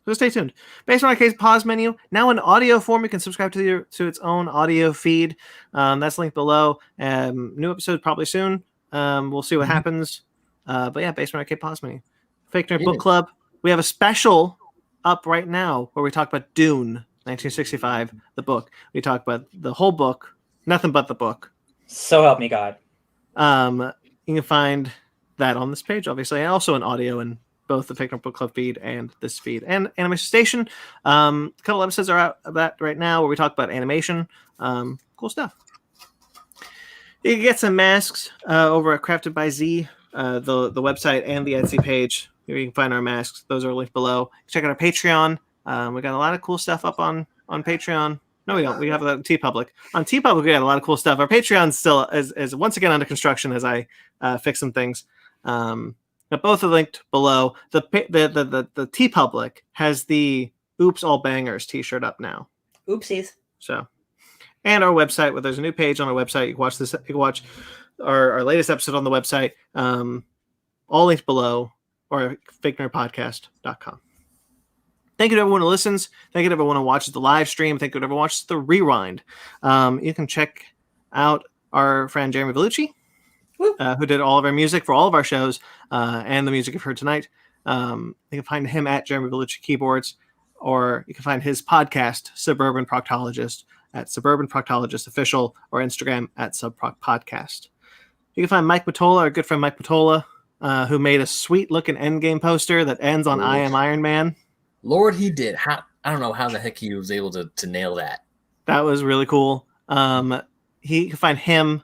So stay tuned. Based on our case, pause menu now in audio form. You can subscribe to its own audio feed. That's linked below. New episode probably soon. We'll see what happens. But yeah, based on our case, pause menu. Fake Nerd Book Club. We have a special up right now where we talk about Dune 1965, the book. We talk about the whole book, nothing but the book. So help me God. You can find that on this page, obviously, and also in audio and both the Fake Nerd Book Club feed and this feed and Animation Station. A couple episodes are out of that right now where we talk about animation. Cool stuff. You can get some masks over at Crafted by Z, the website and the Etsy page. Here you can find our masks. Those are linked below. Check out our Patreon. We got a lot of cool stuff up on Patreon. No, we don't. We have the TeePublic. On TeePublic, we got a lot of cool stuff. Our Patreon still is once again under construction as I fix some things. But both are linked below. The TeePublic has the "Oops All Bangers" T-shirt up now. Oopsies. So, and our website. Where there's a new page on our website. You can watch this. You can watch our latest episode on the website. All linked below, or fakenerdpodcast.com. Thank you to everyone who listens. Thank you to everyone who watches the live stream. Thank you to everyone who watches the rewind. You can check out our friend Jeremy Vellucci, who did all of our music for all of our shows and the music you've heard tonight. You can find him at Jeremy Vellucci Keyboards, or you can find his podcast, Suburban Proctologist, at Suburban Proctologist Official, or Instagram at SubProcPodcast. You can find Mike Matola, our good friend Mike Matola, who made a sweet-looking Endgame poster that ends on I Am Iron Man. Lord, he did. I don't know how the heck he was able to nail that. That was really cool. You can find him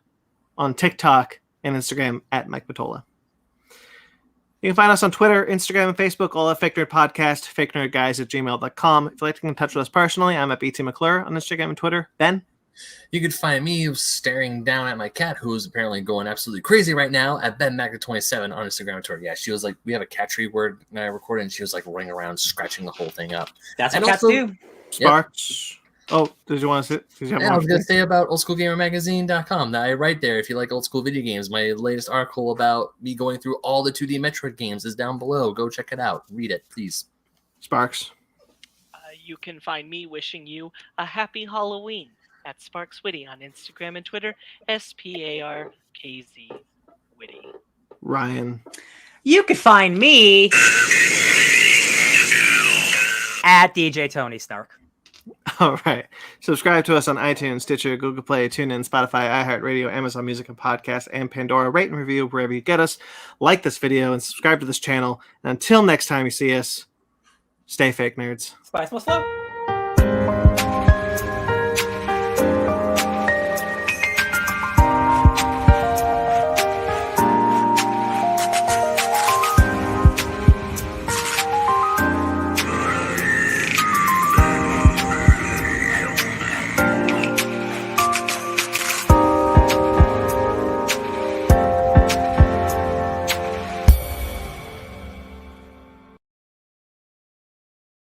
on TikTok and Instagram at Mike Matola. You can find us on Twitter, Instagram, and Facebook, all at Fake Nerd Podcast, fakenerdguys@gmail.com. If you'd like to get in touch with us personally, I'm at BT McClure on Instagram and Twitter. Ben? You could find me staring down at my cat, who's apparently going absolutely crazy right now, at BenMagna27 on Instagram and Twitter. Yeah, she was like, we have a cat tree word and I recorded, and she was like running around, scratching the whole thing up. That's what cats do. Sparks. Yep. Oh, did you want to say? I was going to say about oldschoolgamermagazine.com that I write there if you like old school video games. My latest article about me going through all the 2D Metroid games is down below. Go check it out. Read it, please. Sparks. You can find me wishing you a happy Halloween at Sparks Witty on Instagram and Twitter, SPARKZ Witty. Ryan. You can find me at DJ Tony Snark. All right. Subscribe to us on iTunes, Stitcher, Google Play, TuneIn, Spotify, iHeartRadio, Amazon Music and Podcasts, and Pandora. Rate and review wherever you get us. Like this video and subscribe to this channel. And until next time you see us, stay fake nerds. Spice must flow.